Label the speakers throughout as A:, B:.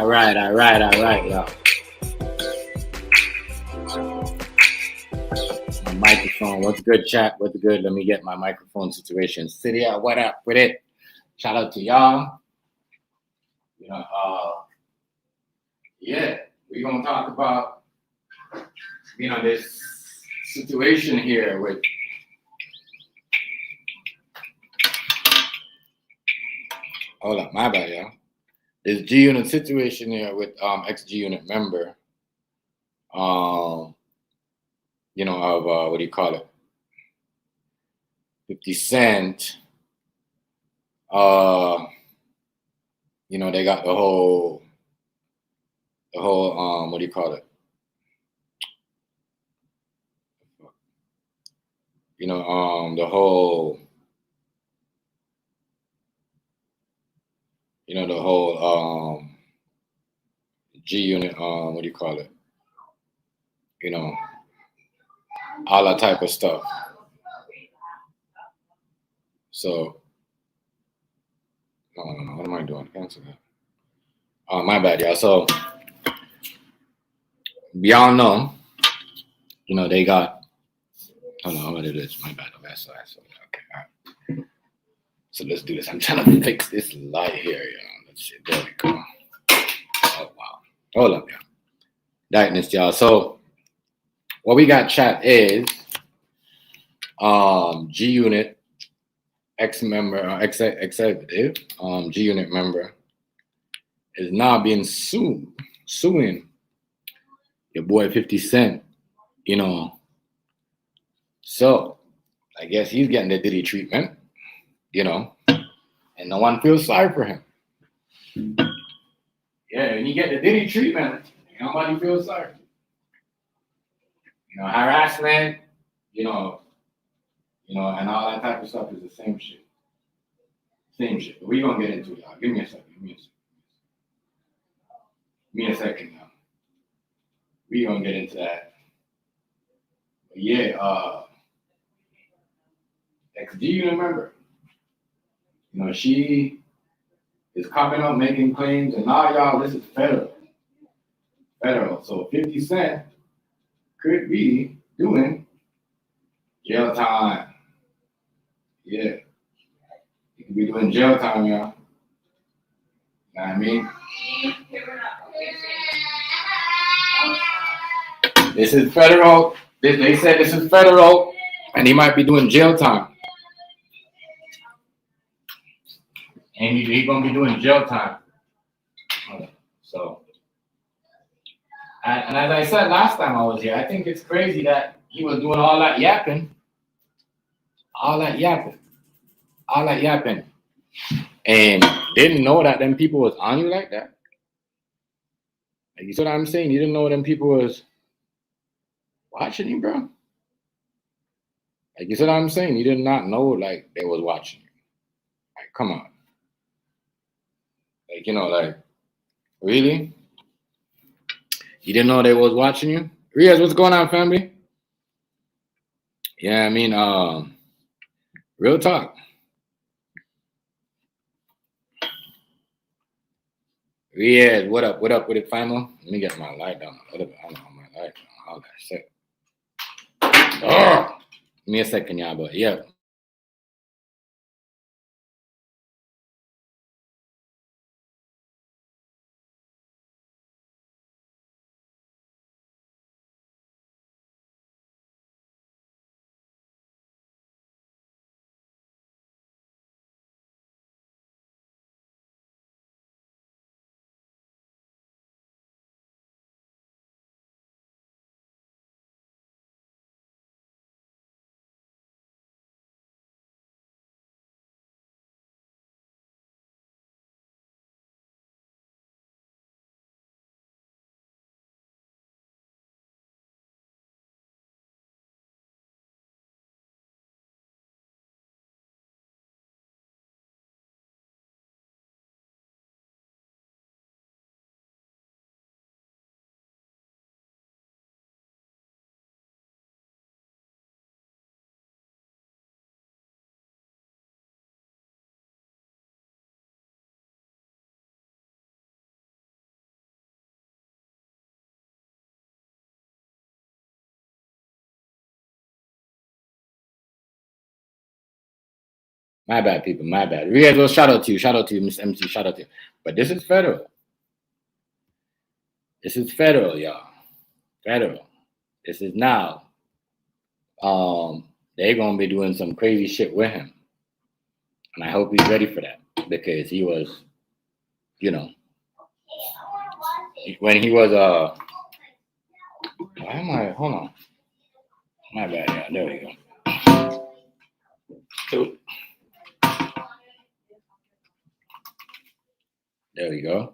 A: All right, y'all. My microphone. What's good, chat? What's good? Let me get my microphone situation. City, what up with it? Shout out to y'all. You know, yeah, we're gonna talk about this situation here with hold up, my bad, y'all. This G Unit situation here with ex G Unit member. Of what do you call it? 50 Cent. They got the whole what do you call it? The whole G Unit, what do you call it? All that type of stuff. So, no, what am I doing? Cancel that. My bad, y'all. So, we all know, they got, hold on, what it is. My bad. Okay, all right. So let's do this. I'm trying to fix this light here, y'all. Let's see. There we go. Oh, wow. Hold up, y'all. Darkness, y'all. So, what we got chat is G Unit, ex-member, executive, G Unit member is now being suing your boy 50 Cent, So I guess he's getting the Diddy treatment, and no one feels sorry for him. Yeah, when you get the Diddy treatment, nobody feels sorry. Harassment, and all that type of stuff is the same shit. But we're gonna get into it, y'all. Give me a second. Give me a second now. We're gonna get into that. But yeah, XG, you remember? She is coming up making claims, and now y'all, this is federal. So 50 Cent could be doing jail time. Yeah. He could be doing jail time, y'all. You know what I mean? This is federal. They said this is federal, and he might be doing jail time. And he's going to be doing jail time. So, and as I said last time I was here, I think it's crazy that he was doing all that yapping. And didn't know that them people was on you like that. Like, you see what I'm saying? You didn't know them people was watching you, bro. Like, you see what I'm saying? You did not know, like, they was watching you. Like, come on. Like, really? You didn't know they was watching you? Riaz, what's going on, family? Yeah, I mean, real talk. Riaz, what up with it, final? Let me get my light down a little bit. I don't know my light down. All that shit. Oh! Give me a second, y'all, but yeah. My bad, people. My bad. We guys, shout out to you. Shout out to you, Miss MC. Shout out to you. But this is federal. This is federal, y'all. Federal. This is now. They're gonna be doing some crazy shit with him, and I hope he's ready for that because he was, you know, when he was why am I? Hold on. My bad. Yeah, there we go. There we go.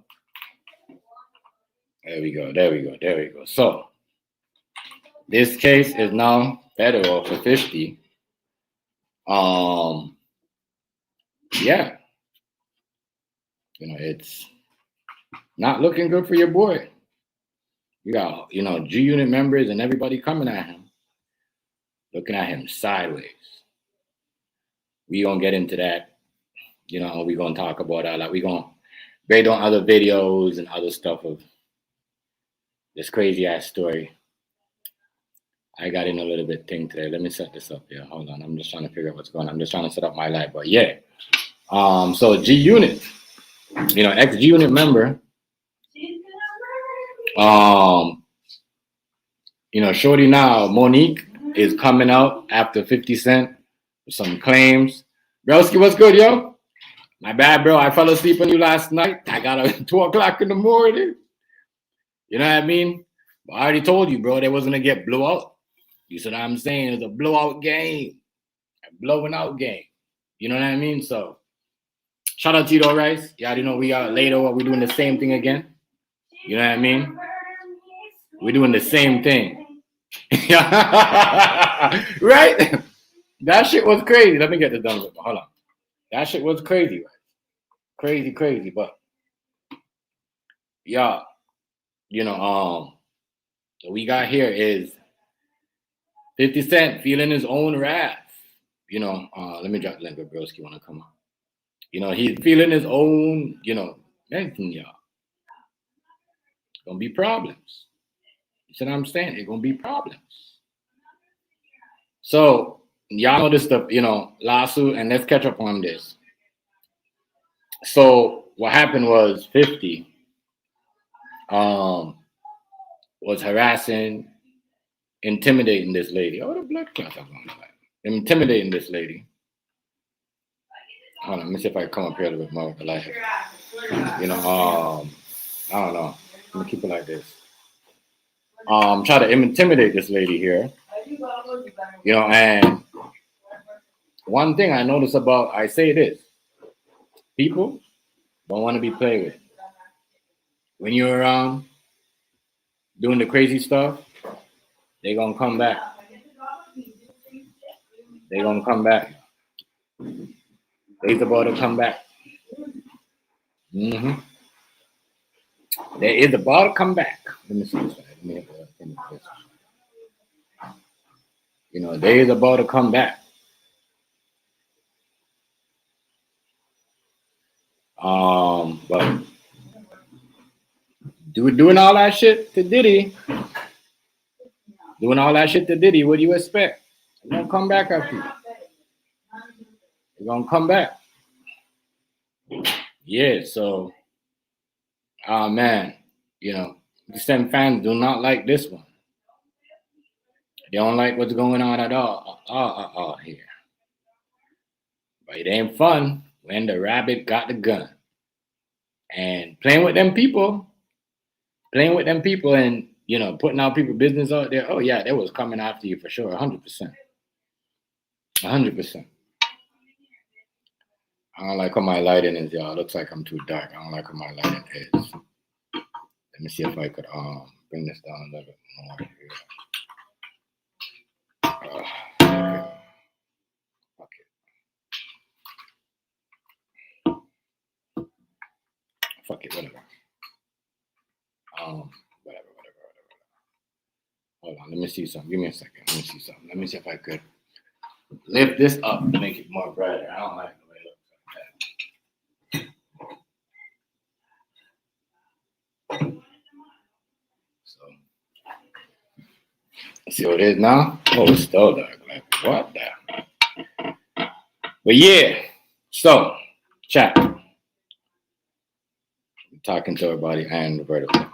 A: There we go. There we go. There we go. So this case is now federal for 50. Yeah. You know, it's not looking good for your boy. You got, you know, G Unit members and everybody coming at him, looking at him sideways. We gonna get into that. You know, we gonna talk about that. Like we gonna based on other videos and other stuff of this crazy ass story. I got in a little bit thing today. Let me set this up here. Hold on. I'm just trying to figure out what's going on. I'm just trying to set up my live. But yeah. So G Unit, you know, ex G Unit member. You know, shorty now, Monique is coming out after 50 Cent with some claims. Broski, what's good, yo? My bad, bro. I fell asleep on you last night. I got up at 2 o'clock in the morning. You know what I mean? But I already told you, bro, they wasn't gonna get blew out. You see what I'm saying? It's a blowout game. A blowing out game. You know what I mean? So shout out to Tito Rice. You already know we got later we're doing the same thing again. You know what I mean? We're doing the same thing. Right? That shit was crazy. Let me get this done with. Hold on. That shit was crazy, right? Crazy, crazy. But yeah, you know, what we got here is 50 Cent feeling his own wrath. You know, let me drop the link if Broski wanna come on. You know, he's feeling his own, you know, anything, y'all. Gonna be problems. You see what I'm saying? It's gonna be problems. So y'all know this stuff, you know, lawsuit, and let's catch up on this. So what happened was 50 was harassing, intimidating this lady. Oh, the blood clots are going back. Intimidating this lady. Hold on, let me see if I can come up here a little bit more with the light. You know, I don't know. Let me keep it like this. Try to intimidate this lady here. You know, and one thing I notice about, I say this, people don't want to be played with. When you're around doing the crazy stuff, they're going to come back. They're going to come back. They're about to come back. Mm-hmm. There is about to come back. Let me see this. Let me finish this. You know, they is about to come back. But doing all that shit to Diddy, what do you expect? They're gonna come back after you. They're gonna come back. Yeah, so man, you know, the STEM fans do not like this one. They don't like what's going on at all here. But it ain't fun when the rabbit got the gun. And playing with them people and, you know, putting out people's business out there. Oh, yeah, they was coming after you for sure, 100%. 100%. I don't like how my lighting is, y'all. It looks like I'm too dark. I don't like how my lighting is. Let me see if I could bring this down a little bit more here. Fuck it, whatever. Whatever. Hold on, let me see something. Give me a second. Let me see something. Let me see if I could lift this up to make it more brighter. I don't like the way it looks like that. So, see what it is now? Oh, it's still dark. Like, what the? But yeah, So, chat. I'm talking to everybody and the vertical.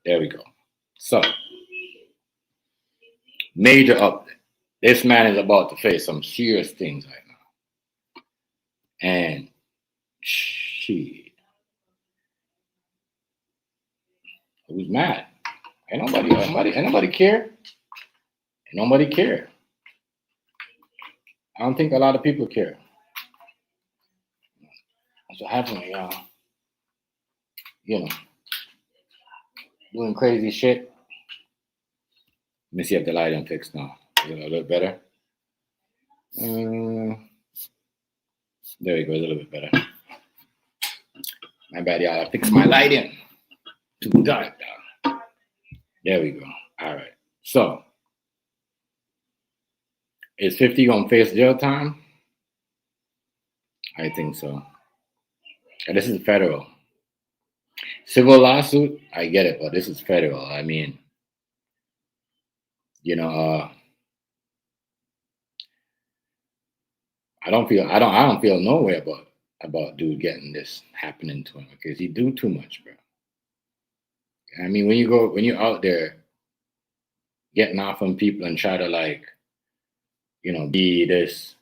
A: There we go. So, major update. This man is about to face some serious things right now. And shit. Who's mad? Ain't nobody care. Ain't nobody care. I don't think a lot of people care. That's what happened, y'all. You know, doing crazy shit. Let me see if the lighting fixed now. Is it a little better? There we go, a little bit better. My bad, y'all. I fixed my lighting. Too dark down. There we go. All right. So, is 50 gonna face jail time? I think so. And this is federal. Civil lawsuit, I get it, but this is federal. I mean, you know, I don't feel no way about dude getting this happening to him because he do too much, bro. I mean, when you're out there getting off on people and try to like, be this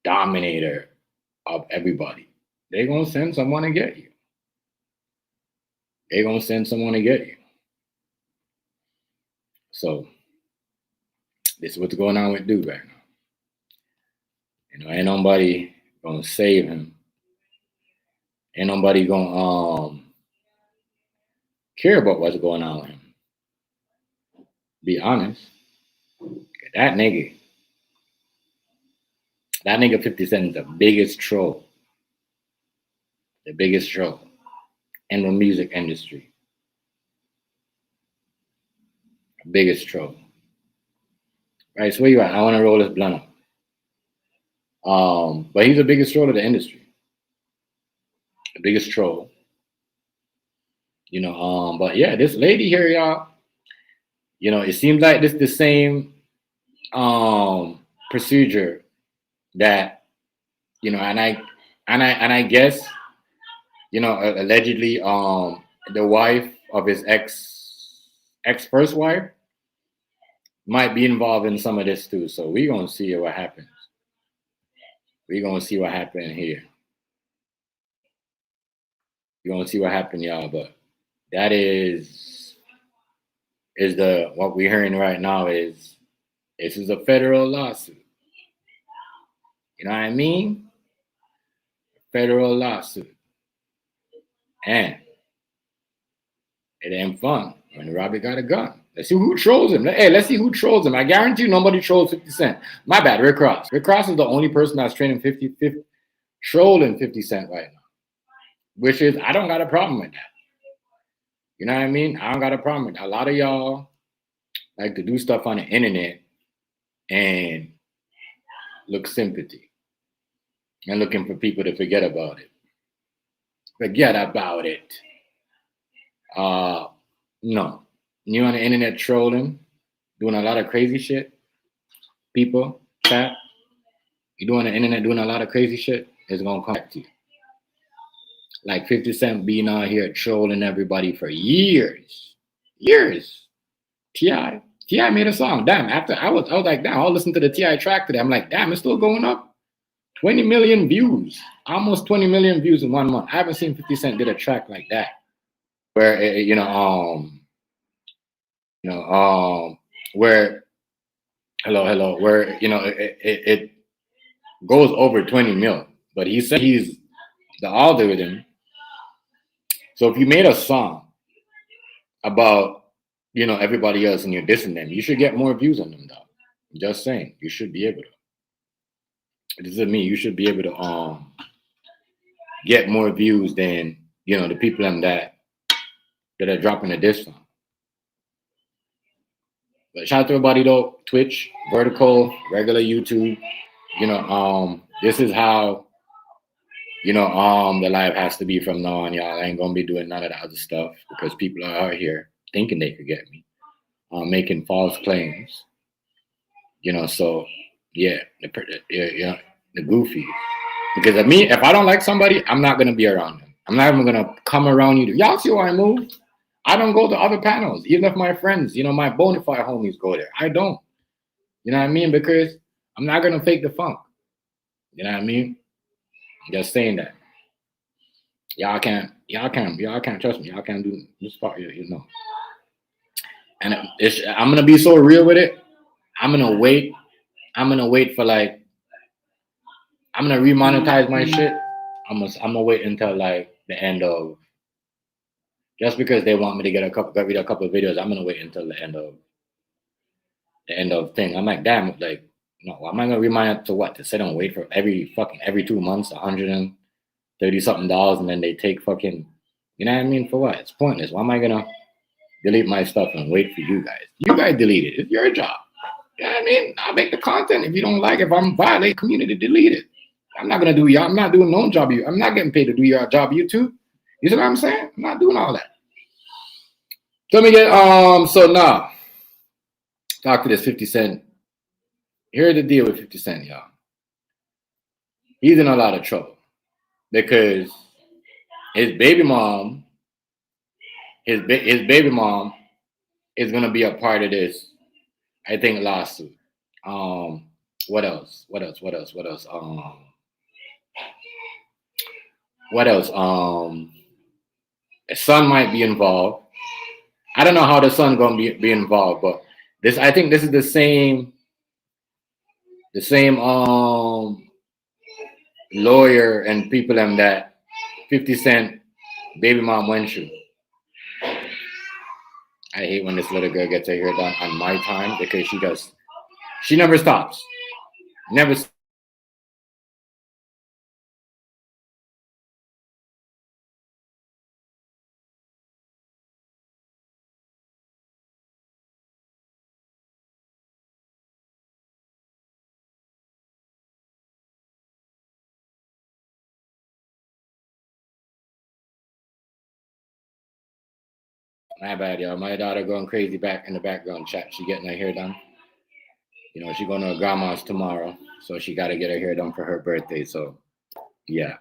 A: dominator of everybody, they're gonna send someone to get you. They're gonna send someone to get you. So this is what's going on with dude right now. Ain't nobody gonna save him. Ain't nobody gonna care about what's going on with him. Be honest. That nigga 50 Cent is the biggest troll. The biggest troll in the music industry. Biggest troll. Right, so where you at? I want to roll this blunt up. But he's the biggest troll of the industry. The biggest troll. But yeah, this lady here, y'all, it seems like this the same procedure that, and I guess, allegedly the wife of his ex first wife might be involved in some of this too. So we're gonna see what happens. We're gonna see what happens here. We're gonna see what happens, y'all. But that is what we're hearing right now is this is a federal lawsuit. You know what I mean? Federal lawsuit. And it ain't fun when Robbie got a gun. Let's see who trolls him. Hey, let's see who trolls him. I guarantee you nobody trolls 50 Cent. My bad, Rick Ross. Rick Ross is the only person that's trolling 50 Cent right now. Which is, I don't got a problem with that. You know what I mean? I don't got a problem with that. A lot of y'all like to do stuff on the internet and look sympathy. And looking for people to forget about it. Forget about it. No. You on the internet trolling, doing a lot of crazy shit. People, chat, you doing the internet doing a lot of crazy shit, it's gonna come back to you. Like 50 Cent being out here trolling everybody for years. Years. T.I. made a song. Damn, after I was like, damn, I'll listen to the T.I. track today. I'm like, damn, it's still going up. 20 million views. Almost 20 million views in 1 month. I haven't seen 50 Cent did a track like that. Where where hello, where it goes over 20 mil. But he said he's the algorithm. So if you made a song about everybody else and you're dissing them, you should get more views on them, though. I'm just saying, you should be able to. This is me. You should be able to get more views than the people that are dropping a diss song. But shout out to everybody though. Twitch, vertical, regular YouTube. This is how the live has to be from now on, y'all. I ain't gonna be doing none of that other stuff because people are out here thinking they could get me, making false claims. So yeah, the goofies. Because of me, if I don't like somebody, I'm not gonna be around them. I'm not even gonna come around you. Y'all see why I move? I don't go to other panels, even if my friends, my bona fide homies go there. I don't. You know what I mean? Because I'm not gonna fake the funk. You know what I mean? I'm just saying that. Y'all can't trust me. Y'all can't do this part, And I'm gonna be so real with it. I'm gonna wait. I'm gonna wait for I'm gonna remonetize my shit. I'm gonna wait until like the end of, just because they want me to get rid of a couple of videos. I'm gonna wait until the end of thing. I'm like, damn, like, no, am I gonna remind it to what? To sit and wait for every 2 months, $130 something, and then they take fucking, you know what I mean? For what? It's pointless. Why am I gonna delete my stuff and wait for you guys? You guys delete it. It's your job. You know what I mean? I'll make the content. If you don't like it, if I'm violate community, delete it. I'm not gonna do y'all. I'm not doing no job. I'm not getting paid to do your job. You too. You see what I'm saying? I'm not doing all that. So let me get So now, talk to this 50 Cent. Here's the deal with 50 Cent, y'all. He's in a lot of trouble because his baby mom, his baby mom, is gonna be a part of this, I think, lawsuit. What else? What else? What else? What else? What else? His son might be involved. I don't know how the son gonna be involved, but I think this is the same lawyer and people that 50 Cent baby mom went through. I hate when this little girl gets her hair done on my time because she never stops. Never. My bad, y'all. My daughter going crazy back in the background chat. She getting her hair done. She going to her grandma's tomorrow, so she got to get her hair done for her birthday. So, yeah.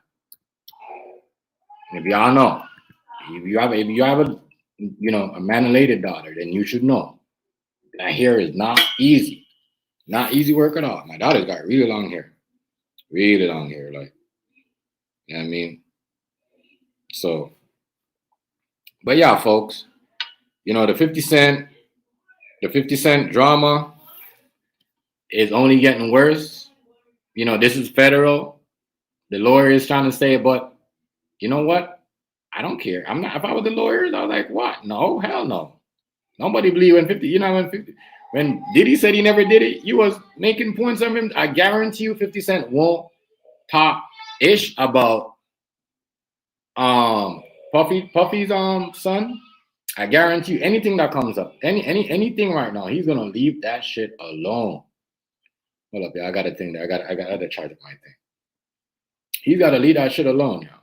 A: If y'all know, if you have a manulated daughter, then you should know that hair is not easy. Not easy work at all. My daughter's got really long hair. Really long hair. Like, you know what I mean? So, but yeah, folks, the 50 Cent drama is only getting worse. This is federal. The lawyer is trying to say, but you know what? I don't care. I'm not. If I was the lawyers, I was like, what? No, hell no. Nobody believe in 50. When Diddy said he never did it, you was making points of him. I guarantee you, 50 Cent won't talk ish about Puffy's son. I guarantee you, anything that comes up, anything right now, he's gonna leave that shit alone. Hold up, yeah, I got a thing there. I got to charge up my thing. He's got to leave that shit alone, y'all.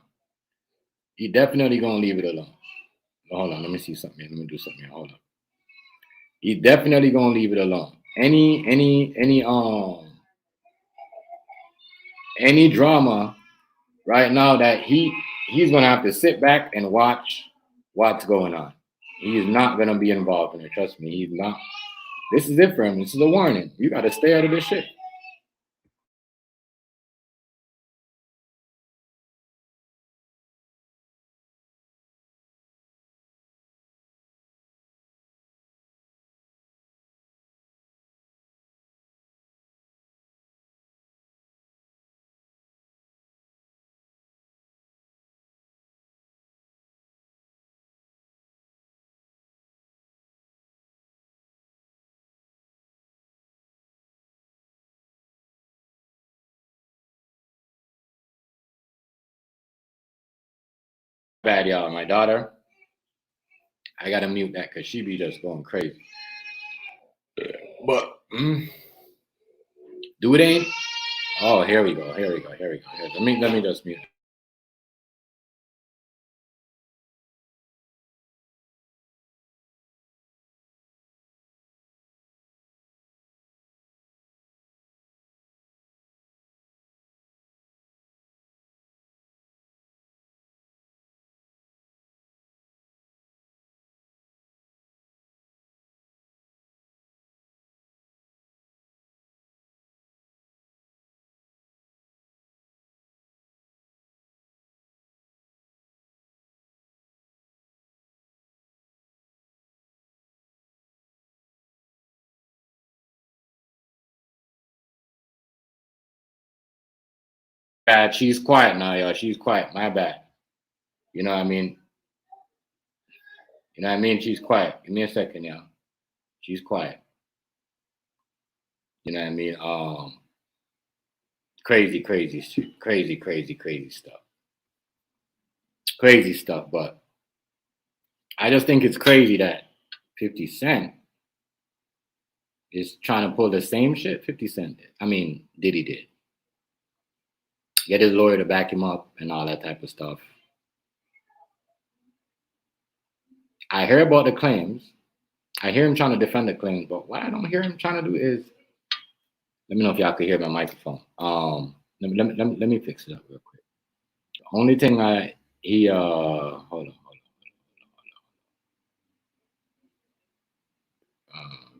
A: He definitely gonna leave it alone. Hold on, let me see something. Let me do something. Hold on. He definitely gonna leave it alone. Any drama right now that he's gonna have to sit back and watch what's going on. He's not gonna be involved in it. Trust me, he's not. This is it for him. This is a warning. You got to stay out of this shit. Bad, y'all. My daughter, I gotta mute that because she be just going crazy. But do it ain't. Oh, here we go. Here we go. Here we go. Let me just mute. bad. She's quiet now, y'all. She's quiet. My bad. You know what I mean? You know what I mean? She's quiet. Give me a second, y'all. She's quiet. You know what I mean? Crazy, crazy shit. Crazy, crazy, crazy stuff. Crazy stuff. But I just think it's crazy that 50 Cent is trying to pull the same shit 50 Cent did. I mean, Diddy did. Get his lawyer to back him up and all that type of stuff. I hear about the claims. I hear him trying to defend the claims, but what I don't hear him trying to do is, let me know if y'all can hear my microphone. Let me fix it up real quick. The only thing hold on.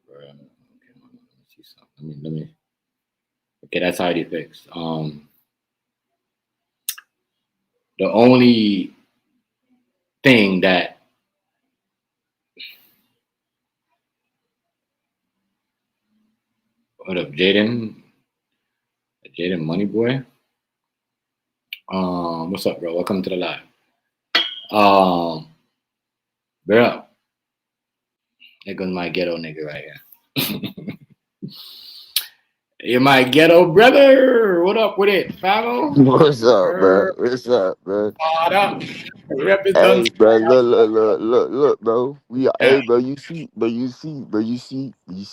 A: Bro, okay, let me see something. Let me. Okay, that's already fixed. The only thing that what up, Jaden Money Boy. What's up, bro? Welcome to the live. Bro, there goes my ghetto nigga right here. You're my ghetto brother. What up with it, Famo?
B: What's up, bro? What's up, bro?
A: What up? Rep is done.
B: Hey, bro, look, bro.
A: Yeah.
B: Hey, bro. You see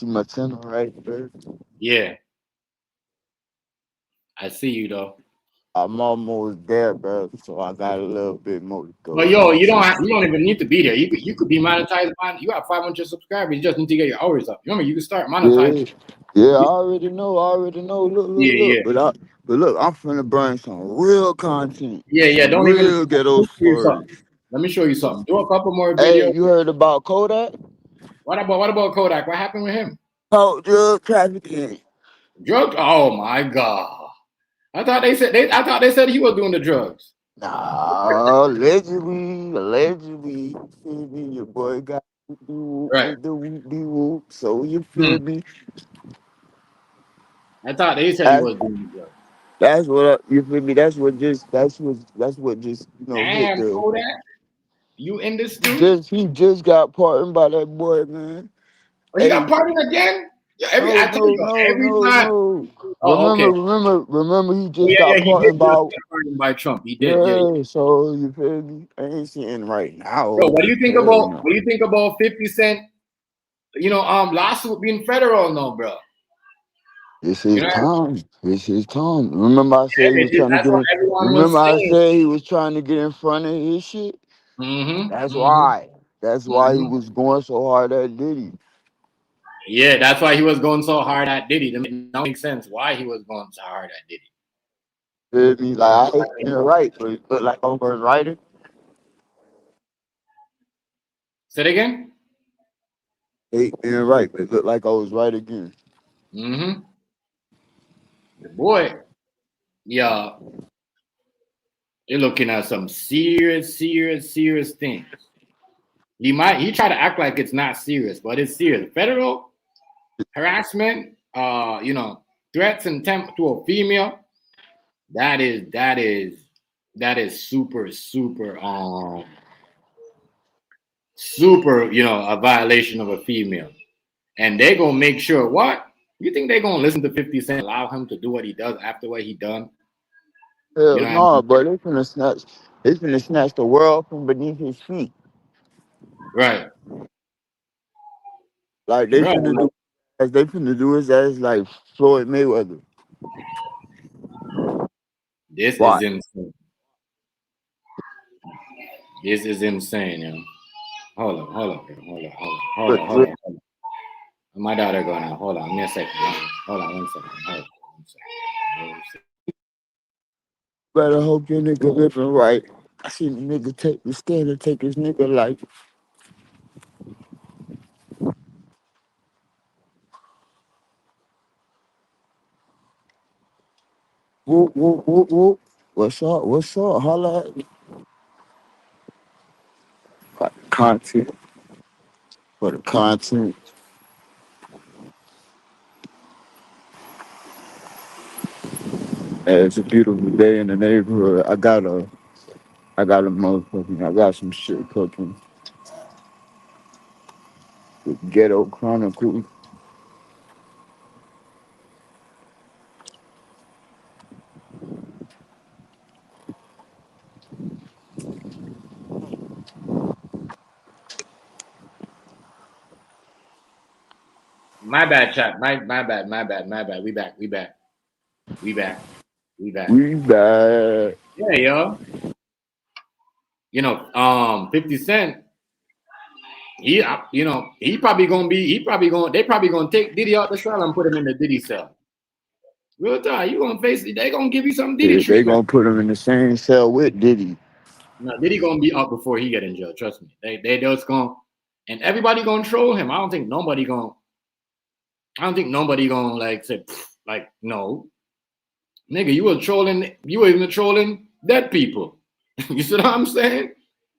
B: my channel, right, bro?
A: Yeah. I see you though.
B: I'm almost there, bro. So I got a little bit more to go.
A: But yo, you don't even need to be there. You could be monetized. You have 500 subscribers. You just need to get your hours up. Remember, you can start monetizing.
B: Yeah, I already know. Look.
A: Yeah.
B: But look, I'm finna bring some real content,
A: Yeah.
B: some
A: Don't even.
B: real ghetto
A: Let me show you
B: stories.
A: something. Let me show you something. Do a couple more
B: Hey,
A: videos.
B: you heard about Kodak?
A: What about Kodak? What happened with him?
B: Oh, drug trafficking.
A: Drugs? Oh my god! I thought they said he was doing the drugs.
B: Nah, allegedly, you feel me? Your boy got
A: Right.
B: with the whoop, so you
A: Hmm.
B: feel me?
A: I thought they said he
B: That's
A: was doing the drugs.
B: that's what you feel me. That's what just hit
A: Damn,
B: the.
A: Kodak, you in this
B: He
A: too?
B: just he just got pardoned by that boy, man.
A: Oh, he got
B: Hey,
A: pardoned again? Yeah,
B: no,
A: I told
B: no,
A: you
B: no,
A: every
B: no,
A: time.
B: no.
A: Oh, okay.
B: Remember, he
A: Oh,
B: just got
A: yeah, he did
B: pardoned
A: just
B: by.
A: get pardoned by Trump. He did, yeah.
B: Yeah, so you feel me? I ain't seeing right
A: Bro,
B: now.
A: what do you think
B: Hell
A: about
B: no.
A: 50 Cent? Lawsuit being federal now, bro.
B: It's
A: You
B: his
A: know,
B: time. It's his time. Remember I said he was trying to
A: that's
B: get
A: what
B: in.
A: everyone was
B: Remember I
A: saying.
B: said he was trying to get in front of his shit.
A: Mm-hmm.
B: That's
A: Mm-hmm.
B: why. That's why he
A: Mm-hmm.
B: was going so hard at Diddy.
A: Yeah, that's why he was going so hard at Diddy. It now makes sense why he was going so hard at Diddy.
B: Feel me? Like I ain't being right, but it looked like I was right.
A: Say it again.
B: Ain't being right, but it looked like I was right again.
A: Mm-hmm. The boy, yeah, you're looking at some serious things. He try to act like it's not serious, but it's serious. Federal harassment, threats and attempt to a female. That is super, a violation of a female. And they gonna make sure what? You think they gonna listen to 50 Cent, allow him to do what he does after what he done? You
B: Hell
A: know what I
B: no,
A: mean?
B: but they finna snatch the world from beneath his feet.
A: Right.
B: Like
A: Bro,
B: they finna do his ass like Floyd Mayweather.
A: this is
B: Why?
A: insane. This is insane, yo. Hold on, hold on. My daughter going out. Hold on, give me a second. Hold on, 1 second. Hold on, 1 second. 1 second.
B: Better hope your nigga living right. I seen the nigga take the stand and take his nigga life. Whoop, whoop, whoop, whoop. What's up? What's up? Holla at me. Got the content for the content. It's a beautiful day in the neighborhood. I got some shit cooking. With Ghetto Chronicles.
A: My bad, chat. My bad. We back. We back. We back. We back.
B: We back.
A: Yeah, yo. 50 Cent. He probably gonna. They probably gonna take Diddy out the cell and put him in the Diddy cell. Real time, you gonna face it. They gonna give you some Diddy
B: They
A: treatment.
B: gonna put him in the same cell with Diddy.
A: No, Diddy gonna be up before he get in jail. Trust me. They just gonna, and everybody gonna troll him. I don't think nobody gonna. I don't think nobody gonna like say like no, nigga. You were trolling. You were even trolling dead people. You see what I'm saying?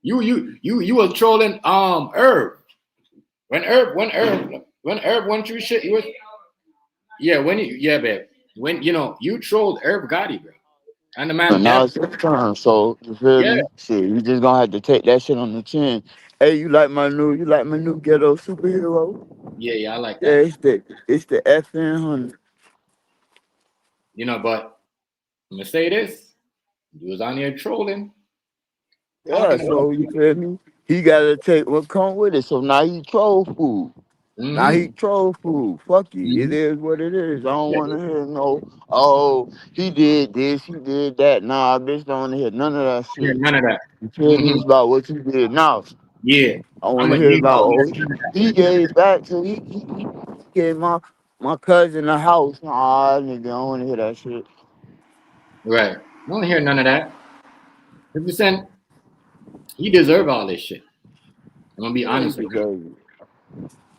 A: You were trolling Herb when Herb went through shit. You was babe. When you trolled Herb Gotti, bro, and the
B: And
A: man
B: now
A: never.
B: it's his turn. So you feel
A: Yeah,
B: me? Shit, you just gonna have to take that shit on the chin. Hey, you like my new ghetto superhero?
A: yeah, I like
B: Yeah,
A: that.
B: it's the FN 100.
A: But I'm gonna say this: you was on here trolling,
B: Yeah,
A: talking about
B: so you
A: people.
B: feel me? He gotta take what come with it. So now he troll food. Now he
A: Mm-hmm.
B: troll food. Fuck it. It
A: Mm-hmm.
B: is what it is. I don't
A: Yeah,
B: wanna hear no, oh, he did this, he did that. Nah, bitch don't wanna hear none of that
A: yeah,
B: shit.
A: none of that.
B: You feel me?
A: Mm-hmm.
B: It's about what you did now.
A: Yeah,
B: I
A: I'm
B: wanna
A: with
B: hear
A: you.
B: about, oh,
A: None of
B: he gave back to he gave my cousin a house. Nah, nigga, I don't wanna hear that shit.
A: that. Right. I don't hear none of that. 50 Cent, he deserve all this shit. I'm gonna be
B: Yeah, he
A: honest with you.
B: deserves it.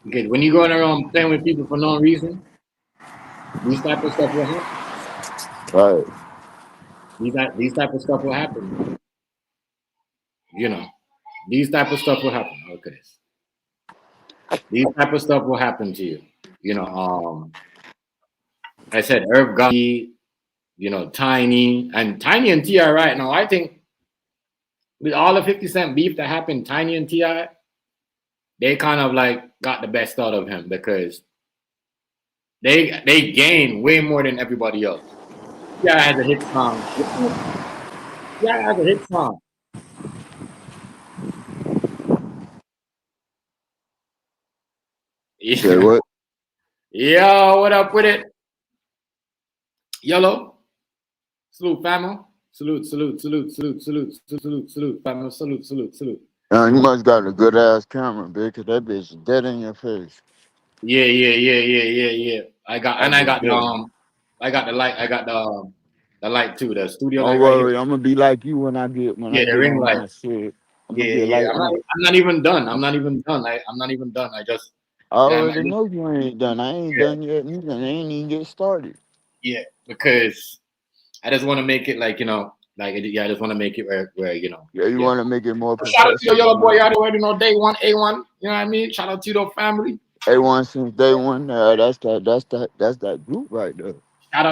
A: Okay, when you going around playing with people for no reason, these type of stuff will happen.
B: Right.
A: These type of stuff will happen, man. You know, these type of stuff will happen. Look at this. These type of stuff will happen to you. You know, I said Irv Gotti, Tiny and Ti right now. I think with all the 50 Cent beef that happened, Tiny and Ti, they kind of like got the best out of him because they gained way more than everybody else. Ti has a hit song. Ti has a hit song.
B: Say
A: Yeah.
B: what?
A: Yo, what up with it? Yellow. Salute, famo. Salute, famo. Salute.
B: You must got a good ass camera, bitch, cause that bitch is dead in your face.
A: Yeah.
B: That bitch dead.
A: I got the light. I got the light too. The studio
B: Don't
A: light right here.
B: worry, I'm gonna be like you when I
A: Yeah, the
B: get
A: ring
B: on
A: light.
B: my shit. I'm gonna
A: Yeah,
B: get
A: yeah.
B: like
A: I'm not even done. I'm not even done. I'm not even done. I just
B: I
A: damn.
B: already know you ain't done. I ain't
A: Yeah,
B: done yet neither. I ain't even get started.
A: yeah. Because I just want to make it like yeah. I just want to make it where
B: Yeah, you
A: yeah.
B: wanna make it more
A: Shout out to your
B: professional,
A: yellow boy.
B: huh?
A: Y'all already know day one, A1. You know what I mean? Shout out to your family.
B: A1 since day one. That's that group right there.
A: Shout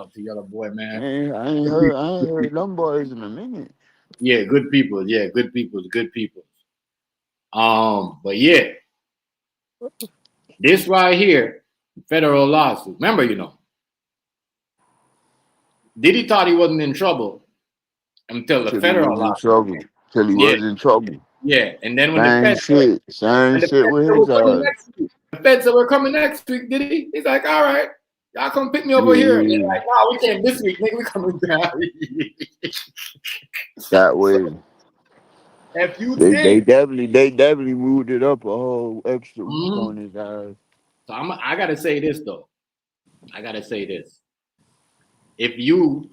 A: out to yellow boy,
B: I
A: man.
B: ain't, I ain't
A: Good
B: heard
A: people,
B: I ain't
A: good
B: heard
A: people.
B: them boys in a minute.
A: Yeah, good people. Yeah, good people. Good people. But yeah, this right here, federal lawsuit. Remember, Diddy thought he wasn't in trouble until the
B: Till he
A: federal
B: was in
A: lawsuit.
B: trouble. Till he
A: Yeah,
B: was in trouble.
A: yeah. And then when the
B: Same
A: feds said,
B: shit. Same
A: when the
B: shit
A: feds
B: with
A: said
B: his
A: we're coming
B: ass.
A: next week, the feds said we're coming next week, Diddy. He's like, all right, y'all come pick me over here. And they're
B: Yeah,
A: like, no, we came this week, nigga. We coming down.
B: that way.
A: If you
B: They
A: think,
B: definitely moved it up a whole extra week
A: Mhm.
B: on his ass.
A: So I gotta say this though. I gotta say this. If you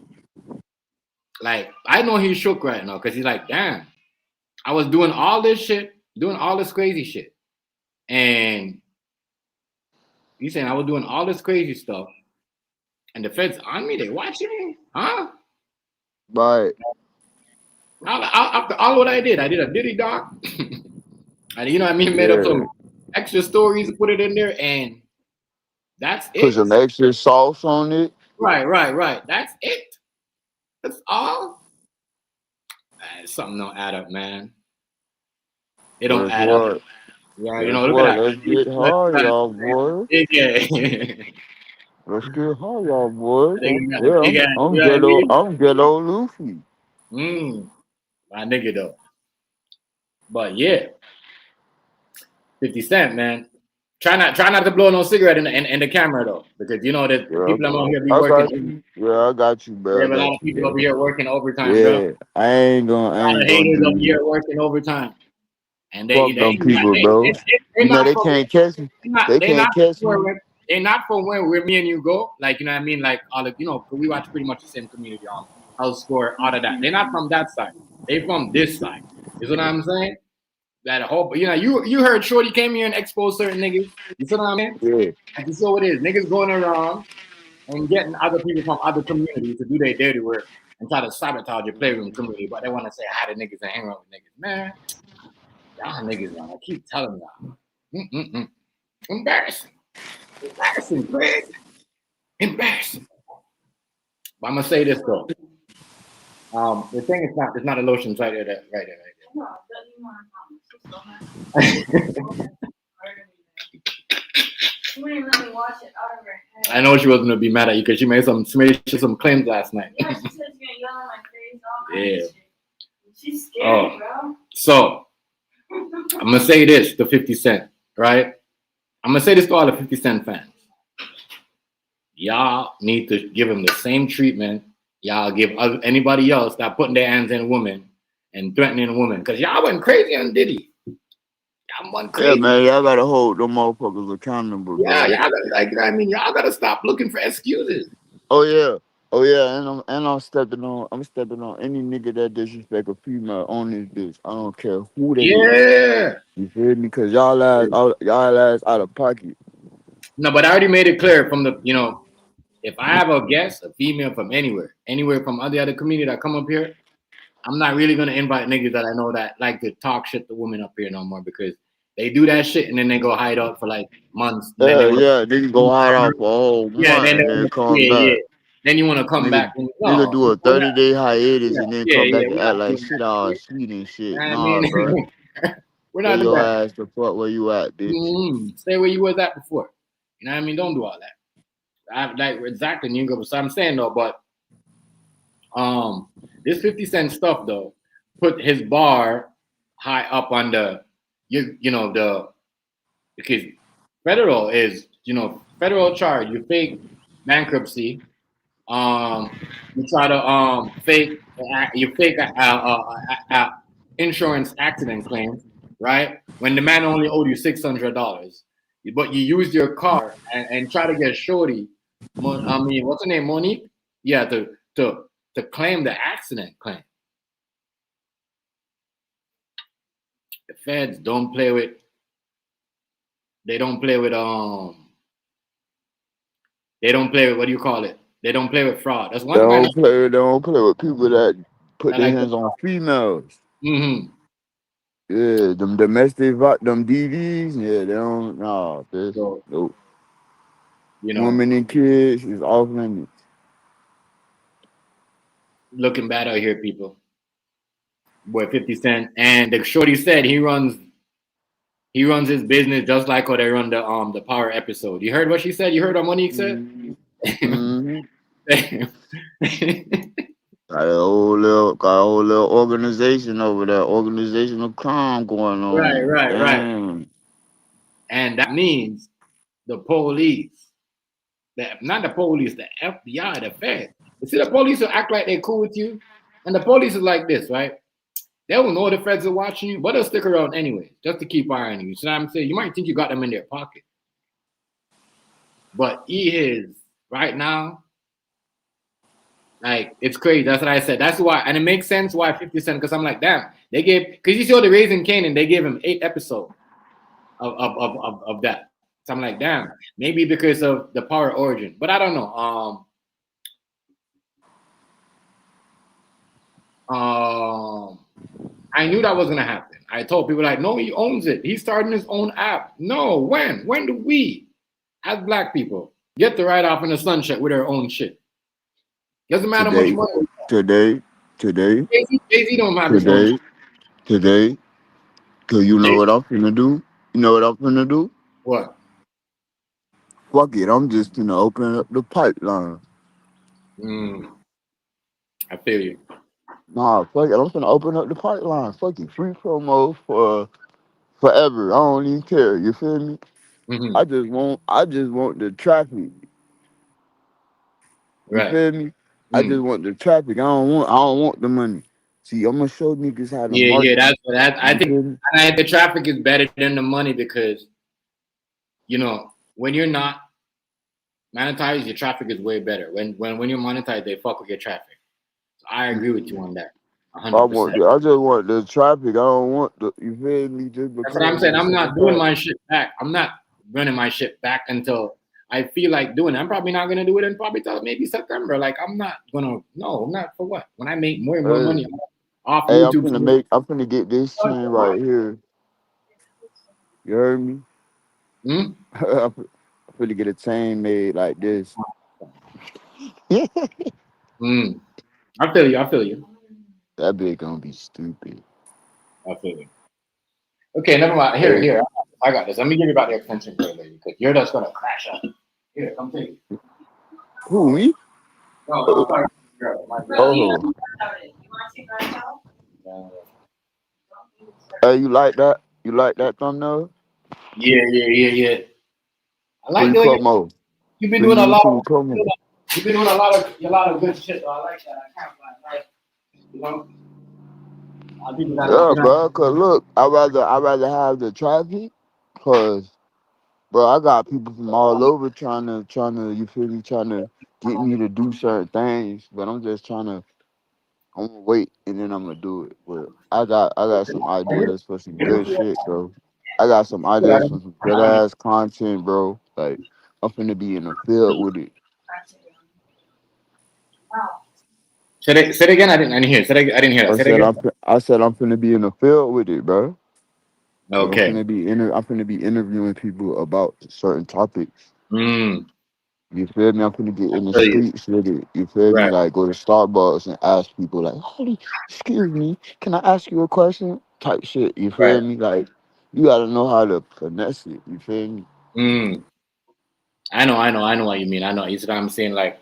A: like, I know he's shook right now because he's like, damn, I was doing all this shit, doing all this crazy shit, and he's saying I was doing all this crazy stuff, and the feds on me, they watching me, huh?
B: But
A: After all what I did a Diddy doc, and you know what I mean, made up
B: yeah,
A: some extra stories, put it in there, and that's
B: put
A: it.
B: some extra sauce on it.
A: Right. That's it. That's all. Something don't add up, man. It don't
B: Guess
A: add up.
B: what?
A: Yeah,
B: Guess
A: look at
B: what?
A: that.
B: Let's get hard, y'all boys.
A: Yeah.
B: Let's get hard, y'all boys.
A: They got the
B: Yeah,
A: big ass,
B: I'm
A: you know what I
B: ghetto.
A: mean?
B: I'm ghetto Luffy.
A: My nigga though. But yeah, 50 Cent, man. Try not to blow no cigarette in the camera though, because you know that
B: Yeah,
A: people out here be
B: I
A: working.
B: got you. Yeah, I got you,
A: We
B: bro. I
A: have a lot
B: got
A: of
B: you,
A: people over
B: bro.
A: here working overtime, bro.
B: Yeah, I
A: A lot of
B: ain't gonna
A: haters over
B: do
A: here working overtime, and
B: fuck them people, bro.
A: they're
B: You know
A: not
B: they
A: from
B: can't catch me. They
A: they're not
B: can't catch
A: where
B: me.
A: they're not from where me and you go. Like, you know what I mean? Like all of, you know, 'cause we watch pretty much the same community on house score, all of that. They're not from that side. They from this side. Is what I'm saying? That whole, you know, you heard Shorty came here and exposed certain niggas. You see what I mean?
B: Yeah,
A: And you see what it is. Niggas going around and getting other people from other communities to do their dirty work and try to sabotage your playroom community, but they want to say hi to niggas and hang around with niggas. Man, y'all niggas, man, I keep telling y'all. Embarrassing. Embarrassing, Craig. Embarrassing. But I'm gonna say this though. The thing is not, it's not a lotion, it's right there, right there. I know she wasn't gonna be mad at you because she made some claims last night.
C: Yeah, she said she's gonna yell in my face. All
A: Yeah.
C: kinds of shit. She's scared, bro.
A: So I'm gonna say this to 50 Cent, right? I'm gonna say this to all the 50 Cent fans. Y'all need to give him the same treatment y'all give anybody else that putting their hands in a woman and threatening a woman. Because y'all went crazy on Diddy. Y'all went crazy.
B: yeah, man. Y'all gotta hold them motherfuckers accountable, bro.
A: Yeah, y'all gotta, like, I mean, y'all gotta stop looking for excuses.
B: Oh yeah, and I'm stepping on any nigga that disrespect a female on this bitch. I don't care who they is.
A: Yeah.
B: You feel me? Cause y'all ass out of pocket.
A: No, but I already made it clear from the, you know, if I have a guest, a female from anywhere from other community that come up here, I'm not really gonna invite niggas that I know that like to talk shit to women up here no more, because they do that shit and then they go hide out for like months. And then
B: They can go hide out for a whole month and then come back.
A: Then you want to come back and
B: Nigga do a 30-day hiatus and then come back and
A: we're
B: act
A: not
B: like
A: doing
B: shit
A: that
B: all
A: shit.
B: sweet and shit.
A: I
B: Nah,
A: mean,
B: bro.
A: we're
B: Stay
A: not doing
B: your
A: that.
B: ass the fuck where you at, bitch.
A: Stay where you was at before. You know what I mean? Don't do all that. I like exactly you go. So I'm saying though, but this 50 Cent stuff though put his bar high up on the because federal is, federal charge. You fake bankruptcy. You try to fake insurance accident claim, right? When the man only owed you $600, but you used your car and try to get Shorty. I mean, what's her name, Monique? Yeah, to claim the accident claim. The feds don't play with. They don't play with They don't play with, what do you call it? They don't play with fraud. That's one thing.
B: They don't play with people that put their hands on females.
A: Mm-hmm.
B: Yeah, them them DVs. Yeah, they don't. Nah, bitch.
A: So,
B: nope.
A: you know,
B: Women and kids is off limits.
A: looking bad out here, people. Boy, 50 Cent, and the Shorty said he runs his business just like how they run the Power episode. You heard what she said? You heard what Monique said?
B: Mm-hmm. Got a whole little organization over there, organizational crime going on.
A: Right. And that means the police, not the police, the FBI, the Fed. You see, the police will act like they're cool with you, and the police is like this, right? They don't know the feds are watching you, but they'll stick around anyway, just to keep eye on you. So I'm saying, you might think you got them in their pocket, but he is right now. Like, it's crazy. That's what I said. That's why, and it makes sense why 50 Cent. Because I'm like, damn, they gave, because you saw the Raising Kanan, they gave him 8 episodes of that. So I'm like, damn, maybe because of the Power origin, but I don't know. I knew that was gonna happen. I told people like, no, he owns it. He's starting his own app. No, when do we, as black people, get to ride off in the sunset with our own shit? Doesn't matter much
B: today,
A: money.
B: today, today,
A: Jay-Z don't matter so much.
B: today, today. Cause you know
A: Jay-
B: what I'm finna do? You know what I'm finna do?
A: what?
B: Fuck it, I'm just gonna open up the pipeline.
A: Mm, I feel you.
B: Nah, fuck it, I'm finna open up the pipeline. Fuck it, free promo for forever. I don't even care. You feel me?
A: Hmm.
B: I just want the traffic. You
A: Right.
B: feel me? I
A: Mm.
B: just want the traffic. I don't want the money. See, I'm gonna show niggas how to
A: Yeah, yeah.
B: market.
A: That. I
B: You
A: think
B: feel me?
A: the traffic is better than the money because when you're not monetized, your traffic is way better. When you're monetized, they fuck with your traffic. So I agree with you on that,
B: I
A: 100%.
B: want the, I just want the traffic. I don't want the. You feel me? Just
A: That's what I'm
B: because of
A: saying.
B: the
A: I'm not
B: simple
A: doing
B: fact.
A: my shit back. I'm not running my shit back until I feel like doing it. I'm probably not gonna do it in probably till maybe September. Like I'm not gonna. No, I'm not for what. When I make more and more
B: Hey,
A: money off
B: hey, I'm
A: YouTube,
B: finna make. I'm finna get this chain right here. You heard me?
A: hmm?
B: I'm finna get a chain made like this.
A: Mm. I feel you. I feel you.
B: That bitch gonna be stupid.
A: I feel you. Okay, never mind. Here,
B: Hey,
A: here. I got this. Let me give you about the extension cord, lady, because you're just gonna crash out. Here, come take it.
B: who me?
A: No, no,
B: Oh,
A: I'm sorry. Girl, my
C: Bro,
A: girl.
C: you know
B: oh.
C: about it. You want to see my house?
B: Hey, you like that? You like that thumbnail?
A: Yeah, yeah, yeah, yeah. I like
B: Free
A: doing it.
B: promo.
A: You've been
B: Free
A: doing a lot of
B: YouTube promo.
A: you've been doing a lot of good shit. So I like that. I can't lie. Like, you know, a lot of people got
B: Yeah,
A: you know.
B: bro. Cause look, I rather have the traffic. Cause bro, I got people from all over trying to, you feel me, trying to get me to do certain things. But I'm just trying to, I'm gonna wait and then I'm gonna do it. But I got some ideas for some good shit, bro. I got some ideas for some good ass content, bro. Like I'm finna be in the field with it.
A: Say it again. I didn't hear. I didn't hear that.
B: I
A: Say it
B: said
A: again.
B: I'm finna be in the field with it, bro. Like
A: Okay.
B: I'm finna be interviewing people about certain topics.
A: Mm.
B: You feel me? I'm gonna get
A: I
B: in the
A: feel you.
B: streets with it. You feel me?
A: Right.
B: Like go to Starbucks and ask people like, "Holy, excuse me, can I ask you a question?" Type shit. You
A: Right.
B: feel me? Like you gotta know how to finesse it. You feel me?
A: Mm. I know what you mean. I know. You see what I'm saying? Like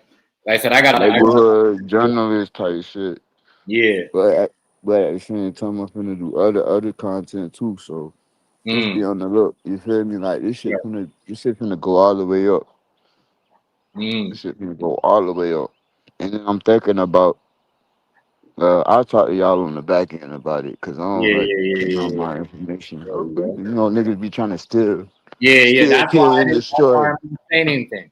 A: I said, I got.
B: Neighborhood journalist type shit.
A: Yeah.
B: But at the same time, I'm finna do other content too. So just be
A: Mm.
B: on the look. You feel me? Like
A: Yeah.
B: this shit finna go all the way up.
A: Mm.
B: This shit finna go all the way up. And then I'm thinking about. I'll talk to y'all on the back end about it because I don't
A: Yeah.
B: like
A: Yeah. Yeah.
B: getting all
A: Yeah.
B: my information
A: Yeah.
B: out there. You know, niggas be trying to
A: Yeah. Yeah.
B: steal, kill, and
A: That's why
B: destroy.
A: I'm not saying anything.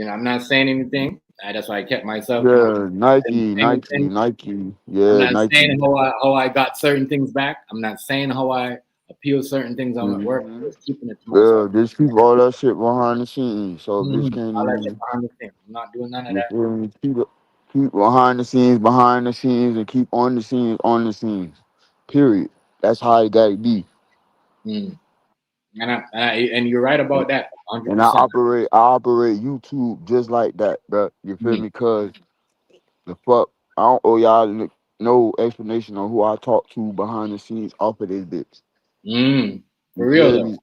A: I'm not saying anything. That's why I kept myself.
B: Yeah,
A: I didn't
B: Nike,
A: say
B: Nike,
A: anything.
B: Nike.
A: I'm
B: Yeah,
A: not saying
B: Nike.
A: how I got certain things back. I'm not saying how I appeal certain things I'm at work. I'm
B: Hmm.
A: just keeping it to
B: Yeah,
A: myself.
B: there's people all that shit behind the scenes, so bitch
A: Mm.
B: can't
A: All that shit
B: even.
A: behind the scenes. I'm not doing none of
B: You
A: that.
B: feel me? Keep behind the scenes, and keep on the scenes. Period. That's how it gotta be.
A: Mm. And you're right about that,
B: And I
A: 100%.
B: operate YouTube just like that, bro. You feel
A: Mm.
B: me? Cause the fuck, I don't owe y'all no explanation on who I talk to behind the scenes off of this bitch.
A: Mm.
B: You
A: For real
B: feel
A: though.
B: me?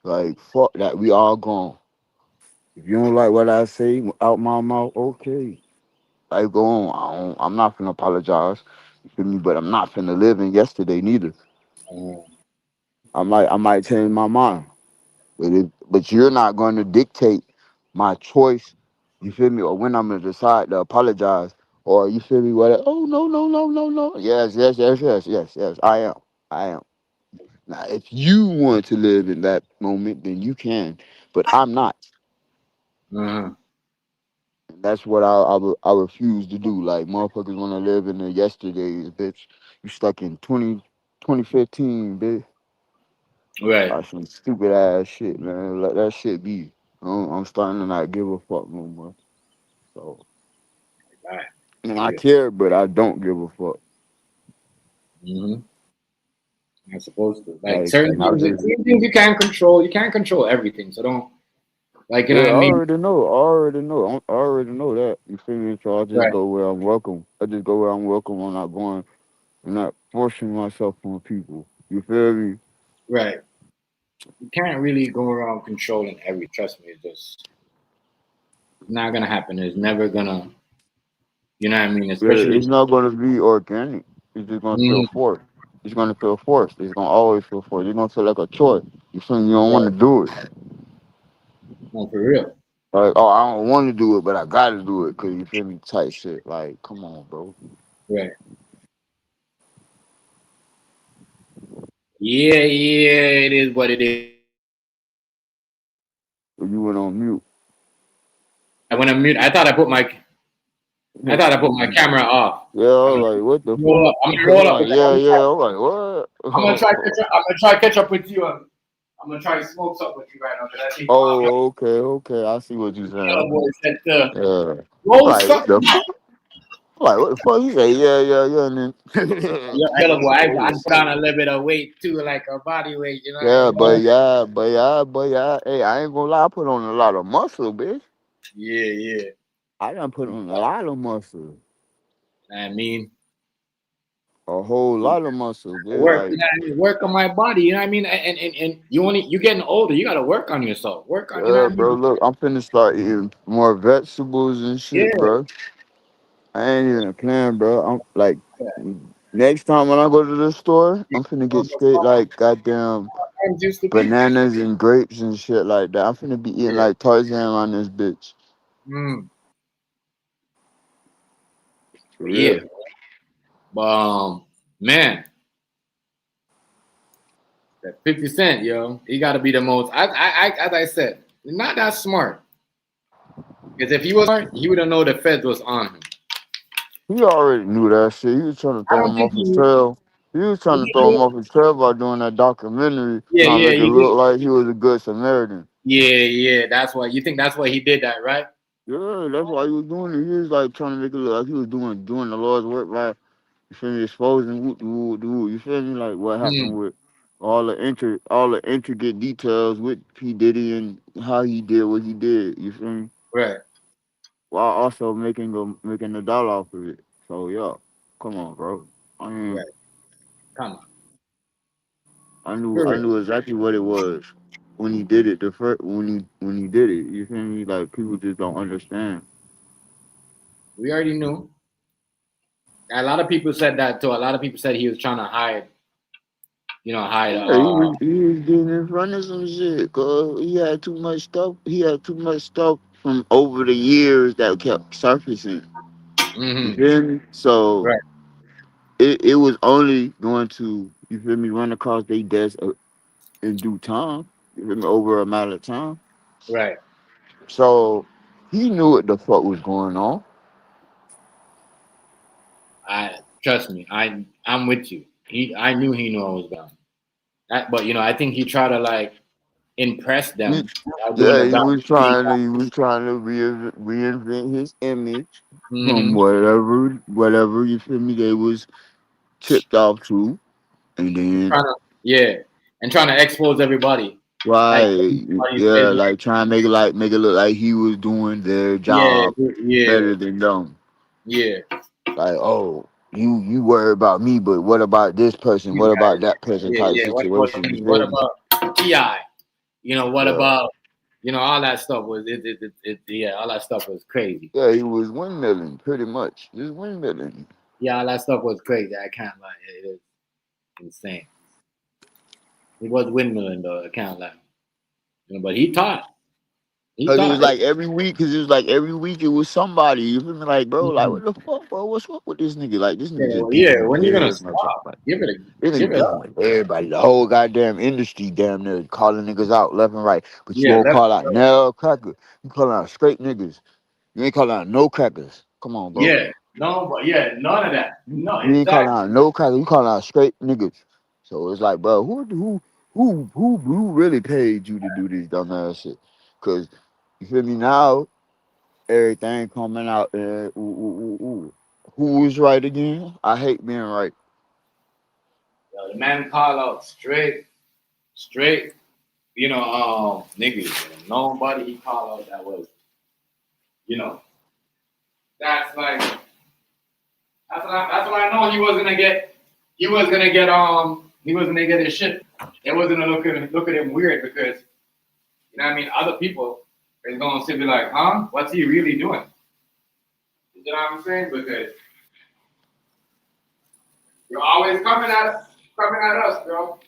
B: Like fuck that, we all gone. If you don't like what I say out my mouth, okay. Like go on. I'm not finna apologize. You feel me? But I'm not finna live in yesterday neither.
A: Mm.
B: I might change my mind. But you're not going to dictate my choice. You feel me? Or when I'm gonna decide to apologize, or you feel me? What? Oh no, no, no, no, no. Yes, yes, yes, yes, yes, yes. I am. Now, if you want to live in that moment, then you can. But I'm not.
A: Mm.
B: And that's what I refuse to do. Like motherfuckers want to live in the yesterdays, bitch. You stuck in 2015, bitch.
A: Right.
B: That's some stupid ass shit, man. Let that shit be. I'm starting to not give a fuck no more. So
A: Right.
B: and I
A: Yeah.
B: care, but I don't give a fuck.
A: Mm-hmm. You're supposed to. Like
B: Like,
A: certain
B: and I
A: things,
B: just
A: certain things you can't control. You can't control everything. So don't. Like, you know
B: Yeah,
A: what I mean?
B: I already know that. You feel me? So I just
A: Right,
B: go where I'm welcome. I just go where I'm welcome. I'm not going. I'm not forcing myself on people. You feel me?
A: right. You can't really go around controlling every. Trust me, it's just not gonna happen. It's never gonna. You know what I mean?
B: Yeah,
A: Especially.
B: it's not gonna be organic. It's just gonna feel
A: Mm,
B: forced. It's gonna feel forced. It's gonna always feel forced. It's gonna feel like a chore. You feel me? You don't want
A: right.
B: to do it.
A: No, for real.
B: Like, oh, I don't want to do it, but I gotta do it. Cause you feel me? Type shit. Like, come on, bro.
A: Right. Yeah, yeah. It is what it is.
B: You went on mute.
A: I went on mute. I thought I put my camera off.
B: Yeah, I
A: I'm
B: was like, what the
A: gonna roll
B: fuck?
A: up. I'm gonna roll
B: I'm
A: up.
B: like, yeah, yeah. I'm like, what?
A: I'm gonna try catch up. I'm gonna try catch up with you. I'm gonna try to smoke something with you right now because I think
B: Oh, okay, okay. I see what you
A: Yellow
B: saying.
A: Boy said
B: Yeah.
A: roll
B: Like, what the
A: something.
B: fuck? Like, what the fuck? You say, yeah, yeah, yeah, and then
A: Yellow Boy, I
B: oh
A: put on
B: shit.
A: a little bit of weight too, like a body weight. You know what I
B: Yeah,
A: mean?
B: but yeah. Hey, I ain't gonna lie. I put on a lot of muscle, bitch.
A: Yeah, yeah.
B: I done put on a lot of muscle.
A: I mean,
B: A whole lot of muscle, bitch.
A: work. You
B: Like,
A: know what I mean? Work on my body. You know what I mean? And you getting older. You gotta work on yourself. Work on. You know
B: yeah,
A: what I
B: bro.
A: mean?
B: Look, I'm finna start eating more vegetables and shit,
A: Yeah.
B: bro. I ain't even playing, bro. I'm like,
A: Yeah.
B: next time when I go to the store,
A: You
B: I'm finna
A: know
B: get
A: the
B: straight
A: fun
B: like goddamn
A: times used to be.
B: bananas and grapes and shit like that. I'm finna be eating
A: Yeah.
B: like Tarzan on this bitch.
A: Mm.
B: For
A: But yeah.
B: real.
A: Man, that 50 Cent, yo, he got to be the most. As I said, not that smart. Because if he was smart, he would have known the Feds was on him.
B: He already knew that shit. He was trying to
A: I
B: throw
A: don't
B: him
A: think
B: off his
A: he.
B: trail. He was trying to
A: He
B: throw him
A: knew.
B: off his trail by doing that documentary,
A: Yeah,
B: trying to
A: yeah,
B: make it
A: he
B: look
A: did.
B: like he was a good Samaritan.
A: Yeah, yeah. That's why you think that's why he did that, right?
B: Yeah, that's why he was doing it. He was like trying to make it look like he was doing the Lord's work by, you feel me, exposing whoop. You feel me, like what happened
A: Mm,
B: with all the intricate details with P Diddy and how he did what he did. You feel me,
A: right,
B: while also making the dollar off of it. So yeah, come on, bro. I mean,
A: right. Come on,
B: I
A: for real.
B: knew exactly what it was when he did it. The first when he did it. You feel me? Like people just don't understand.
A: We already knew. A lot of people said that too. A lot of people said he was trying to hide, hide.
B: Yeah, he was getting in front of some shit, cause he had too much stuff. He had too much stuff from over the years that kept surfacing. You
A: Mm-hmm.
B: feel me? So
A: Right,
B: it was only going to, you feel me, run across their desk in due time. You feel me? Over a matter of time.
A: right.
B: So he knew what the fuck was going on.
A: I trust me. I'm with you. I knew he knew I was gone. But I think he tried to like impress
B: He,
A: them while doing
B: yeah,
A: the documentary.
B: he was trying to reinvent his image from
A: Mm-hmm.
B: whatever you feel me they was tipped off to, and then
A: Trying to, yeah, and trying to expose everybody, like
B: right,
A: everybody's
B: yeah,
A: business.
B: like trying to make it look like he was doing their
A: Yeah,
B: job
A: yeah,
B: better than them.
A: yeah.
B: Like, oh, you worry about me, but what about this person?
A: You
B: What
A: guys,
B: about that person?
A: yeah,
B: Type
A: yeah. What about
B: situation. You
A: me? What
B: feel me?
A: about Ti? What
B: Yeah,
A: about all that stuff was yeah, all that stuff was crazy.
B: yeah, he was windmilling pretty much, just windmilling.
A: Yeah, all that stuff was crazy. I can't lie, it is insane. He was windmilling though. I can't lie. But he taught. He
B: Cause it
A: taught.
B: was like every week, every week it was somebody. You feel me? Like, bro, like
A: Mhm.
B: what the fuck, bro? What's up with this nigga? Like, this
A: Yeah,
B: nigga just
A: well, yeah.
B: beefing with
A: When you gonna
B: every motherfucker.
A: stop?
B: Like, this
A: Give
B: nigga
A: it
B: beefing
A: up.
B: with everybody. The whole goddamn industry, damn near calling niggas out left and right. But you
A: Yeah,
B: won't
A: left.
B: call out no cracker. You calling out straight niggas. You ain't calling out no crackers. Come on, bro.
A: Yeah, no, but yeah, none of that. No,
B: You ain't calling
A: exactly.
B: out no crackers. You calling out straight niggas. So it's like, bro, who really paid you to do this dumbass shit? Cause you feel me now? Everything coming out. Who was right again? I hate being right.
A: Yo, the man call out straight. niggas, nobody he called out that was, you know, that's like that's what I know he was gonna get. He was gonna get he was gonna get his shit. It wasn't gonna look at him weird because you know what I mean. Other people is gonna sit be like, huh? What's he really doing? You know what I'm saying? Because you're always coming at us, bro.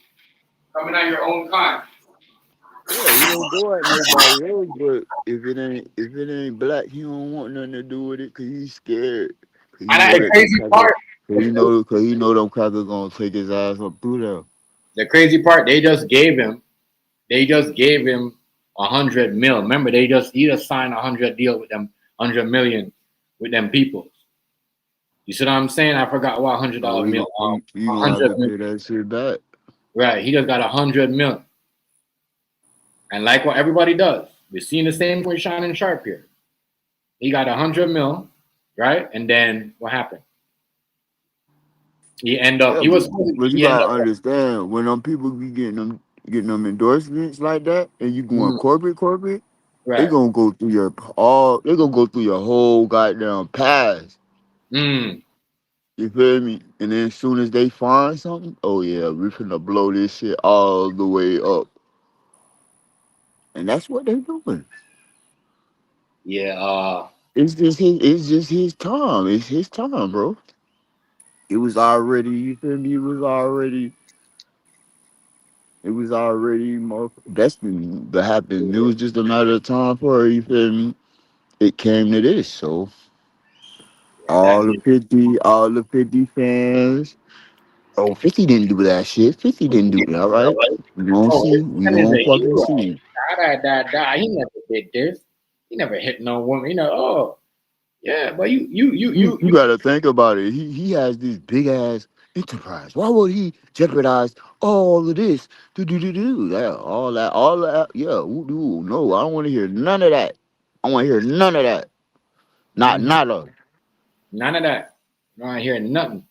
A: Coming at your own kind.
B: Yeah, he don't go at nobody else, but if it ain't black, he don't want nothing to do with it because he's scared. Cause he
A: And
B: know
A: the
B: that them
A: crazy
B: crackers,
A: part,
B: cause he know them crackers gonna take his ass up through there.
A: they just gave him 100 mil. Remember, he just signed 100 deal with them, 100 million with them people. You see what I'm saying? I forgot what hundred
B: So
A: dollar
B: he
A: mil.
B: gonna he
A: A
B: gonna have
A: hundred
B: to
A: mil.
B: pay that shit back.
A: Right. He just got 100 mil. And like what everybody does, we're seeing the same with Shannon Sharp here. He got 100 mil, right? And then what happened?
B: Yeah,
A: He was
B: but you
A: he end
B: gotta
A: up
B: understand when them people be getting them endorsements like that, and you going
A: mm,
B: corporate, they
A: right.
B: gonna go through they gonna go through your whole goddamn past.
A: Mm,
B: You feel me? And then as soon as they find something, oh yeah, we finna blow this shit all the way up. And that's what they doing.
A: yeah,
B: It's just his time. It's his time, bro. It was already, you feel me? It was already more destined to happen. It was just a matter of time for it, you feel me? It came to this. So all the
A: exactly.
B: 50 fans. Oh, 50 didn't do that shit. 50 didn't do that,
A: You know
B: right?
A: what?
B: We gonna
A: Oh,
B: see.
A: his
B: We
A: son is
B: gonna
A: a
B: fucking
A: hero.
B: see.
A: He never did this. He never hit no woman. Yeah, but
B: You gotta think about it. He has this big ass enterprise. Why would he jeopardize all of this? Do that, all that. Yeah, no, I don't want to hear none of that. I want to hear none of that. Not
A: mhm,
B: nada.
A: none of that. You don't hear nothing.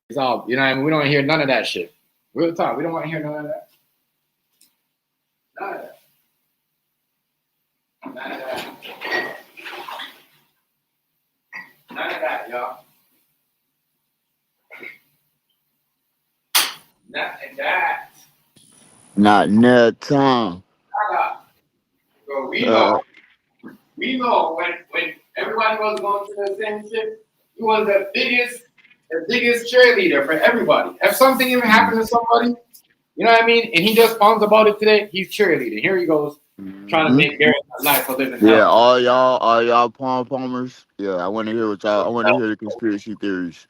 A: It's all you know. What I mean, we don't hear none of that shit. Real talk. We don't want to hear none of that. None of that. None of that. None of that, y'all. Nothing that.
B: Not near time.
A: Nada. So we know.
B: Uh,
A: We know when everybody was going through the same shit. He was the biggest cheerleader for everybody. If something even happened to somebody, you know what I mean, and he just found about it today, he's cheerleading. Here he goes, trying to
B: mhm.
A: make their life a living
B: Yeah,
A: hell.
B: all y'all palmers. Yeah, I want to hear what y'all. I want to hear the conspiracy theories.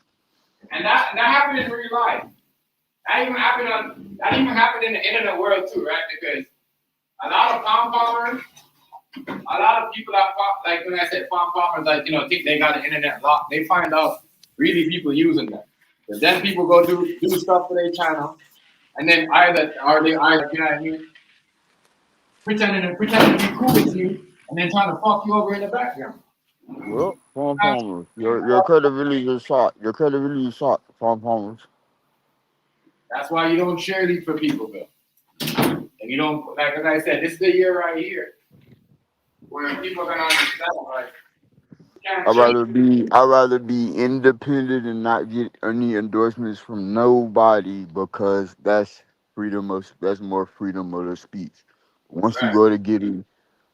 A: And that happened in real life. That even happened in the internet world too, right? Because a lot of palm palmers, a lot of people like when I said palm palmers, like think they got the internet locked. They find out really people using them. But then people go do stuff for their channel, and then either you know what I mean, pretending to be cool with you, and then trying to fuck you over in the background.
B: Well, palmers. Your credibility is shot. Your credibility is shot. Palmers.
A: That's why you don't cheerlead for people, Bill. And you don't like as I said, this is the year right here where people are gonna understand like you can't cheerlead.
B: I'd rather be independent and not get any endorsements from nobody because that's more freedom of the speech. Once you
A: Right.
B: go to getting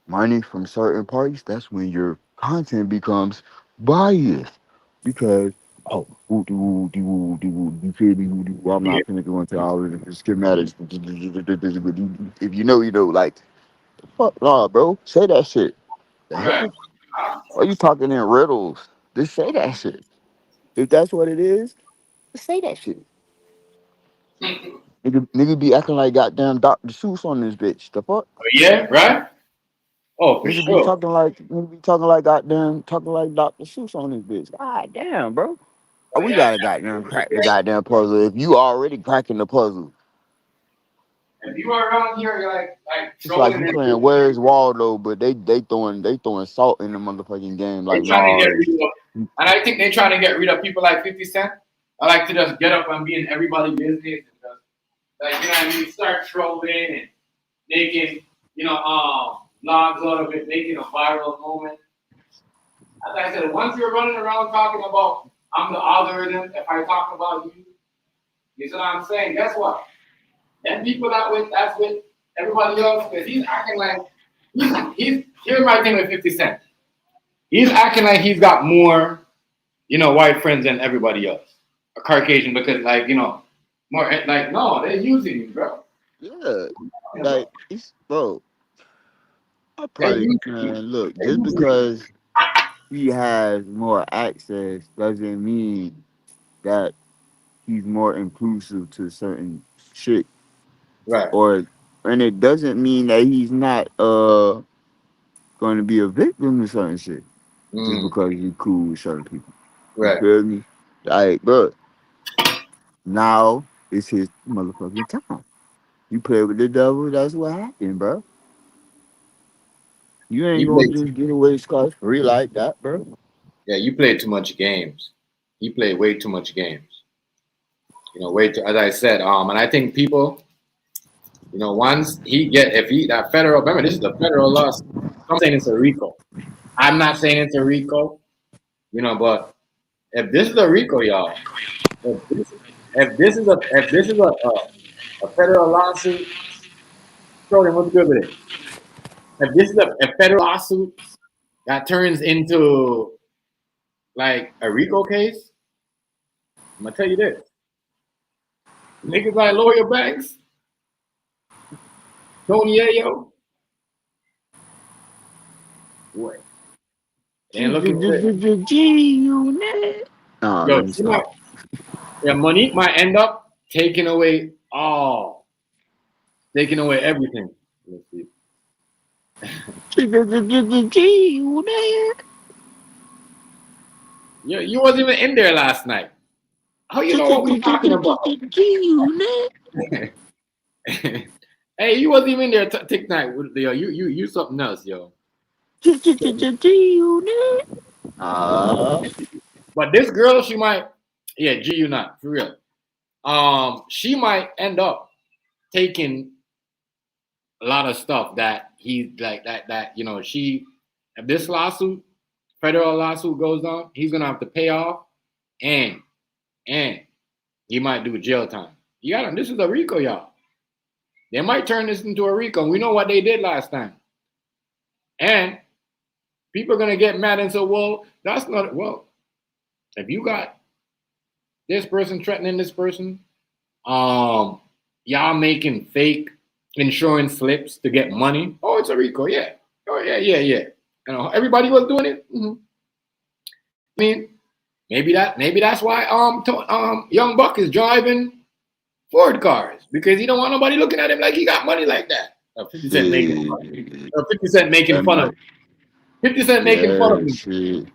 B: money from certain parties, that's when your content becomes biased. Because you feel me? I'm
A: Yeah.
B: not gonna go into all of the schematics. If you know, you know. Like, fuck, nah, bro. Say that shit. The
A: Right.
B: hell? Are you talking in riddles? Just say that shit. If that's what it is, just say that shit. Nigga be acting like goddamn Dr. Seuss on this bitch. The fuck?
A: Yeah, right? Oh, for sure.
B: Nigga be talking like Dr. Seuss on this bitch. God damn, bro.
A: But
B: We
A: yeah,
B: gotta goddamn crack the goddamn puzzle. If you already cracking the puzzle,
A: if you are around here, you're like
B: it's like
A: trolling
B: you
A: and
B: playing Where's Waldo, but they throwing salt in the motherfucking game.
A: they're
B: Like,
A: trying to
B: nah,
A: get rid of, and I think they're trying to get rid of people like 50 Cent. I like to just get up and be in everybody's business and just like you know what I mean, start trolling and making, vlogs out of it, making a viral moment. As I said, once you're running around talking about I'm the algorithm, if I talk about you, you see what I'm saying? Guess what? Then people that's with everybody else, because he's acting like here's my thing with 50 Cent. He's acting like he's got more, white friends than everybody else. A Caucasian, because more like no, they're using you, bro.
B: Yeah, like it's bro. I
A: They're
B: probably
A: using
B: man,
A: you.
B: look,
A: They're
B: just
A: using you.
B: because he has more access doesn't mean that he's more inclusive to certain shit,
A: Right.
B: or and it doesn't mean that he's not going to be a victim to certain shit just
A: Mm,
B: because he's cool with certain people. You
A: right.
B: feel me? Like, bro, now it's his motherfucking time. You play with the devil, that's what happened, bro. You ain't
A: You
B: gonna
A: play.
B: just get away scot free like that, bro.
A: Yeah, you play too much games. He played way too much games. Way too. As I said, and I think people, once if he that federal, remember this is a federal law. I'm saying it's a RICO. I'm not saying it's a RICO. But if this is a RICO, y'all, if this is a federal lawsuit, Jordan, what's good with it? If this is a federal lawsuit that turns into like a RICO case, I'm gonna tell you this: niggas like Lawyer Banks, Tony Ayo, what? They ain't looking good.
B: G-Unit. Nah,
A: Yo,
B: let me
A: she might,
B: stop.
A: yeah, Monique might end up taking away everything. Let's see.
B: G-Unit.
A: You wasn't even in there last night. How you know what we talking about?
B: G-Unit.
A: Hey, you wasn't even in there TikTok. Yo, you something else, yo.
B: G-Unit.
A: But this girl, she might, yeah, you not for real. She might end up taking a lot of stuff that he like that she if this federal lawsuit goes on, he's gonna have to pay off and and he might do jail time. You got this is a RICO, y'all. They might turn this into a RICO. We know what they did last time. And people are gonna get mad and say, well, that's not if you got this person threatening this person, y'all making fake insurance slips to get money. Oh, it's a RICO, yeah. Oh, yeah. Everybody was doing it. Mm-hmm. I mean, maybe that's why Young Buck is driving Ford cars because he don't want nobody looking at him like he got money like that. 50 Cent making fun. 50 Cent making fun of him. 50 Cent making fun of
B: Yeah,
A: him.
B: shit.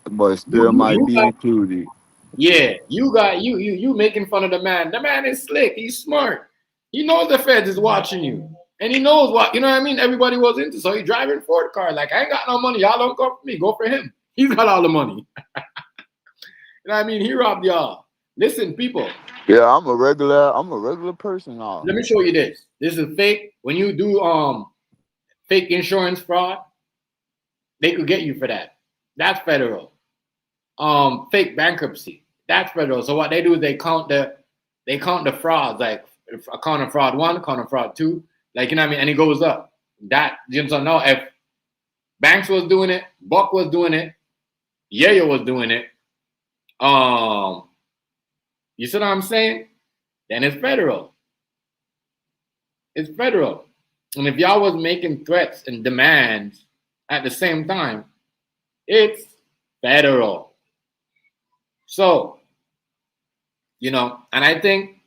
B: But still might be included.
A: Yeah, you making fun of the man. The man is slick. He's smart. He knows the feds is watching you. And he knows what, you know what I mean? Everybody was into. So he driving Ford car. Like, I ain't got no money. Y'all don't go for me. Go for him. He's got all the money. You know what I mean? He robbed y'all. Listen, people.
B: Yeah, I'm a regular person now.
A: Let me show you this. This is fake. When you do fake insurance fraud, they could get you for that. That's federal. Fake bankruptcy. That's federal. So what they do is they count the frauds, like account of fraud 1, account of fraud 2, like you know what I mean, and it goes up. That you know if Banks was doing it, Buck was doing it, Yayo was doing it. You see what I'm saying? Then it's federal. It's federal. And if y'all was making threats and demands at the same time, it's federal. So, and I think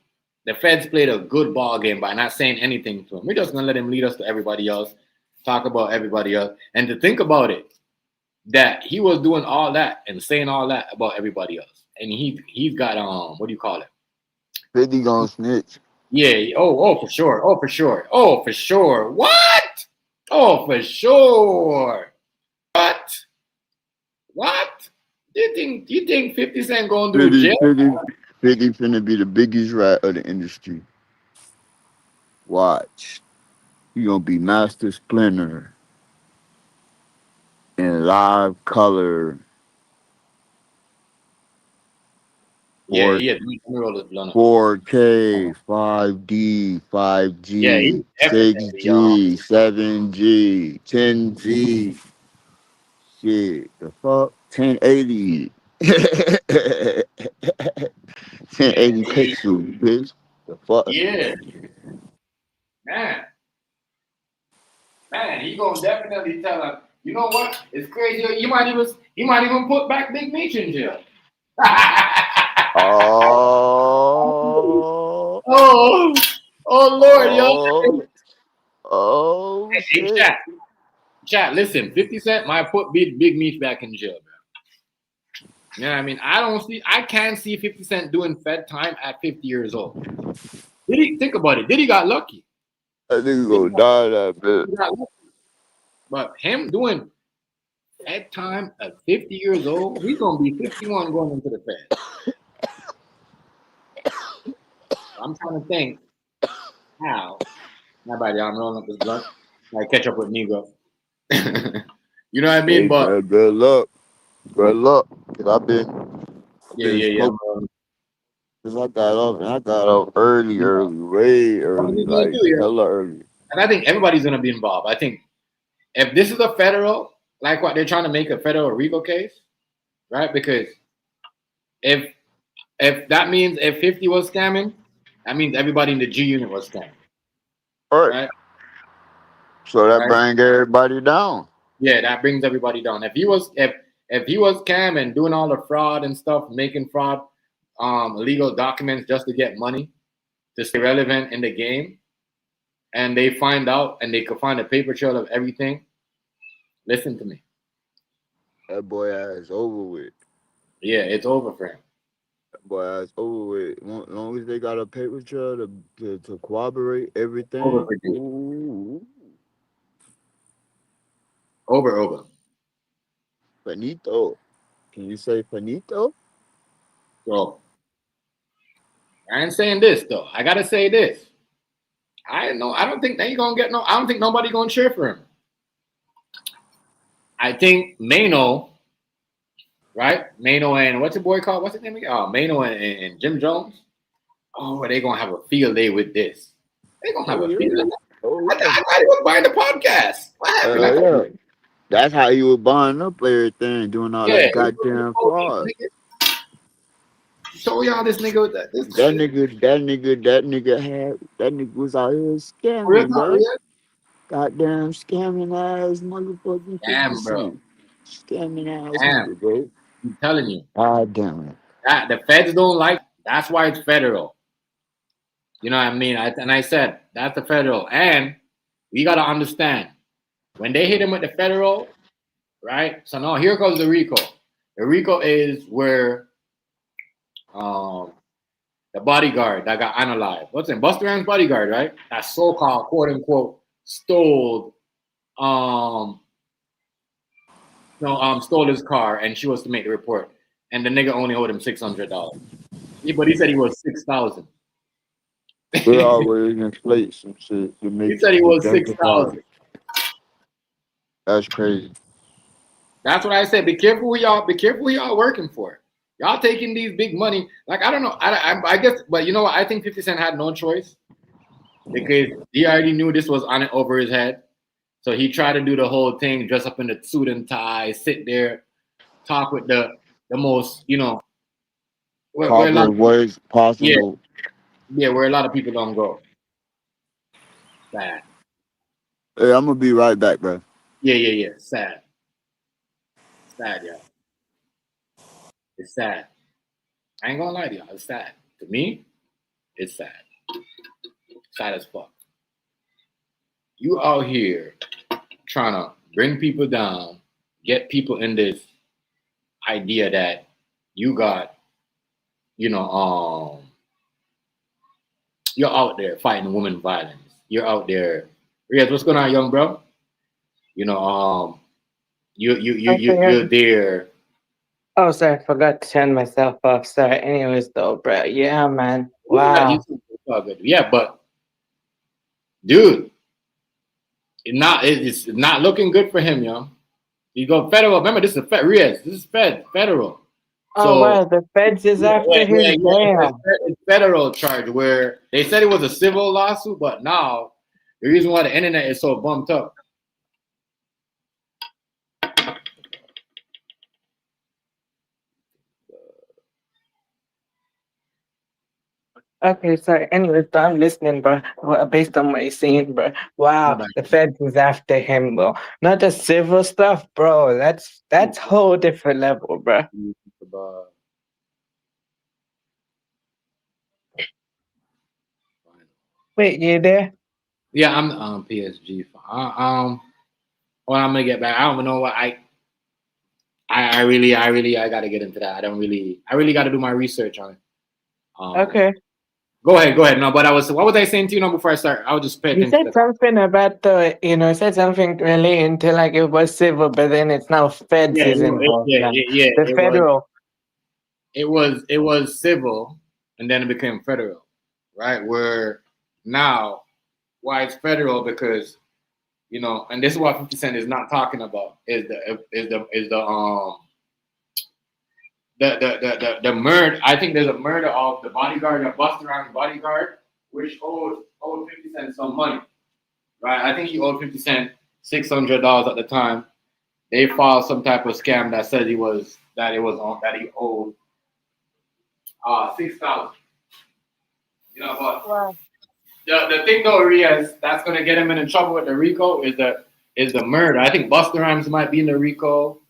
A: the feds played a good ball game by not saying anything to him. We're just gonna let him lead us to everybody else, talk about everybody else, and to think about it, that he was doing all that and saying all that about everybody else, and he's got what do you call it?
B: 50 gonna snitch.
A: Yeah. Oh, for sure. Oh, for sure. Oh, for sure. What? Oh, for sure. What? You think 50 Cent gonna do
B: 50,
A: jail?
B: 50, 50 finna be the biggest rat of the industry. Watch. You gonna be Master Splinter in live color,
A: Yeah,
B: 4
A: yeah. Let me roll this blunt up.
B: 4K, 5D,
A: Yeah,
B: 5G,
A: he's definitely
B: 6G, 7G, 10G. Shit, the fuck? 1080. 1080
A: yeah,
B: pixels, bitch. The fuck?
A: yeah, man, man. He gonna definitely tell him. You know what? It's crazy. He might even put back Big Meech in jail.
B: Oh,
A: Oh, oh Lord, yo.
B: oh, oh,
A: Hey,
B: shit.
A: chat. Listen, 50 Cent might put Big Meech back in jail, bro. You know what I mean? I can't see 50 Cent doing Fed time at 50 years old. Did he think about it? Did he got lucky?
B: That nigga
A: Did
B: gonna die that bitch.
A: he got lucky? But him doing Fed time at 50 years old, he's gonna be 51 going into the Fed. I'm trying to think how. My bad, y'all. I'm rolling up this blunt. I catch up with Negro. You know what I mean?
B: Hey,
A: But
B: man, good luck. Good luck. Cause I've
A: yeah,
B: been
A: yeah, yeah.
B: smoking since I got up, and I got up early, way early,
A: Me
B: like
A: too, yeah.
B: hella early.
A: And I think everybody's gonna be involved. I think if this is a federal, like what they're trying to make a federal RICO case, right? Because if if that means if 50 was scamming, that means everybody in the G unit was scamming,
B: All right.
A: right?
B: So that
A: Right?
B: bring everybody down.
A: Yeah, that brings everybody down. If he was scamming, doing all the fraud and stuff, making fraud legal documents just to get money to stay relevant in the game, and they find out and they could find a paper trail of everything. Listen to me.
B: That boy ass over with.
A: Yeah, it's over for him.
B: That boy ass over with. Long as they got a paper trail to corroborate
A: Over
B: everything.
A: for you.
B: Ooh,
A: Over.
B: finito. Can you say finito?
A: So I ain't saying this though. I gotta say this. I know. I don't think they gonna get no. I don't think nobody gonna cheer for him. I think Mano, right? Mano and what's the boy called? What's his name again? Oh, Mano and Jim Jones. Oh, they gonna have a field day with this. They gonna have
B: Oh
A: a field
B: yeah.
A: day.
B: Oh
A: I
B: yeah.
A: thought he was buying the podcast. What happened? I thought,
B: Yeah. That's how you were buying up everything, doing all
A: yeah,
B: that
A: he was
B: goddamn
A: supposed
B: fraud.
A: to show y'all this nigga. This
B: That nigga was out here
A: real
B: scamming,
A: talk,
B: bro.
A: real.
B: Goddamn scamming ass motherfucking 50
A: Damn, bro.
B: Cent. Scamming ass
A: Damn.
B: nigga, bro.
A: I'm telling you.
B: God damn it.
A: That the feds don't like. That's why it's federal. You know what I mean? And I said that's the federal, and we gotta understand when they hit him with the federal, right? So now here goes the RICO. The RICO is where um the bodyguard that got analyzed. What's in Buster Rhymes' bodyguard, right? That so-called quote unquote stole um stole his car and she was to make the report. And the nigga only owed him $600. But he said he was 6,000.
B: They
A: He
B: always inflate some shit to make
A: said he
B: to
A: was
B: justify.
A: 6,000.
B: That's crazy.
A: That's what I said. Be careful who y'all. Be careful who y'all working for. Y'all taking these big money. Like I don't know. I guess, but you know what? I think 50 Cent had no choice because he already knew this was on it over his head. So he tried to do the whole thing, dress up in the suit and tie, sit there, talk with the most, where a lot
B: Proper
A: of
B: ways
A: yeah,
B: possible.
A: yeah, where a lot of people don't go. Sad.
B: Hey, I'm gonna be right back, bro.
A: Yeah. Sad. Sad, y'all. It's sad. I ain't gonna lie to y'all. It's sad. To me, it's sad. Sad as fuck. You out here trying to bring people down, get people in this idea that you got, you know, you're out there fighting women violence. You're out there. Yes, what's going on, young bro? You know, you're there.
D: Oh, sorry, I forgot to turn myself off. Sorry. Anyways, though, bro. Yeah, man.
A: Yeah,
D: Wow.
A: it's all good. Yeah, but dude, it's not looking good for him, yo. You go federal. Remember, this is Riaz. This is federal.
D: Oh,
A: So
D: wow, the feds is after him. Damn.
A: it's federal charge where they said it was a civil lawsuit, but now the reason why the internet is so bumped up.
D: Okay, sorry. Anyway, so I'm listening, bro. Well, based on what you're saying, bro. Wow, the feds is after him, bro. Not the civil stuff, bro. That's whole different level, bro. Wait, you there?
A: Yeah, I'm PSG. Well, I'm gonna get back. I don't know what I really gotta get into that. I really gotta do my research on it.
D: Okay.
A: Go ahead. No, but what was I saying to you before I start? I was just paying
D: You
A: attention.
D: said something about you said something relating to like it was civil, but then it's now feds is involved now. The federal.
A: It was civil, and then it became federal, right? Where now, why it's federal because, and this is what 50 Cent is not talking about is the murder. I think there's a murder of the bodyguard, the Busta Rhymes bodyguard, which owed 50 Cent some money, right? I think he owed 50 Cent $600 at the time. They filed some type of scam that said he owed $6,000. But
D: Wow.
A: the thing though, Riaz, that's gonna get him in trouble with the RICO is the murder. I think Busta Rhymes might be in the RICO.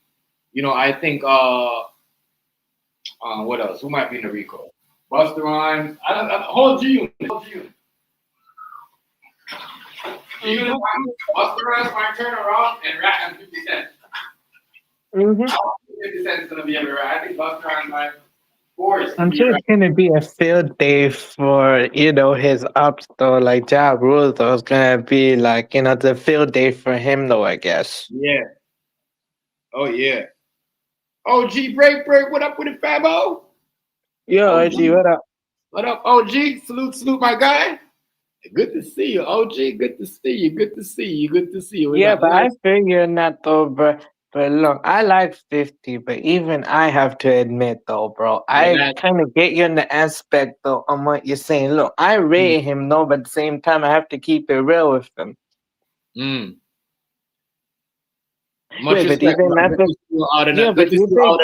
A: I think what else? Who might be in the RICO? Busta Rhymes. Whole G Unit. Busta Rhymes might turn around and rat on 50 Cent. 50 Cent is gonna be everywhere. I think Busta Rhymes might.
D: I'm sure it's gonna be a field day for his ups though, like Ja Rule though. It's gonna be like the field day for him though, I guess.
A: Yeah. Oh yeah. OG break. What up with it, Fabo?
D: Yo, OG, what up?
A: What up, OG? Salute, my guy. Good to see you, OG. Good to see you.
D: Yeah, but I figure not though, bro. But look, I like 50, but even I have to admit though, bro, I kind of get you in the aspect though on what you're saying. Look, I rate him though, but at the same time, I have to keep it real with him.
A: Much respect.
D: Even
A: good to see you out and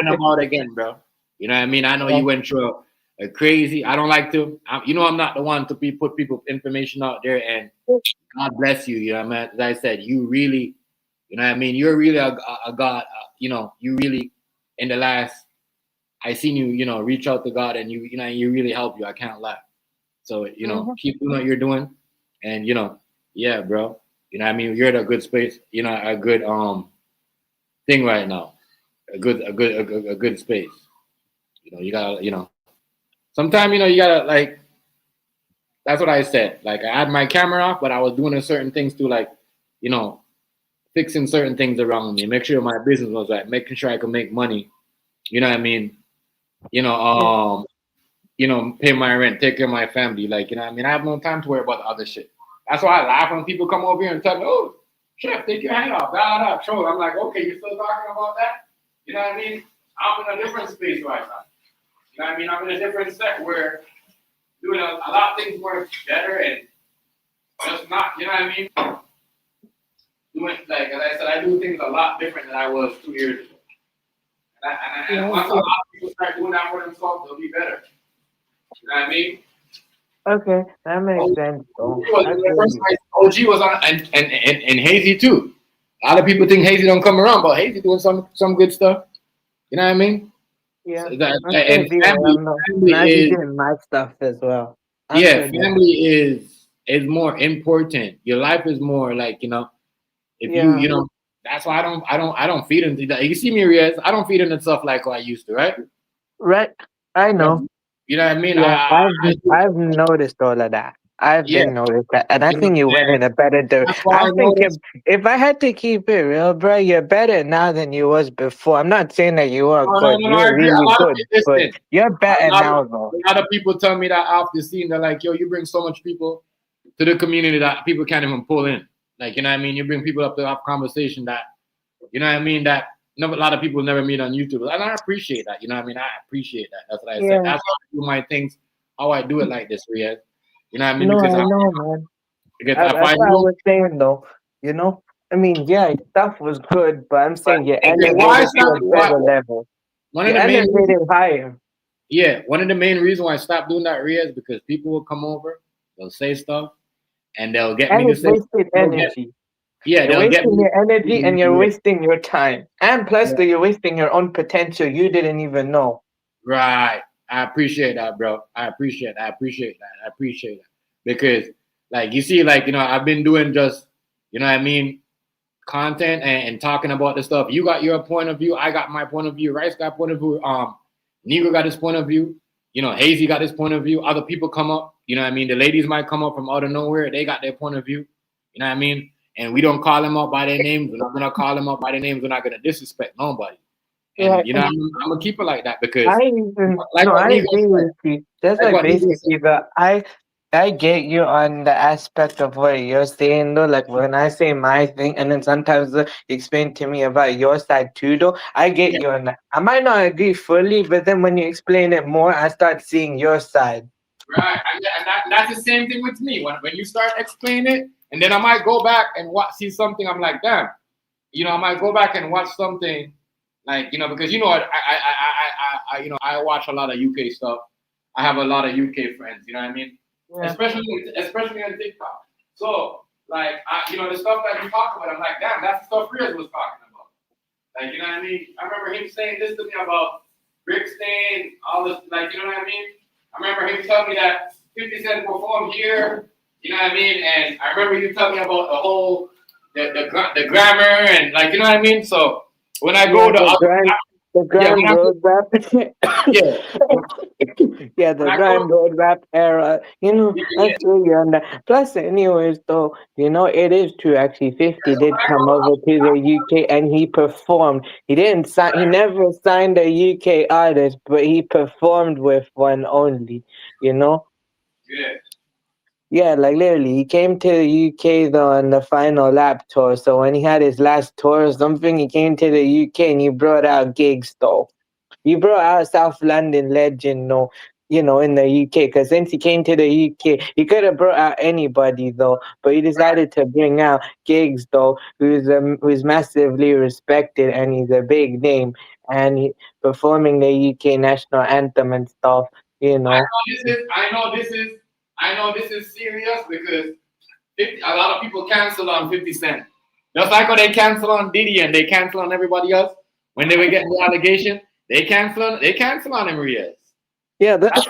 A: about again, bro. You know what I mean? I know you went through a crazy. I don't like to. I'm not the one to put people's information out there. And God bless you. You know what I mean? As I said, you really. You know what I mean? You're really a God. You really in the last. I seen you. Reach out to God, and you really help you. I can't lie. So keep doing what you're doing, and yeah, bro. You know what I mean? You're at a good space. A good thing right now. A good space. You gotta. Sometimes you gotta like. That's what I said. Like I had my camera off, but I was doing certain things to like, fixing certain things around me, make sure my business was right, making sure I could make money. You know what I mean? Pay my rent, take care of my family. Like, I have no time to worry about the other shit. That's why I laugh when people come over here and tell me, "Oh, Chef, take your hand off." Show. I'm like, okay, you're still talking about that? You know what I mean? I'm in a different space right now. You know what I mean? I'm in a different set where doing a lot of things more better and just not, you know what I mean? Doing, like, as I said, I do things a lot different than I was 2 years ago. And once a lot of people start doing that for themselves, they'll be better. You know what I mean?
D: Okay, that makes sense.
A: OG was on, and Hazy too. A lot of people think Hazy don't come around, but Hazy doing some good stuff. You know what I mean?
D: Yeah.
A: And family is
D: doing my stuff as well.
A: Family is more important. Your life is more like if that's why I don't feed into that. You see me, Riaz, I don't feed into stuff like I used to, right?
D: Right. I know.
A: You know what I mean?
D: Yeah, I've noticed all of that. I've been noticed that, and I think you went in a better direction. I think if I had to keep it real, bro, you're better now than you was before. I'm not saying that you are good. You're really good, but you're better now, though.
A: A lot of people tell me that off the scene. They're like, "Yo, you bring so much people to the community that people can't even pull in. Like, you know what I mean? You bring people up to have conversation that, you know what I mean, that a lot of people never meet on YouTube. And I appreciate that. You know what I mean? I appreciate that. That's what I said. That's how I do my things, how I do it like this, Riyadh. You know what I mean?
D: No,
A: Because
D: I know, man.
A: because
D: That's
A: if I
D: what I
A: know,
D: was saying, though. You know, I mean, yeah, stuff was good, but I'm saying you
A: why
D: elevated
A: is
D: to
A: that?
D: a better level.
A: One
D: You
A: of the main reasons,
D: elevated higher.
A: yeah, one of the main reasons why I stopped doing that, Riyadh, is because people will come over, they'll say stuff, and they'll get me
D: And
A: to
D: it's
A: say,
D: wasted energy.
A: yeah,
D: You're
A: they'll get
D: wasting
A: me.
D: your energy and you're wasting your time. And plus,
A: Yeah.
D: you're wasting your own potential you didn't even know.
A: Right. I appreciate that, bro. I appreciate that. Because, like, you see, like, you know, I've been doing just, you know what I mean, content and talking about the stuff. You got your point of view. I got my point of view. Rice got point of view. Negro got his point of view. You know, Hazy got his point of view. Other people come up. You know what I mean? The ladies might come up from out of nowhere. They got their point of view. You know what I mean? And we don't call them out by their names. We're not going to call them out by their names. We're not going to disrespect nobody. And,
D: Yeah,
A: you know, I'm going to keep it like that because,
D: I even
A: like
D: no,
A: what
D: I
A: Negro
D: agree
A: said,
D: with you. That's
A: like
D: like
A: what Negro said.
D: basically I get you on the aspect of what you're saying though. Like when I say my thing, and then sometimes you explain to me about your side too. Though I get you on that. I might not agree fully, but then when you explain it more, I start seeing your side.
A: Right. And that's the same thing with me. When you start explaining it, and then I might go back and see something, I'm like, damn. You know, I might go back and watch something like, you know, because, you know, you know, I watch a lot of UK stuff. I have a lot of UK friends, you know what I mean?
D: Yeah.
A: Especially on TikTok. So, like, you know, the stuff that you talk about, I'm like, damn, that's the stuff Riaz was talking about. Like, you know what I mean? I remember him saying this to me about Brickstain, all this, like, you know what I mean? I remember him telling me that 50 Cent performed here, you know what I mean? And I remember you telling me about the whole, the grammar and, like, you know what I mean? So, when I go to
D: the Grand Road Rap.
A: yeah.
D: Yeah, the Grand Road Rap era. You know, I feel you on that. Plus, anyways, though, you know, it is true. Actually, 50 did come over to the UK and he performed. He didn't sign. He never signed a UK artist, but he performed with one only. You know.
A: Yeah.
D: Yeah, like literally, he came to the UK though on the final lap tour. So when he had his last tour or something, he came to the UK and he brought out gigs though. He brought out South London legend, no, you know, in the UK. Because since he came to the UK, he could have brought out anybody though, but he decided to bring out gigs though, who's massively respected and he's a big name, and he performing the UK national anthem and stuff. You know.
A: I know this is serious because a lot of people cancel on 50 Cent. Just like when they cancel on Diddy and they cancel on everybody else when they were getting the allegation, they cancel on him, Riyadh.
D: Yeah,
A: That's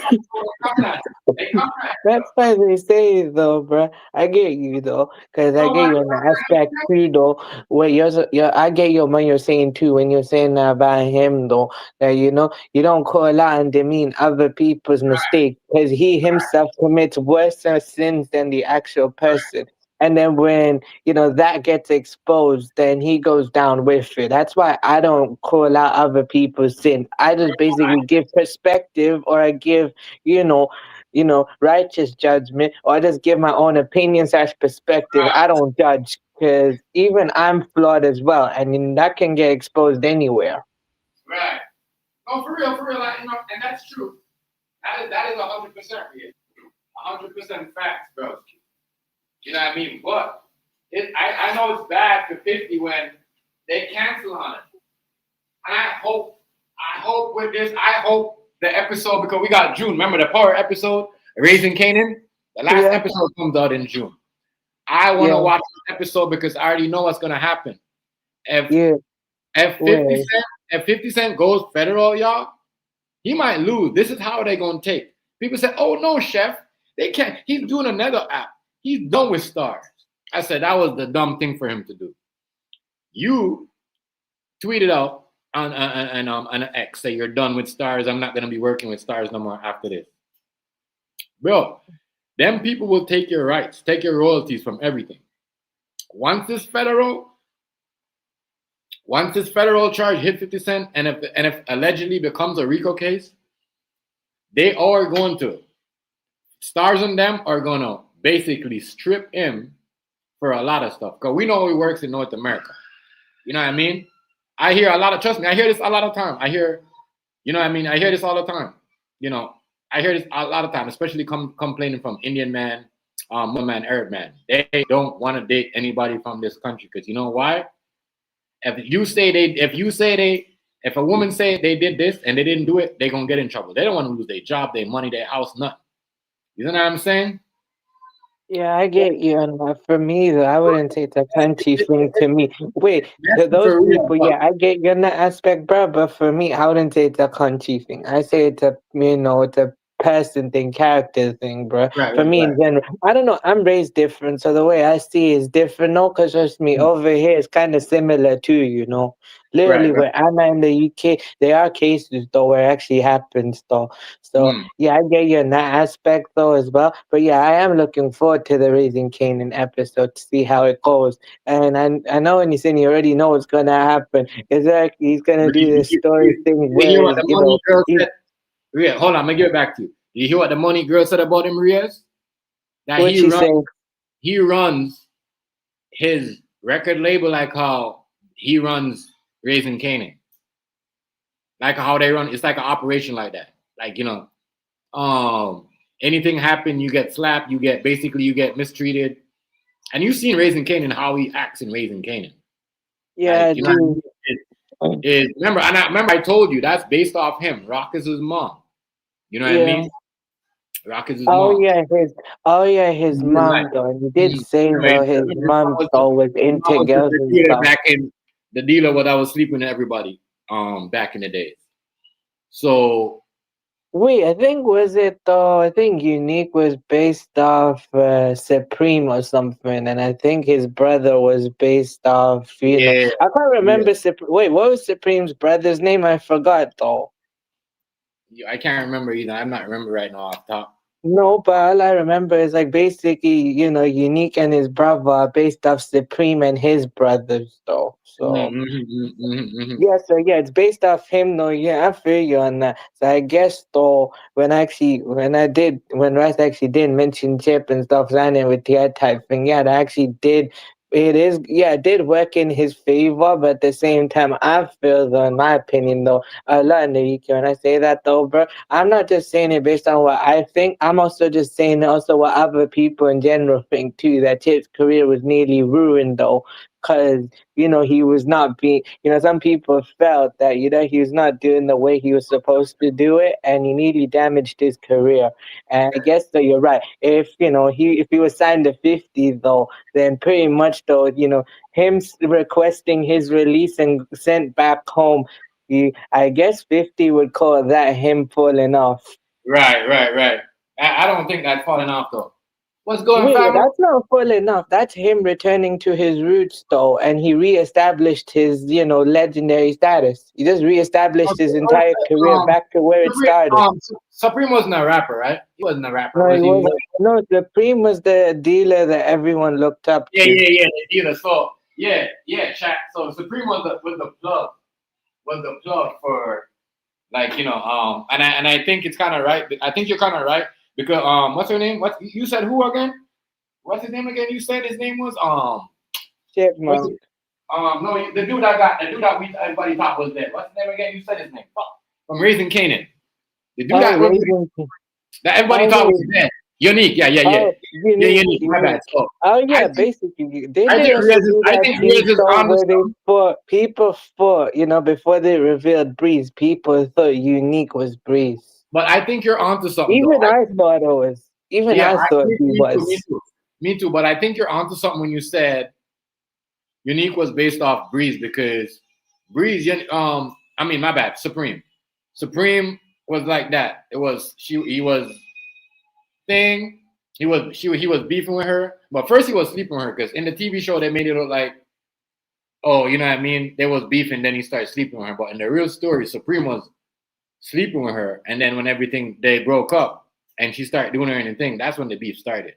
D: why they say it though, bro. I get you though, cause I get you on the aspect too though. I get you when you're saying too, when you're saying that about him though, that you know you don't call out and demean other people's mistakes, cause he himself commits worse sins than the actual person. And then when, you know, that gets exposed, then he goes down with it. That's why I don't call out other people's sin. I just basically give perspective, or I give, you know, righteous judgment, or I just give my own opinion / perspective. I don't judge, because even I'm flawed as well, and that can get exposed anywhere.
A: Right. No, for real, like, you know, and that's true. That is 100% real. 100% facts, bro. You know what I mean? But I know it's bad for 50 when they cancel on it. And I hope with this, the episode, because we got June. Remember the Power episode, Raising Canaan? The last episode comes out in June. I want to watch the episode because I already know what's going to happen. If 50 Cent goes federal, y'all, he might lose. This is how they're going to take. People say, oh, no, Chef. They can't. He's doing another app. He's done with Stars. I said that was the dumb thing for him to do. You tweeted out on an X, say you're done with Stars. I'm not going to be working with Stars no more after this. Bro, them people will take your rights, take your royalties from everything. Once this federal charge hit 50 Cent, and if allegedly becomes a RICO case, they are going to. Stars and them are going to basically strip him for a lot of stuff. Because we know he works in North America. You know what I mean? I hear a lot of, trust me, I hear this a lot of time. I hear, you know what I mean? I hear this all the time. You know, I hear this a lot of time, especially complaining from Indian man, Muslim man, Arab man. They don't want to date anybody from this country because you know why? If a woman say they did this and they didn't do it, they're gonna get in trouble. They don't want to lose their job, their money, their house, nothing. You know what I'm saying?
D: Yeah, I get you. And for me, though, I wouldn't say it's a country thing to me. Wait,
A: That's
D: those
A: for real.
D: people, yeah, I get you in that aspect, bro. But for me, I wouldn't say it's a country thing. I say it's a, it's a person thing, character thing, bro.
A: Right,
D: For
A: right,
D: me
A: right.
D: in general, I don't know. I'm raised different, so the way I see is different. No, because trust me,
A: Mm.
D: over here it's kind of similar too. Literally,
A: Right, right.
D: where I'm at in the UK, there are cases though where it actually happens though. So
A: Mm.
D: yeah, I get you in that aspect though as well. But yeah, I am looking forward to the Raising Canaan episode to see how it goes. And I know when you saying you already know what's gonna happen. Exactly, he's gonna
A: But
D: do this story thing
A: you hear
D: where
A: what the money girl
D: he,
A: said? Yeah, hold on, I'm gonna give it back to you. You hear what the money girl said about him, Riaz? That
D: what she saying?
A: he runs his record label like how he runs Raising Canaan. Like how they run, it's like an operation like that. Like, anything happen, you get slapped, you get mistreated. And you've seen Raising Canaan, how he acts in Raising Canaan.
D: Yeah,
A: Like,
D: I
A: you know what I
D: do.
A: mean? Remember, I told you that's based off him. Rock is his mom. You know what I
D: Yeah.
A: mean? Rock is his mom.
D: His
A: In real life.
D: mom though. And he did say though his
A: His
D: mom though was
A: his mom
D: into
A: was
D: girls
A: the
D: and
A: dealer
D: stuff.
A: back in the dealer what I was sleeping with everybody back in the days. So
D: Wait, I think Unique was based off Supreme or something, and I think his brother was based off,
A: yeah,
D: I can't
A: yeah.
D: remember wait, what was Supreme's brother's name? I forgot though.
A: I can't remember either. I'm not remember right now off top.
D: No, but all I remember is like basically, Unique and his brother are based off Supreme and his brothers though. So yeah, so yeah, it's based off him though. Yeah, I feel you on that. So I guess though, when Rice actually did mention Chip and stuff, signing with the type thing, yeah, that actually did. It did work in his favor, but at the same time, I feel though, in my opinion though, a lot in the UK. When I say that though, bro, I'm not just saying it based on what I think. I'm also just saying also what other people in general think too. That Chip's career was nearly ruined though, because he was not being, some people felt that, he was not doing the way he was supposed to do it and he nearly damaged his career. And I guess that you're right. If he was signed to 50 though, then pretty much though, him requesting his release and sent back home, I guess 50 would call that him falling off.
A: Right. I don't think that's falling off though. What's going,
D: Wait,
A: family?
D: that's not full enough. That's him returning to his roots, though, and he reestablished his, legendary status. He just reestablished his entire career back to where it
A: Supreme,
D: started.
A: Supreme wasn't a rapper, right? He wasn't a rapper,
D: No,
A: was
D: he
A: he?
D: was no. Supreme was the dealer that everyone looked up
A: Yeah,
D: to.
A: the dealer. So chat. So Supreme was the plug for like and I think it's kind of right. I think you're kind of right because what's her name? What you said? Who again? What's his name again? You said his name was what's
D: Chipmunk.
A: it? No, the dude that we everybody thought was dead. What's his name again? You said his name. Fuck. From Raising Canaan. The dude
D: Oh, Raven.
A: that everybody
D: Oh,
A: thought was
D: wait.
A: dead. Unique. Yeah.
D: Oh,
A: Unique. My bad. So
D: Oh
A: I
D: yeah,
A: think
D: basically they
A: I
D: did
A: think
D: also
A: Riaz is
D: do
A: I
D: that
A: think
D: too.
A: Riaz is
D: So
A: on the
D: where they
A: stuff.
D: thought, before they revealed Breeze, people thought Unique was Breeze.
A: But I think you're onto something though.
D: Even I thought it was. Even
A: Yeah,
D: I thought he
A: me too,
D: was.
A: me too. But I think you're onto something when you said Unique was based off Breeze because Breeze, I mean, my bad, Supreme was like that. He was thing. He was beefing with her, but first he was sleeping with her because in the TV show they made it look like, oh, you know what I mean? They was beefing, then he started sleeping with her. But in the real story, Supreme was sleeping with her, and then when everything they broke up and she started doing her own thing, that's when the beef started.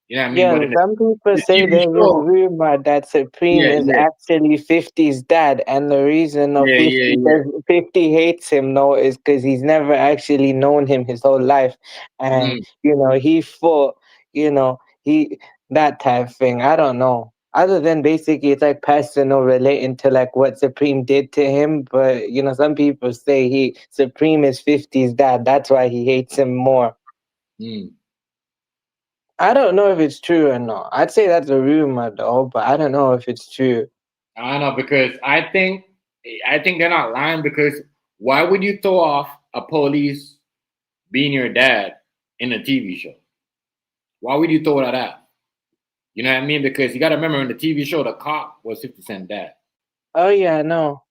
A: You know what I mean?
D: Yeah,
A: But in
D: some people
A: the
D: say
A: TV
D: there's a
A: show,
D: rumor that Supreme
A: yeah,
D: is
A: yeah,
D: actually 50's dad, and the reason of
A: yeah,
D: 50
A: yeah, yeah.
D: 50 hates him though is because he's never actually known him his whole life, and
A: Mm,
D: he fought, you know, that type thing. I don't know. Other than basically it's like personal relating to like what Supreme did to him, but some people say Supreme is 50's dad. That's why he hates him more.
A: Mm.
D: I don't know if it's true or not. I'd say that's a rumor though, but I don't know if it's true.
A: I don't know because I think they're not lying because why would you throw off a police being your dad in a TV show? Why would you throw that out? You know what I mean? Because you got to remember in the TV show, the cop was 50 Cent dad.
D: Oh yeah, no.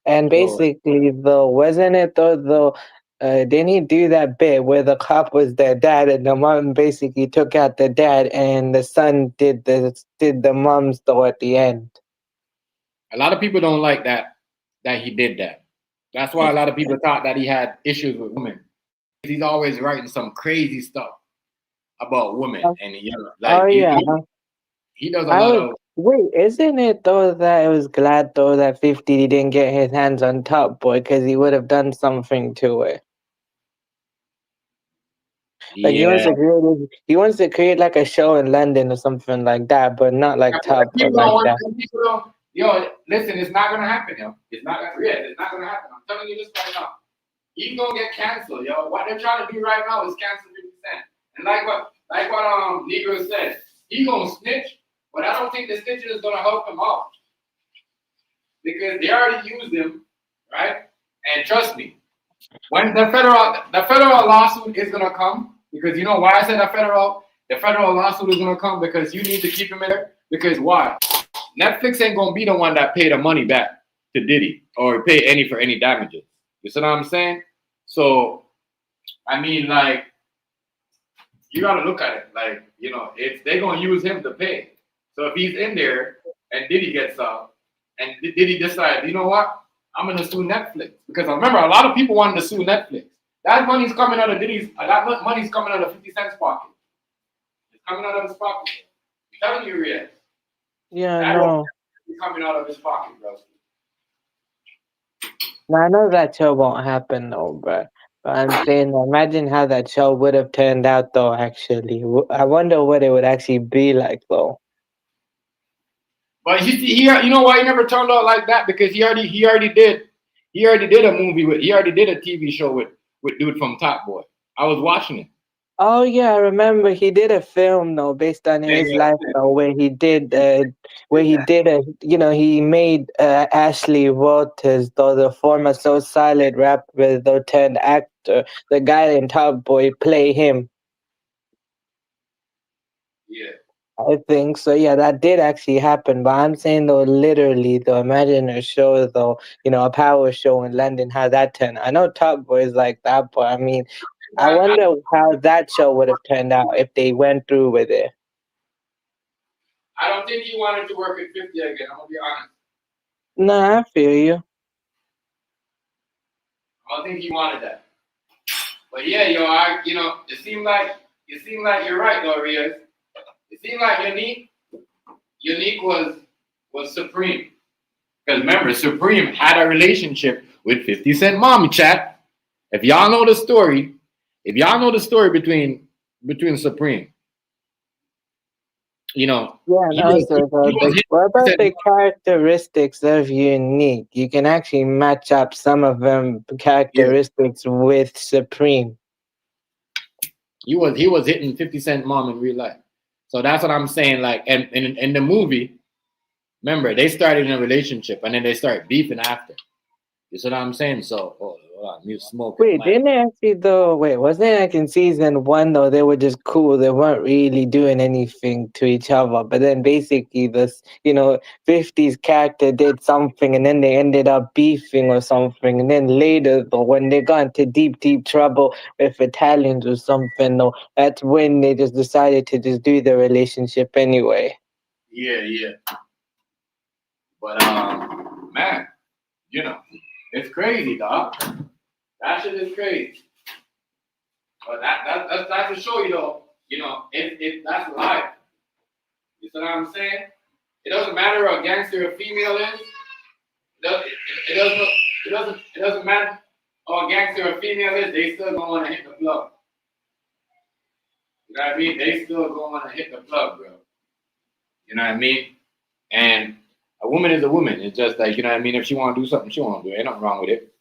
D: And
A: So,
D: basically, though, wasn't it though? Didn't he do that bit where the cop was their dad and the mom basically took out the dad and the son did the mom's though at the end?
A: a lot of people don't like that he did that. That's why a lot of people thought that he had issues with women. He's always writing some crazy stuff about women, and
D: Oh yeah.
A: he does a lot of.
D: Wait, isn't it though that it was glad though that 50 didn't get his hands on Top Boy because he would have done something to it. Like
A: Yeah.
D: he wants to create like a show in London or something like that, but not like Top Boy like that.
A: Yo, listen, it's not gonna happen, yo. It's not gonna happen. I'm telling you this right now. He's gonna get canceled, yo. What they're trying to do right now is cancel 50 Cent. And like what Negro said, he gonna snitch, but I don't think the snitching is gonna help him out. Because they already used him, right? And trust me, when the federal lawsuit is gonna come, because you know why I said the federal lawsuit is gonna come because you need to keep him in there. Because why? Netflix ain't gonna be the one that pay the money back to Diddy or pay any for any damages. You see what I'm saying? So, I mean, like, you gotta look at it. Like, they're gonna use him to pay. So if he's in there and Diddy gets out, and Diddy decide, you know what? I'm gonna sue Netflix because I remember a lot of people wanted to sue Netflix. That money's coming out of Diddy's. That money's coming out of 50 Cent's pocket. It's coming out of his pocket. I'm telling you, Riaz.
D: Yeah, no.
A: It's coming out of his pocket, bro.
D: Now, I know that show won't happen though, but I'm saying, imagine how that show would have turned out though. Actually, I wonder what it would actually be like though.
A: But you know why he never turned out like that? Because he already did a movie he already did a TV show with dude from Top Boy. I was watching it.
D: Oh yeah, I remember he did a film though based on his life though, where he did he made Ashley Walters though, the former So Solid rapper though turned actor, the guy in Top Boy play him.
A: Yeah.
D: I think so. Yeah, that did actually happen. But I'm saying though, literally though, imagine a show though, a power show in London, how that turned. I know Top Boy is like that, but I mean, I wonder how that show would have turned out if they went through with it.
A: I don't think he wanted to work at 50 again. I'm gonna be honest.
D: No, I feel you.
A: I don't think he wanted that. But yeah, it seemed like you're right though, Riaz. It seemed like Unique was Supreme. Because remember, Supreme had a relationship with 50 Cent mommy, chat. If y'all know the story between Supreme,
D: Yeah, what about the characteristics of Unique? You can actually match up some of them characteristics with Supreme.
A: He was hitting 50 Cent mom in real life. So that's what I'm saying. Like, and in the movie, remember, they started in a relationship and then they start beefing after. You see what I'm saying? So, you smoke.
D: Wait, didn't they actually though? Wait, wasn't it like in season 1 though? They were just cool. They weren't really doing anything to each other. But then basically, 50's character did something, and then they ended up beefing or something. And then later, though, when they got into deep trouble with Italians or something, though, that's when they just decided to just do the relationship anyway.
A: Yeah. But man, it's crazy, dog. That shit is crazy. But that's to show you though, that's life. You see what I'm saying? It doesn't matter how a gangster or female is. It doesn't matter how a gangster or female is. They still don't want to hit the club. You know what I mean? They still going to hit the plug, bro. You know what I mean? And a woman is a woman. It's just like, you know what I mean? If she want to do something, she want to do it. Ain't nothing wrong with it.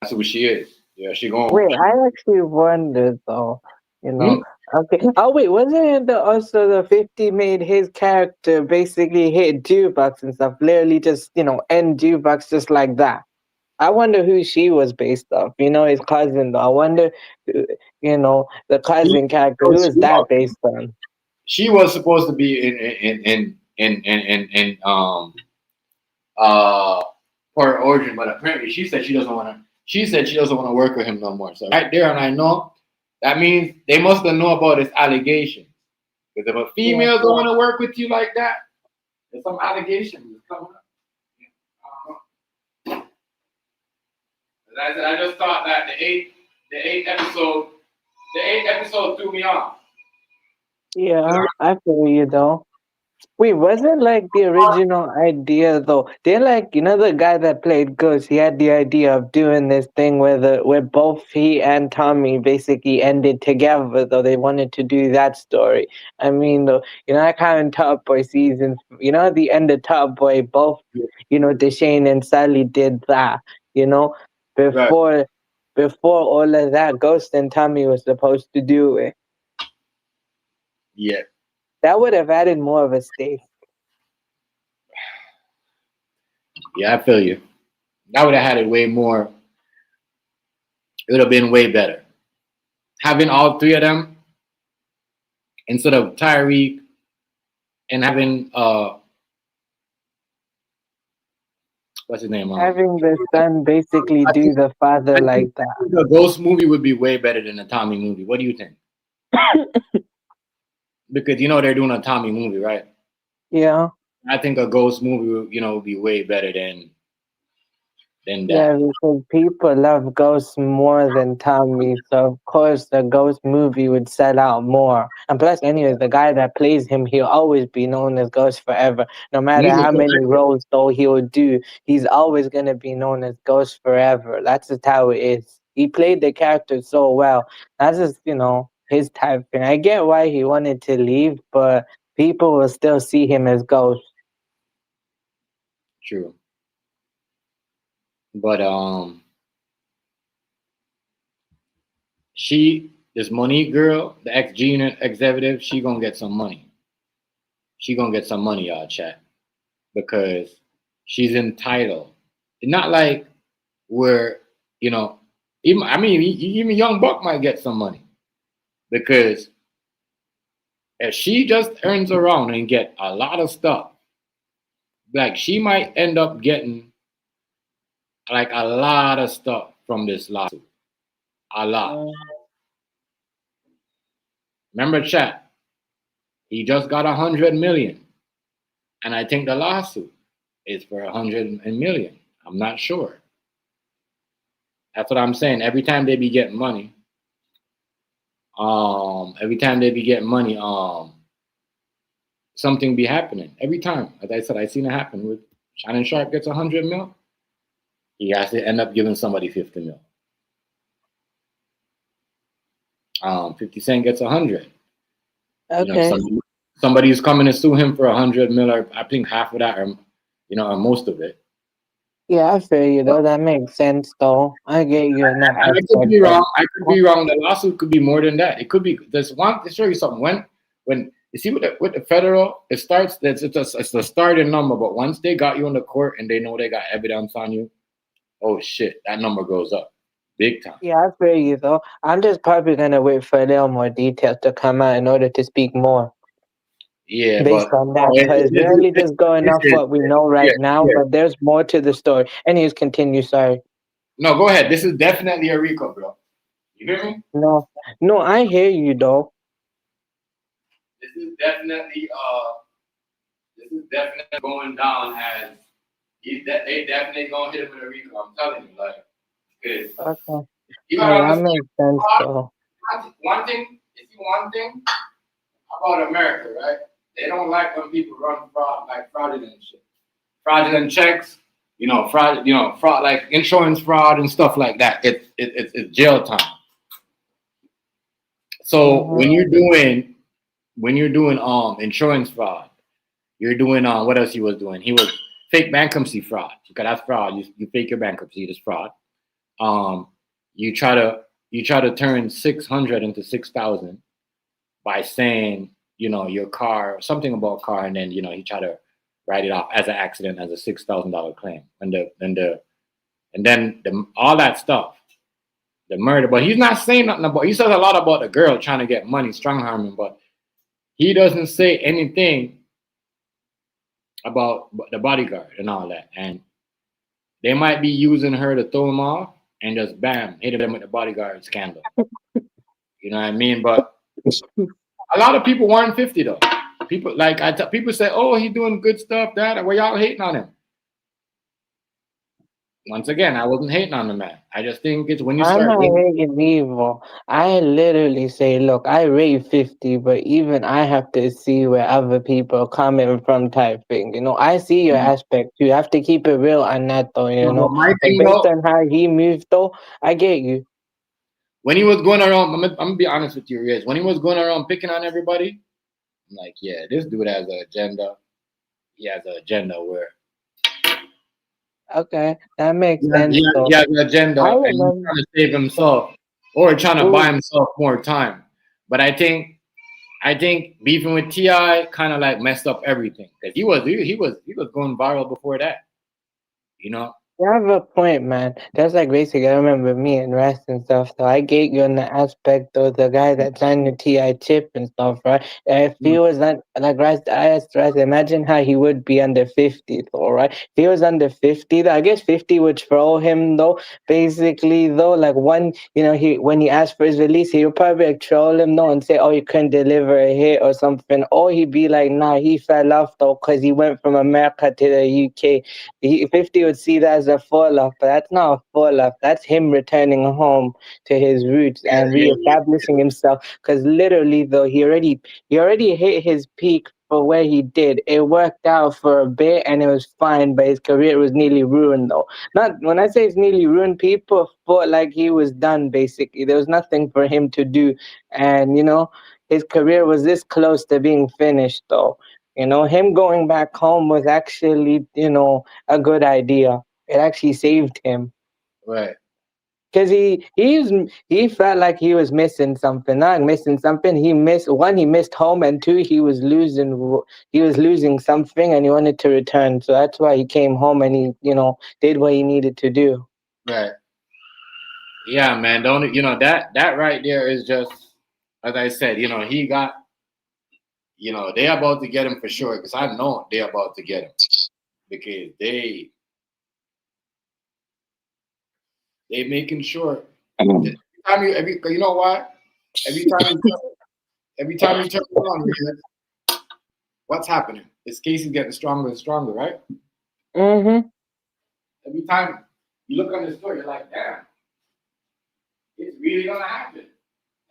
A: That's who she is. Yeah, she going.
D: Wait, I actually wondered though. You know, okay. Oh wait, wasn't it also the 50 made his character basically hit jukebox and stuff, literally just end jukebox just like that? I wonder who she was based off. His cousin though. I wonder, the cousin character. Who is that based on?
A: She was supposed to be in Port Origin, but apparently she said she doesn't want to. She said she doesn't want to work with him no more. So right there, and I know that means they must have known about his allegations. Because if a female don't want to work with you like that, there's some allegations coming up. I just thought that the eighth episode threw me off.
D: Yeah, I feel you though. Wait, wasn't like the original idea though? They're like, the guy that played Ghost, he had the idea of doing this thing where both he and Tommy basically ended together though. They wanted to do that story. I mean though, I kind of Top Boy seasons, at the end of Top Boy, both, Deshane and Sally did that, before
A: Right.
D: before all of that, Ghost and Tommy was supposed to do it.
A: Yeah.
D: That would have added more of a stake.
A: Yeah, I feel you. I would have had it way more. It would have been way better. Having all three of them instead of Tyreek and having what's his name?
D: Having the son basically do the father like that.
A: The Ghost movie would be way better than the Tommy movie. What do you think? Because they're doing a Tommy movie, right?
D: Yeah.
A: I think a Ghost movie, would be way better than that.
D: Yeah, because people love Ghost more than Tommy, so of course the Ghost movie would sell out more. And plus, anyways, the guy that plays him, he'll always be known as Ghost forever. No matter how many roles though he'll do, he's always gonna be known as Ghost forever. That's just how it is. He played the character so well. That's just his type thing. I get why he wanted to leave, but people will still see him as Ghost.
A: True. But this Monique girl, the ex-G-Unit executive, she gonna get some money. She gonna get some money, y'all, chat, because she's entitled. It's not like where even Young Buck might get some money, because if she just turns around and get a lot of stuff, like she might end up getting like a lot of stuff from this lawsuit. A lot. Remember, chat, he just got 100 million. And I think the lawsuit is for 100 million. I'm not sure. That's what I'm saying. Every time they be getting money, something be happening. Every time. As I said, I seen it happen with Shannon Sharp gets 100 mil. He has to end up giving somebody 50 mil. 50 Cent gets 100.
D: Okay.
A: Somebody's coming to sue him for 100 mil, or I think half of that, or or most of it.
D: Yeah, I feel you though. That makes sense though. I get you in that aspect.
A: I could be wrong. The lawsuit could be more than that. It could be. There's one to show you something. When you see with the federal, it starts. It's a starting number, but once they got you in the court and they know they got evidence on you, oh shit, that number goes up big time.
D: Yeah, I feel you though. I'm just probably gonna wait for a little more details to come out in order to speak more.
A: Yeah,
D: based on that, because we're only just going off what we know right now, but there's more to the story. Anyways, continue. Sorry.
A: No, go ahead. This is definitely a RICO, bro. You hear me?
D: No, I hear you though.
A: This is definitely going down as they definitely gonna hit him with a RICO. I'm telling you, like, good.
D: Okay.
A: You
D: that makes sense though.
A: One thing about America, right? They don't like when people run fraudulent shit. Fraudulent checks, fraud like insurance fraud and stuff like that. It's jail time. So
D: Mm-hmm.
A: when you're doing insurance fraud, you're doing what else he was doing? He was fake bankruptcy fraud. Because that's fraud. You fake your bankruptcy, it's fraud. Um, you try to turn 600 into 6,000 by saying, your car, something about car, and then he tried to write it off as an accident as a $6,000 claim. And then all that stuff, the murder. But he's not saying nothing about. He says a lot about the girl trying to get money, strong harming, but he doesn't say anything about the bodyguard and all that. And they might be using her to throw him off and just bam, hit him with the bodyguard scandal. You know what I mean? But a lot of people weren't 50 though. People people say, "Oh, he's doing good stuff." That well, y'all hating on him. Once again, I wasn't hating on the man. I just think it's when you
D: I'm
A: start.
D: not rating evil. I literally say, look, I rate 50, but even I have to see where other people are coming from type thing. I see your aspect. You have to keep it real on that though,
A: But my
D: But
A: thing
D: based
A: though,
D: on how he moved though, I get you.
A: when he was going around, I'm gonna be honest with you, Riz. When he was going around picking on everybody, I'm like, yeah, this dude has an agenda. He has an agenda where
D: Okay, that makes
A: he
D: sense though.
A: has an agenda
D: I
A: and he's
D: remember.
A: trying to save himself or trying to buy
D: Ooh,
A: himself more time. But I think beefing with Ti kind of like messed up everything because he was going viral before that. You know,
D: you have a point, man. That's like basically, I remember me and rest and stuff. So I get you on the aspect of the guy that signed the TI chip and stuff, right? If he was not like rest, I asked rest, imagine how he would be under 50, though, right? If he was under 50, though, I guess 50 would throw him, though. Basically, though, like he when he asked for his release, he would probably like, troll him, though, and say, "Oh, you couldn't deliver a hit or something," or he'd be like, "Nah, he fell off though, cause he went from America to the UK." 50 would see that as a fall off, but that's not a fall off. That's him returning home to his roots
A: yeah,
D: and
A: yeah,
D: reestablishing himself. Because literally, though, he already hit his peak for where he did. It worked out for a bit and it was fine, but his career was nearly ruined, though. Not when I say it's nearly ruined, people thought like he was done. Basically, there was nothing for him to do, and his career was this close to being finished, though. Him going back home was actually, a good idea. It actually saved him
A: right.
D: because he felt like he was missing something. Not missing something. He missed home, and two, he was losing something, and he wanted to return. So that's why he came home and he did what he needed to do.
A: Right. Yeah, man. Don't that right there is just as I said. He got. They about to get him for sure because I know they about to get him because they making sure. That you know why? Every time you turn around, what's happening? This case is getting stronger and stronger, right?
D: Mm-hmm.
A: Every time you look on the story, you're like, damn, it's really gonna happen.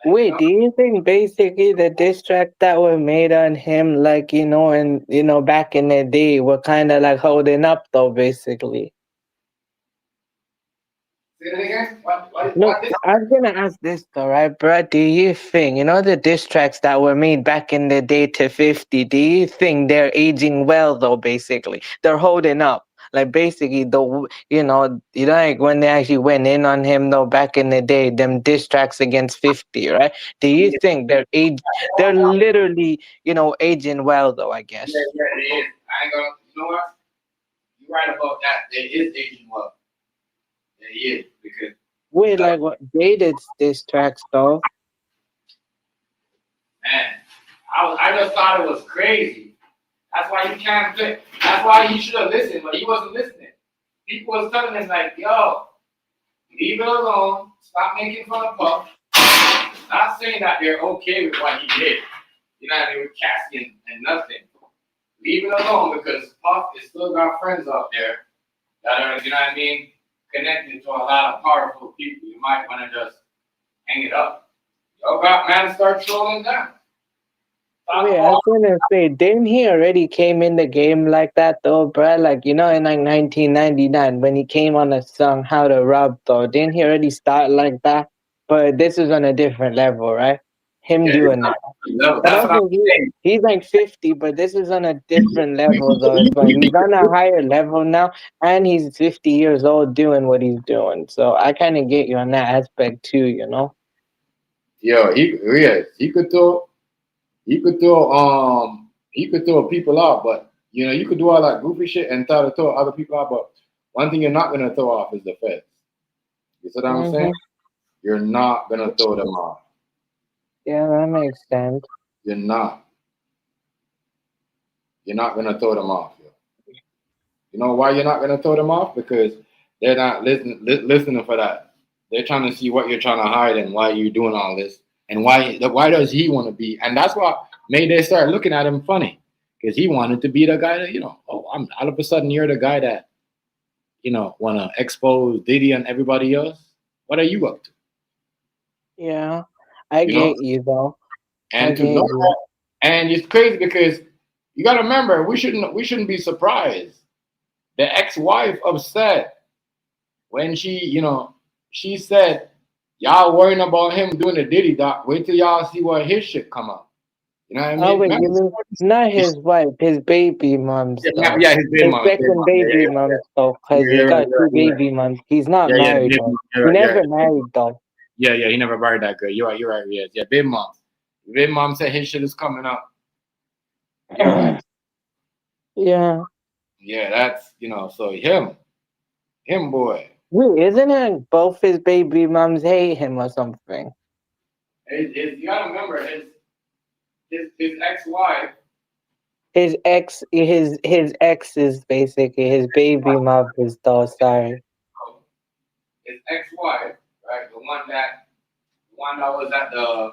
A: Like,
D: Wait, do you think basically the diss track that were made on him, like, and back in the day, were kind of like holding up though, basically?
A: say that again. What
D: No,
A: this?
D: I was gonna ask this though, right, bro? Do you think, the diss tracks that were made back in the day to 50, do you think they're aging well though, basically? They're holding up. Like basically like when they actually went in on him though back in the day, them diss tracks against 50, right? Do you think they're literally, aging well though, I
A: Yeah,
D: guess?
A: yeah, it is. I ain't gonna. You know what? You're right about that. It is aging well. It is because
D: Wait, like what dated diss tracks though?
A: man, I just thought it was crazy. That's why you can't play. That's why he should have listened, but he wasn't listening. People was telling him like, "Yo, leave it alone. Stop making fun of Puff." Not saying that they're okay with what he did. You know what I mean? With Cassie and nothing. Leave it alone because Puff is still got friends out there that are, you know what I mean, connected to a lot of powerful people. You might want to just hang it up. Yo, got man, start trolling them.
D: Wait, I was gonna say, didn't he already came in the game like that though, bruh? Like, in like 1999 when he came on a song How to Rob though, didn't he already start like that? But this is on a different level, right? him
A: Yeah,
D: doing that.
A: level.
D: But
A: That's what I'm
D: also
A: saying.
D: he's like 50, but this is on a different level though. But he's on a higher level now, and he's 50 years old doing what he's doing. So I kind of get you on that aspect too, you know.
A: Yo, he could throw people out, but you know, you could do all that goofy shit and try to throw other people out, but one thing you're not gonna throw off is the feds. You see what I'm
D: Hmm.
A: saying? You're not gonna throw them off.
D: Yeah, that makes sense.
A: You're not. You're not gonna throw them off. Yo. You know why you're not gonna throw them off? Because they're not listening for that. They're trying to see what you're trying to hide and why you're doing all this and why does he want to be? And that's what made they start looking at him funny because he wanted to be the guy that I'm all of a sudden you're the guy that want to expose Diddy and everybody else. What are you up to?
D: Yeah, I
A: You know,
D: get you though. I
A: and to
D: get
A: know
D: you.
A: that, and it's crazy because you got to remember we shouldn't be surprised. The ex-wife upset when she said, y'all worrying about him doing the Diddy doc. Wait till y'all see what his shit come up. You know what I
D: Oh
A: mean?
D: wait, you
A: Remember,
D: mean not his wife, his baby mom's
A: yeah,
D: though.
A: yeah, his baby
D: His
A: mama.
D: second baby mom's though, cause
A: Yeah,
D: he got
A: you're
D: two
A: right, you're right.
D: baby moms. He's not
A: Yeah, yeah,
D: married though. He
A: you're right.
D: never married though.
A: Yeah, yeah, he never married that girl. You're right, yes. Yeah, baby mom. Baby mom said his shit is coming up. You're right.
D: Yeah.
A: Yeah, that's so him boy.
D: Wait, isn't it both his baby moms hate him or something?
A: You gotta remember his ex-wife.
D: His ex is basically his baby mother's though. Sorry.
A: His ex-wife, right? The one that was at the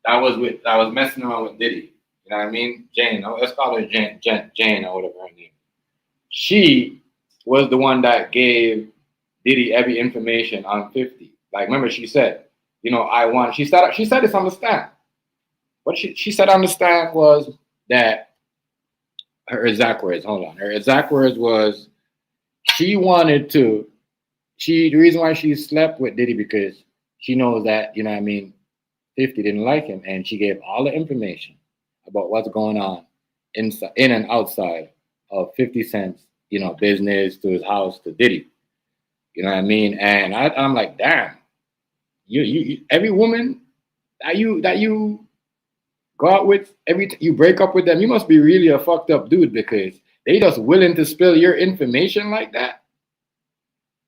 A: that was messing around with Diddy. You know what I mean? Jane. Let's call her Jane or whatever her name. She was the one that gave Diddy every information on 50. Like remember she said, I want she said this on the stand. What she said on the stand was that her exact words, hold on. Her exact words was she wanted to the reason why she slept with Diddy because she knows that, 50 didn't like him, and she gave all the information about what's going on inside, in and outside of 50 Cent's, business to his house to Diddy. You know what I mean? And I'm like, damn, you every woman that you go out with, you break up with them, you must be really a fucked up dude because they just willing to spill your information like that.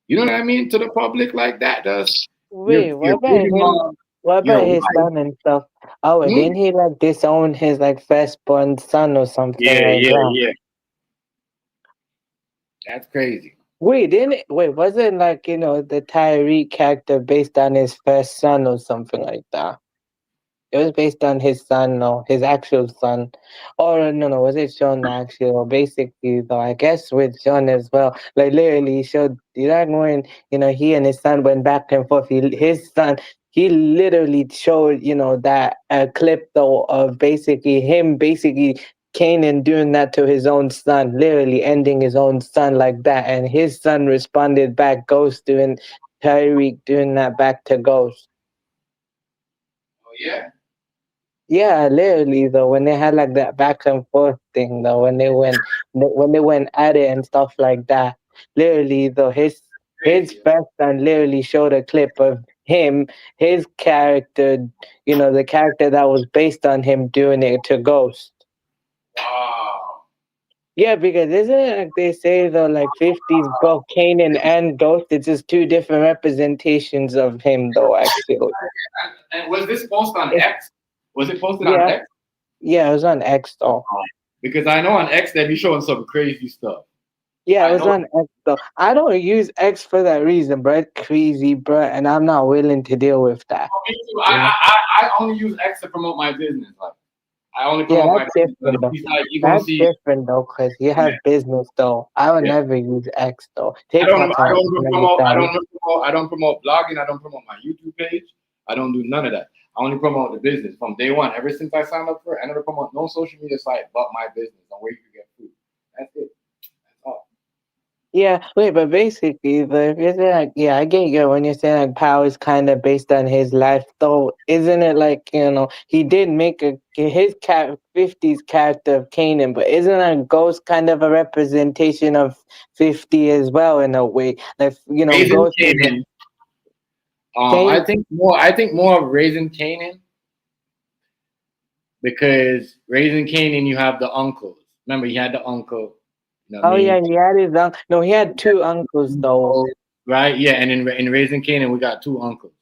A: You know what I mean? To the public like that. Does
D: Wait,
A: your
D: what about
A: baby
D: him?
A: mom,
D: What
A: your
D: about his
A: wife?
D: son and stuff? Oh, wait,
A: Hmm?
D: didn't he like disown his like firstborn son or something
A: Yeah,
D: like
A: yeah,
D: that?
A: yeah. That's crazy.
D: Wait, didn't it? Wait, was it like the Tyreek character based on his first son or something like that? It was based on his son, no, his actual son. Or no, was it Sean actually? Or basically, though, I guess with Sean as well. Like literally, he showed when he and his son went back and forth. His son, he literally showed that clip though of basically him Kanan doing that to his own son, literally ending his own son like that, and his son responded back, Ghost doing Tyreek doing that back to Ghost.
A: Oh yeah.
D: Yeah, literally though, when they had like that back and forth thing though, when they went at it and stuff like that, literally though, his
A: Crazy.
D: first son literally showed a clip of him, his character, the character that was based on him doing it to Ghost.
A: Wow.
D: Yeah, because isn't it like they say though, like 50's both Kanan and Ghost, it's just two different representations of him though, actually.
A: And was this posted on
D: It,
A: X? Was it posted on
D: yeah,
A: X?
D: yeah, it was on X though.
A: Because I know on X they be showing some crazy stuff.
D: Yeah, it
A: I
D: was
A: know.
D: on X though. I don't use X for that reason, bro. It's crazy, bro, and I'm not willing to deal with that.
A: Me too.
D: You know?
A: I only use X to promote my business. Like I only
D: Yeah,
A: promote my
D: that's
A: business.
D: different though.
A: Besides, you gonna
D: That's
A: see.
D: different though, cause you
A: Yeah,
D: have business though. I would
A: yeah.
D: never use X though.
A: I don't.
D: TikTok's
A: I
D: not
A: don't
D: something like
A: promote.
D: that.
A: I don't promote blogging. I don't promote my YouTube page. I don't do none of that. I only promote the business from day one. Ever since I signed up for it, I never promote no social media site but my business and where you can get food. That's it. That's all.
D: Yeah, wait, but basically, if you're saying like, yeah, I get you when you're saying like power is kind of based on his life, though, isn't it like, he did make his 50's character of Kanan, but isn't a ghost kind of a representation of 50 as well in a way? Like,
A: Raising
D: Ghost is
A: Kanan. I
D: Kane.
A: think more. I think more of Raising Kanan because Raising Kanan, you have the uncles. Remember, he had the uncle. You know what I
D: Oh
A: mean?
D: yeah, he had his uncle. No, he had two uncles though.
A: Right? Yeah, and in Raising Kanan, we got two uncles.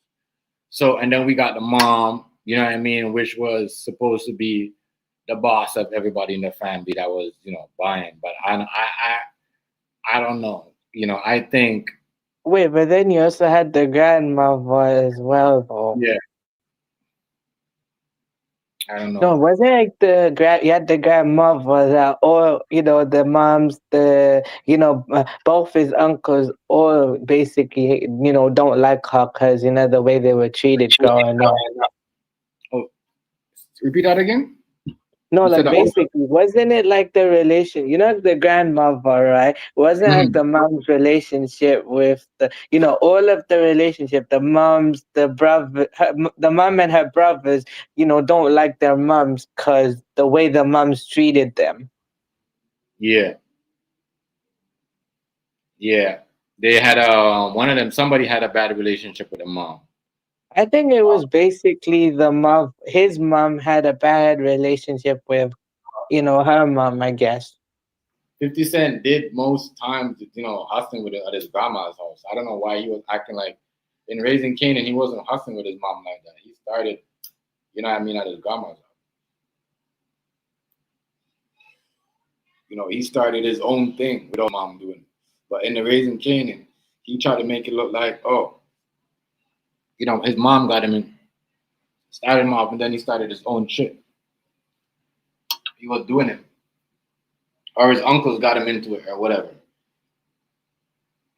A: So, and then we got the mom. You know what I mean? Which was supposed to be the boss of everybody in the family that was, buying. But I don't know. I think.
D: Wait, but then you also had the grandmother as well, though.
A: Yeah, I don't know.
D: No, wasn't it like you had the grandmother that, or the moms, both his uncles, all basically, don't like her because the way they were treated growing up.
A: Oh, repeat that again.
D: No,
A: You said
D: like
A: that.
D: basically, wasn't it like the relation? The grandmother, right? Wasn't it like
A: Mhm.
D: the mom's relationship with all of the relationship, the moms, the brother, the mom and her brothers, don't like their moms because the way the moms treated them.
A: Yeah, yeah. They had one of them. Somebody had a bad relationship with the mom.
D: I think it was basically the mom. His mom had a bad relationship with, her mom, I guess.
A: 50 Cent did most times, hustling with it at his grandma's house. I don't know why he was acting like in Raising Kanan, he wasn't hustling with his mom like that. He started, at his grandma's house. He started his own thing with his mom doing it. But in the Raising Kanan, he tried to make it look like, oh, his mom got him in, started him off, and then he started his own shit. He was doing it. Or his uncles got him into it or whatever.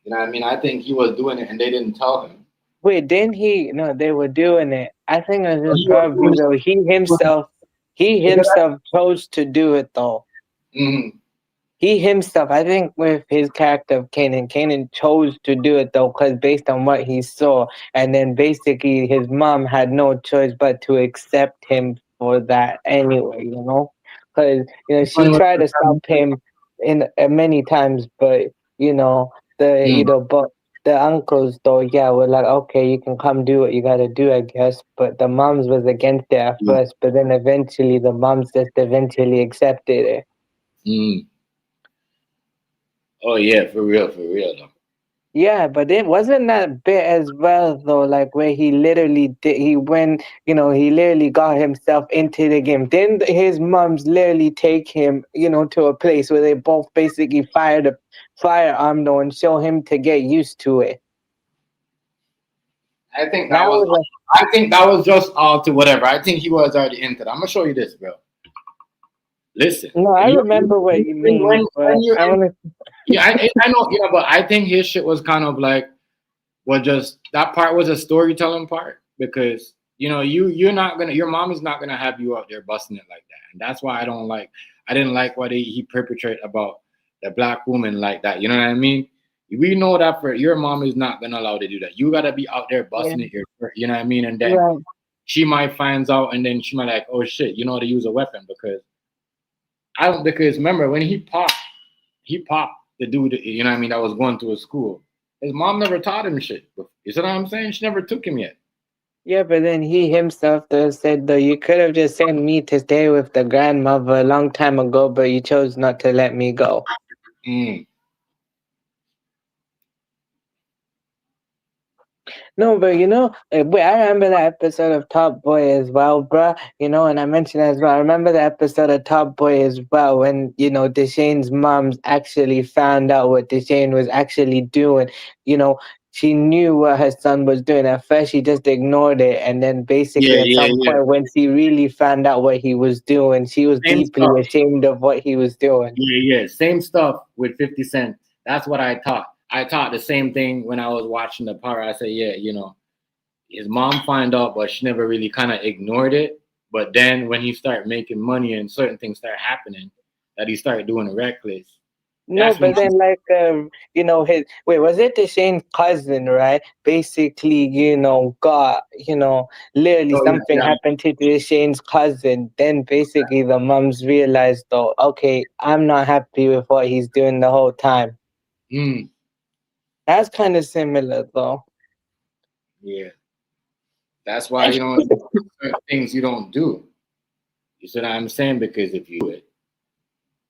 A: You know what I mean? I think he was doing it and they didn't tell him.
D: Wait, didn't he? No, they were doing it. I think it was his
A: He was
D: brother,
A: doing
D: though. He himself chose to do it, though.
A: it. Mm-hmm.
D: He himself, I think, with his character of Kanan chose to do it though, because based on what he saw, and then basically his mom had no choice but to accept him for that anyway, because she tried to stop him in many times, but but the uncles though, yeah, were like, okay, you can come do what you gotta do, I guess, but the moms was against it at
A: Mm-hmm.
D: first, but then eventually the moms just eventually accepted it.
A: Mm-hmm. Oh yeah, for real though.
D: Yeah, but it wasn't that bit as well though, like where he literally did he went, he literally got himself into the game. Didn't his moms literally take him, to a place where they both basically fired a firearm though and show him to get used to it?
A: I think that
D: That
A: was.
D: was like,
A: I think that was just all to whatever. I think he was already into that. I'm gonna show you this, bro. Listen,
D: no, I remember what you mean, but
A: when you're
D: I
A: in,
D: want to.
A: yeah, I know, but I think his shit was kind of like was just that part was a storytelling part because you're not gonna your mom is not gonna have you out there busting it like that, and that's why I didn't like what he perpetrated about the black woman like that. You know what I mean? We know that for your mom is not gonna allow to do that. You gotta be out there
D: Yeah,
A: busting it. You know what I mean? And then
D: right.
A: she might finds out, and then she might like, oh shit, you know how to use a weapon because I don't because remember when he popped the dude, you know what I mean, that was going to his school. His mom never taught him shit. You see what I'm saying? She never took him yet.
D: Yeah, but then he himself though said though you could have just sent me to stay with the grandmother a long time ago, but you chose not to let me go.
A: Mm.
D: No, but wait, I remember that episode of Top Boy as well, bruh. And I mentioned as well. I remember the episode of Top Boy as well when Deshane's moms actually found out what Deshane was actually doing. You know, she knew what her son was doing. At first, she just ignored it, and then
A: Yeah,
D: basically at
A: yeah,
D: some
A: yeah.
D: point, when she really found out what he was doing, she was
A: Same
D: deeply
A: stuff.
D: ashamed of what he was doing.
A: Yeah, yeah. Same stuff with 50 Cent. That's what I thought. I thought the same thing when I was watching the power. I said, yeah, his mom find out, but she never really kind of ignored it. But then when he started making money and certain things start happening, that he started doing reckless.
D: No,
A: That's when
D: but then like his wait, was it the Shane's cousin, right? Basically, got literally
A: oh
D: something
A: yeah,
D: happened to the Shane's cousin. Then basically the mums realized though, okay, I'm not happy with what he's doing the whole time.
A: yeah.
D: That's kind of similar though.
A: Yeah. That's why certain things you don't do. You see what I'm saying? Because if you do it,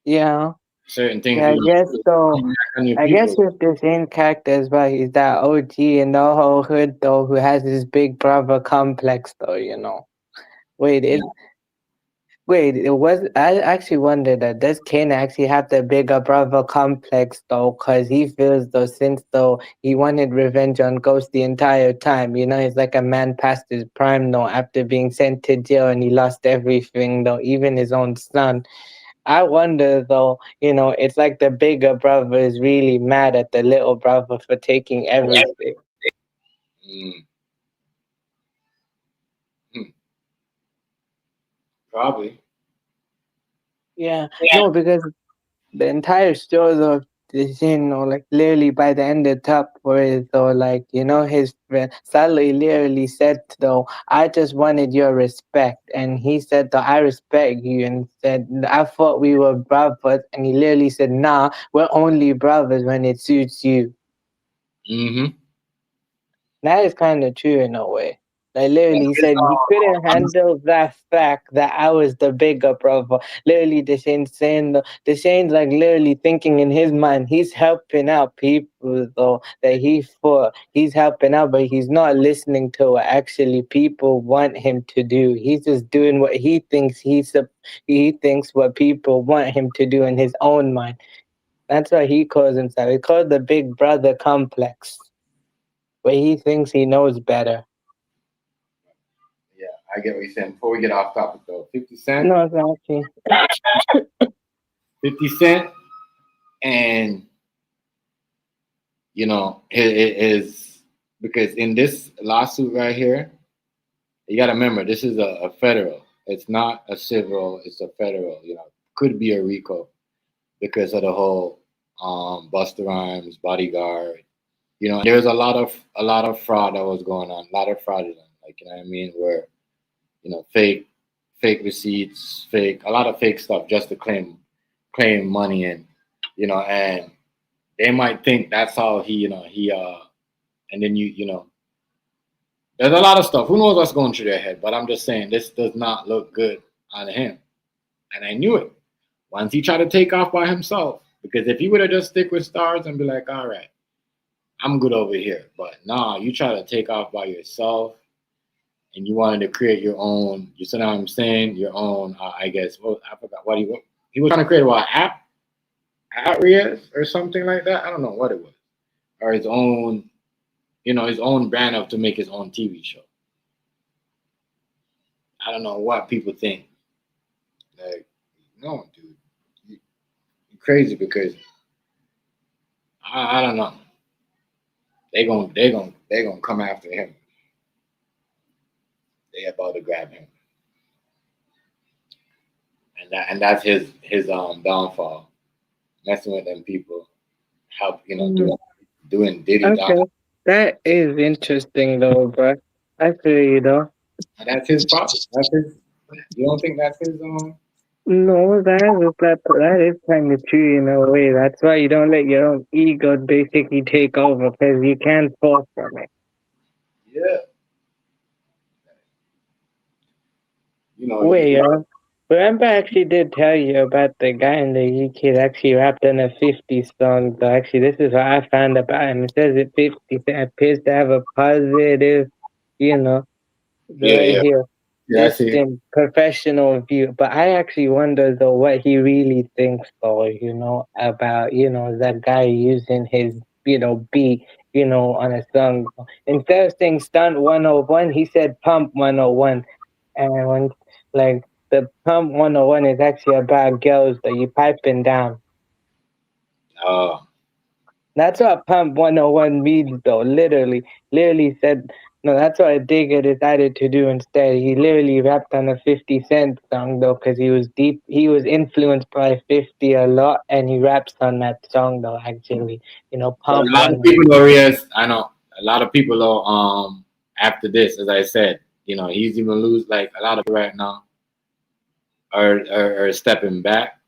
D: Yeah.
A: certain things
D: Yeah, I
A: you don't
D: guess
A: do,
D: so.
A: you act on your
D: I guess
A: people.
D: with the same character as well, he's that OG in the whole hood though who has this big brother complex though. Wait,
A: Yeah.
D: it was. I actually wondered that does Kane actually have the bigger brother complex though? Because he feels though since though he wanted revenge on Ghost the entire time. He's like a man past his prime though after being sent to jail and he lost everything though, even his own son. I wonder though, it's like the bigger brother is really mad at the little brother for taking everything.
A: Mm, hmm, probably.
D: Yeah, no, because the entire show though is like literally by the end of top for it though like his friend Sally literally said though I just wanted your respect and he said though I respect you and said I thought we were brothers and he literally said nah we're only brothers when it suits you.
A: Mm-hmm.
D: That is kind of true in a way. Like literally, he said you couldn't handle that fact that I was the bigger brother. Literally, the Shane saying the Shane's like literally thinking in his mind he's helping out people though that he fought. He's helping out, but he's not listening to what actually people want him to do. He's just doing what he thinks he thinks what people want him to do in his own mind. That's what he calls himself. He called the big brother complex where he thinks he knows better.
A: Yeah, I get what you're saying. Before we get off topic though, 50 Cent,
D: No, exactly.
A: 50 Cent, and it is because in this lawsuit right here, you got to remember this is a federal. It's not a civil. It's a federal. Could be a RICO because of the whole Busta Rhymes bodyguard. There's a lot of fraud that was going on. A lot of fraudulent, like what I mean, where fake receipts, fake a lot of fake stuff just to claim money and they might think that's how he and then there's a lot of stuff. Who knows what's going through their head? But I'm just saying this does not look good on him. And I knew it. Once he tried to take off by himself, because if he would have just stick with stars and be like, all right, I'm good over here. But nah, you try to take off by yourself and you wanted to create your own, you see what I'm saying? Your own, I guess, well, I forgot what he was trying to create what app or something like that. I don't know what it was. Or his own brand of to make his own TV show. I don't know what people think. Like, no, dude, you're crazy because I don't know. They gonna come after him. They about to grab him, and that's his downfall. Messing with them people, help
D: Mm,
A: doing Diddy down.
D: okay. That is interesting though, bro. I feel you though.
A: And that's his problem. That's his. You don't think that's his
D: No, that is kind of true in a way. That's why you don't let your own ego basically take over because you can't fall from it.
A: Yeah.
D: Wait,
A: You
D: remember I actually did tell you about the guy in the UK that actually rapped on a 50 song. So actually, this is what I found about him. It says that 50 appears to have a positive, you know,
A: yeah,
D: right
A: yeah,
D: here,
A: yeah. I see.
D: distant professional view. But I actually wonder though what he really thinks though, about, that guy using his, beat, on a song. Instead of saying stunt 101, he said pump 101. And when like the pump 101 is actually about girls that you piping down.
A: Oh,
D: That's what pump 101 means though, literally. Literally said No, that's what Digger decided to do instead. He literally rapped on a 50 Cent song though, because he was deep. He was influenced by 50 a lot, and he raps on that song though. Actually,
A: But a
D: Pump
A: lot of
D: One.
A: people are yes, I know a lot of people are after this, as I said, he's even lose like a lot of people right now are stepping back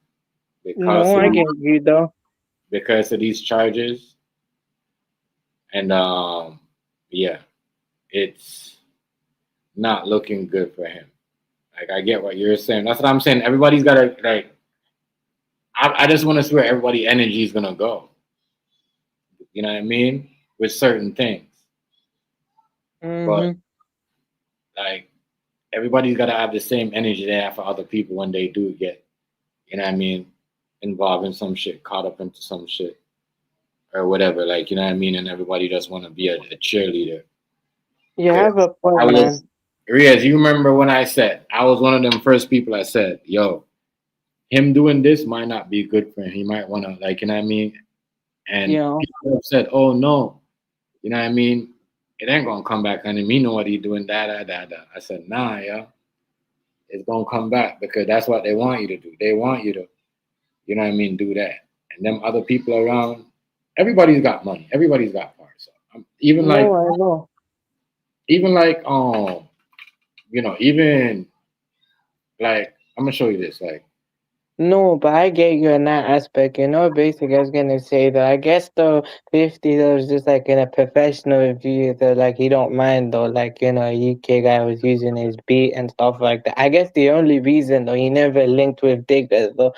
A: because
D: No,
A: of
D: I get you though.
A: these charges. And yeah, it's not looking good for him. Like I get what you're saying. That's what I'm saying. Everybody's gotta like I just wanna see where everybody energy is gonna go. You know what I mean? With certain things. But
D: Mhm.
A: like everybody's gotta have the same energy they have for other people when they do get, you know what I mean, involved in some shit, caught up into some shit or whatever. Like, you know what I mean? And everybody just wanna be a cheerleader.
D: You
A: 'Cause
D: have a
A: I
D: point,
A: was
D: man.
A: Riaz, you remember when I said I was one of them first people I said, yo, him doing this might not be good for him. He might wanna like, you know what I mean?
D: You
A: And
D: know.
A: people have said, oh no, you know what I mean? It ain't gonna come back on him. He know what he doing, da. I said, nah, yeah. It's gonna come back because that's what they want you to do. They want you to, you know what I mean, do that. And them other people around, everybody's got money. Everybody's got power. So even
D: No,
A: like
D: I know.
A: even like even like I'm gonna show you this. Like
D: No, but I get you in that aspect. Basically, I was gonna say that I guess though 50 though is just like in a professional view though, like he don't mind though, like a UK guy was using his beat and stuff like that. I guess the only reason though he never linked with Digger though,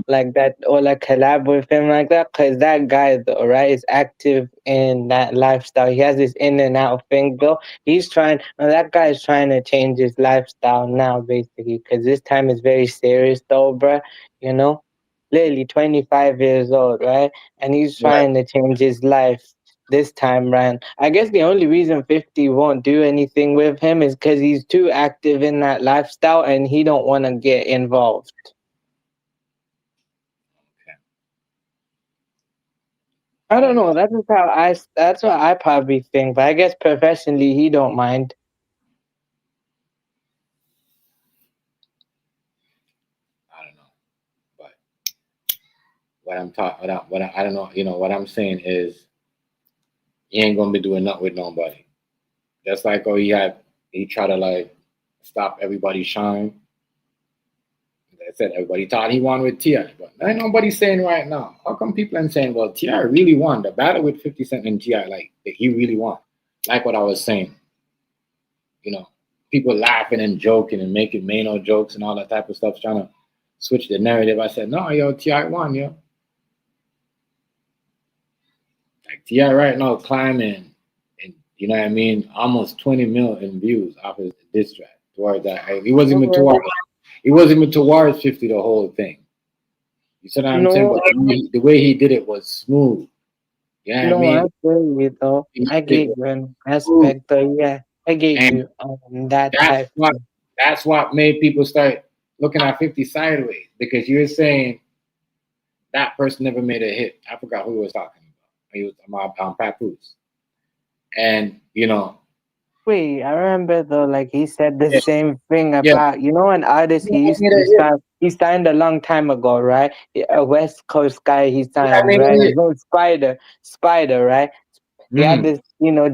D: like that or like collab with him like that, cause that guy though, right, is active in that lifestyle. He has this in and out thing though. That guy is trying to change his lifestyle now, basically, because this time is very serious, though, bruh. You know, literally 25 years old, right? And he's
A: right.
D: trying to change his life this time round. I guess the only reason 50 won't do anything with him is because he's too active in that lifestyle and he don't want to get involved. I
A: I
D: don't
A: don't know.
D: know. That's what I probably think. But I guess professionally, he don't mind.
A: I don't know. But what I'm talking I don't know, what I'm saying is he ain't gonna be doing nothing with nobody. Just like he try to like stop everybody shine. Like I said, everybody thought he won with Ti, but ain't nobody saying right now. How come people ain't saying, well, Ti really won the battle with 50 Cent and Ti, like he really won. Like what I was saying, you know, people laughing and joking and making Mano jokes and all that type of stuff, trying to switch the narrative. I said, no, yo, Ti won, yo. Like Ti right now climbing, and you know what I mean, almost 20 million views off his diss track towards that. He wasn't even
D: Okay.
A: towards. He wasn't even towards 50 the whole thing. You see what I'm saying?
D: No,
A: But the way he did it was smooth. You know what I
D: no, I
A: mean?
D: feel you though.
A: He
D: I
A: did it
D: get
A: was
D: you an
A: smooth,
D: aspect though. Yeah, I get
A: and
D: you on that
A: that's
D: type.
A: what that's what made people start looking at 50 sideways because you're saying that person never made a hit. I forgot who he was talking about. He was Papoose, and
D: Wait, I remember though, like he said the
A: yeah,
D: same thing
A: yeah,
D: about an artist
A: he
D: he
A: never
D: used
A: made
D: to
A: a hit.
D: sign. He signed a long time ago, right? A West Coast guy he
A: He never
D: signed,
A: made
D: right?
A: a
D: His
A: hit.
D: name Spider, right? He had
A: Mm.
D: this,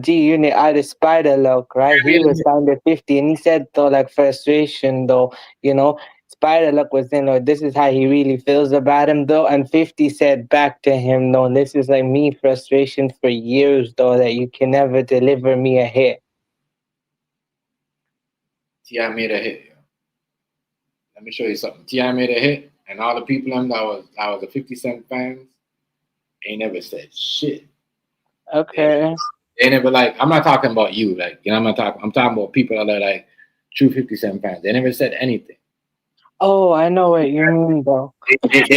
D: G Unit artist Spider Look, right? He was signed at 50, and he said though, like frustration though, you know, Spider Look was this is how he really feels about him though, and 50 said back to him, no, this is like me frustration for years though that you can never deliver me a hit.
A: Ti made a hit. Yo. Let me show you something. Ti made a hit, and all the people that was the 50 Cent fans ain't never said shit. They
D: Okay.
A: they never like. I'm not talking about you. Like I'm not talking. I'm talking about people that are like true 50 Cent fans. They never said anything.
D: Oh, I know what you mean though.
A: They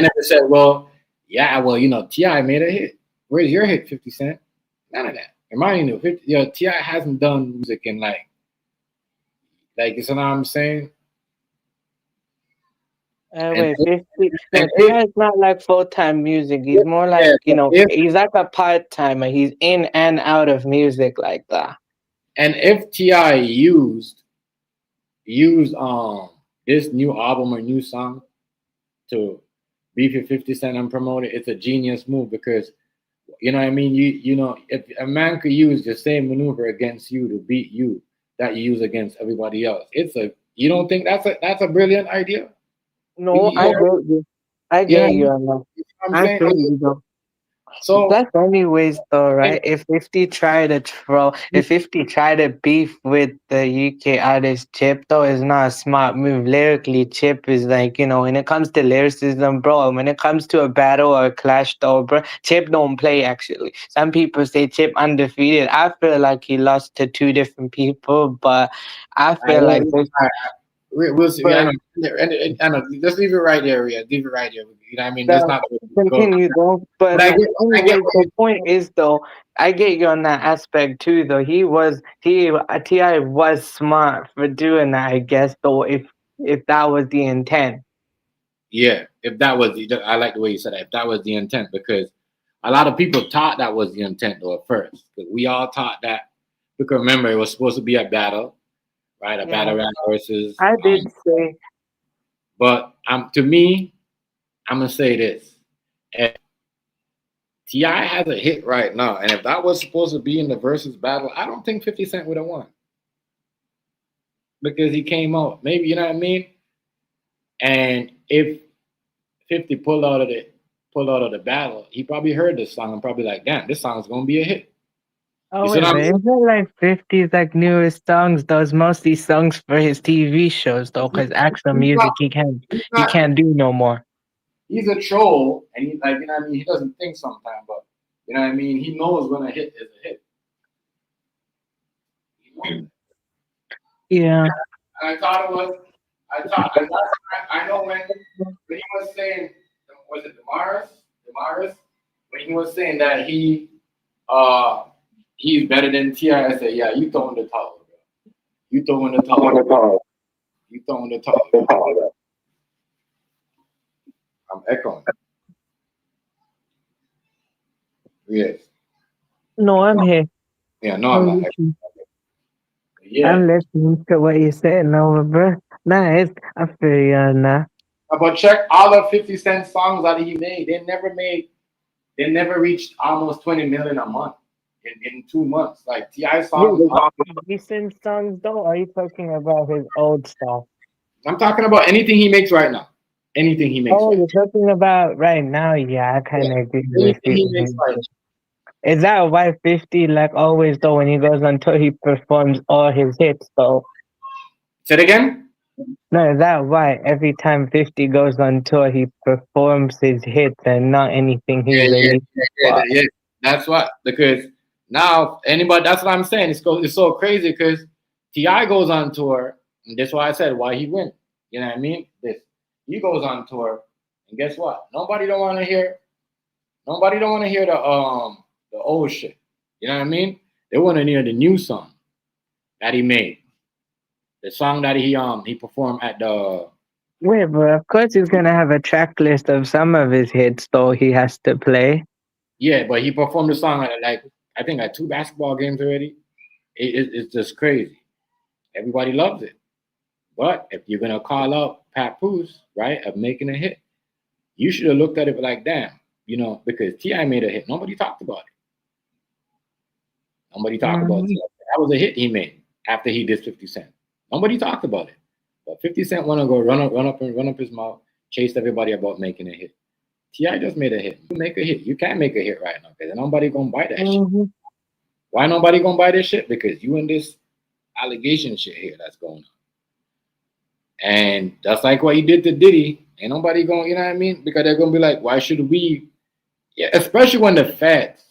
A: never said, well, yeah, well, Ti made a hit. Where's your hit, 50 Cent? None of that. Remind you, Ti hasn't done music in you know what I'm saying? And
D: Wait, 50.
A: and
D: No, Tia is not like full time music. He's more
A: yeah,
D: like,
A: but if
D: he's like a part timer. He's in and out of music like that.
A: And if Ti used this new album or new song to beef your 50 Cent and promote it, it's a genius move because you know what I mean. You know if a man could use the same maneuver against you to beat you that you use against everybody else, it's a you don't think that's a brilliant idea?
D: No, I
A: Yeah,
D: get you. I
A: you know
D: get
A: what
D: you on that.
A: I'm
D: I
A: saying.
D: feel you though.
A: So
D: That's anyways though,
A: and
D: right? If 50 try to beef with the UK artist Chip though, is not a smart move. Lyrically, Chip is like, when it comes to lyricism, bro, and when it comes to a battle or a clash though, bro, Chip don't play actually. Some people say Chip undefeated. I feel like he lost to two different people, but I
A: I
D: feel like
A: don't.
D: this
A: We'll see. I
D: but
A: know. I know. Just leave it right there. Yeah, leave it right there. You know what I mean? Let's
D: the
A: not go.
D: continue though.
A: But
D: But
A: I get
D: anyways,
A: what
D: the
A: you.
D: point is though, I get you on that aspect too though. Ti was smart for doing that, I guess though, if that was the intent.
A: Yeah, if that was I like the way you said that. If that was the intent, because a lot of people thought that was the intent though at first. Because we all thought that. Because remember, it was supposed to be a battle, right? A
D: Yeah.
A: battle rap versus.
D: I did say
A: But to me, I'm gonna say this: if Ti has a hit right now, and if that was supposed to be in the versus battle, I don't think 50 Cent would have won because he came out. Maybe you know what I mean. And if 50 pulled out of the battle, he probably heard this song and probably like, damn, this song's gonna be a hit. You
D: oh
A: see
D: wait,
A: what I
D: but
A: mean?
D: is it like 50's like newest songs? Those mostly songs for his TV shows though, because actual
A: He's not,
D: music he can't
A: he's
D: he
A: not
D: can't do no more.
A: he's a troll and he like you know what I mean, he doesn't think sometimes, but you know what I mean, he knows when a hit is a hit. He knows it.
D: Yeah.
A: And I thought it was I thought and that's I know when he was saying was it Damaris? When he was saying that uh he's better than Ti, I said, yeah, you throwing the towel, bro. You throwing the towel. You throwing the towel. I'm echoing. Yes.
D: No, I'm here.
A: Yeah, no, I'm
D: I'm
A: not echoing.
D: listening.
A: Yeah.
D: I'm listening to what you're saying over, bro. Nice. I feel you on that.
A: But check all the 50 Cent songs that he made. They never reached almost 20 million a month in 2 months. Like T.I.
D: Yeah,
A: songs,
D: the recent songs though. Or are you talking about his old stuff?
A: I'm talking about anything he makes right now. Anything he makes
D: Oh,
A: right
D: you're talking about right now. Yeah, I
A: now.
D: kind of agree
A: Yeah.
D: with
A: Anything he makes
D: you.
A: right
D: Is that why 50, like always though, when he goes on tour, he performs all his hits though?
A: now. Say it again?
D: No, is that why every time 50 goes on tour, he performs his hits and not anything he
A: Yeah, yeah,
D: released?
A: yeah, yeah, yeah. That's what because now anybody that's what I'm saying. It's so crazy because T.I. goes on tour, and that's why I said why he went. You know what I mean? This he goes on tour, and guess what? Nobody don't want to hear the old shit. You know what I mean? They want to hear the new song that he made. The song that he performed at the
D: Wait, but of course he's gonna have a track list of some of his hits though he has to play.
A: yeah, but he performed the song at like I think at 2 basketball games already. It's just crazy. Everybody loves it. But if you're gonna call out Papoose, right, of making a hit, you should have looked at it like, damn, because Ti made a hit. Nobody talked about it. Nobody talked about
D: Mhm.
A: T.I. That was a hit he made after he did 50 Cent. Nobody talked about it. But 50 Cent wanna go run up his mouth, chase everybody about making a hit. Ti just made a hit. You make a hit. You can't make a hit right now because nobody gonna buy that shit.
D: Mhm.
A: Why nobody gonna buy this shit? Because you and this allegation shit here that's going on. And that's like what he did to Diddy. Ain't nobody going, you know what I mean? Because they're gonna be like, why should we? Yeah, especially when the feds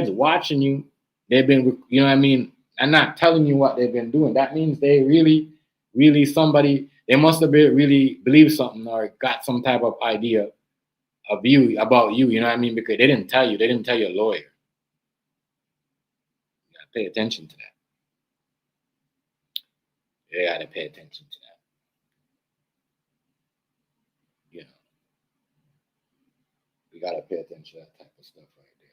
A: watching you, they've been, you know what I mean, and not telling you what they've been doing. That means they really, really somebody, they must have been really believe something or got some type of idea of you about you, you know what I mean? Because they didn't tell you, they didn't tell your lawyer. You gotta pay attention to that. You gotta pay attention to that. You know, we gotta pay attention to that type of stuff right there.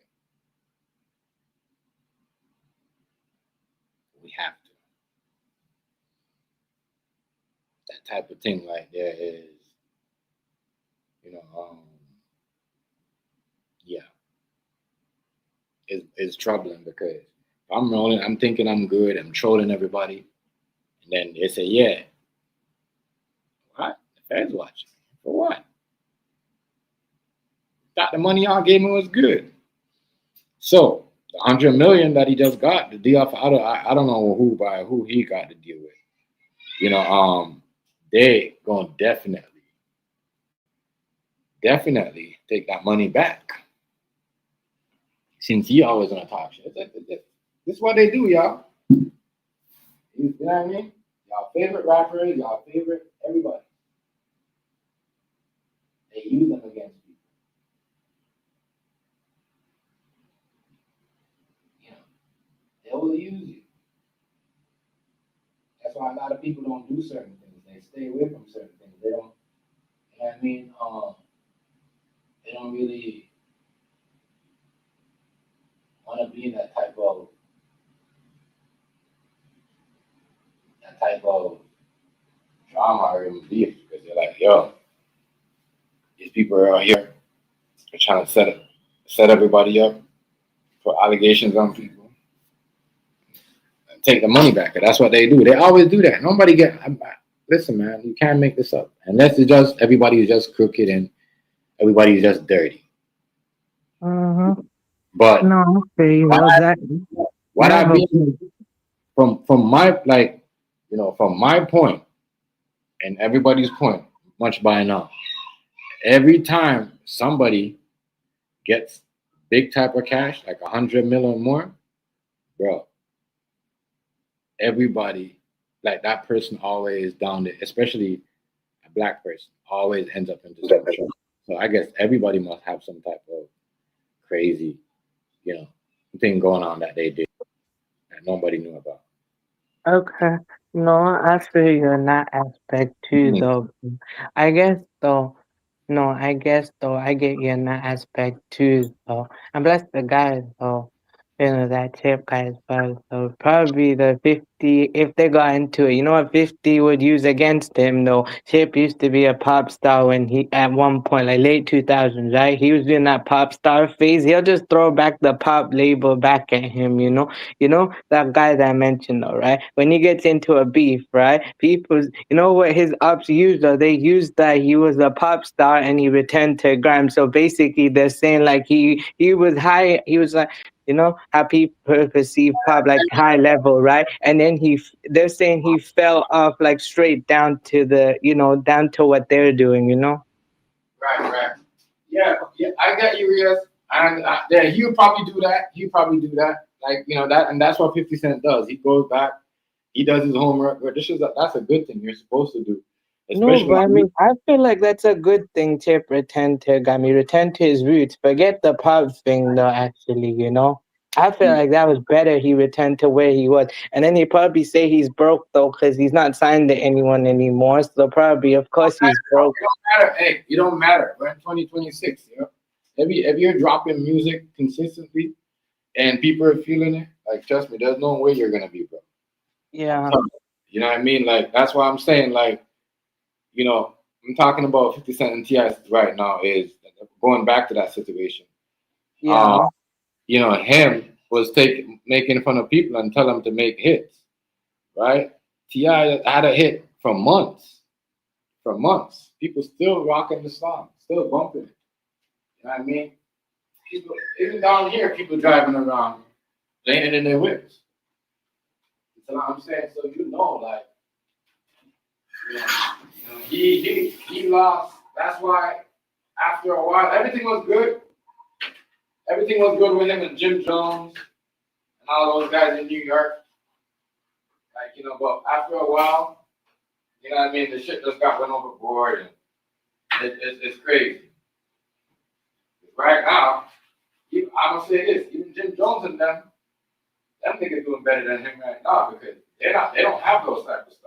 A: We have to. That type of thing right there is, you know, yeah, is troubling because I'm rolling, I'm thinking I'm good, I'm trolling everybody, and then they say, yeah, what? The Fed's watching. For what? Thought the money y'all gave me was good. So the 100 million that he just got, the deal for I don't know who he got to deal with. You know, they gonna definitely take that money back. Since he always on a talk shit. This is what they do, y'all. You know what I mean? Y'all favorite rappers, y'all favorite everybody. They use them against people. You know, they will use you. That's why a lot of people don't do certain things. They stay away from certain things. They don't, you know what I mean? They don't really want to be in that type of drama or even beef because they're like, yo, these people are out here. They're trying to set everybody up for allegations on people and take the money back. That's what they do. They always do that. Nobody listen, man. You can't make this up unless it's just everybody is just crooked and everybody is just dirty. But
D: No, okay, exactly.
A: What I've been from my from my point and everybody's point, much by now. Every time somebody gets big type of cash, like 100 million more, bro, everybody, like that person always down there, especially a black person, always ends up into some trouble. So I guess everybody must have some type of crazy, thing going on that they did that nobody knew about.
D: Okay. No, I feel you in that aspect too,
A: Mhm.
D: though. I guess though, no, I guess though, I get you in that aspect too, though. And bless the guys, though. That Chip guy as well. So probably the 50, if they got into it, you know what 50 would use against him, though? Chip used to be a pop star when he, at one point, like late 2000s, right? He was in that pop star phase. He'll just throw back the pop label back at him, you know? You know, that guy that I mentioned, though, right? When he gets into a beef, right? People, you know what his ups used, though? They used that he was a pop star and he returned to grime. So basically, they're saying like he was high, he was like, you know how people perceive pop like high level, right? And then they're saying he fell off like straight down to down to what they're doing, you know.
A: Right. Yeah, I get you, Rios. And yeah, he would probably do that. Like, that, and that's what 50 Cent does. He goes back, he does his homework. But that's a good thing you're supposed to do.
D: No,
A: Especially
D: but I mean, I feel like that's a good thing. Chip return to Gami, return to his roots. Forget the pub thing, though. Actually, you know, I feel like that was better. He returned to where he was, and then he probably say he's broke though, because he's not signed to anyone anymore. So probably, of course, he's broke.
A: It don't matter. Hey, it don't matter. We're in 2026. If you're dropping music consistently and people are feeling it, like trust me, there's no way you're gonna be broke.
D: Yeah.
A: You know what I mean? Like that's why I'm saying, like, I'm talking about 50 Cent and T.I. right now is going back to that situation.
D: Yeah.
A: Him was making fun of people and tell them to make hits, right? T.I. had a hit for months. People still rocking the song, still bumping it. You know what I mean? People, even down here, people driving around, laying in their whips. You know what I'm saying? So like, he lost. That's why after a while, everything was good. Everything was good with him and Jim Jones and all those guys in New York. Like, but after a while, you know what I mean? The shit just got went overboard and it's crazy. Right now, I'm gonna say this, even Jim Jones and them niggas doing better than him right now because they don't have those type of stuff.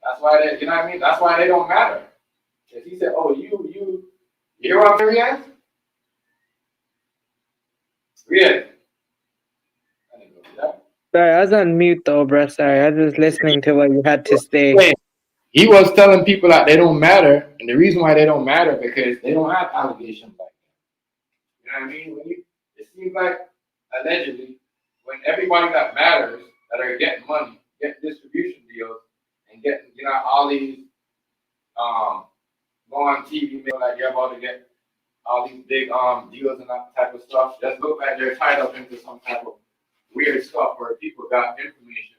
A: That's why they, you know what I mean? That's why they don't matter. Because he said, oh, you hear what I'm saying? Really? I didn't know that.
D: Sorry, I was on mute though, bro. Sorry, I was just listening to what you had to say.
A: Wait, he was telling people that they don't matter, and the reason why they don't matter because they don't have allegations like that. You know what I mean? It seems like allegedly when everybody that matters that are getting money, getting distribution deals, and getting all these go on TV like you're about to get all these big deals and that type of stuff. Just look like they're tied up into some type of weird stuff where people got information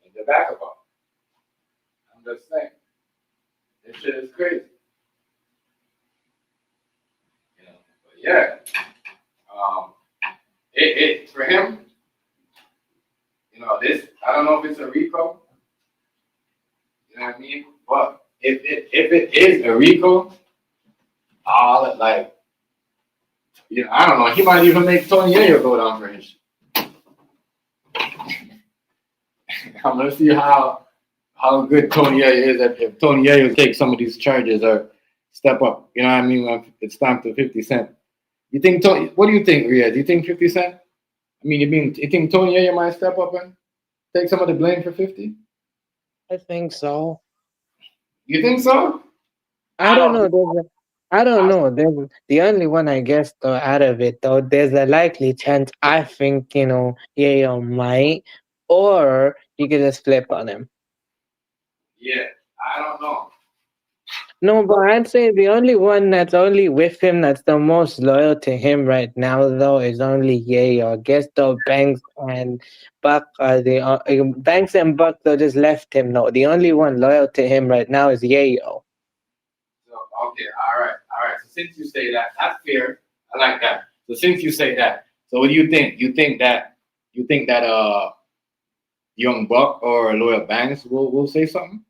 A: in the back about it. I'm just saying. This shit is crazy. But yeah. It for him, this I don't know if it's a RICO. You know what I mean? But if it is a RICO, all like I don't know, he might even make Tony Yayo go down for his shit. I'm gonna see how good Tony Yayo is if Tony Yayo takes some of these charges or step up. You know what I mean? When it's time to 50 Cent. You think Tony? What do you think, Rhea? Do you think 50 Cent? I mean, you think Tony Yayo might step up and take some of the blame for 50?
D: I think so.
A: You think so?
D: I don't know. I don't know. There's the only one I guess though out of it though. There's a likely chance I think Yayo might, or you could just flip on him.
A: Yeah, I don't know.
D: No, but I'd say the only one that's only with him that's the most loyal to him right now though is only Yayo. I guess though Banks and Buck are Banks and Buck though just left him. No, the only one loyal to him right now is Yayo.
A: So okay, all right. So since you say that, that's fair. I like that. So since you say that, so what do you think? You think that Young Buck or Loyal Banks will say something?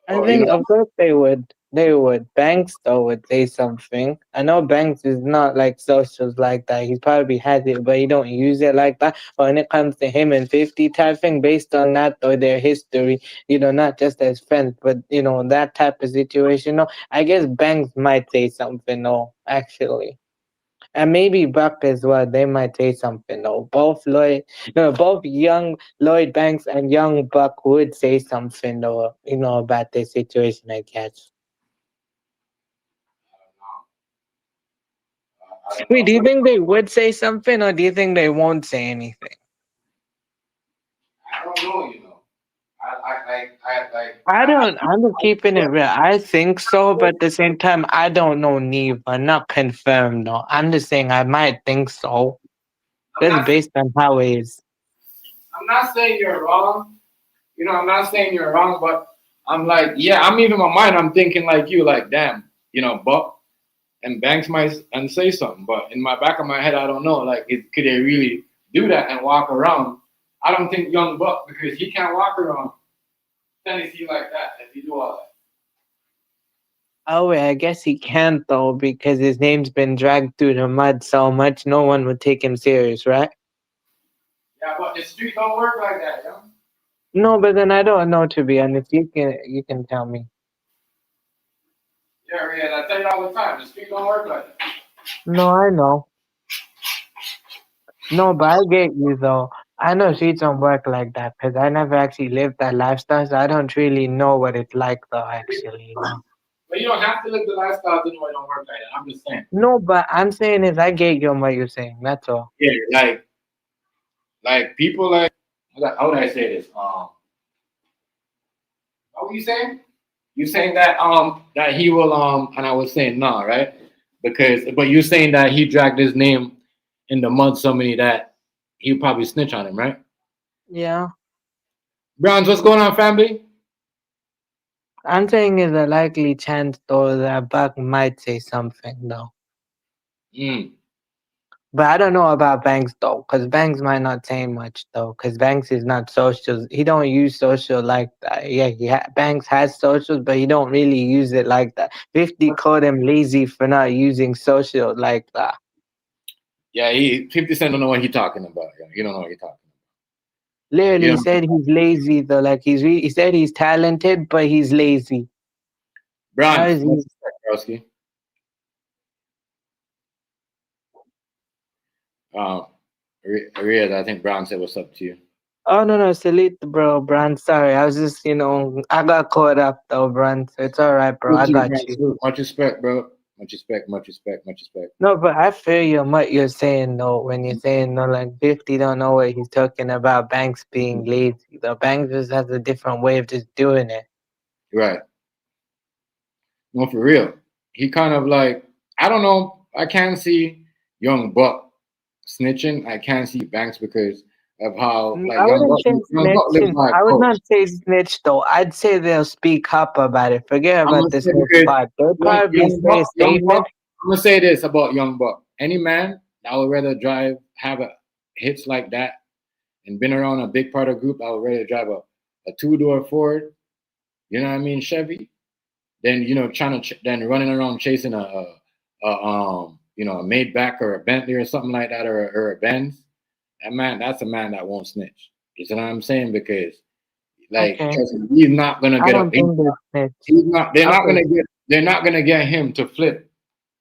D: I
A: Or,
D: think of course they would. They would. Banks though would say something. I know Banks is not like socials like that. He probably has it, but he don't use it like that. But when it comes to him and 50 type thing, based on that or their history, not just as friends, but that type of situation. No, I guess Banks might say something. No, actually. And maybe Buck as well. They might say something. No, both young Lloyd Banks and young Buck would say something. Though, about their situation. I guess.
A: I don't
D: Wait, do
A: know.
D: you think they would say something, or do you think they won't say anything?
A: I don't know.
D: I don't. I'm just keeping it real. I think so, but at the same time, I don't know neither. Not confirmed. No, I'm just saying I might think so.
A: I'm
D: Just
A: not.
D: based on how it is.
A: I'm not saying you're wrong. I'm not saying you're wrong, but I'm like, yeah, I'm even in my mind. I'm thinking like you, like, damn, Buck and Banks might and say something, but in my back of my head, I don't know. Like, could they really do that and walk around? I don't think Young Buck because he can't walk around Tennessee like that if he do all that.
D: Oh, wait, I guess he can't though because his name's been dragged through the mud so much. No one would take him serious, right?
A: Yeah, but the street don't work like that, yo.
D: No, but then I don't know to be honest. You can tell me.
A: Yeah, I tell you all the time, the street don't work like that.
D: No, I know. No, but I get you though. I know streets don't work like that because I never actually lived that lifestyle, so I don't really know what it's like though. Actually,
A: But you don't have to live the lifestyle to know it don't work like that. I'm just saying.
D: No, but I'm saying is I get you on what you're saying. That's all.
A: Yeah, like people like how would I say this? What were you saying? You saying that he will and I was saying no, right? But you're saying that he dragged his name in the mud so many that he'll probably snitch on him, right?
D: Yeah,
A: Browns, what's going on, family?
D: I'm saying is a likely chance though that Buck might say something though.
A: Mm.
D: But I don't know about Banks though, because Banks might not say much though, because Banks is not social. He don't use social like that. Yeah, Banks has socials, but he don't really use it like that. 50 called him lazy for not using social like that.
A: Yeah, 50 Cent don't know what he's talking about. Yeah. He don't know what he's talking
D: Literally,
A: about.
D: he said he's lazy though. Like he said he's talented, but he's lazy. How
A: Browns,
D: is he?
A: Browski. Arias, I think Brown said what's up to you.
D: Oh no, salute, bro, Bran. Sorry, I was just, I got caught up though, Bran. So it's all right, bro.
A: Salute
D: I
A: to you,
D: got
A: Brown.
D: you.
A: Salute. Much respect, bro. Much respect, much respect, much respect.
D: No, but I feel you on what you're saying though. When you're saying no, like 50 don't know what he's talking about. Banks being lazy. The bank just has a different way of just doing it.
A: Right. No, for real. He kind of like, I don't know. I can't see Young Buck snitching. I can't see Banks because of how like
D: I wouldn't say
A: Young Buck lives
D: snitching.
A: by a
D: I would
A: code.
D: not say snitch though. I'd say they'll speak up about it. Forget
A: I'm
D: about
A: gonna
D: the
A: say
D: snitch
A: because
D: part. They'll probably say a
A: Young Buck.
D: statement.
A: I'm gonna say this about Young Buck. Any man that would rather have a hits like that and been around a big part of group, I would rather drive a 2-door Ford. You know what I mean, Chevy. Then then running around chasing a Maybach or a Bentley or something like that or a Benz. That's a man that won't snitch. You see what I'm saying? Because like
D: Okay.
A: trust me, he's not gonna
D: I
A: get up.
D: don't think they snitch.
A: He's not.
D: Okay.
A: They're not gonna get him to flip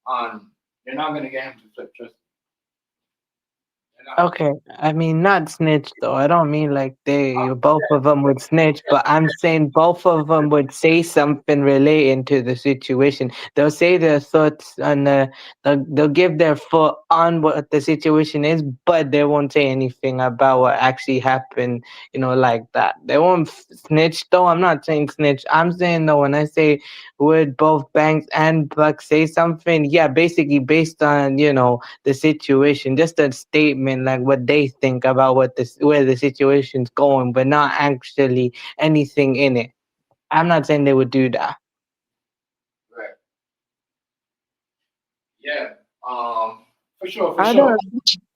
A: on. They're not gonna get him to flip. Trust me. They're not.
D: Okay, I mean not snitch though. I don't mean like both of them would snitch, but I'm saying both of them would say something relating to the situation. They'll say their thoughts on they'll give their thought on what the situation is, but they won't say anything about what actually happened. Like that. They won't snitch though. I'm not saying snitch. I'm saying though when I say would both Banks and Buck say something, yeah, basically based on the situation, just a statement like what they think about where the situation's going, but not actually anything in it. I'm not saying they would do that.
A: Right. Yeah. For sure. For
D: I
A: sure.
D: don't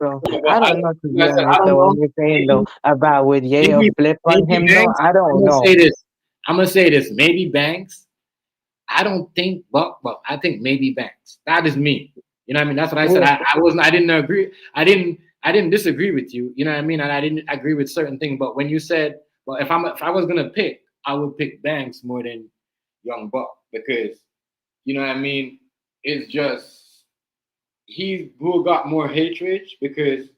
D: know,
A: Yeah,
D: I
A: but
D: don't know to be
A: like I said, I
D: honest
A: don't
D: though.
A: know.
D: When you're saying
A: Maybe
D: though about would Yayo flip on
A: maybe
D: him though,
A: Banks.
D: I
A: I'm
D: don't
A: gonna
D: know.
A: say this. I'm gonna say this. Maybe Banks. I don't think Buck, but I think maybe Banks. That is me. You know what I mean? That's what I said.
D: Yeah.
A: I wasn't. I didn't agree. I didn't disagree with you. You know what I mean? And I didn't agree with certain things. But when you said, well, if I was gonna pick, I would pick Banks more than Young Buck because you know what I mean. It's just he who got more hatred because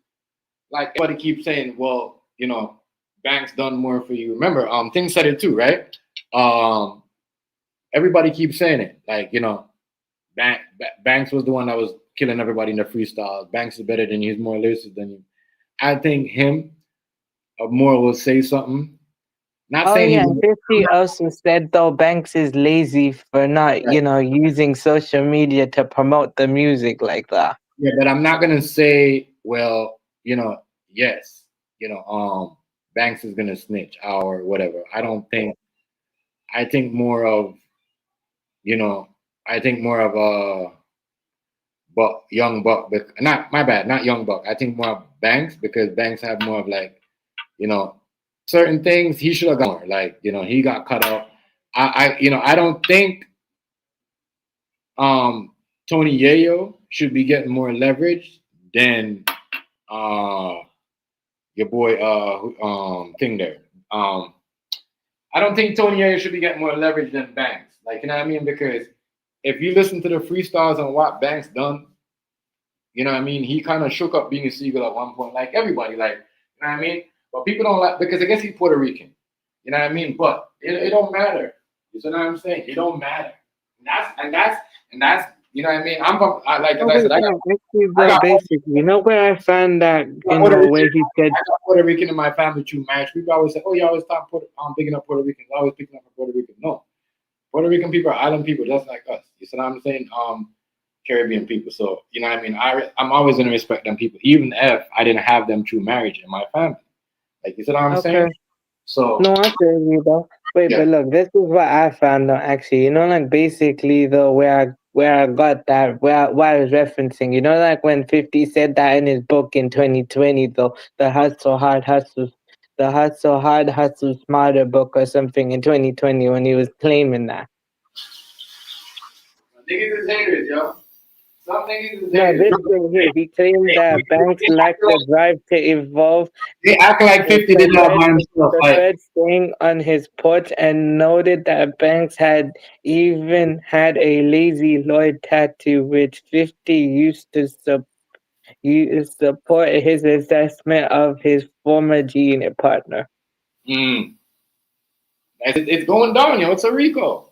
A: like everybody keeps saying, well, Banks done more for you. Remember, Thing said it too, right? Um, everybody keeps saying it. Like, Banks was the one that was killing everybody in the freestyle. Banks is better than you. He's more elusive than you. I think him more will say something. Not
D: Oh
A: saying
D: yeah,
A: he's
D: and 50 also said though Banks is lazy for not,
A: right.
D: Using social media to promote the music like that.
A: Yeah, but I'm not gonna say, well, yes, Banks is gonna snitch or whatever. I don't think. I think more of, you know, I think more of a young Buck, but not my bad, not young Buck. I think more of Banks because Banks have more of like, you know, certain things he should have gone more. Like, he got cut off. I don't think Tony Yayo should be getting more leverage than uh your boy thing there. I don't think Tony Yayo should be getting more leverage than Banks. Like, you know what I mean? Because if you listen to the freestyles on what Banks done, you know what I mean? He kind of shook up being a Seagull at one point, like everybody, like, you know what I mean? But people don't like, because I guess he's Puerto Rican. You know what I mean? But it don't matter. You see what I'm saying? It don't matter. And that's you know what I mean? I'm from, like as I said,
D: Actually,
A: I
D: bro,
A: got
D: basically, where I found that,
A: Puerto Rican,
D: where he said,
A: I got Puerto Rican in my family through marriage. People always say, "Oh, you always talk picking up Puerto Ricans. Always picking up Puerto Rican." No, Puerto Rican people are island people just like us. You see what I'm saying? Caribbean people. So you know what I mean? I'm always gonna respect them people, even if I didn't have them through marriage in my family. Like you see what I'm saying?
D: okay,
A: So
D: no, I feel you though. Wait,
A: yeah,
D: but look, this is what I found though. Actually, like basically though, where I got that, where I was referencing, like when 50 said that in his book in 2020 though, the hustle hard, hustle smarter book or something in 2020 when he was claiming that.
A: niggas is haters, yo. Some niggas is
D: No,
A: haters.
D: this thing here, he claimed that banks lack the drive to evolve.
A: They act like 50 did that by himself. Like
D: Preferred staying on his porch and noted that Banks had even had a Lazy Lloyd tattoo, which 50 used to you support his assessment of his former G Unit partner.
A: Mm. It's going down, yo. It's a Rico.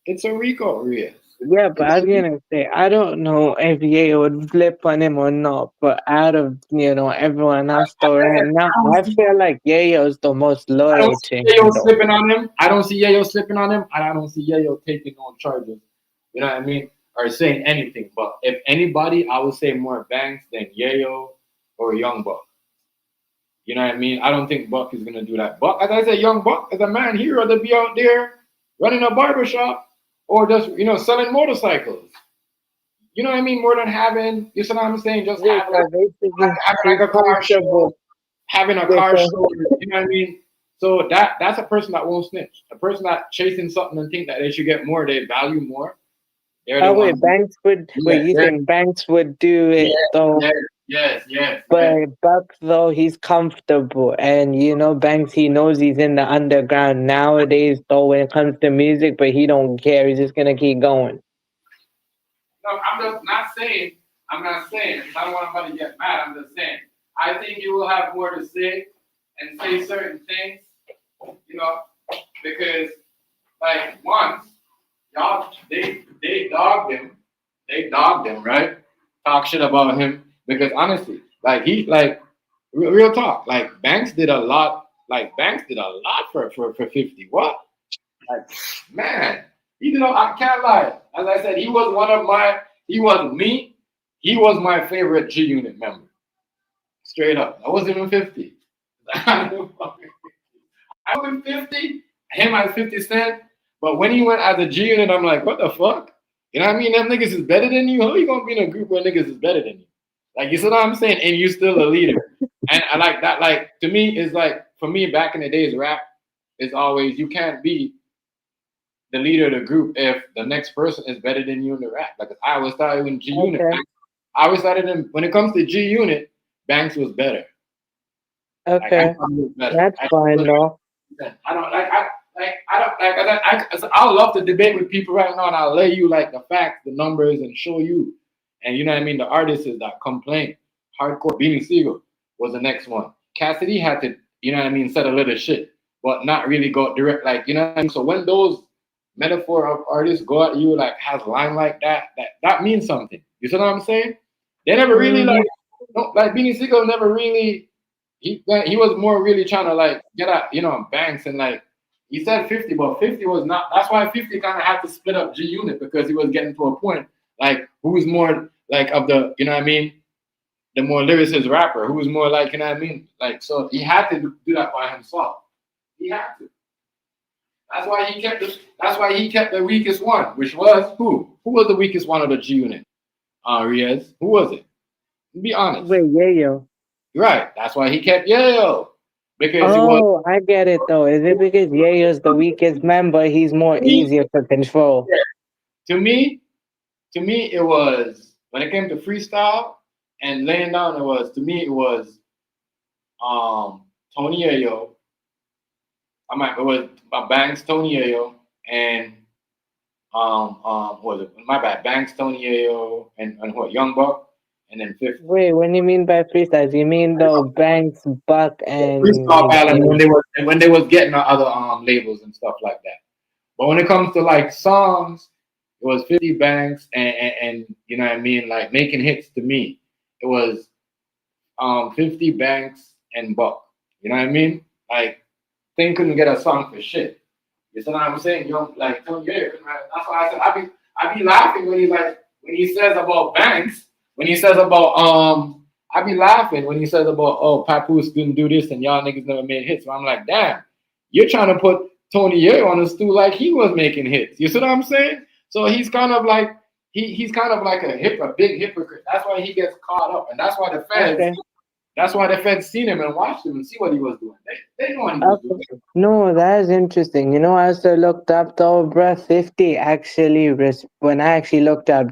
A: It's a Rico, Reyes.
D: Yeah, but I was gonna say I don't know if Ye would flip on him or not. But out of everyone else though right now, I feel like Yayo's the most
A: I
D: loyal
A: don't
D: to
A: see
D: him
A: Yayo
D: though.
A: slipping on him. I don't see Yayo slipping on him. And I don't see Yayo taking on charges. You know what I mean? Or saying anything. But if anybody, I would say more Banks than Yayo or Young Buck. You know what I mean? I don't think Buck is gonna do that. Buck, as I said, Young Buck is a man. He'd rather be out there running a barbershop or just selling motorcycles. You know what I mean? More than having, you see what I'm saying? Just
D: Yeah,
A: having,
D: so basically
A: having
D: he's
A: like a car show,
D: comfortable
A: having a
D: with
A: car show. You know what I mean? So that's a person that won't snitch. A person that chasing something and think that they should get more, they value more. They're the
D: Oh wait,
A: ones.
D: Banks would
A: Yeah,
D: wait. You think Banks would do
A: yes,
D: it though?
A: yes.
D: But Buck though he's comfortable, and Banks he knows he's in the underground nowadays. Though when it comes to music, but he don't care. He's just gonna keep going.
A: No, I'm just not saying. I'm not saying. I don't want anybody to get mad. I'm just saying. I think you will have more to say and say certain things. Because like once y'all they dogged him. They dogged him, right? Talk shit about him because honestly, like he like real talk. Like Banks did a lot. Like Banks did a lot for 50. What? Like man, he did. I can't lie. As I said, he was one of my. He was me. He was my favorite G Unit member. Straight up. I wasn't even 50. I wasn't 50. Him as 50 Cent. But when he went as a G Unit, I'm like, what the fuck? You know what I mean? Them niggas is better than you. How you gonna be in a group where niggas is better than you? Like you see what I'm saying? And you still a leader. And I like that. Like to me, it's like for me back in the days, rap is always you can't be the leader of the group if the next person is better than you in the rap. Like I always started in G Unit.
D: Okay.
A: I always started in when it comes to G Unit, Banks was better.
D: Okay, that's fine though.
A: I don't like I love to debate with people right now, and I'll lay you like the facts, the numbers, and show you. And you know what I mean. The artists that complain, hardcore. Beanie Siegel was the next one. Cassidy had to, you know what I mean, said a little shit, but not really go direct. Like you know what I mean. So when those metaphor of artists go at you like has line like that means something. You see what I'm saying? They never really like Beanie Siegel never really. He was more really trying to like get at Banks and like he said 50, but 50 was not. That's why 50 kind of had to split up G Unit because he was getting to a point like who's more like of the you know what I mean, the more lyricist rapper, who was more like you know what I mean, like so he had to do that by himself. He had to. That's why he kept the weakest one, which was who? Who was the weakest one of the G Unit? Reyes. Who was it? Be honest.
D: Wait, Yayo.
A: Right. That's why he kept Yayo. Because he was
D: I get it though. Is it because Yayo's the weakest member? He's more easier to control.
A: to me, it was when it came to freestyle and laying down, it was Tony Yayo. It was Banks, Tony Yayo, and what was it? My bad, Banks, Tony Yayo, and what, Young Buck, and then 50.
D: Wait, when you mean by freestyles, you mean though Banks, Buck, and
A: Freestyle battle when they was getting other labels and stuff like that. But when it comes to like songs, it was 50 Banks and you know what I mean, like making hits to me. It was 50 Banks and Buck. You know what I mean? Like Thing couldn't get a song for shit. You know what I'm saying? Like Tony Yayo. That's why I said I be laughing when he says about Banks. When he says about I be laughing when he says about Papoose didn't do this and y'all niggas never made hits. So I'm like, damn, you're trying to put Tony Yayo on a stool like he was making hits. You see what I'm saying? So he's kind of like he's kind of like a big hypocrite. That's why he gets caught up, and that's why the feds. Okay. That's why the feds seen him and watched him and see what he was doing. They know what he was
D: Okay.
A: doing.
D: No, that is interesting. You know, as I looked up though, bruh, 50 actually, when I actually looked up,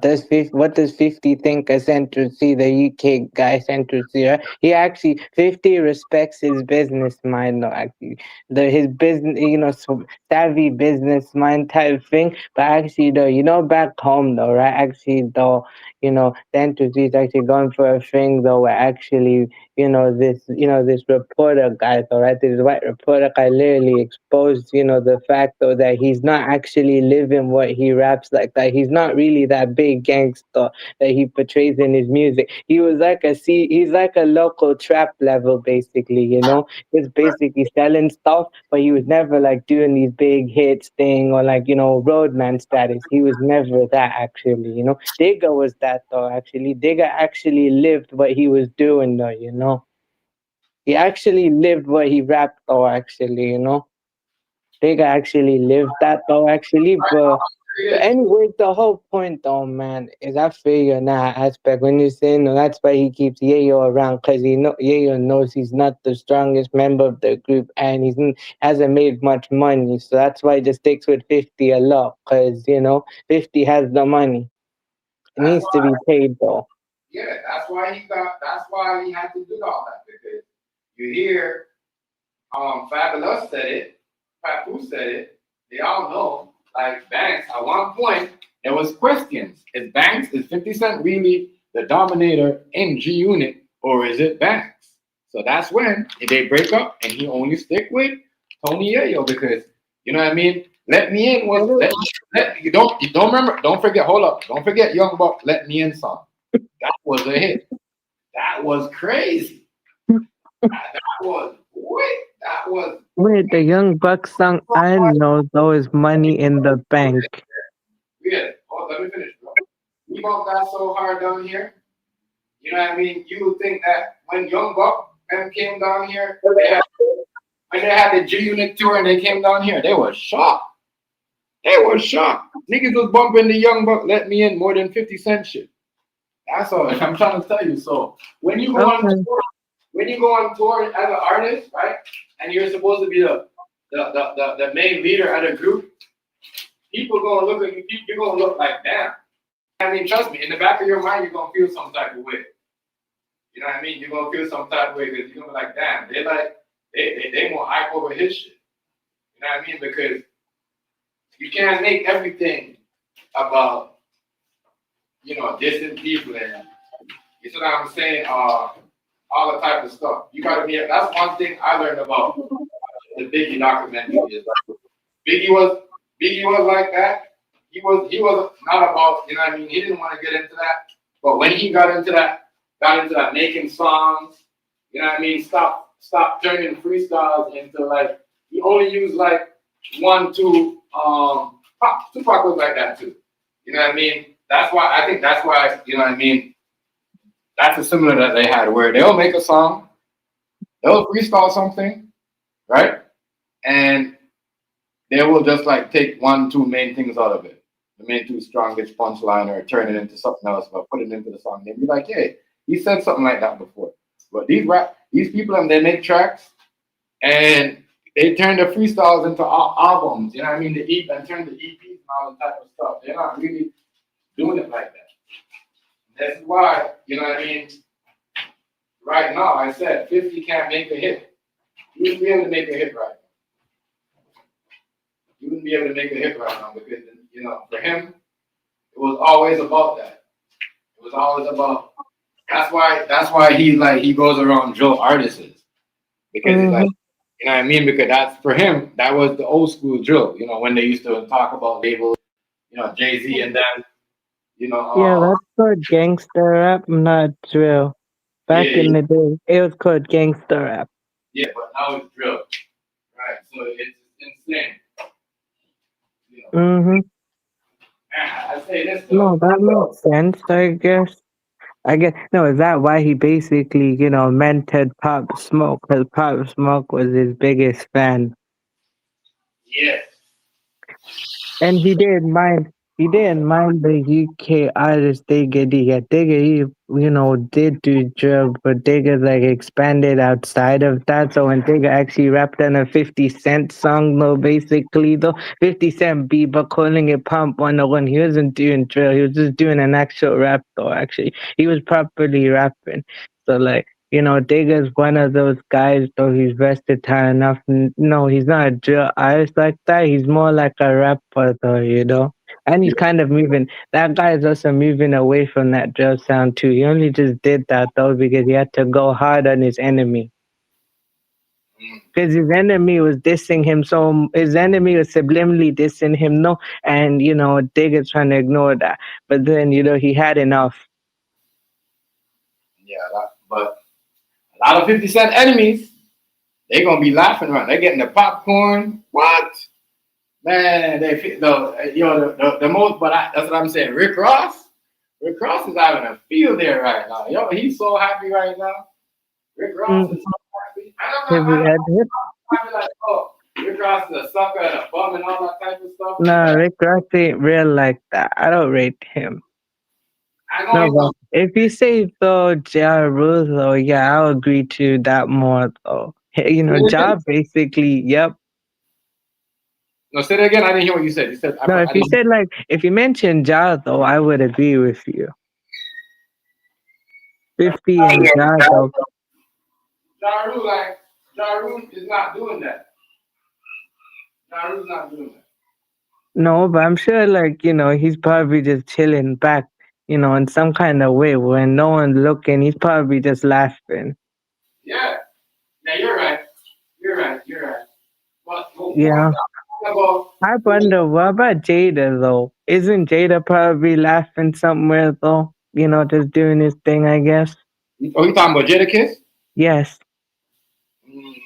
D: what does 50 think a Central C, the UK guy Central C, right? He actually, 50 respects his business mind, though, actually. His business, savvy business mind type thing. But actually, though, back home, though, right? Actually, though, Central C is actually going for a thing, though, where actually, this reporter guy, all right, this white reporter guy literally exposed, the fact though that he's not actually living what he raps like, that he's not really that big gangster that he portrays in his music. He's like a local trap level basically, he's basically selling stuff, but he was never like doing these big hits thing or like, roadman status. He was never that actually, Digga was that though actually. Digga actually lived what he was doing though, he actually lived what he rapped though, actually, Digga actually lived that though, actually. But anyway, the whole point though, man, is I feel you in that aspect when you're saying no, that's why he keeps Yayo around because Yayo knows he's not the strongest member of the group and hasn't made much money. So that's why he just sticks with 50 a lot because, 50 has the money. It
A: That's
D: needs to
A: why,
D: be paid though.
A: yeah, that's why he had to do all that because you hear Fabulous said it, Papu said it, they all know, like Banks, at one point, there was questions. Is 50 Cent really the dominator in G Unit, or is it Banks? So that's when they break up and he only stick with Tony Yayo because you know what I mean? Let Me In was you don't remember, don't forget, hold up, don't forget Young Buck Let Me In song. That was a hit. That was crazy. That was wait, that was
D: Wait, the Young Bucks song I know though is Money in the Bank.
A: yeah. Oh, let me finish, bro. We bumped that so hard down here. You know what I mean? You would think that when Young Buck them came down here, when they had the G Unit tour and they came down here, they were shocked. They were shocked. Niggas was bumping the Young Buck Let Me In more than 50 Cent shit. That's all I'm trying to tell you. So
D: Okay.
A: when you go on tour as an artist, right, and you're supposed to be the main leader of the group, people gonna look at you. You're gonna look like damn. I mean, trust me. In the back of your mind, you're gonna feel some type of way. You know what I mean? You're gonna feel some type of way because you're gonna be like, damn, they more hype over his shit. You know what I mean? Because you can't make everything about distant people and you see what I'm saying? All the type of stuff. You gotta be. That's one thing I learned about the Biggie documentary. Is like Biggie was like that. He was not about, you know what I mean? He didn't want to get into that. But when he got into that making songs, you know what I mean? Stop turning freestyles into like he only used like one, two, Tupac was like that too. You know what I mean? That's why, you know what I mean? That's a similar that they had where they'll make a song, they'll freestyle something, right? And they will just like take one, two main things out of it. The main two strongest punchline or turn it into something else, but put it into the song. They'd be like, hey, he said something like that before. But these people and they make tracks and they turn the freestyles into albums, you know what I mean? And turn the EPs and all the type of stuff. They're not really doing it like that. That's why, you know what I mean? Right now, I said 50 can't make a hit. You wouldn't be able to make a hit right now. You wouldn't be able to make a hit right now because, for him, it was always about that. It was always about. That's why he goes around Joe artists because he's like, you know what I mean? Because that's for him. That was the old school drill. When they used to talk about labels. Jay-Z and then.
D: Yeah, that's called gangster rap, not drill. Back
A: Yeah,
D: in the day, it was called gangster rap.
A: yeah, but now it's drill, right? So it's insane.
D: Mm-hmm.
A: I say this
D: No,
A: though.
D: that makes sense, I guess. No, is that why he basically, mentored Pop Smoke? Because Pop Smoke was his biggest fan.
A: Yes.
D: And he didn't mind the UK artist Digga. did do drill, but Digga like expanded outside of that. So when Digga actually rapped on a 50 Cent song, though, basically, though, 50 Cent beat, but calling it Pump 101, he wasn't doing drill. He was just doing an actual rap, though, actually. He was properly rapping. So, like, Digga's one of those guys, though, he's versatile enough. No, he's not a drill artist like that. He's more like a rapper, though. And he's kind of moving. That guy is also moving away from that drill sound too. He only just did that though because he had to go hard on his enemy. Because his enemy was dissing him, so his enemy was subliminally dissing him, no, and Digger's trying to ignore that. But then he had enough.
A: Yeah, but a lot of 50 Cent enemies, they're gonna be laughing around. They're getting the popcorn. What? Man, the most, but that's what I'm saying. Rick Ross is having a field there right now. Yo, he's so happy right now. Rick Ross is so happy. I'm like, oh, Rick Ross is a sucker and a bum and all that type of stuff.
D: No, Rick Ross ain't real like that. I don't rate him. No, but if you say though Ja Rule, though, yeah, I'll agree to that more though. Ja basically, yep.
A: No, say that again. I didn't hear what you said. You said
D: no. If you mentioned Ja, though, I would agree with you. 50 and Ja, though.
A: Ja Rule is not doing that. Ja Rule's not doing that.
D: No, but I'm sure, he's probably just chilling back, in some kind of way when no one's looking. He's probably just laughing.
A: Yeah, you're right. But,
D: yeah. I wonder, what about Jada, though? Isn't Jada probably laughing somewhere, though? Just doing his thing, I guess.
A: Oh, you talking about Jadakiss?
D: Yes.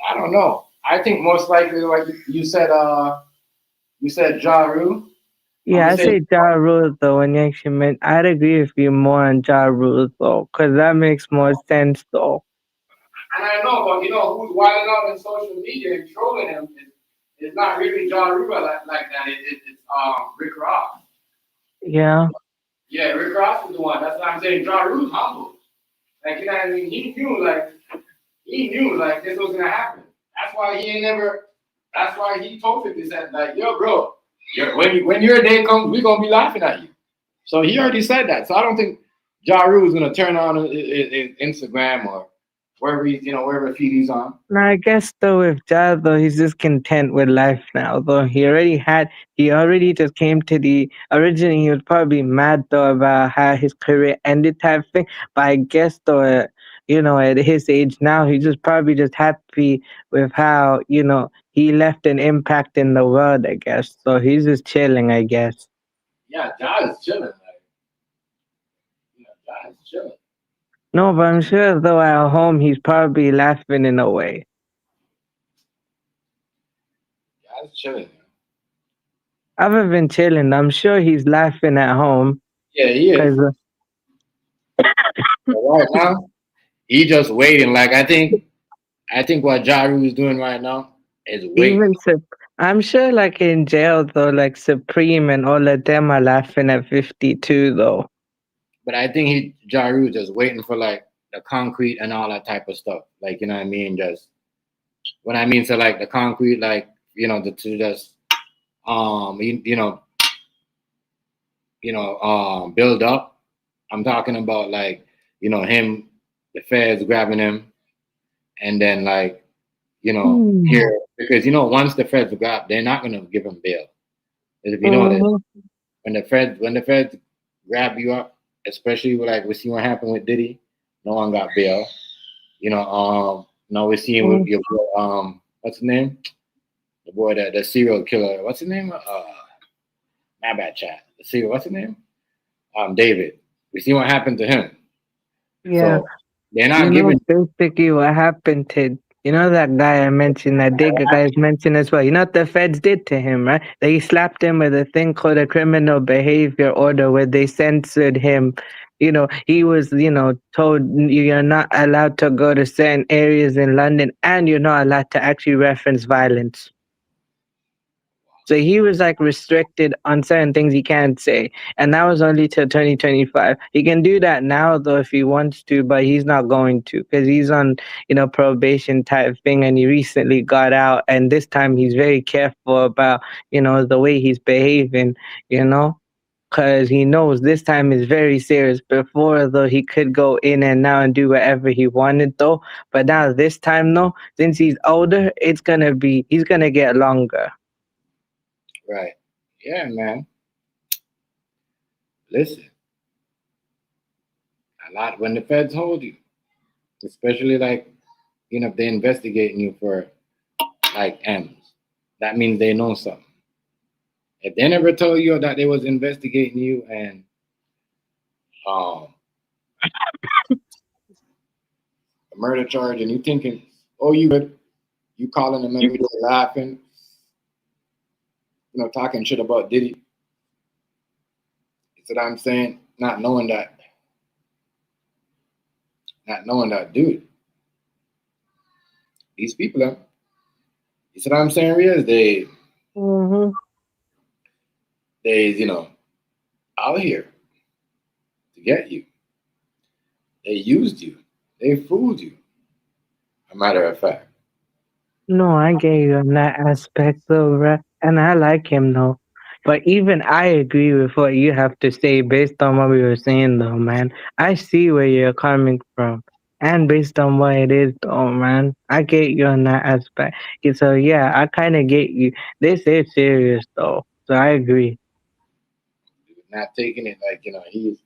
A: I don't know. I think most likely, like you said Ja Rule.
D: Yeah, I say Ja Rule, though, when you actually meant, I'd agree with you more on Ja Rule, though, because that makes more sense, though.
A: And I know, but who's wilding out on social media and trolling him it's not really Ja Rule like that. It's Rick Ross.
D: Yeah.
A: Yeah, Rick Ross is the one. That's what I'm saying. Ja Rule's humble. Like, you know what I mean? He knew like this was gonna happen. That's why he told 50 Cent, like, yo, bro, when your day comes, we're gonna be laughing at you. So he already said that. So I don't think Ja Rule is gonna turn on his Instagram or wherever feed he's on.
D: No, I guess though with Ja, though, he's just content with life now. Though he already just came to originally he was probably mad though about how his career ended type thing. But I guess though, at his age now, he's just probably just happy with how, he left an impact in the world, I guess. So he's just chilling, I guess.
A: Yeah, Ja is chilling. Ja is chilling.
D: No, but I'm sure though at home he's probably laughing in a way.
A: Yeah, he's chilling.
D: Other than chilling, I'm sure he's laughing at home.
A: Yeah, he is. Right now, he just waiting. Like I think what Ja Rule is doing right now is waiting.
D: I'm sure, like in jail though, like Supreme and all of them are laughing at 52 though.
A: But I think Ja Rule just waiting for like the concrete and all that type of stuff. Like, you know what I mean? Just when I mean, so like the concrete, like, to just build up. I'm talking about like, him, the feds grabbing him, and then like, here because once the feds grab, they're not gonna give him bail. If you know that when the feds grab you up, especially like we see what happened with Diddy, no one got bail. Now we're seeing with your boy, what's his name? The boy the serial killer. What's his name? My bad, chat. The serial. What's his name? David. We see what happened to him.
D: Yeah.
A: So they're not giving.
D: Basically, what happened to that guy I mentioned, that Digga guy mentioned as well. What the feds did to him, right? They slapped him with a thing called a criminal behavior order, where they censored him. He was, told you're not allowed to go to certain areas in London, and you're not allowed to actually reference violence. So he was like restricted on certain things he can't say. And that was only till 2025. He can do that now though if he wants to, but he's not going to because he's on, probation type thing and he recently got out and this time he's very careful about, the way he's behaving, you know? Because he knows this time is very serious. Before, though, he could go in and out and do whatever he wanted, though. But now, this time, though, since he's older, he's gonna get longer.
A: Right. Yeah, man. Listen, a lot when the feds hold you, especially like, if they're investigating you for like M's, that means they know something. If they never told you that they was investigating you and um a murder charge and you thinking, oh, you good, you calling them every day laughing, talking shit about Diddy. You see what I'm saying? Not knowing that, dude. These people, you see what I'm saying, Riaz?
D: Mm-hmm.
A: They, out here to get you. They used you. They fooled you. A matter of fact.
D: No, I get you on that aspect, though, right? And I like him, though. But even I agree with what you have to say based on what we were saying, though, man. I see where you're coming from. And based on what it is, though, man, I get you on that aspect. So, yeah, I kind of get you. This is serious, though. So I agree.
A: Not taking it like, he's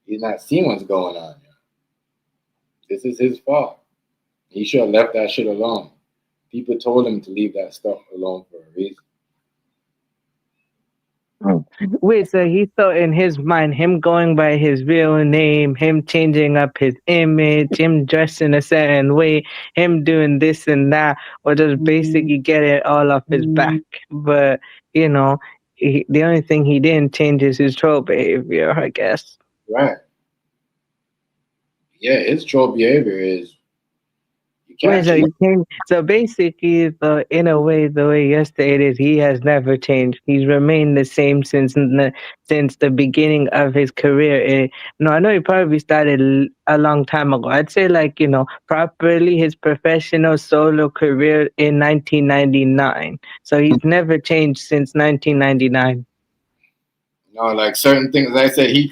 A: not seeing what's going on. This is his fault. He should have left that shit alone. People told him to leave that stuff alone for a reason.
D: Wait, so he thought in his mind, him going by his real name, him changing up his image, him dressing a certain way, him doing this and that, or just basically get it all off his back. But, the only thing he didn't change is his troll behavior, I guess.
A: Right. Yeah, his troll behavior is you
D: Wait,
A: can't
D: so
A: cheat.
D: you came, so basically, in a way, the way you stated, he has never changed. He's remained the same since the beginning of his career. No, I know he probably started a long time ago. I'd say, like, properly his professional solo career in 1999. So he's never changed since 1999.
A: Like certain things. As I said, he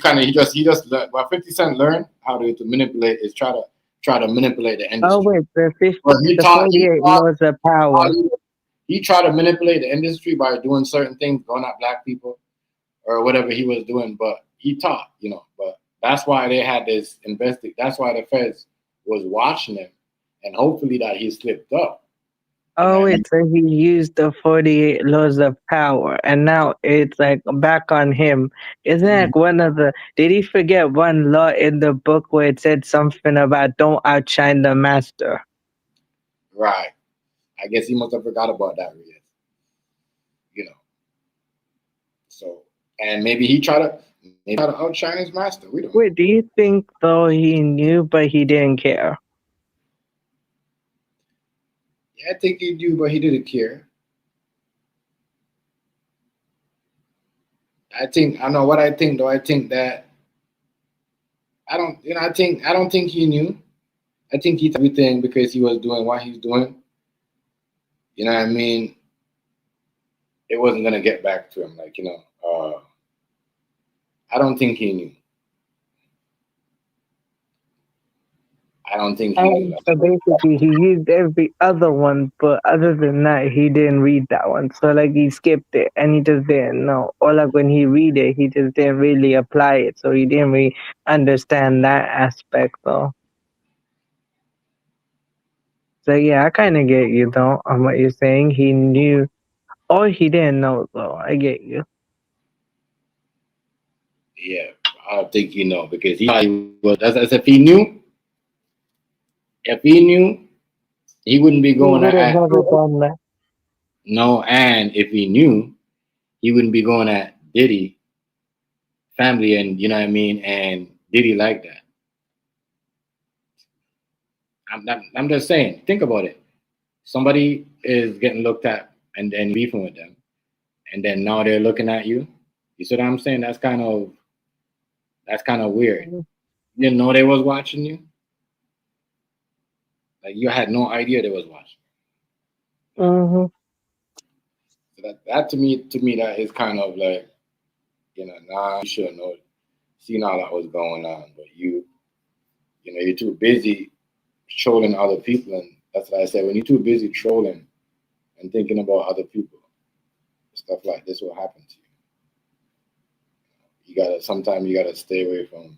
A: just learned. What 50 Cent learned how to manipulate is try to manipulate the
D: Oh
A: industry.
D: wait,
A: But
D: the 48 laws of power.
A: he tried to manipulate the industry by doing certain things, going at black people or whatever he was doing. But he taught, But that's why they had this That's why the feds was watching him, and hopefully that he slipped up.
D: Oh, wait, so he used the 48 laws of power, and now it's like back on him. Isn't it like one of the? Did he forget one law in the book where it said something about don't outshine the master?
A: Right. I guess he must have forgot about that, really. So, and maybe he tried to outshine his master. We don't know.
D: Wait, do you think though he knew but he didn't care?
A: Yeah, I think he knew, but he didn't care. I know what I think though. I think that I don't think he knew. I think he did everything because he was doing what he's doing. You know what I mean? It wasn't gonna get back to him. I don't think he knew. I don't think he knew.
D: So basically, he used every other one, but other than that, he didn't read that one. So like he skipped it, and he just didn't know. Or like when he read it, he just didn't really apply it, so he didn't really understand that aspect though. So yeah, I kind of get you though on what you're saying. He knew, or he didn't know though. I get you.
A: Yeah, I don't think he know because he was. As if he knew, he wouldn't be
D: He
A: going
D: would have
A: at.
D: never done that.
A: No, and if he knew, he wouldn't be going at Diddy family, and you know what I mean, and Diddy like that. I'm just saying. Think about it. Somebody is getting looked at and beefing with them. and then now they're looking at you. You see what I'm saying? That's kind of weird. You didn't know they was watching you. Like you had no idea they was watching.
D: Mm-hmm.
A: So that to me that is kind of like, nah, you should know, seen all that was going on, but you're too busy trolling other people, and that's what I said. When you're too busy trolling and thinking about other people, stuff like this will happen to you. Sometimes you gotta stay away from,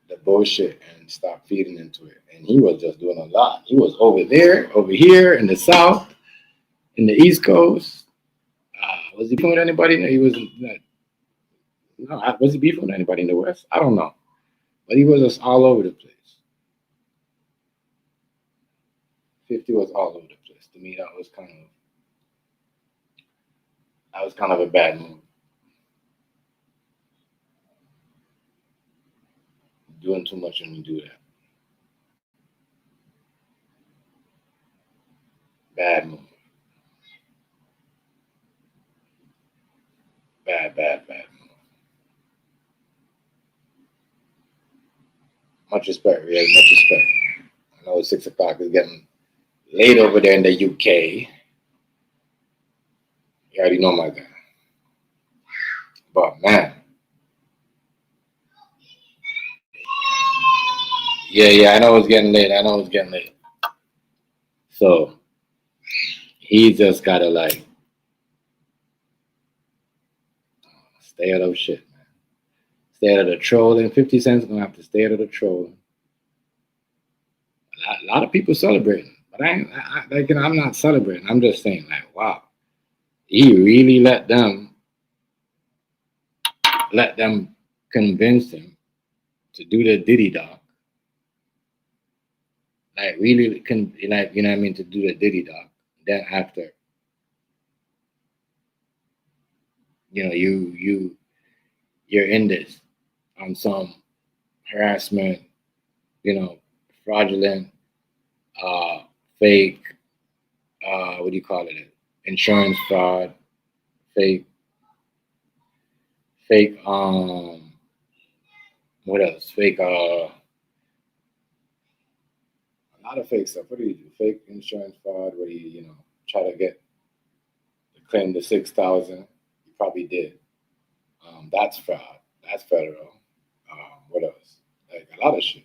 A: the bullshit and stop feeding into it. And he was just doing a lot. He was over there, over here in the South, in the East Coast. Was he beefing with anybody? He was no. Was he beefing with anybody in the West? I don't know, but he was just all over the place. 50 was all over the place. To me, that was kind of a bad move. Doing too much when you do that. Bad move. Bad move. Much respect, Riaz. Much respect. I know 6 o'clock is getting late over there in the UK. You already know my guy. But man. Yeah, I know it's getting late. So he just gotta like stay out of shit, man. Stay out of the trolling. 50 Cent's gonna have to stay out of the trolling. A lot of people celebrating, but I'm not celebrating. I'm just saying, like, wow, he really let them convince him to do the Diddy doc. Like, really, to do the Diddy doc. Then after, you're in this on some harassment, fraudulent, fake, what do you call it? Insurance fraud, fake, what else? Fake, a lot of fake stuff. What do you do? Fake insurance fraud where you, try to claim the 6,000. You probably did. That's fraud. That's federal. What else? Like a lot of shit.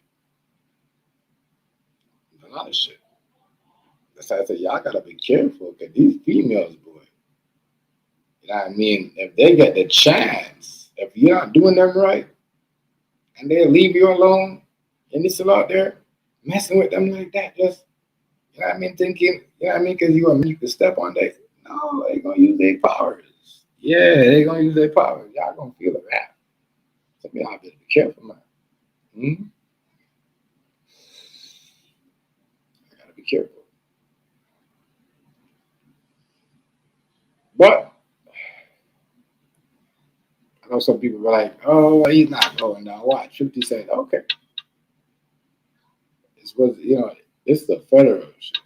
A: That's why I said, y'all gotta be careful, because these females, boy, you know what I mean? If they get the chance, if you're not doing them right, and they leave you alone, and they're still out there messing with them like that, just, you know what I mean, thinking, you know what I mean, because you want me to step on that. No, they're gonna use their powers. Yeah, they're gonna use their powers. Y'all gonna feel the rap. So y'all better be careful, man. I gotta be careful. But I know some people were like, "Oh, he's not going down." Watch, 50 Cent. Okay, it's the federal shit.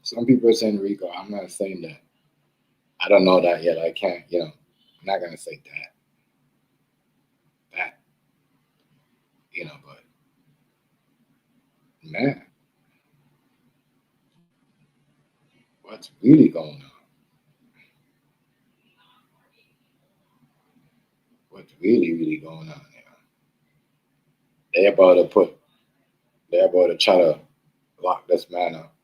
A: Some people are saying Rico. I'm not saying that. I don't know that yet. I can't. I'm not gonna say that. But man, what's really going on? What's really going on here? They're about to try to lock this man up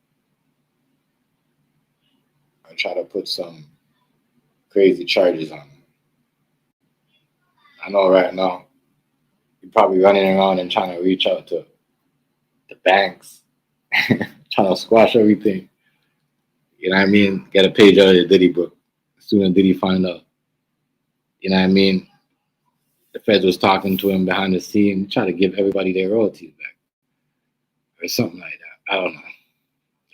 A: and try to put some crazy charges on him. I know right now you're probably running around and trying to reach out to the banks, trying to squash everything. You know what I mean? Get a page out of the Diddy book. As soon as Diddy find out, you know what I mean? The feds was talking to him behind the scene, trying to give everybody their royalties back. Or something like that. I don't know.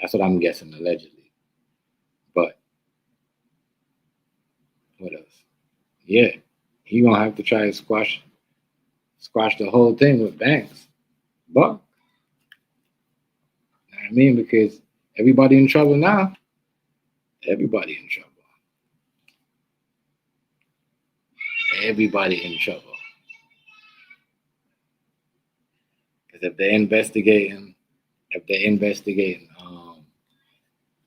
A: That's what I'm guessing, allegedly. But what else? Yeah. He gonna have to try to squash the whole thing with banks. But you know what I mean? Because Everybody in trouble now. Everybody in trouble. Everybody in trouble. Because if they're investigating,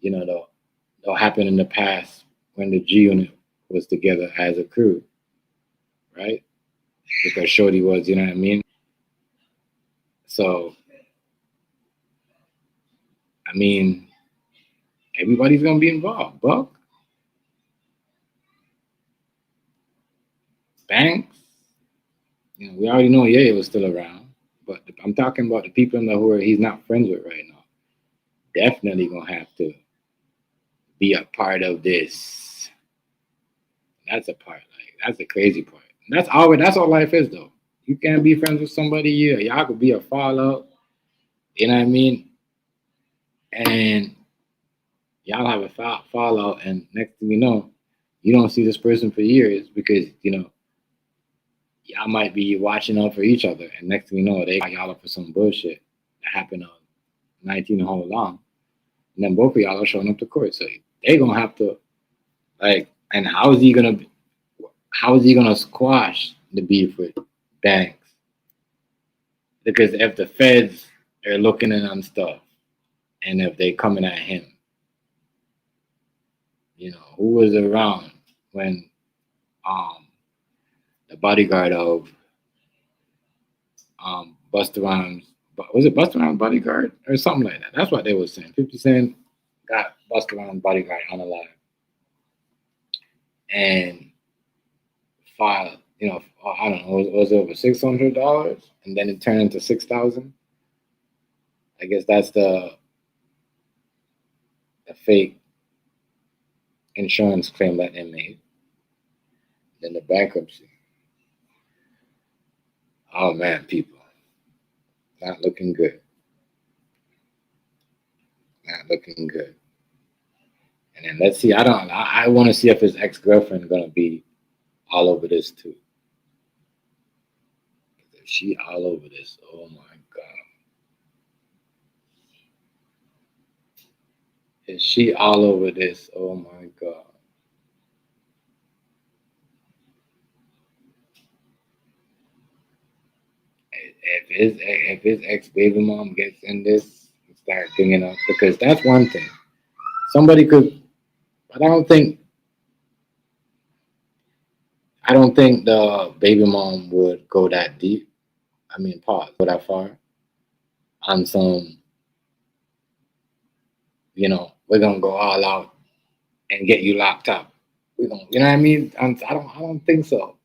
A: you know, they'll happen in the past when the G Unit was together as a crew, right? Because Shorty was, you know what I mean? So, I mean, everybody's gonna be involved. Buck, Banks, you know, we already know Ye was still around, but I'm talking about the people in the who he's not friends with right now. Definitely gonna have to be a part of this. That's a part, like that's the crazy part. That's all life is though. You can't be friends with somebody, y'all could be a fallout, you know what I mean? And y'all have a fallout, and next thing you know, you don't see this person for years because you know y'all might be watching out for each other, and next thing you know, they got y'all up for some bullshit that happened on 19 all along, and then both of y'all are showing up to court. So they gonna have to like, and how is he gonna squash the beef with Banks? Because if the feds are looking in on stuff, and if they coming at him, you know, who was around when the bodyguard of Busta Rhymes, was it Busta Rhymes bodyguard or something like that? That's what they were saying. 50 Cent got Busta Rhymes bodyguard on the line and filed, you know, I don't know, was it over $600, and then it turned into $6,000. I guess that's the fake insurance claim that they made. Then the bankruptcy. Oh man, people, not looking good. Not looking good. And then let's see. I want to see if his ex-girlfriend gonna be all over this too. If she all over this, oh my god. Is she all over this? Oh my god. If his ex baby mom gets in this and start bringing up, because that's one thing. Somebody could, but I don't think the baby mom would go that deep. I mean, pause, go that far on some, you know, we're gonna go all out and get you locked up. We don't, you know what I mean? I don't think so.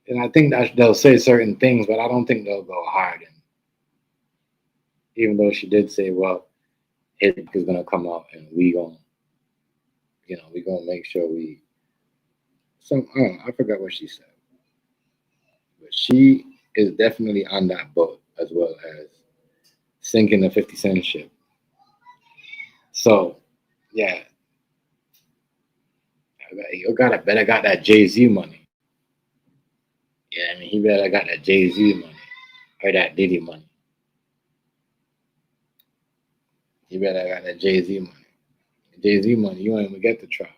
A: And I think that they'll say certain things, but I don't think they'll go hard. And even though she did say, well, it is gonna come out, and we gonna, you know, we gonna make sure we. Some I don't know, I forgot what she said, but she is definitely on that boat as well as sinking the 50 Cent ship. So, yeah, you gotta better got that Jay-Z money. Yeah, I mean, he better got that Jay-Z money or that Diddy money. He better got that Jay-Z money. Jay-Z money, you won't even get the trial.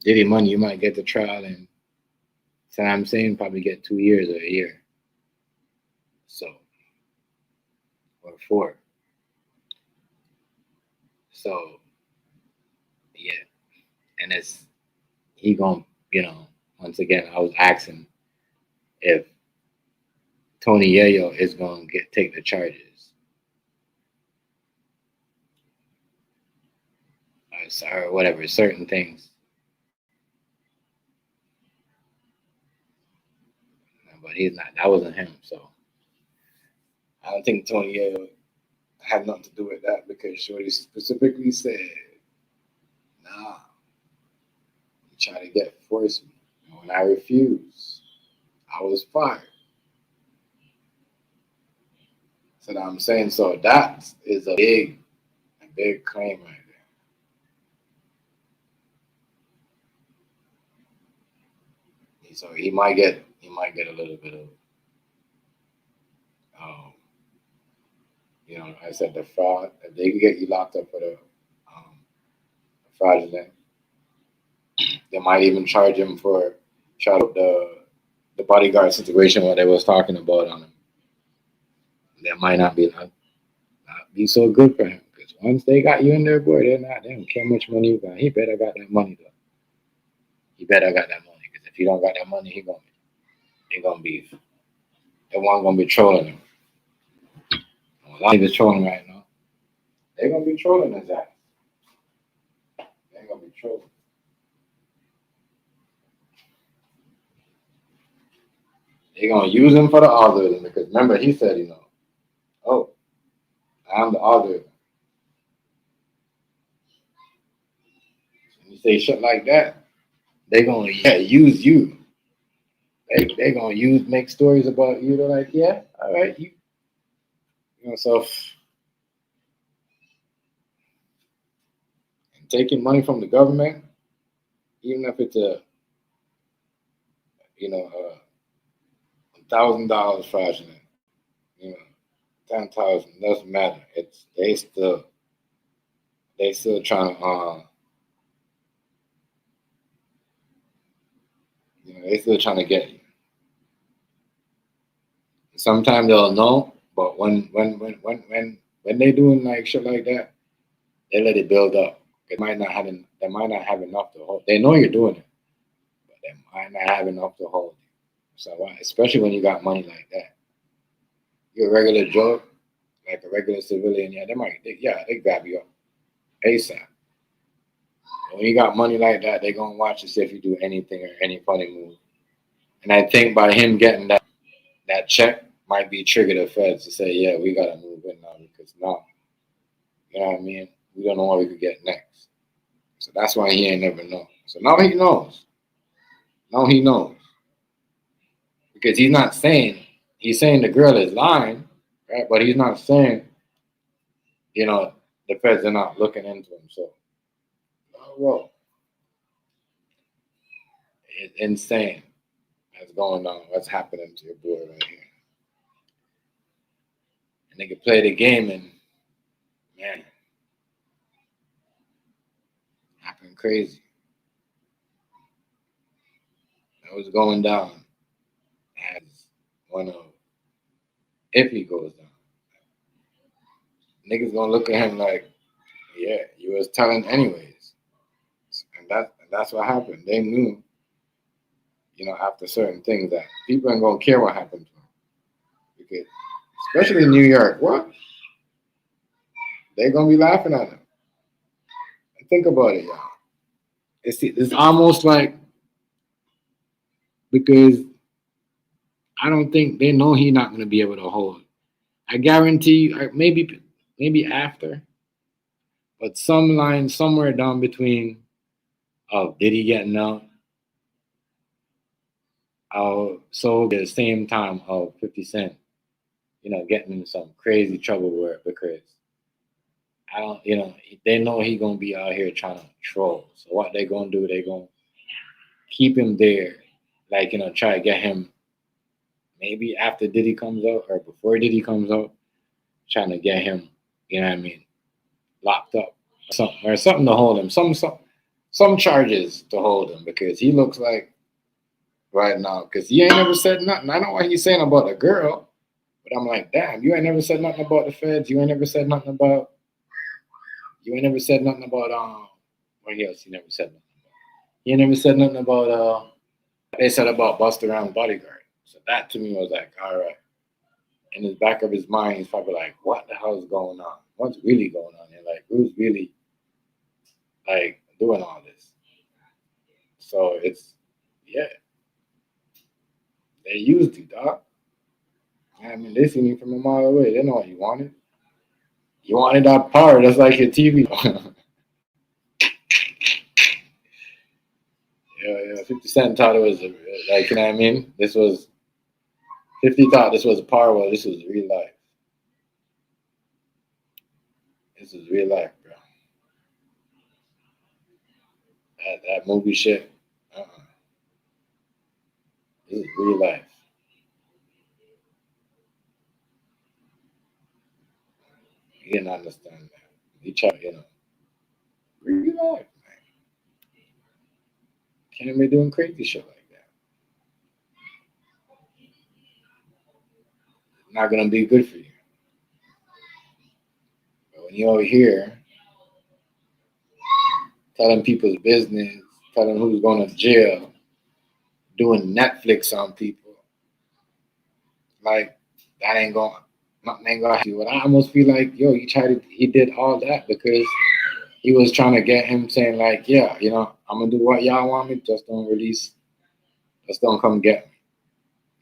A: Diddy money, you might get the trial, and so I'm saying probably get 2 years or a year. So, or 4. So, yeah, and he gonna, you know, once again, I was asking if Tony Yayo is gonna take the charges, or whatever, certain things. But he's not. That wasn't him. So I don't think Tony Yayo had nothing to do with that, because Shorty specifically said, "Nah, you try to force me, and when I refused, I was fired." So now I'm saying, so that is a big claim right there. So he might get a little bit of um, You know, I said the fraud. If they can get you locked up for the fraudulent, they might even charge him for the bodyguard situation what they was talking about on him. That might not be so good for him because once they got you in there, boy, they don't care how much money you got. He better got that money though. He better got that money because if he don't got that money, he gonna be the one gonna be trolling him. A lot of people trolling right now. They're gonna be trolling his ass. They're gonna be trolling. They're gonna use him for the algorithm because remember he said, oh, I'm the algorithm. When you say shit like that, they're gonna use you. They gonna make stories about you. They're like, yeah, all right, so taking money from the government, even if it's $1,000 fraudulent, 10,000 doesn't matter. It's they still trying to they still trying to get you. Sometimes they'll know, but when they doing like shit like that, they let it build up. They might not have enough to hold. They know you're doing it, but they might not have enough to hold you. So especially when you got money like that, you're a regular Joe, like a regular civilian. Yeah, they grab you up ASAP. But when you got money like that, they gonna watch to see if you do anything or any funny move. And I think by him getting that check might be trigger the feds to say, yeah, we gotta move in now because now, you know what I mean? We don't know what we could get next. So that's why he ain't never know. So now he knows. Now he knows. Because he's saying the girl is lying, right? But he's not saying, the feds are not looking into him. So, well, it's insane what's going on, what's happening to your boy right here. And they can play the game and, man, happen crazy. That was going down as one of, if he goes down. Niggas gonna look at him like, yeah, you was telling anyways. And that's what happened. They knew, after certain things that people ain't gonna care what happened to him. Because especially in New York, what? They're gonna be laughing at him. And think about it, y'all. It's almost like because I don't think they know he's not gonna be able to hold. I guarantee you, maybe after, but some line somewhere down between Diddy getting out, so at the same time of 50 Cent, getting into some crazy trouble with it because I don't, they know he gonna be out here trying to troll. So what they gonna do? They gonna keep him there, like try to get him maybe after Diddy comes out or before Diddy comes out, trying to get him, locked up, something to hold him, some charges to hold him because he looks like right now because he ain't never said nothing. I know what he's saying about the girl, but I'm like, damn, you ain't never said nothing about the feds. You ain't never said nothing about. What else? He never said nothing about. He ain't never said nothing about. They said about Busta Rhymes' bodyguard. So that to me was like, all right. In the back of his mind, he's probably like, what the hell is going on? What's really going on here? Like, who's really like doing all this? So it's, yeah, they used you, dog. I mean, they see me from a mile away. They know what you wanted. You wanted that power. That's like your TV. Yeah. 50 Cent thought it was like, you know what I mean? 50 thought this was a power. Well, this was real life. This is real life, bro. That movie shit. This is real life. He didn't understand that. He tried, relax, man. Can't be doing crazy shit like that. Not gonna be good for you. But when you're over here telling people's business, telling who's going to jail, doing Netflix on people, like that ain't going. Nothing ain't gonna happen. But I almost feel like, yo, he did all that because he was trying to get him saying like, yeah, I'm gonna do what y'all want me. Just don't come get me.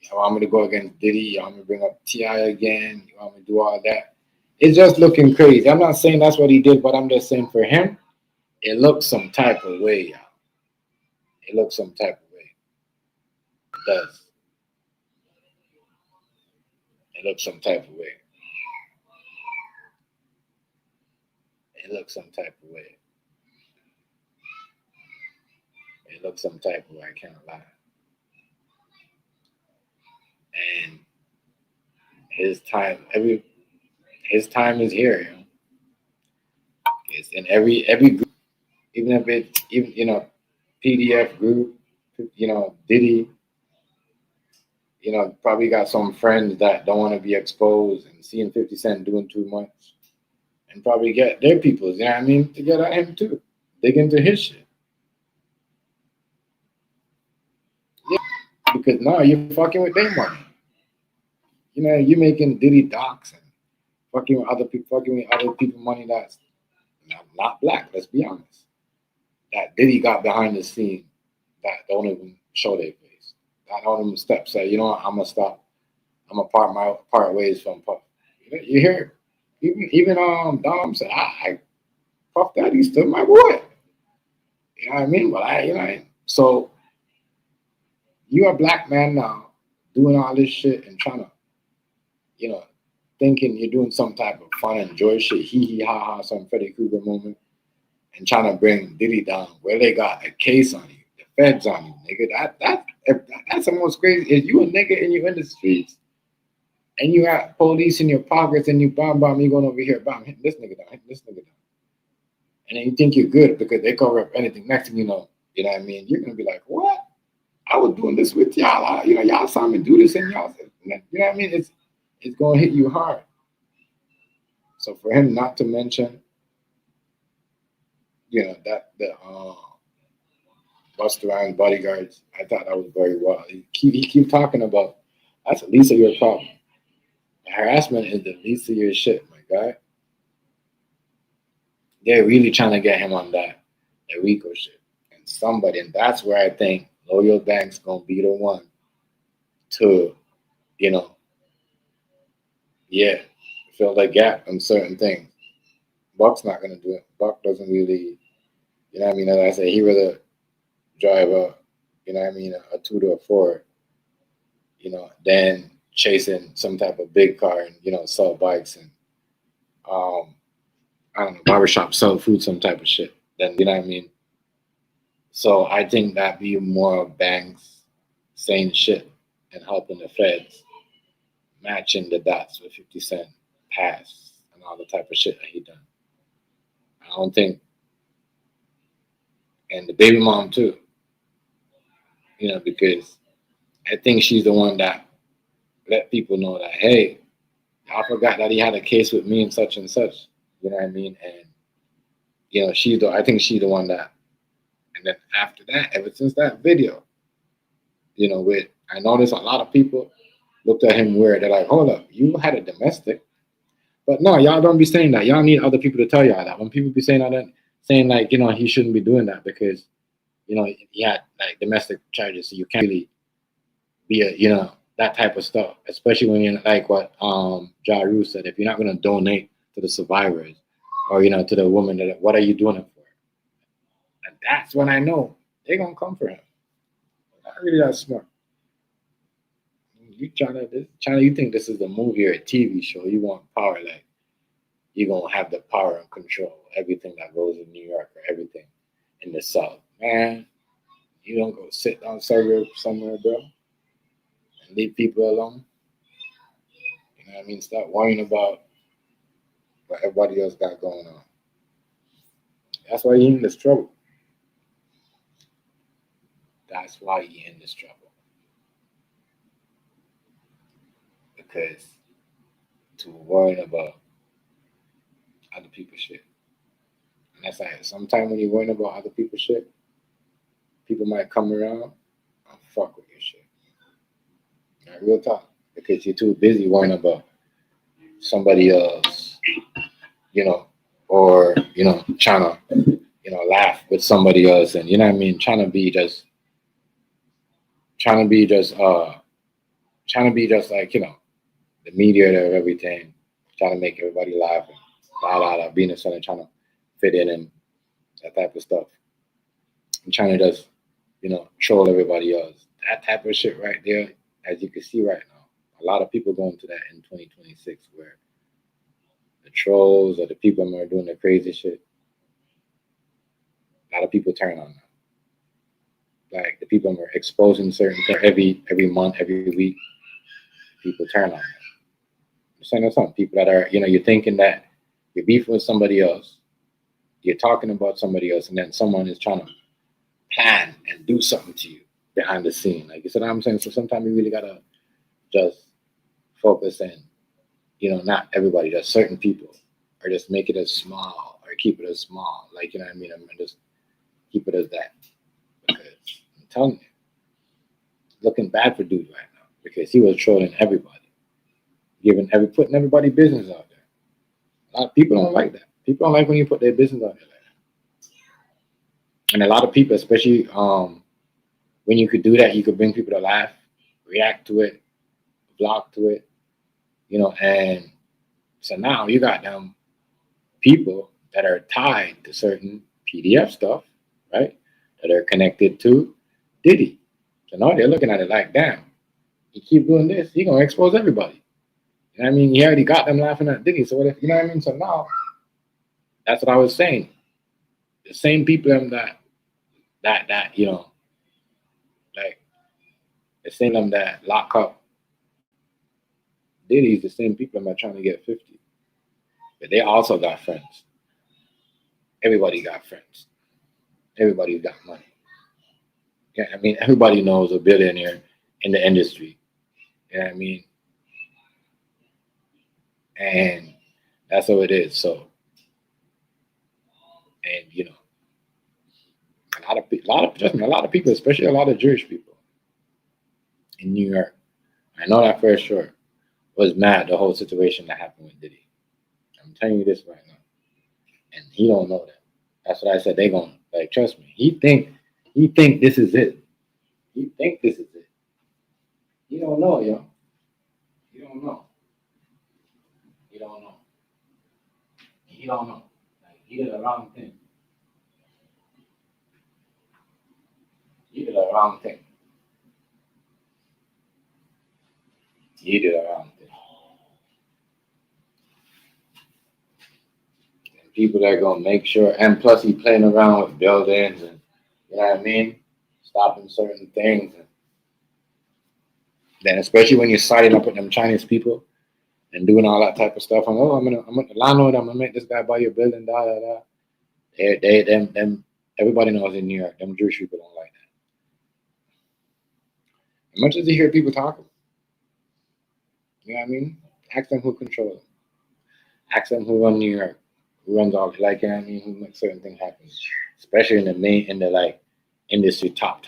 A: You want me to go against Diddy? You want me to bring up T.I. again? You want me to do all that? It's just looking crazy. I'm not saying that's what he did, but I'm just saying for him, it looks some type of way, y'all. It looks some type of way. It does. It looks some type of way. It looks some type of way. It looks some type of way. I can't lie. And his time is here. It's in every group, even if it's PDF group, Diddy, probably got some friends that don't want to be exposed and seeing 50 Cent doing too much, and probably get their people, to get at him too, dig into his shit. Yeah, because now you're fucking with their money. You're making Diddy docs and fucking with other people money that's not black. Let's be honest. That Diddy got behind the scene that don't even show their face. That don't even step say, I'm gonna stop. I'm gonna part ways from Puff. You hear? Even Dom said, I Puff Daddy's still my boy. You know what I mean? But so you're a black man now doing all this shit and trying to, thinking you're doing some type of fun and joy shit, hee hee ha ha, some Freddy Krueger moment, and trying to bring Diddy down where they got a case on you, the feds on you, nigga. That's the most crazy. If you a nigga and you in the streets and you got police in your pockets and you bomb, you going over here, hitting this nigga down, and then you think you're good because they cover up anything. Next thing you know what I mean? You're gonna be like, what? I was doing this with y'all. Y'all saw me do this, and y'all, you know what I mean? It's gonna hit you hard. So for him not to mention, that the Busta Rhymes bodyguards, I thought that was very wild. He keep talking about that's the least of your problem. Harassment is the least of your shit, my guy. They're really trying to get him on that Rico shit. And that's where I think Loyal Banks gonna be the one to, fill the gap on certain things. Buck's not gonna do it. Buck doesn't really, As I say, he rather drive a 2 to a 4, than chasing some type of big car and sell bikes and I don't know, barbershop, sell food, some type of shit. Then So I think that be more of Banks saying shit and helping the feds matching the dots with 50 Cent pass and all the type of shit that he done. I don't think, and the baby mom too, because I think she's the one that let people know that, hey, I forgot that he had a case with me and such, you know what I mean? And, I think she's the one that, and then after that, ever since that video, I noticed a lot of people looked at him weird. They're like, hold up, you had a domestic. But no, y'all don't be saying that. Y'all need other people to tell y'all that. When people be saying that, saying like, he shouldn't be doing that because, he had like domestic charges. So you can't really be that type of stuff, especially when you're like what Ja Rule said, if you're not going to donate to the survivors or, to the woman, that what are you doing it for? And that's when I know they're going to come for him. Not really that smart. You you think this is a movie or a TV show? You want power, like you're gonna have the power and control everything that goes in New York or everything in the South. Man, you don't go sit down somewhere, bro, and leave people alone. You know what I mean? Stop worrying about what everybody else got going on. That's why he in this trouble. That's why he in this trouble. Because to worry about other people's shit. And that's like sometimes when you're worrying about other people's shit, people might come around and fuck with your shit. Like, real talk. Because you're too busy worrying about somebody else, or, trying to, laugh with somebody else and, trying to be just like, the media of everything, trying to make everybody laugh and being a son, trying to fit in and that type of stuff. And trying to just, troll everybody else. That type of shit right there, as you can see right now, a lot of people going to that in 2026 where the trolls or the people that are doing the crazy shit, a lot of people turn on them. Like the people are exposing certain things every month, every week, people turn on them. So there's some people that are, you're thinking that you're beefing with somebody else, you're talking about somebody else, and then someone is trying to plan and do something to you behind the scene. Like you said, I'm saying, so sometimes you really gotta just focus and, not everybody, just certain people, or just make it as small, or keep it as small. Like, I'm just keep it as that. Because I'm telling you, looking bad for dude right now, because he was trolling everybody. Putting everybody's business out there. A lot of people don't like that. People don't like when you put their business out there like that. And a lot of people, especially when you could do that, you could bring people to laugh, react to it, block to it, and so now you got them people that are tied to certain PDF stuff, right? That are connected to Diddy. So now they're looking at it like, damn, you keep doing this, you're going to expose everybody. He already got them laughing at Diddy. So what if, So now, that's what I was saying. The same people that like the same them that lock up Diddy's the same people that are trying to get 50. But they also got friends. Everybody got friends. Everybody got money. Yeah, everybody knows a billionaire in the industry. You know what I mean? And that's how it is. So, and a lot of people, especially a lot of Jewish people in New York, I know that for sure, was mad the whole situation that happened with Diddy. I'm telling you this right now, and he don't know that. That's what I said. They gonna trust me. He think this is it. He think this is it. He don't know, yo. He don't know. He don't know. He don't know. Like, he did the wrong thing. He did the wrong thing. He did the wrong thing. And people that are gonna make sure, and plus he playing around with buildings and stopping certain things. And then especially when you're siding up with them Chinese people and doing all that type of stuff. I'm the landlord, I'm gonna make this guy buy your building, da da da. Them everybody knows in New York, them Jewish people don't like that. As much as you hear people talking, ask them who control them. Ask them who run New York, who runs all, who makes certain things happen, especially in the industry top.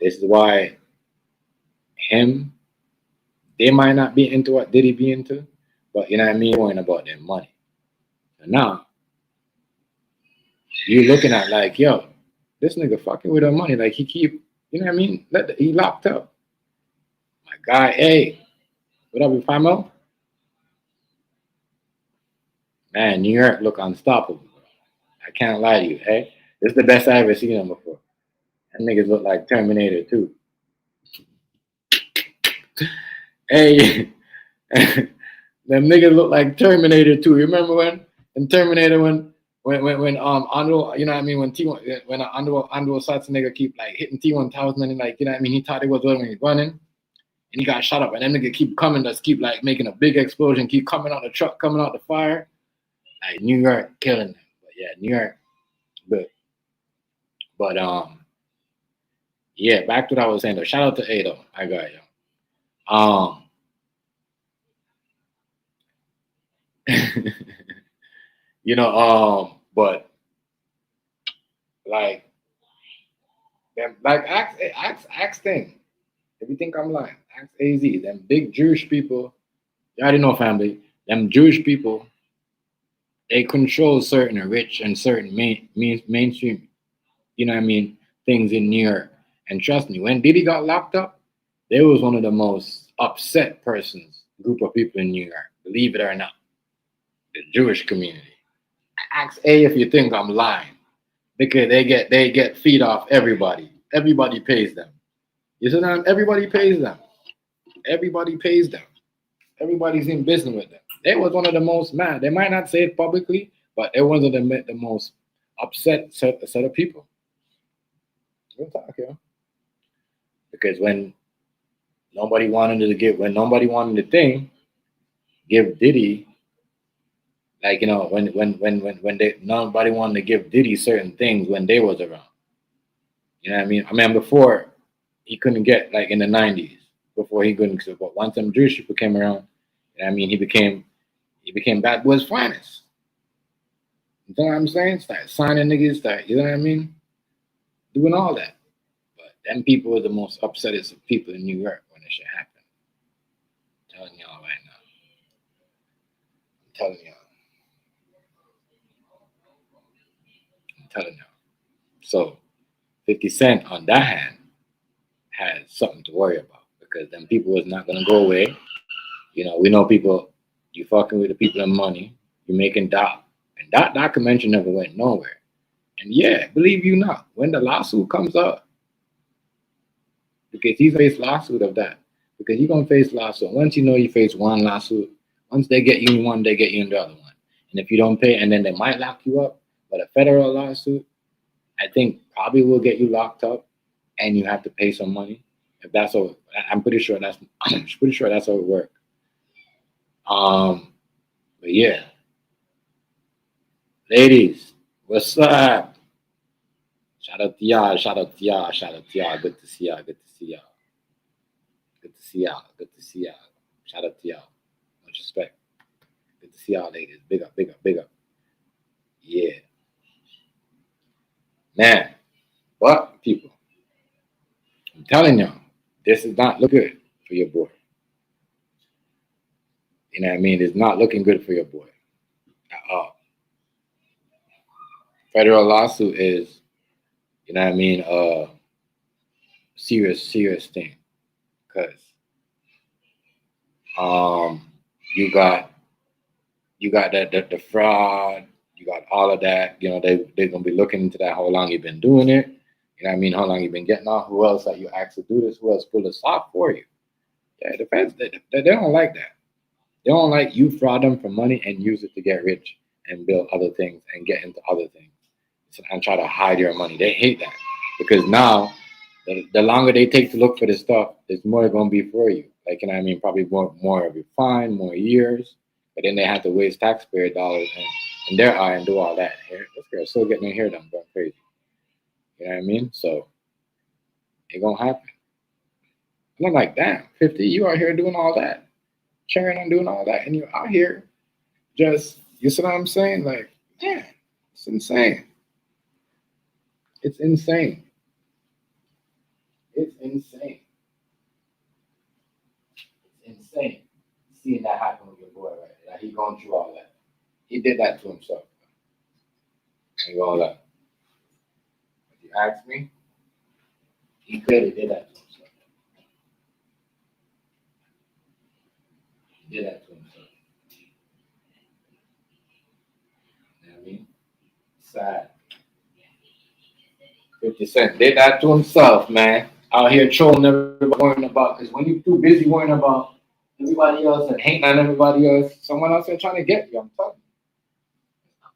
A: This is why they might not be into what Diddy be into, but worrying about their money. And now you're looking at yo, this nigga fucking with her money. Like he keep, he locked up. My guy, hey, what up, with Famo? Man, New York look unstoppable. I can't lie to you, hey. This is the best I ever seen them before. That niggas look like Terminator 2. Hey, them niggas look like Terminator 2. You remember when in Terminator when Arnold, when Arnold Schwarzenegger keep hitting T-1000 and he thought it was when he running. and he got shot up, and then nigga keep coming, just keep like making a big explosion, keep coming out the truck, coming out the fire. Like New York killing them. But yeah, New York, but yeah, back to what I was saying though. Shout out to Ado. I got you. You know, but like them, like ask thing. If you think I'm lying, ask AZ. Them big Jewish people, you already know family. Them Jewish people, they control certain rich and certain mainstream, you know what I mean, things in New York. And trust me, when Diddy got locked up, they was one of the most upset persons, group of people in New York, believe it or not, the Jewish community. Ask A if you think I'm lying, because they get feed off everybody. Everybody pays them. You see that? Everybody pays them. Everybody pays them. Everybody's in business with them. They was one of the most mad. They might not say it publicly, but they was one of the most upset set of people. We'll talk, yeah. Because when nobody wanted the thing, give Diddy, like, you know, when they nobody wanted to give Diddy certain things when they was around. You know what I mean? I mean, before he couldn't get, like in the 90s, before he couldn't, but once some Jewish people came around, you know what I mean, he became Bad Boy's finest. You know what I'm saying? Start signing niggas, you know what I mean? Doing all that. But them people are the most upsettest of people in New York when this shit happened. I'm telling y'all right now. I'm telling y'all. So 50 Cent on that hand has something to worry about, because them people is not gonna go away. You know, we know people, you fucking with the people and money, you're making doc. And that documentary never went nowhere. And yeah, believe you not, when the lawsuit comes up, because he faced lawsuit of that, because you're gonna face lawsuit. Once you know you face one lawsuit, once they get you in one, they get you in the other one. And if you don't pay, and then they might lock you up. But a federal lawsuit, I think probably will get you locked up, and you have to pay some money. If that's all, I'm pretty sure that's how it works. But yeah, ladies, what's up? Shout out to y'all. Shout out to y'all. Shout out to y'all. Good to see y'all. Good to see y'all. Good to see y'all. Good to see y'all. Shout out to y'all. Much respect. Good to see y'all, ladies. Big up, big up, big up. Yeah. Man, what people? I'm telling y'all, this is not looking good for your boy. You know what I mean? It's not looking good for your boy at all. Federal lawsuit is, you know what I mean, serious thing. Because you got the fraud, you got all of that. You know, they're gonna be looking into that, how long you've been doing it. You know what I mean? How long you've been getting off? Who else that you asked to do this? Who else pulled this off for you? Yeah, the feds, they don't like that. They don't like you fraud them for money and use it to get rich and build other things and get into other things and try to hide your money. They hate that, because now the longer they take to look for this stuff, there's more going to be for you. Like, you know what I mean? Probably more of your fine, more years. But then they have to waste taxpayer dollars in their eye and do all that. This girl's still getting her hair done, going crazy. You know what I mean? So it going to happen. And I'm like, damn, 50, you out here doing all that, cheering and doing all that, and you're out here just, you see what I'm saying? Like, man, it's insane. It's insane. It's insane. It's insane seeing that happen with your boy right there. Like, he going through all that. He did that to himself. And all that. If you ask me, he clearly did that to himself. He did that to himself. You know what I mean? Sad. 50 Cent did that to himself, man. Out here trolling everybody, worrying about, because when you're too busy worrying about everybody else and hating on everybody else, someone else is trying to get you. I'm telling you.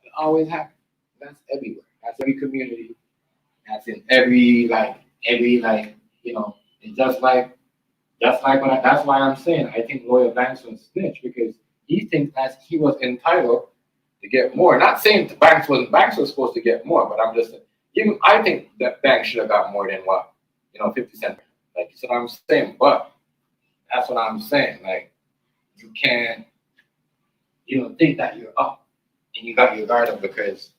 A: It always happens. That's everywhere. That's every community. That's in every, you know, it's just like That's that's why I'm saying I think Lloyd Banks was snitch because he thinks that he was entitled to get more. Not saying the Banks was supposed to get more, but I'm just even I think that Banks should have got more than what 50 cents. Like you see what I'm saying, but that's what I'm saying. Like you can't think that you're up and you got your guard up because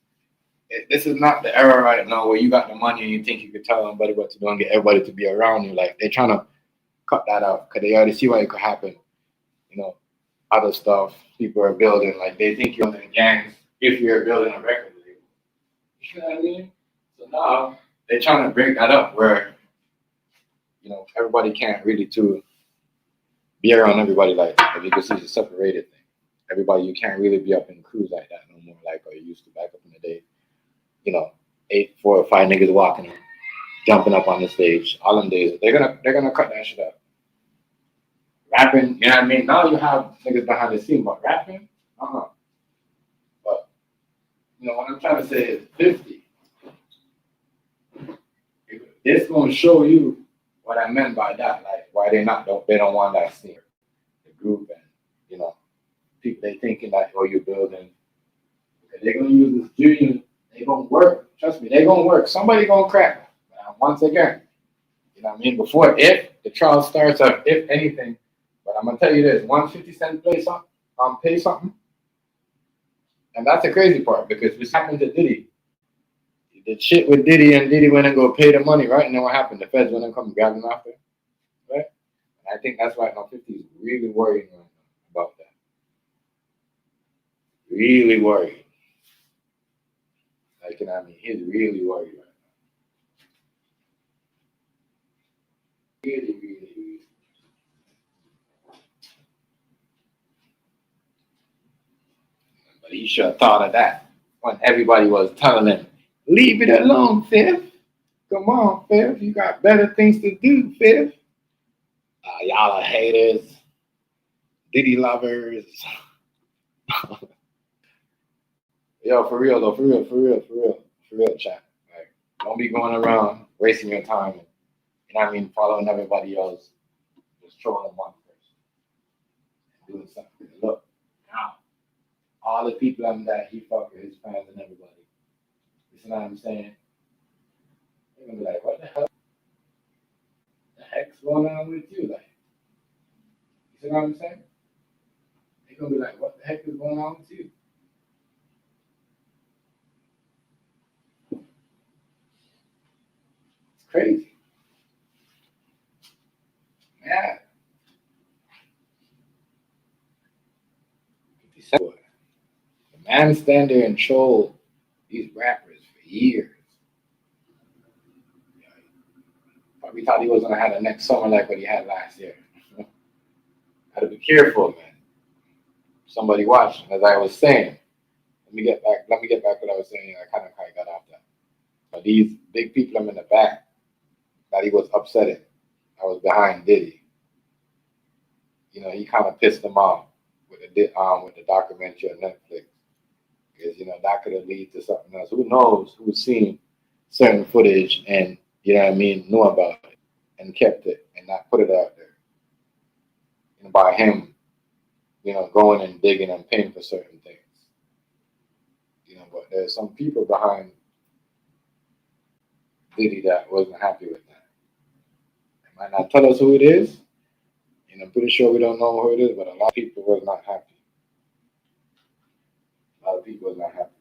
A: this is not the era right now where you got the money and you think you could tell somebody what to do and get everybody to be around you. Like they're trying to cut that out because they already see what it could happen. Other stuff people are building, like they think you're in gangs if you're building a record label. You know what I mean? So now they're trying to break that up where everybody can't really be around everybody like that. If you can see, it's a separated thing. Everybody, you can't really be up in crews like that no more, like you used to back up in the day. 4 or 5 niggas walking, jumping up on the stage. All them days, they're gonna cut that shit up. Rapping, you know what I mean? Now you have niggas behind the scene, but rapping, But what I'm trying to say is 50. This gonna show you what I meant by that, like why they don't want that scene, the group, and people they thinking that you're building. Because they're gonna use this junior, they gonna work. Trust me, they gonna work. Somebody gonna crack. Once again, what I mean? Before if the trial starts up, if anything. But I'm gonna tell you this: 150 cent pay something, and that's the crazy part because this happened to Diddy. He did shit with Diddy, and Diddy went and go pay the money, right? And then what happened? The feds went and come and grab him after, right? And I think that's why 150 is really worried right now about that. Really worried. Like, he's really worried right now. Really, really, really. But he should have thought of that when everybody was telling him, leave it alone, Fifth. Come on, Fifth. You got better things to do, Fifth. Y'all are haters. Diddy lovers. Yo, for real, though. For real, chat. Like, don't be going around wasting your time and, following everybody else. Just trolling one person. Doing something. Look, now. All the people that he fucked with, his fans and everybody. You see what I'm saying? They're gonna be like, what the hell? The heck's going on with you? Like, you see what I'm saying? They're gonna be like, what the heck is going on with you? It's crazy. Yeah. The man stand there and troll these rappers for years. Probably thought he was gonna have the next summer like what he had last year. Gotta be careful, man. Somebody watching, as I was saying. Let me get back what I was saying. I kind of got off that. But these big people I'm in the back that he was upsetting. I was behind Diddy. He kind of pissed them off with the documentary on Netflix. Because that could have led to something else. Who knows who's seen certain footage and knew about it and kept it and not put it out there. By him, going and digging and paying for certain things. But there's some people behind Diddy that wasn't happy with that. They might not tell us who it is. I'm pretty sure we don't know who it is, but a lot of people was not happy. A lot of people was not happy.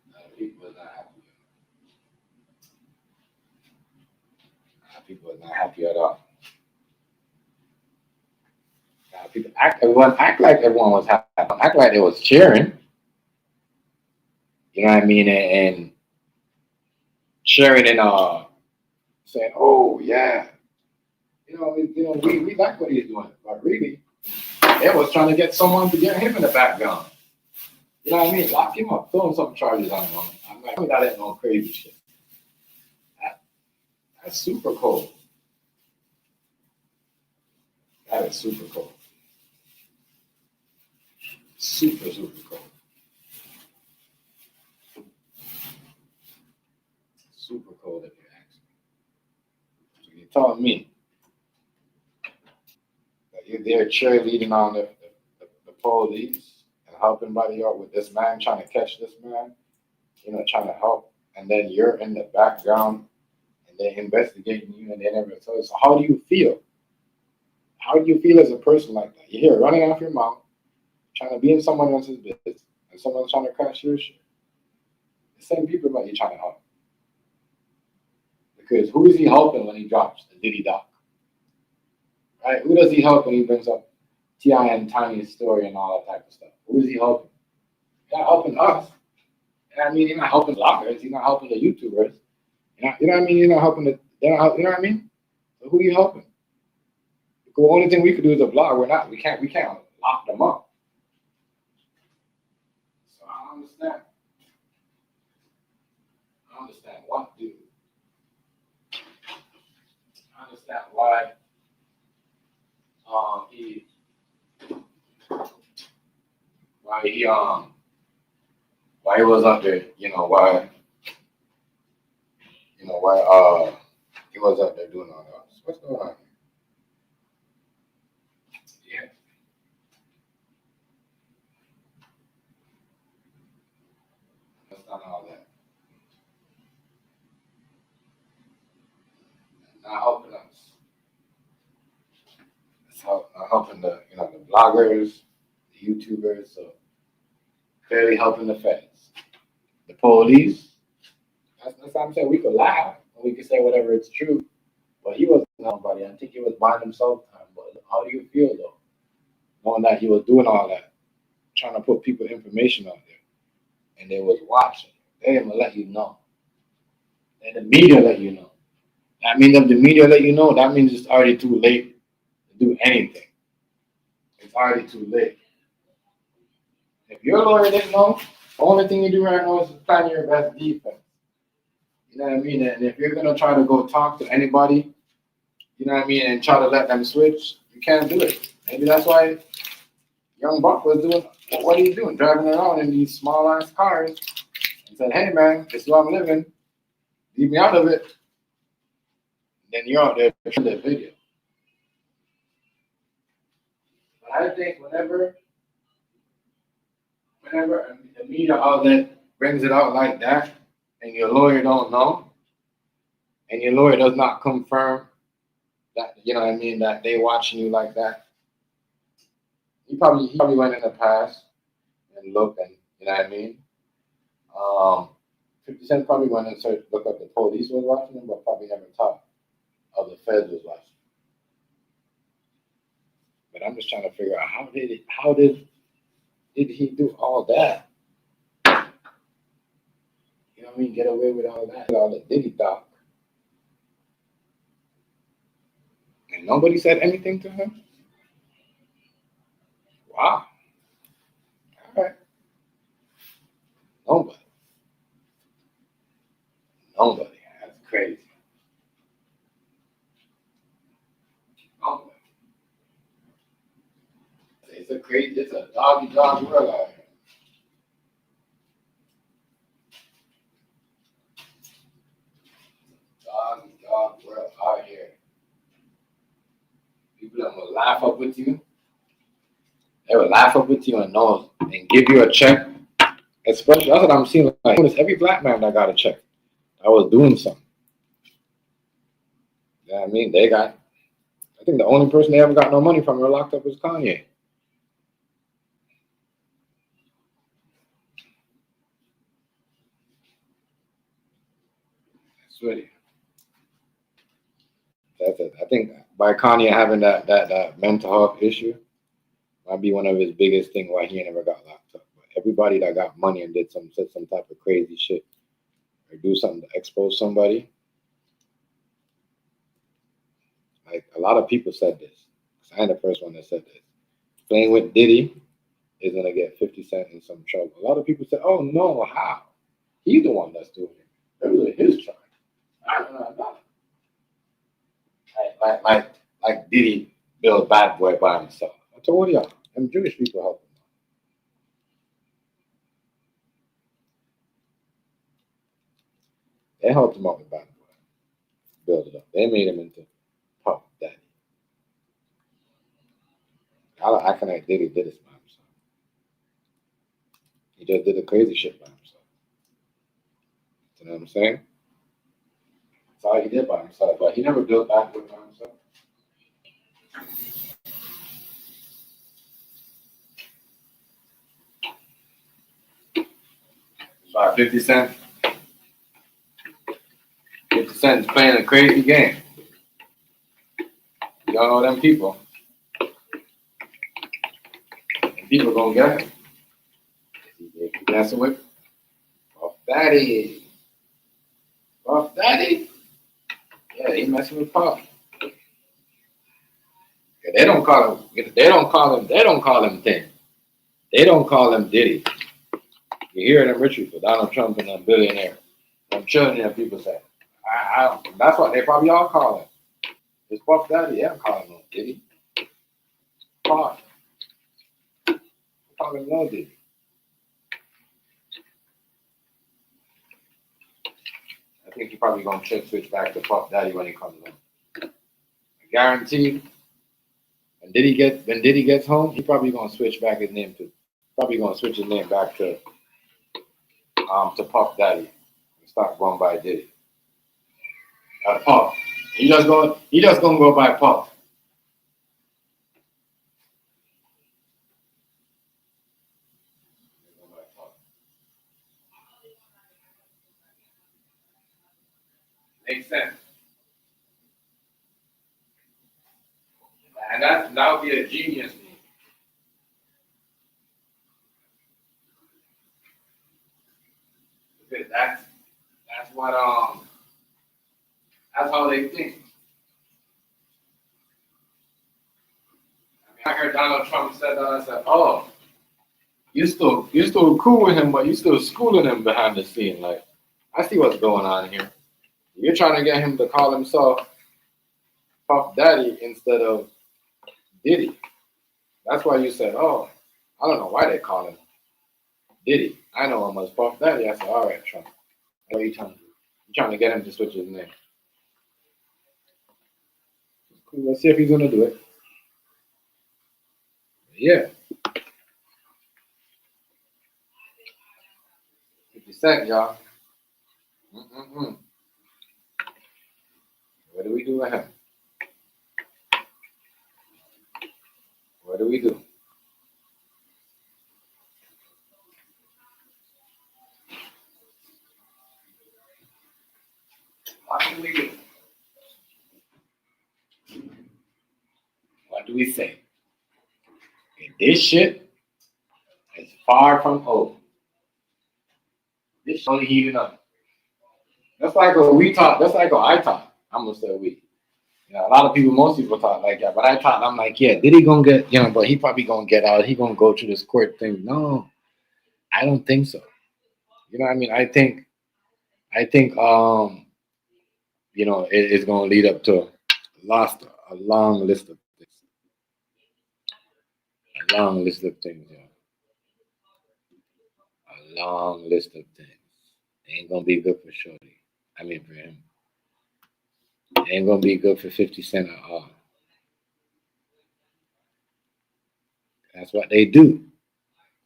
A: A lot of people was not happy. A lot of people was not happy at all. People act like everyone was happy. Act like they was cheering. You know what I mean? And cheering and saying, "Oh yeah, we like what he's doing." But really, they was trying to get someone to get him in the background. You know what I mean? Lock him up, throw him some charges on him. I'm like, that ain't no crazy shit. That's super cold. That is super cold. Super, super cold. if you ask me. So you're telling me that you're there cheerleading on the police and helping somebody out with this man, trying to catch this man, trying to help, and then you're in the background and they're investigating you and they never tell you. So how do you feel? How do you feel as a person like that? You're here running off your mouth, trying to be in someone else's business, and someone's trying to crash your shit. The same people that you're trying to help. Because who is he helping when he drops the Diddy doc? Right? Who does he help when he brings up T.I. and Tiny's story and all that type of stuff? Who is he helping? He's not helping us. You know what I mean? He's not helping bloggers. He's not helping the YouTubers. You know what I mean? He's not helping you know what I mean? So who are you helping? The only thing we could do is a blog. We can't lock them up. So I don't understand. I don't understand what to do. I understand why he was up there, why he was up there doing all that. What's going on here? Yeah. That's not all that. Not helping us. It's not helping the bloggers, the YouTubers, so clearly helping the feds. The police. That's what I'm saying. We could laugh and we could say whatever it's true. But he wasn't nobody. I think he was buying himself time. But how do you feel though? Knowing that he was doing all that, trying to put people information out there. And they was watching. They didn't let you know. And the media let you know. That means if the media let you know, that means it's already too late to do anything. It's already too late. If your lawyer didn't know, the only thing you do right now is plan your best defense. You know what I mean? And if you're gonna try to go talk to anybody, you know what I mean, and try to let them switch, you can't do it. Maybe that's why Young Buck was doing what he's doing, driving around in these small ass cars and said, "Hey man, this is where I'm living. Leave me out of it." Then you're out there showing that video. But I think whenever the media outlet brings it out like that, and your lawyer don't know, and your lawyer does not confirm that, that they watching you like that, he probably went in the past and looked, and you know what I mean. 50 Cent probably went and looked up the police was watching him, but probably never thought of the feds was watching. But I'm just trying to figure out how did he do all that? You know what I mean? Get away with all that, all the Diddy talk. And nobody said anything to him? Wow. All right. Nobody. That's crazy. Nobody. It's a dog world out here. Dog world out here. People that will laugh up with you. They will laugh up with you and give you a check. Especially, that's what I'm seeing. Like, almost every black man that got a check, I was doing something. You know what I mean? I think the only person they ever got no money from or locked up was Kanye. I swear to you. That's it. I think by Kanye having that mental health issue might be one of his biggest things why he never got locked up. But everybody that got money and said some type of crazy shit or do something to expose somebody, like a lot of people said this. I ain't the first one that said this. Playing with Diddy is gonna get 50 Cent in some trouble. A lot of people said, "Oh no, how? He's the one that's doing it. It was his charge." No. Like Diddy built Bad Boy by himself. I told y'all, them Jewish people helped him. They helped him out with Bad Boy. build it up. They made him into Puff Daddy. I acting like Diddy did this by himself. He just did the crazy shit by himself. You know what I'm saying? That's all he did by himself. But he never built that by himself. So 50 Cent. 50 Cent is playing a crazy game. You don't know them people. And people gonna get him. If you messing with Puff Daddy. Puff Daddy? Yeah, he messing with Puff. Yeah, they don't call him thing. They don't call him Diddy. You hear them rich people, Donald Trump and them billionaire. Them trillionaire people say. I don't, that's what they probably all call him. It's Puff Daddy. They don't call him no Diddy. Puff. They call him no Diddy. I think he's probably gonna switch back to Puff Daddy when he comes home. I guarantee. When Diddy gets home, he probably gonna switch back his name to. Probably gonna switch his name back to Puff Daddy and start going by Diddy. Puff. He just gonna go by Puff. Makes sense. And that would be a genius name. Because that's what that's how they think. I mean, I heard Donald Trump said that. I said, "Oh, you still cool with him, but you still schooling him behind the scene. Like, I see what's going on here. You're trying to get him to call himself Puff Daddy instead of Diddy. That's why you said, oh, I don't know why they call him Diddy. I know him as Puff Daddy." I said, all right, Trump. What are you trying to do? You're trying to get him to switch his name. Cool. Let's see if he's going to do it. Yeah. 50 Cent, y'all. What do we do with him? What do we do? What do we do? What do we say? Okay, this shit is far from over. This only heating up. That's like what we talk. That's like what I talk. I'm gonna say we. You know, a lot of people, most people talk like that, but I thought, I'm like, yeah, did he gonna get, but he probably gonna get out. He gonna go through this court thing. No, I don't think so. You know what I mean? I think, it's gonna lead up to a long list of things. A long list of things, A long list of things. It ain't gonna be good for Shorty. I mean, for him. It ain't gonna be good for 50 Cent at all. That's what they do.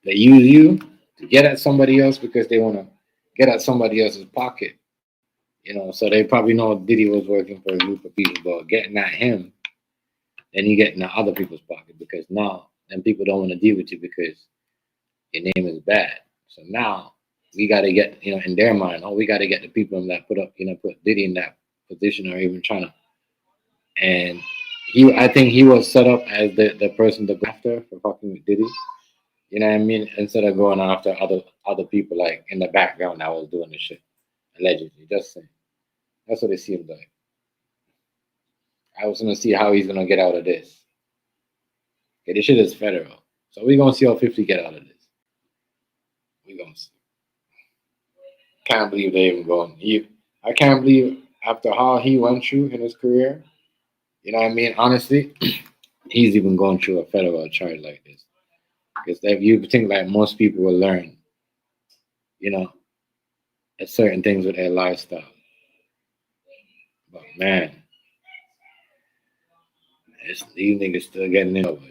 A: They use you to get at somebody else because they want to get at somebody else's pocket. So they probably know Diddy was working for a group of people, but getting at him, then you get in other people's pocket because now them people don't want to deal with you because your name is bad. So now we got to get, in their mind, we got to get the people that put Diddy in that position or even trying to. And I think he was set up as the person to go after for fucking with Diddy. You know what I mean? Instead of going after other people like in the background that was doing the shit. Allegedly. Just saying. That's what it seemed like. I was gonna see how he's gonna get out of this. Okay, this shit is federal. So we're gonna see how 50 get out of this. We're gonna see. Can't believe they even going. I can't believe after how he went through in his career, you know what I mean? Honestly, he's even going through a federal charge like this. Because if you think like most people will learn, certain things with their lifestyle. But man, these niggas still getting in trouble.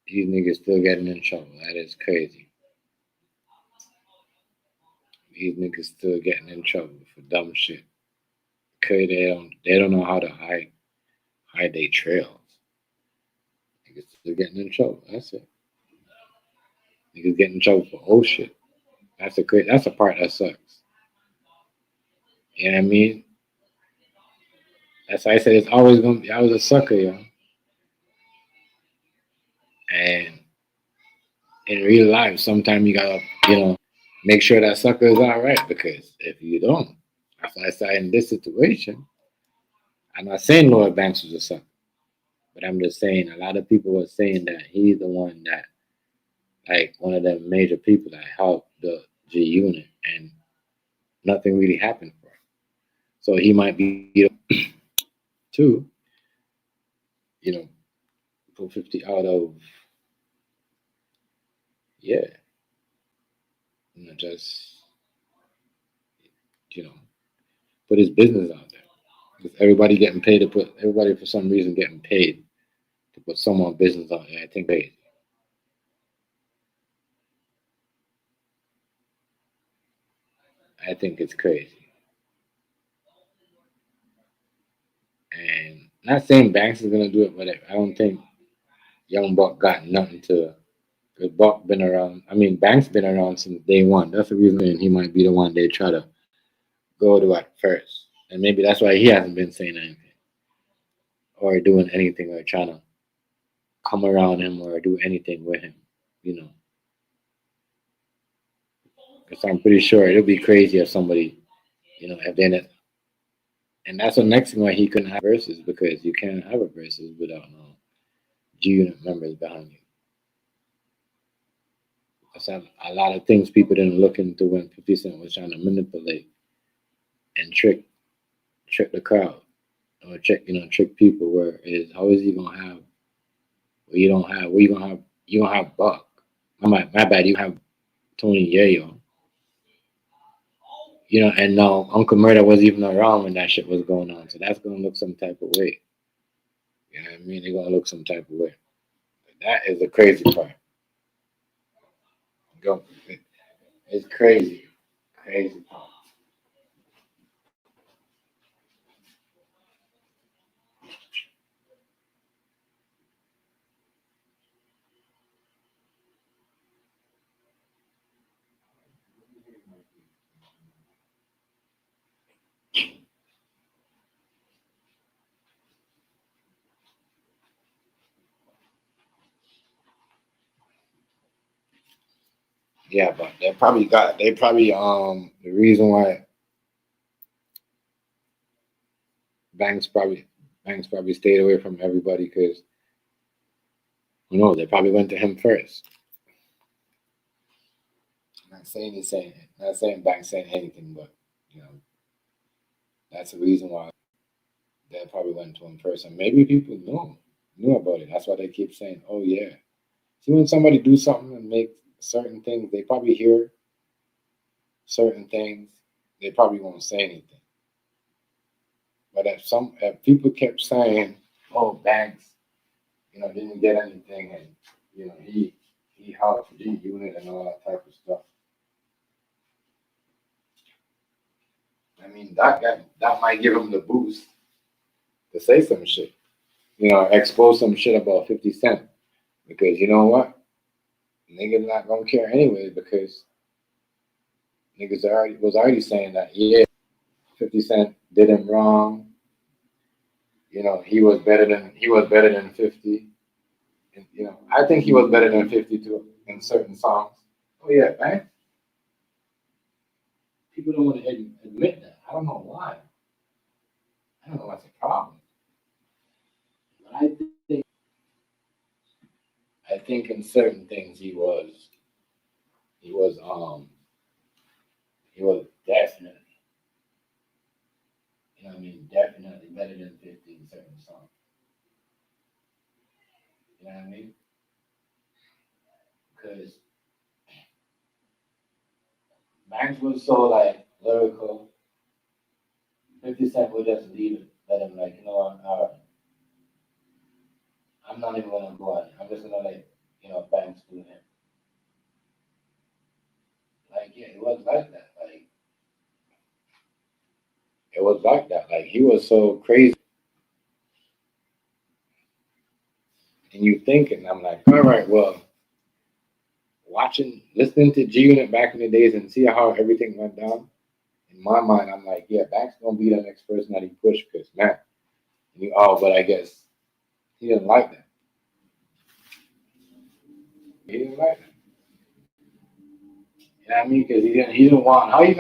A: These niggas still getting in trouble. That is crazy. These niggas still getting in trouble for dumb shit. Cause they don't know how to hide their trails. Niggas still getting in trouble. That's it. Niggas getting in trouble for old shit. That's the part that sucks. You know what I mean? That's why I said it's always gonna be. I was a sucker, yo. And in real life, sometimes you gotta, make sure that sucker is all right. Because if you don't, that's why I said in this situation, I'm not saying Lloyd Banks was a sucker, but I'm just saying a lot of people were saying that he's the one that, like, one of the major people that helped the G Unit, and nothing really happened for him. So he might be too, you know, put 50 out of, yeah, just, you know, put his business out there. Because everybody for some reason getting paid to put someone's business out there. I think it's crazy. And not saying Banks is gonna do it, but I don't think Young Buck got nothing to. Because Buck been around. I mean, Banks been around since day one. That's the reason he might be the one they try to go to at first, and maybe that's why he hasn't been saying anything or doing anything or trying to come around him or do anything with him. You know, because I'm pretty sure it'll be crazy if somebody, if then and that's the next thing why he couldn't have verses, because you can't have a verses without no G Unit members behind you. That's a lot of things people didn't look into when 50 Cent was trying to manipulate and trick the crowd, or trick people. How is he gonna have? Well, you don't have. You don't have Buck. My bad. You have Tony Yayo. And now Uncle Murder was even around when that shit was going on, so that's gonna look some type of way. You know what I mean? They're gonna look some type of way. That is the crazy part. Go. It's crazy. Crazy part. Yeah, but the reason why Banks probably stayed away from everybody, because they probably went to him first. Not saying Banks saying anything, but that's the reason why they probably went to him first. And maybe people knew about it. That's why they keep saying, "Oh yeah." See, when somebody do something and make certain things, they probably hear certain things. They probably won't say anything. But if people kept saying, "Oh, Banks, didn't get anything," and he helped G Unit and all that type of stuff. I mean, that might give him the boost to say some shit. Expose some shit about 50 Cent. Because you know what? Niggas not gonna care anyway, because niggas was already saying that, yeah, 50 Cent did him wrong. He was better than 50. And, I think he was better than 50 too in certain songs. Oh yeah, man. People don't want to admit that. I don't know why. I don't know what's the problem. But I think in certain things he was definitely, definitely better than 50 in certain songs. You know what I mean? Because Banks was so like lyrical. 50 Cent would just leave it. Let him like, you know what, all right. I'm not even gonna go on it. I'm just gonna let, Banks do him. Like, yeah, it was like that. Like it was like that. Like he was so crazy. And you thinking, I'm like, all right, well, listening to G Unit back in the days and see how everything went down. In my mind, I'm like, yeah, Banks gonna be the next person that he pushed because man, but I guess he didn't like that. He didn't like that. You know what I mean? Because he didn't want. How you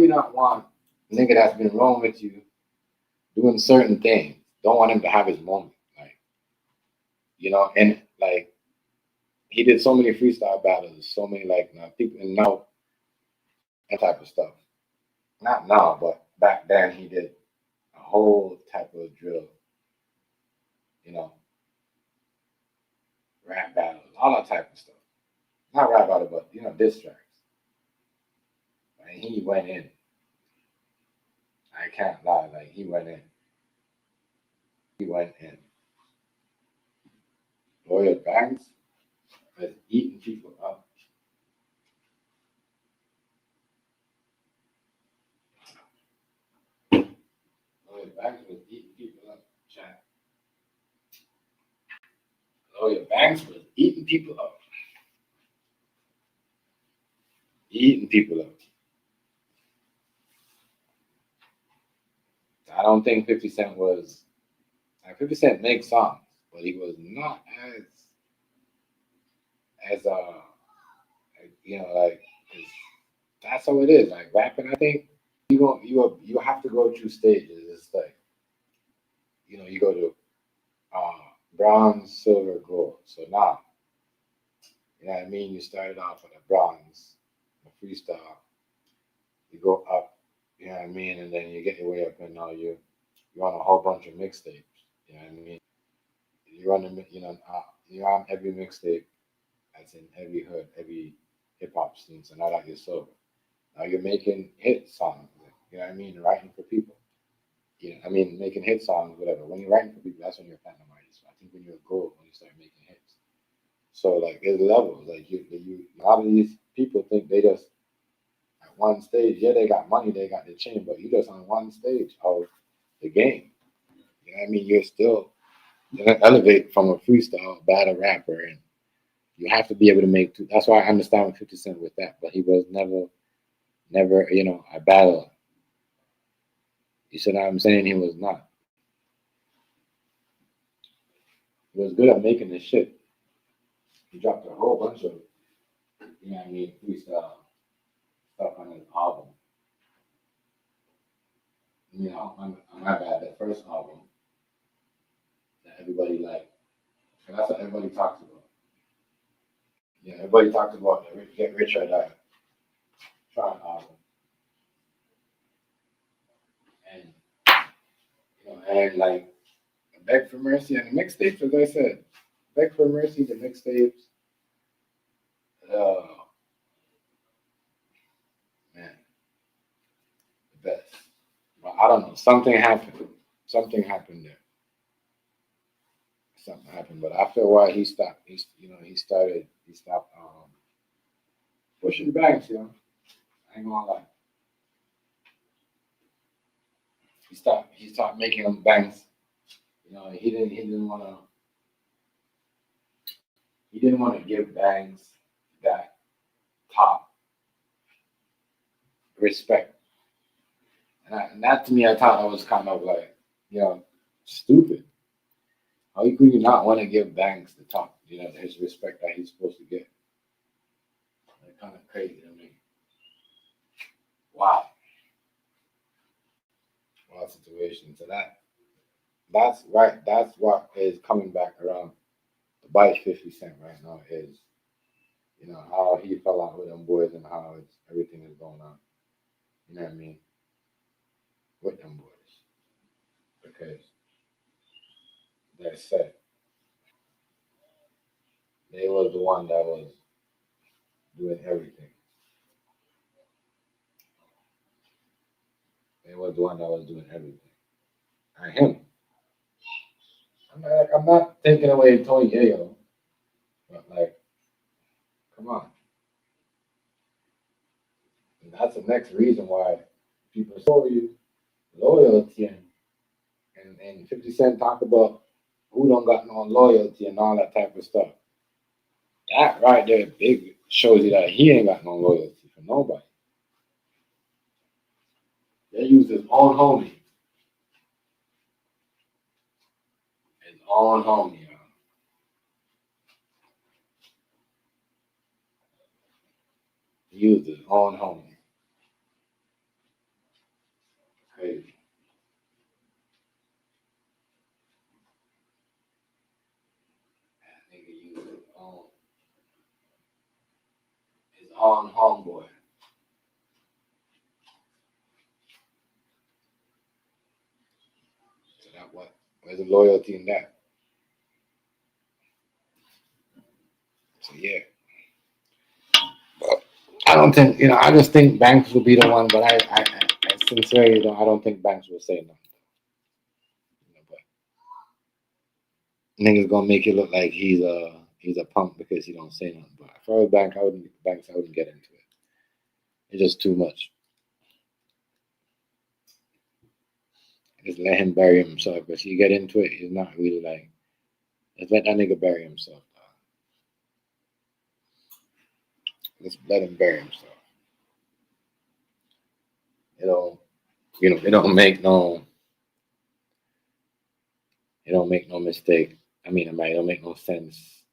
A: not want a nigga that's been wrong with you doing certain things? Don't want him to have his moment, like and like he did so many freestyle battles, so many like now people and now that type of stuff. Not now, but back then he did a whole type of drill, you know, rap battles, all that type of stuff. Not rap battle, but diss tracks. And he went in. I can't lie, like he went in. He went in. Lawyer Banks was eating people up. Lawyer Banks was eating people up. Chat. Lawyer Banks was eating people up. Eating people up. I don't think 50 Cent was. Like 50 Cent makes songs, but he was not as like 'cause that's how it is. Like rapping, I think you have to go through stages. It's like you go to uh, bronze, silver, gold. So now, you know what I mean. You started off with a bronze, a freestyle. You go up, you know what I mean, and then you get your way up, and now you're on a whole bunch of mixtapes. You know what I mean. You're on you're on every mixtape that's in every hood, every hip hop scene. So now that you're sober, now you're making hit songs. You know what I mean, writing for people. I mean, making hit songs, whatever. When you're writing for people, that's when you're a platinum artist. I think when you're a gold, when you start making hits. So like, there's levels. Like a lot of these people think they just at one stage. Yeah, they got money, they got the chain, but you just on one stage of the game. You know what I mean? You're gonna elevate from a freestyle battle rapper, and you have to be able to make. That's why I understand with 50 Cent with that, but he was never, a battler. You see what I'm saying? He was not. He was good at making the shit. He dropped a whole bunch of, what I mean, freestyle stuff on his album. On my bad, that first album that everybody liked. And that's what everybody talks about. Yeah, everybody talks about the Get Rich or Die Trying album. And, and like, Beg for Mercy and the mixtapes, as I said, Beg for Mercy, the mixtapes, uh, man, the best. But I don't know, something happened. Something happened there. Something happened, but after a while, he stopped. He stopped pushing banks. I ain't gonna lie. He stopped making them banks. He didn't want to give banks that top respect. And that to me, I thought that was kind of like, stupid. How could you not want to give Banks the top, his respect that he's supposed to get? Like, kind of crazy. I mean, wow, wow situation. So that's right. That's what is coming back around to bite 50 Cent right now is, how he fell out with them boys and how everything is going on. You know what I mean? With them boys because they're set. They was the one that was doing everything. They was the one that was doing everything. I him. I'm not taking away Tony Yayo, but like, come on. And that's the next reason why people show you loyalty and 50 Cent talk about who don't got no loyalty and all that type of stuff. That right there big shows you that he ain't got no loyalty for nobody. They use his own homie. His own homie, yo. He used his own homie. Crazy. That nigga used his own homeboy. So that what? Where's the loyalty in that? So yeah. But I don't think I just think Banks will be the one, but I sincerely I don't think Banks will say nothing. But niggas gonna make it look like he's a punk because he don't say nothing. But as far as Banks, I wouldn't get into it. It's just too much. Just let him bury himself. Because you get into it, he's not really like. Just let that nigga bury himself. Just let him bury himself. It don't make no. It don't make no mistake. I mean, it don't make no sense.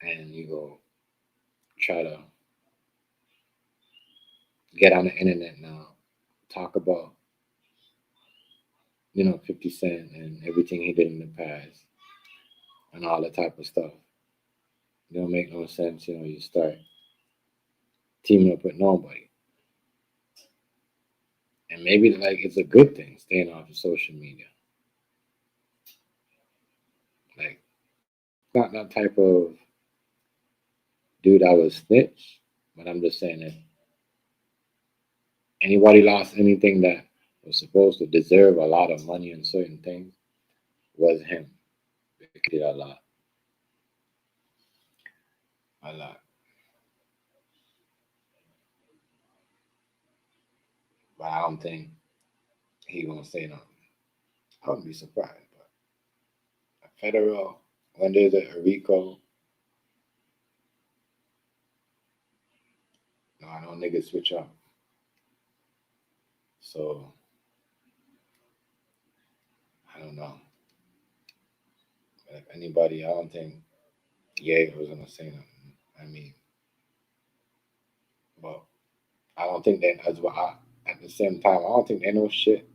A: And you go try to get on the internet now, talk about 50 Cent and everything he did in the past and all that type of stuff. It don't make no sense, you start teaming up with nobody. And maybe like it's a good thing staying off of social media. Like not that type of dude I was snitch, but I'm just saying that anybody lost anything that was supposed to deserve a lot of money and certain things was him. He did a lot. A lot. But I don't think he gonna say nothing. I wouldn't be surprised. But a federal, when there's a RICO, no, I know niggas switch up. So I don't know. But if anybody, I don't think Ye was gonna say nothing. I mean, well, I don't think they as well. At the same time, I don't think they know shit.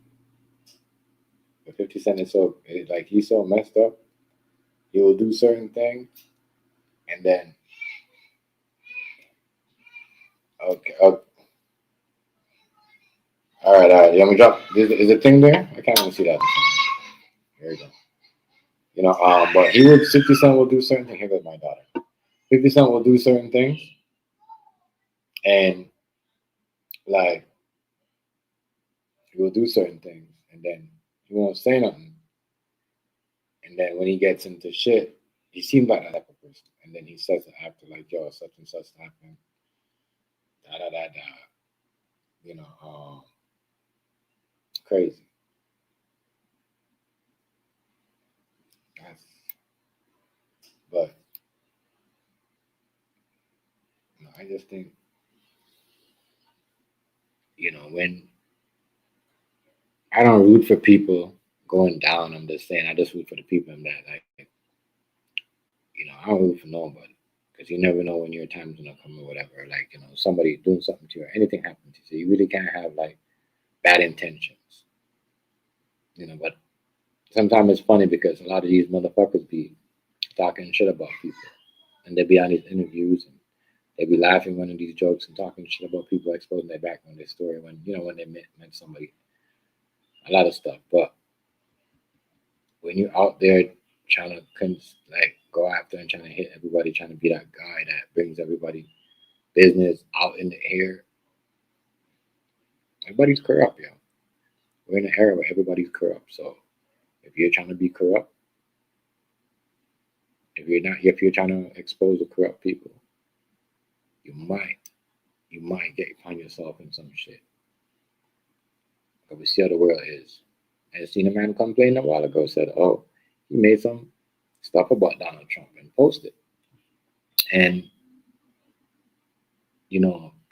A: But 50 Cent is like he's so messed up. He will do certain things, and then okay, all right. Let me drop. Is the thing there? I can't even see that. Here we go. But 50 Cent will do certain things. Here goes my daughter. 50 Cent will do certain things, and like he will do certain things, and then he won't say nothing. And then when he gets into shit, he seems like that type of person. And then he says it after, like, yo, such and such happened. Da da da da. You know, crazy. That's, but I just think, when I don't root for people going down, I'm just saying I just root for the people in that, like, I don't root for nobody. Because you never know when your time's gonna come or whatever. Like, somebody doing something to you or anything happening to you. So you really can't have like bad intentions. But sometimes it's funny because a lot of these motherfuckers be talking shit about people. And they be on these interviews and they be laughing, running these jokes and talking shit about people, exposing their background, their story when when they met somebody. A lot of stuff. But when you're out there trying to like go after and trying to hit everybody, trying to be that guy that brings everybody business out in the air. Everybody's corrupt, yo. We're in an era where everybody's corrupt. So if you're trying to be corrupt, if you're trying to expose the corrupt people, you might find yourself in some shit. But we see how the world is. I seen a man complain a while ago, said, oh, he made some stuff about Donald Trump and posted. And,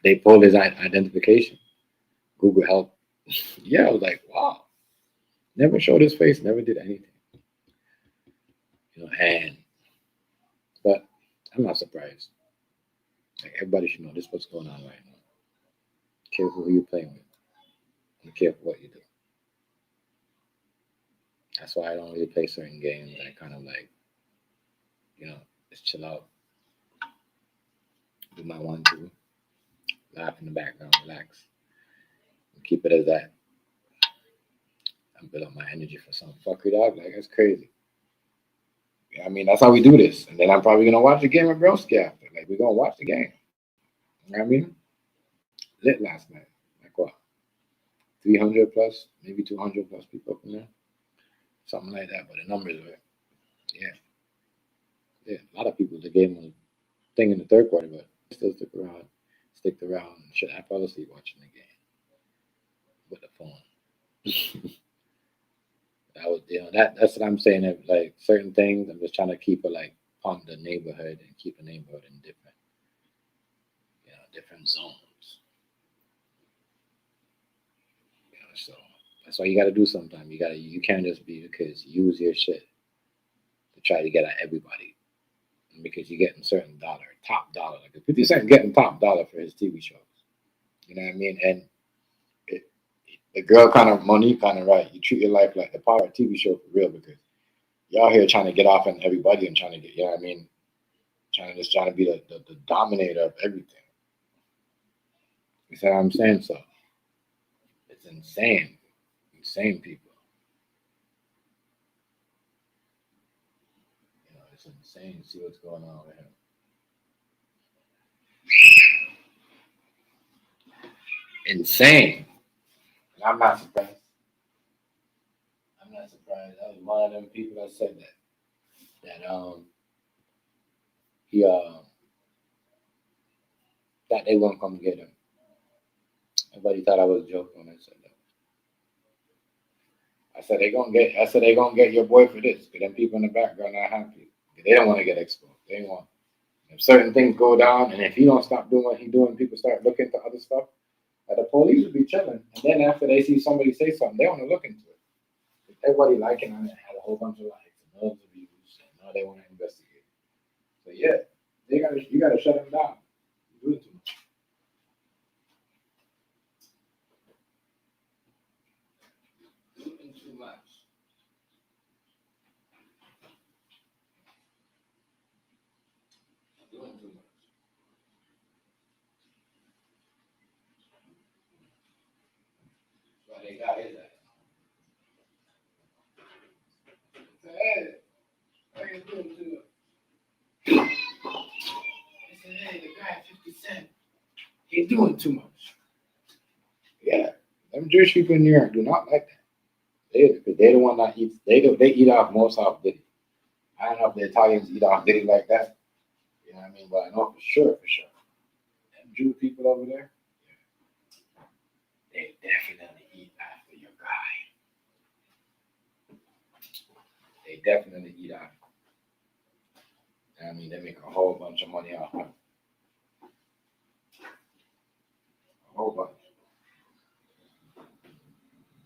A: they pulled his identification. Google help. Yeah, I was like, wow. Never showed his face, never did anything. But I'm not surprised. Like, everybody should know this is what's going on right now. Careful who you're playing with. And careful what you do. That's why I don't really play certain games. I kind of like, just chill out. Do my 1, 2. Laugh in the background, relax. And keep it as that. I'm building up my energy for some fuckery, dog. Like, that's crazy. I mean, that's how we do this. And then I'm probably going to watch the game with Broski after. Like, we're going to watch the game. You know what I mean? Lit last night. Like, what? 300 plus, maybe 200 plus people up in there. Something like that. But the numbers were, yeah, a lot of people, the game was thing in the third quarter, but still stick around. Shit, I fell asleep watching the game with the phone. That was, that's what I'm saying. That, like, certain things, I'm just trying to keep it like on the neighborhood and keep the neighborhood in different zones. So that's why you got to do sometimes. You can't just be because use your shit to try to get at everybody. Because you're getting certain top dollar. Like 50 Cent getting top dollar for his TV shows. You know what I mean? And the girl kind of, Monique kind of right. You treat your life like the Power TV show for real because y'all here trying to get off on everybody and trying to get, you know what I mean? Trying to be the dominator of everything. You see what I'm saying? So it's insane. Insane people. It's insane to see what's going on with him. Insane. And I'm not surprised. I was one of them people that said that that they won't come get him. Everybody thought I was joking when I said that. I said they gonna get your boy for this. Because them people in the background are happy. They don't want to get exposed. They want. If certain things go down, and if he don't stop doing what he's doing, people start looking to other stuff. The police will be chilling, and then after they see somebody say something, they want to look into it. If everybody liking on it, had a whole bunch of likes and loads of views, and now they want to investigate. So yeah, you gotta shut them down. You're doing too much. Doing too much. Doing too much. That's why they got his ass. Hey, why you doing too much? I said, hey, the guy 50 Cent, he's doing too much. Yeah, them Jewish people in New York do not like that. They're the one that eats. They eat off most off Diddy. I don't know if the Italians eat off Diddy like that. You know what I mean? But I know for sure. Them Jew people over there, they definitely eat after your guy. They definitely eat after. I mean, they make a whole bunch of money off him. A whole bunch.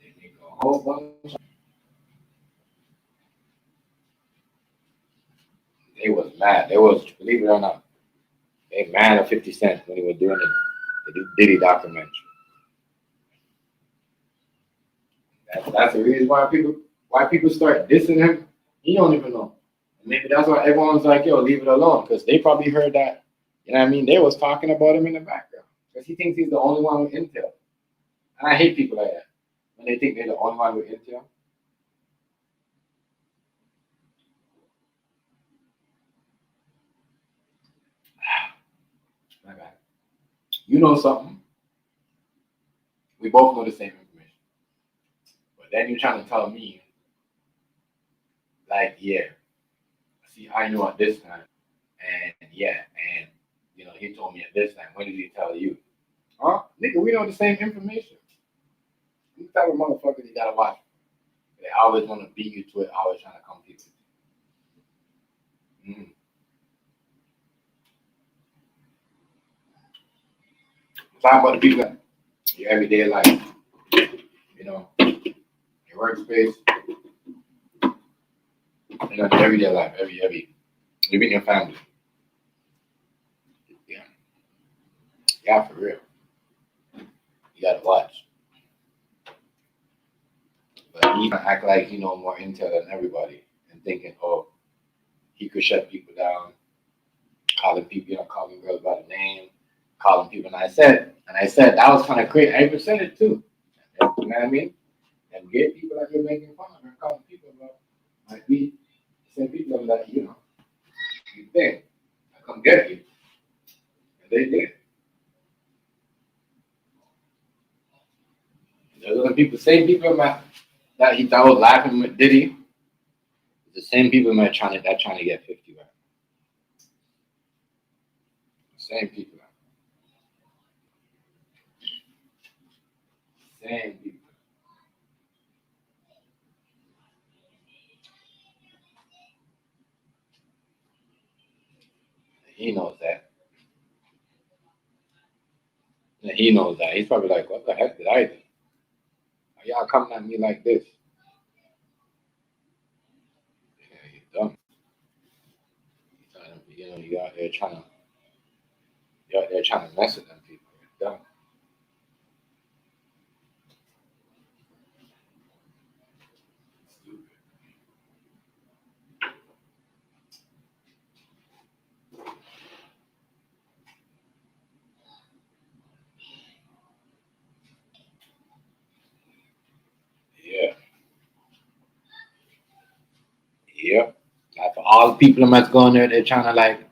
A: They make a whole bunch. They was mad. Believe it or not, they mad at 50 Cent when he was doing the Diddy documentary. That's the reason why people start dissing him. He don't even know. Maybe that's why everyone's like, yo, leave it alone. Because they probably heard that, you know what I mean? They was talking about him in the background. Because he thinks he's the only one with intel. And I hate people like that. When they think they're the only one with intel. You know something. We both know the same information. But then you're trying to tell me, like, yeah, see, I knew at this time. And yeah, and he told me at this time. When did he tell you? Huh? Nigga, we know the same information. You type of motherfucker you gotta watch. They always want to beat you to it, always trying to compete with you. Talk about the people in your everyday life, your workspace, your everyday life, every you in your family. Yeah, for real. You gotta watch. But he act like he know more intel than everybody and thinking, oh, he could shut people down, calling people, calling girls by the name, calling people. And I said that was kind of crazy. I even said it too. You know what I mean? And gay people that you're making fun of and calling people about might be the same people that you think I come get you. And they did. Those people, same people that he thought was laughing with Diddy, the same people trying to get 50 right. Same people. Same people. He knows that. And he knows that. He's probably like, what the heck did I do? Why y'all coming at me like this? Yeah, you're dumb. You're out there trying to mess with them people. You're dumb. Stupid. Yeah. Yep. Like for all the people that's going there, they're trying to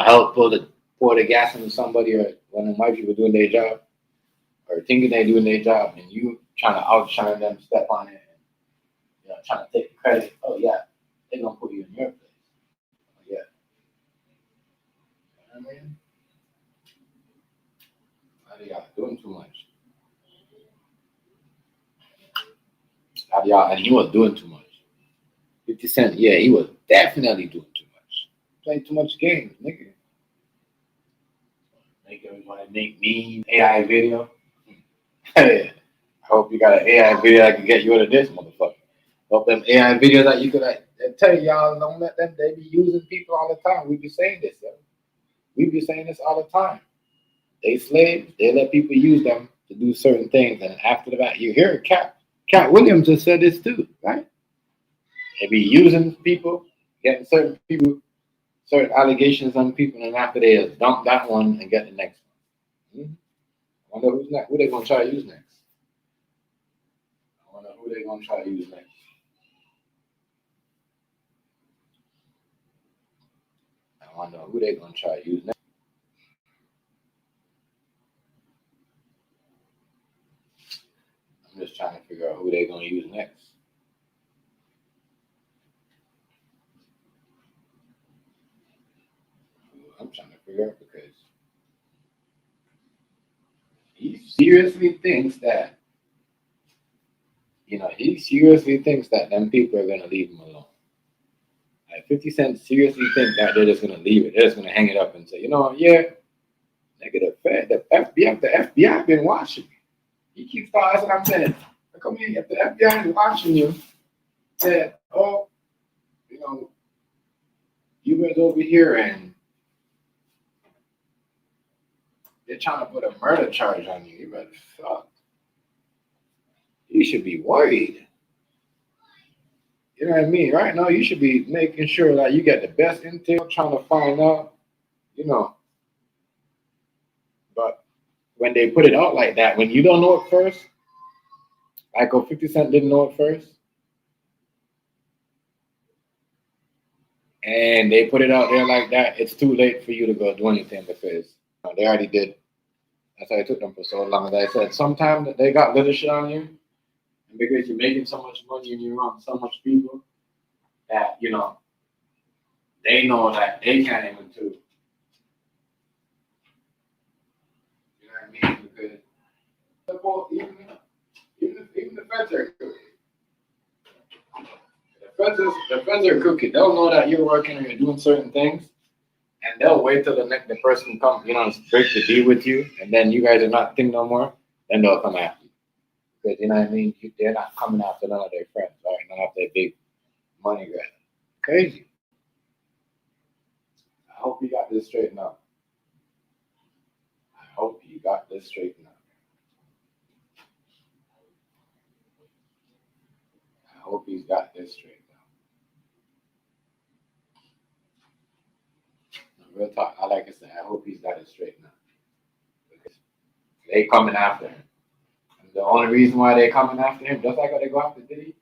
A: help pour the gas into somebody, or when the white people doing their job or thinking they're doing their job, and you trying to outshine them, step on it, and trying to take the credit. Oh yeah, they're gonna put you in your place. Oh, yeah. You know what I mean? How do y'all doing too much? How do y'all? And he was doing too much. 50 Cent, yeah, he was definitely doing too much. Playing too much games, nigga. Make everybody make me AI video. I hope you got an AI video that can get you out of this motherfucker. Hope them AI videos that you could tell y'all, don't let them, they be using people all the time. We be saying this, yo. We be saying this all the time. They slaves, they let people use them to do certain things, and after that, you hear Cat Williams just said this too, right? They be using people, getting certain people, certain allegations on people, and after they dump that one and get the next one. I wonder who's next. Who they gonna try to use next? I wonder who they gonna try to use next. I wonder who they gonna try to use next. I'm just trying to figure out who they gonna use next. I'm trying to figure out because he seriously thinks that them people are gonna leave him alone. Like 50 Cent seriously think that they're just gonna leave it. They're just gonna hang it up and say, yeah, nigga, the FBI been watching me. He keeps talking. That's what I'm saying. Come here, if the FBI is watching you, said, oh, you went over here and they're trying to put a murder charge on you. You better fuck. You should be worried. You know what I mean? Right now, you should be making sure that you get the best intel, trying to find out, But when they put it out like that, when you don't know it first, like 50 Cent didn't know it first, and they put it out there like that, it's too late for you to go do anything because they already did That's why it took them for so long. As I said, sometimes they got little shit on you, and because you're making so much money and you're around so much people that they know that they can't even do. You know what I mean? Because even the feds are crooked. The feds are crooked. They'll know that you're working or you're doing certain things, and they'll wait till the person comes, break the deal with you, and then you guys are not thinking no more. Then they'll come after you because you know what I mean. They're not coming after none of their friends, right? None of their big money grab. Crazy. I hope you got this straightened out. I hope you got this straightened out. I hope he's got this straightened out. Real talk, I like I said, I hope he's got it straightened out. Because they coming after him. And the only reason why they coming after him, just like how they go after Diddy,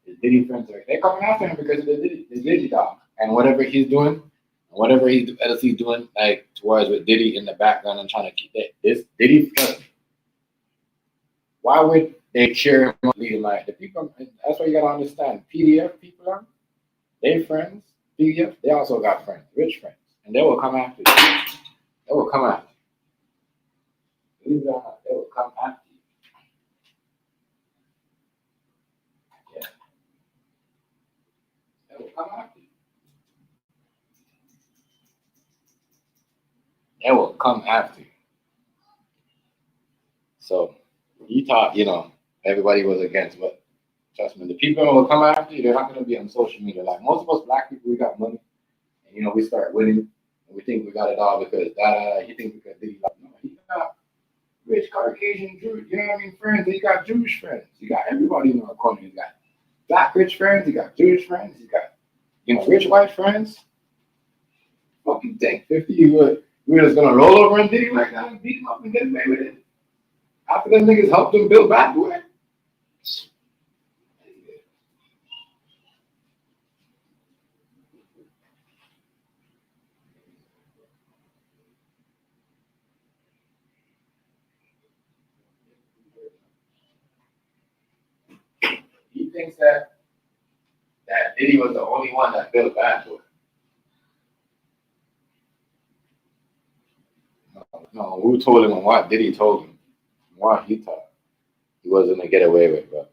A: is Diddy friends are they coming after him because of the Diddy dog. And whatever he's doing, whatever else he's doing, like towards with Diddy in the background and trying to keep that this Diddy friend. Why would they cheer him up, lead him like the people? That's what you gotta understand. PDF people are they friends. PDF they also got friends, rich friends, and they will come after you. They will come after you. Believe it or not, they will come after you. Yeah, they will come after you. They will come after you. So you thought, everybody was against, but trust me, the people who will come after you, they're not going to be on social media. Like most of us black people, we got money, and we start winning, and we think we got it all because he thinks because Diddy, no, he got rich Caucasian Jews, friends. He got Jewish friends. You got everybody in our corner. You got black rich friends. You got Jewish friends. You got rich white friends. What you think? 50, we're just gonna roll over and Diddy like that and beat him up and get away with it. After them niggas helped them build back to it. He thinks that Diddy was the only one that built back to it. No, who told him and what Diddy told him? What he thought he wasn't gonna get away with, bro.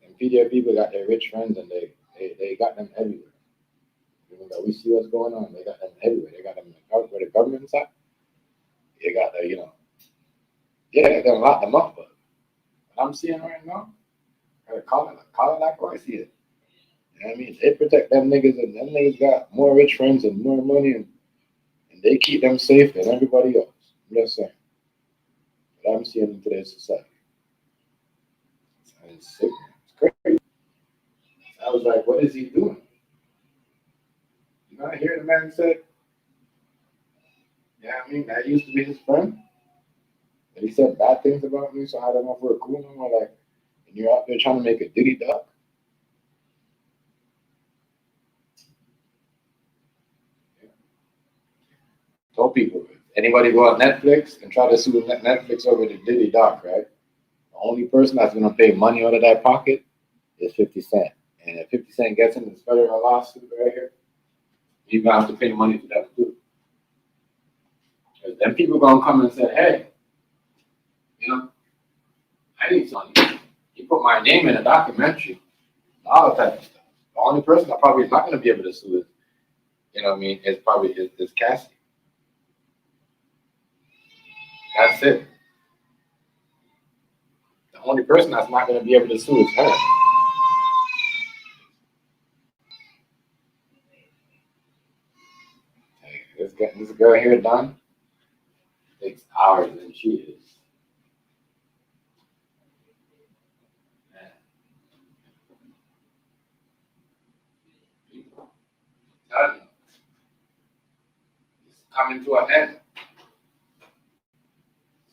A: And PDA people got their rich friends and they got them everywhere. Even though we see what's going on, they got them everywhere. They got them where the government's at. They got the, they're gonna lock them up, but what I'm seeing right now, call it like I see it. You know what I mean? They protect them niggas and them niggas got more rich friends and more money and they keep them safe than everybody else. I'm just saying. What I'm seeing in today's society. It's sick. It's crazy. I was like, what is he doing? You know, I hear the man say, that used to be his friend. And he said bad things about me, so I don't know if we're cool no more. Like, and you're out there trying to make a Diddy duck. Told people, anybody go on Netflix and try to sue Netflix over the Diddy doc, right? The only person that's going to pay money out of that pocket is 50 Cent. And if 50 Cent gets in this federal lawsuit right here, you're going to have to pay money to them too. Because then people going to come and say, hey, I need some money. You put my name in a documentary, all that type of stuff. The only person that probably is not going to be able to sue is, is probably is Cassie. That's it. The only person that's not going to be able to sue is her. Hey, let's get this girl here done. Takes hours than she is. Done. It's coming to an end.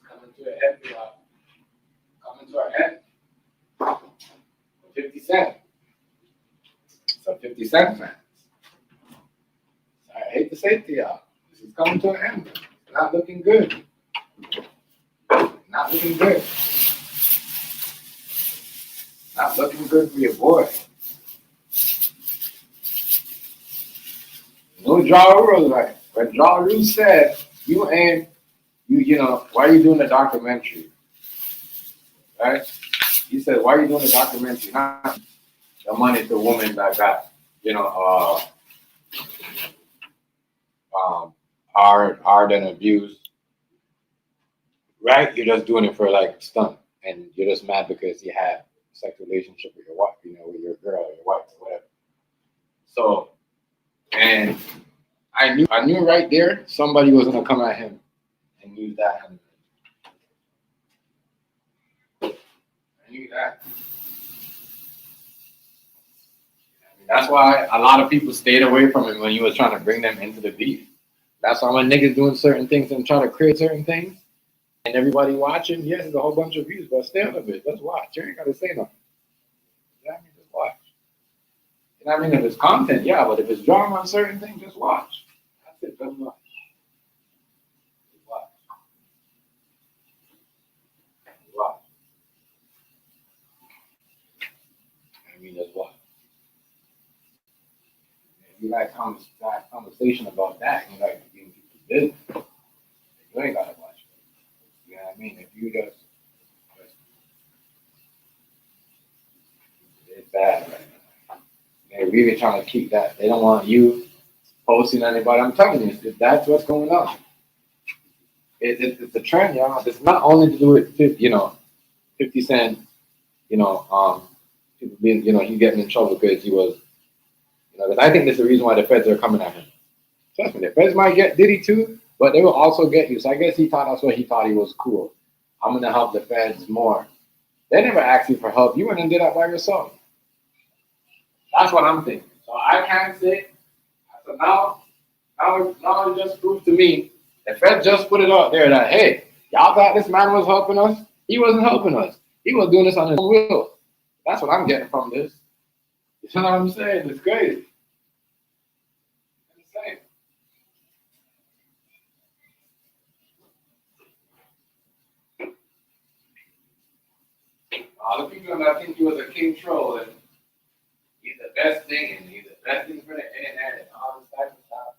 A: Coming to an end, coming to an end. 50 Cent. So 50 Cent fans. I hate to say it to y'all. This is coming to an end. It's Not looking good. Not looking good. Not looking good for your boy. No Ja Rule, like when Ja Rule said, you know, why are you doing a documentary? Right? He said, why are you doing a documentary? Not the money to women that got, you know, hard and abused. Right? You're just doing it for like stunt. And you're just mad because you had a sex relationship with your wife, you know, with your girl or your wife or whatever. So, and I knew right there somebody was gonna come at him and use that. I knew that. I mean, that's why a lot of people stayed away from him when he was trying to bring them into the beef. That's why when niggas doing certain things and trying to create certain things, and everybody watching, yeah, there's a whole bunch of views, but stay on a bit. Just watch. You ain't gotta say nothing. You know what I mean? Just watch. You know what I mean? If it's content, yeah, but if it's drama on certain things, just watch. That's it. Just watch. Just watch. Just watch. I mean, just watch. If you like conversation about that, and you like being people's business, you ain't gotta watch it. You know what I mean? If you just it's bad right now. They're really trying to keep that. They don't want you posting anybody. I'm telling you, that's what's going on. It's a trend, y'all. It's not only to do with 50 Cent, people being, he getting in trouble because he was, because I think that's the reason why the feds are coming at him. Trust me, the feds might get Diddy too, but they will also get you. So I guess he thought that's what he thought he was cool. I'm gonna help the feds more. They never asked you for help. You went and did that by yourself. That's what I'm thinking. So I can't say. So now it just proved to me, the Fed just put it out there that, hey, y'all thought this man was helping us? He wasn't helping us. He was doing this on his own will. That's what I'm getting from this. You know what I'm saying? It's crazy. It's insane. All the people that think he was a king troll and he's the best thing and he's the best thing for the internet and all this type of stuff.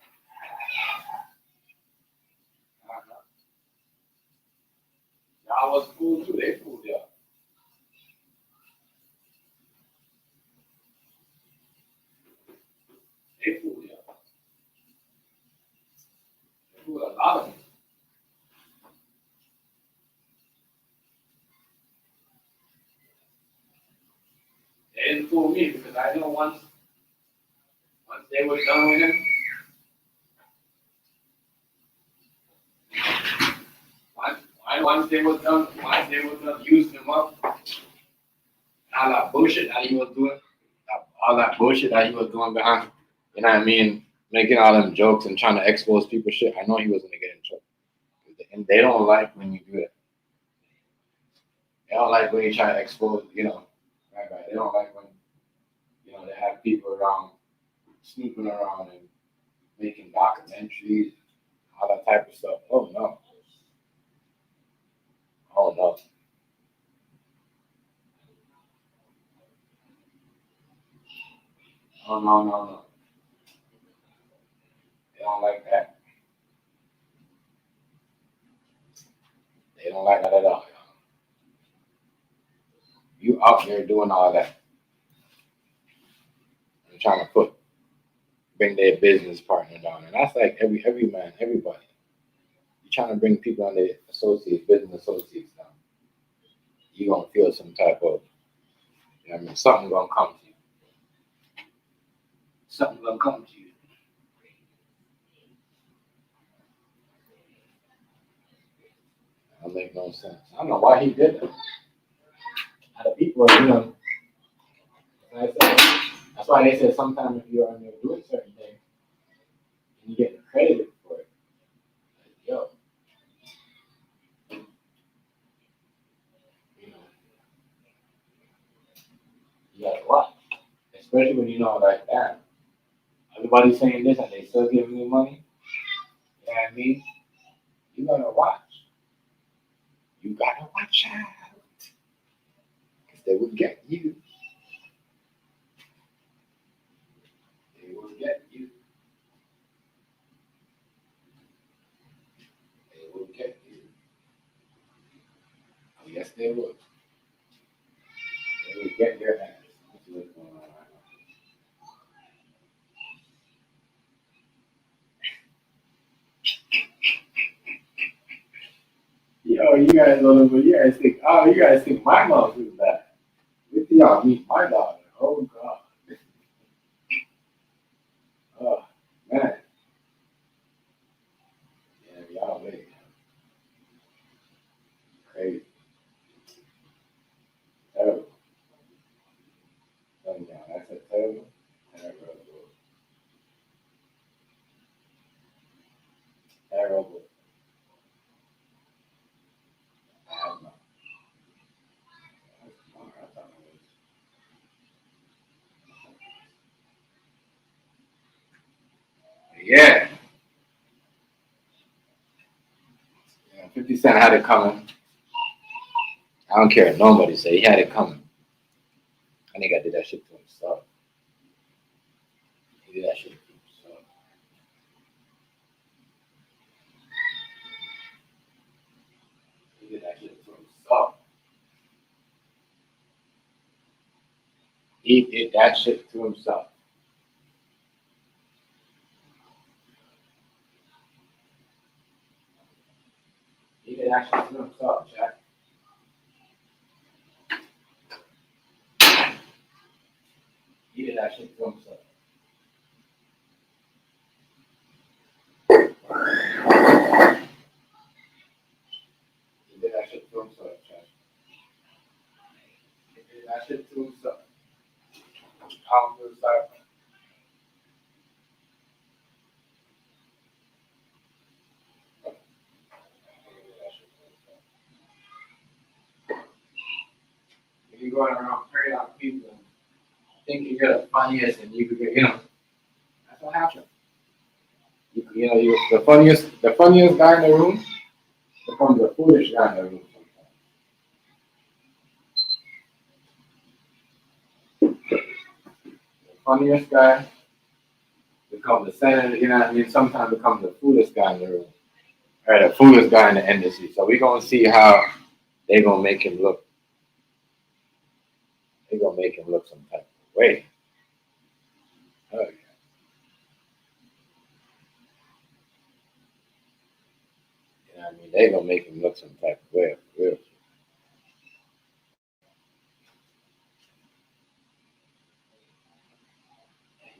A: Y'all was fooled too. They fooled y'all. They fooled y'all. They fooled a lot of them. They didn't fool me because I know once they were done with him, once they were done using him up, all that bullshit that he was doing, behind, you know what I mean, making all them jokes and trying to expose people's shit, I know he was gonna get in trouble. And they don't like when you do that. They don't like when you try to expose, right. They don't like when, they have people around, snooping around and making documentaries, all that type of stuff. Oh no. Oh no. Oh no. They don't like that. They don't like that at all. You out there doing all that and trying to bring their business partner down. And that's like every man, everybody. You're trying to bring people on their business associates down. You're gonna feel some type of, something gonna come to you. Something gonna come to you. That make no sense. I don't know why he did that. The people, like I said, that's why they said sometimes if you're doing certain things and you get credited for it, like, yo, you gotta watch. Especially when like that. Everybody's saying this and they still giving you money. You know what I mean? You gotta watch. You gotta watch out. Because they will get you. They will get you. They will get you. Oh, yes, they will. They will get your ass. That's what's going on right now. Yo, you guys don't know, but you guys think my mom is bad. Wait till y'all meet my daughter. Oh, God. Oh, man. Yeah, y'all wait. Crazy. Terrible. Telling y'all, that's a terrible, terrible, terrible. I don't know. I don't know. Yeah. 50 Cent had it coming. I don't care what nobody say. He had it coming. I think I did that shit to himself. He did that shit to himself. He did that shit to himself. He did that shit to himself. He did that shit to himself, Jack. He did that shit to himself. He did that shit to himself, Jack. He did that shit to himself. I don't feel sorry for him. He did that shit to himself. If you going around praying on people and thinking you're the funniest and you could get, that's what happened. You're the funniest guy in the room becomes the foolish guy in the room sometimes. The funniest guy becomes the center, sometimes becomes the foolish guy in the room. Or the foolish guy in the industry. So we're gonna see how they're gonna make him look. They're gonna make him look some type of way. Oh, yeah. They're gonna make him look some type of way. Real.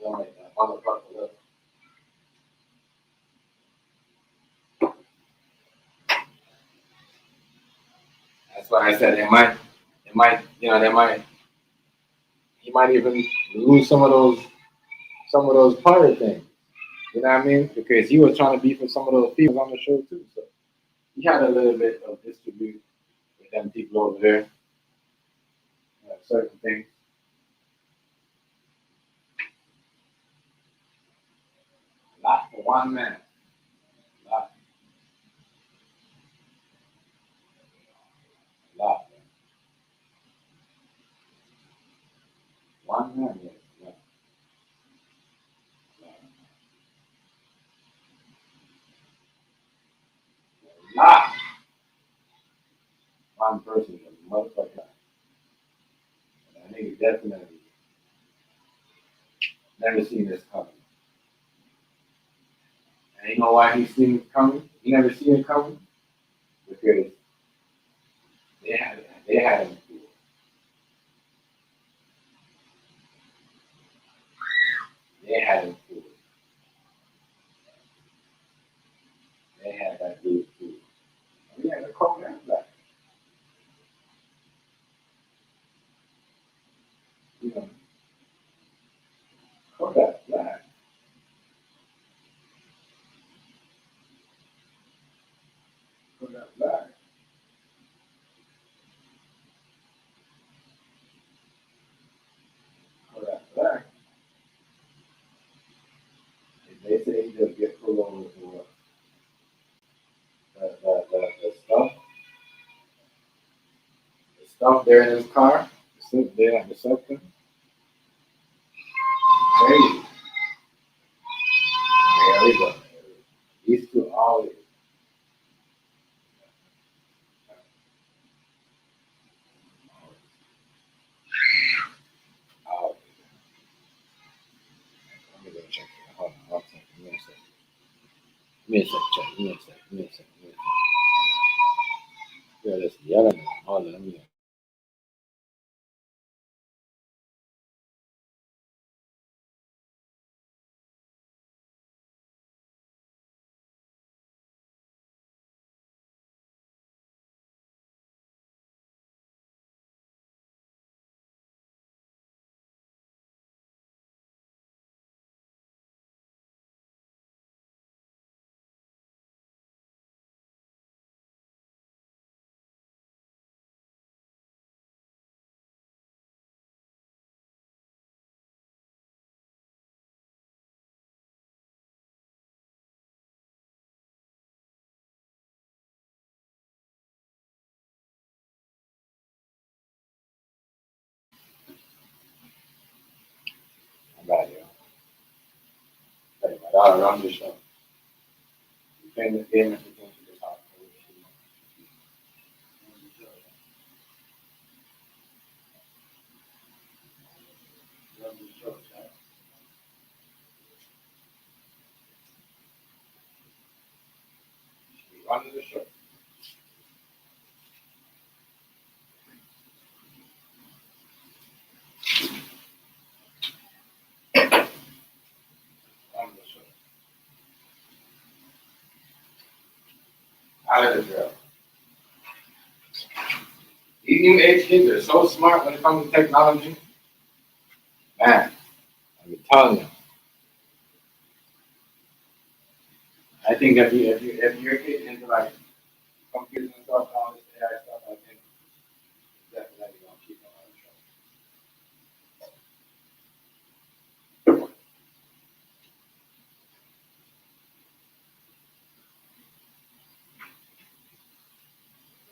A: They're gonna make that motherfucker look. That's why I said he might even lose some of those pirate things. You know what I mean? Because he was trying to beef with some of those people on the show too. So he had a little bit of dispute with them people over there. Certain things. A lot for one man. A lot. A lot. One man, yes. Yeah. A lot. One person is a motherfucker. I think definitely never seen this coming. And you know why he seen it coming? He never seen it coming? Because they had him fooled. They had him fooled. They had that dude fooled. Yeah, the Kodak Black. You know, Kodak Black. Kodak Black. Kodak Black. They say he just get pulled over for stuff there in his car. Sit there at the second. Crazy. There we go. These two always. Always. Let me go check it. Hold on. One second. Give me a second. Give me a second. Check. Give me a second. Give me a second. Give me a second. Yeah, that's yelling. Hold on. Let me. I'm back here. Hey, my daughter run the show. You playing this game and you think you just talk. Run the show, Jack. Run the show. Run the show. Out of the drill. These new age kids are so smart when it comes to technology. Man, I'm telling you. I think if you're getting into like computers and stuff, all this AI stuff, I think definitely gonna keep them out of trouble.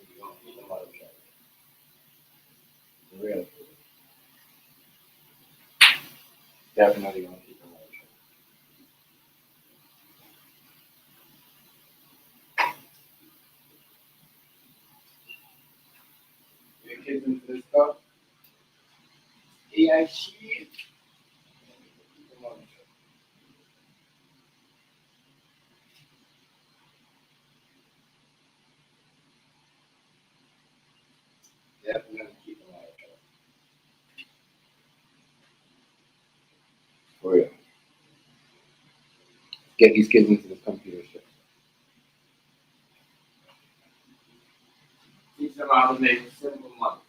A: You're gonna keep them out of trouble. For real. Definitely gonna keep them out of trouble. Your kids into this stuff, AI shit. Keep them out of trouble. Definitely keep them out of trouble. For real. Get these kids into this computer shit. Teach them how to make simple money.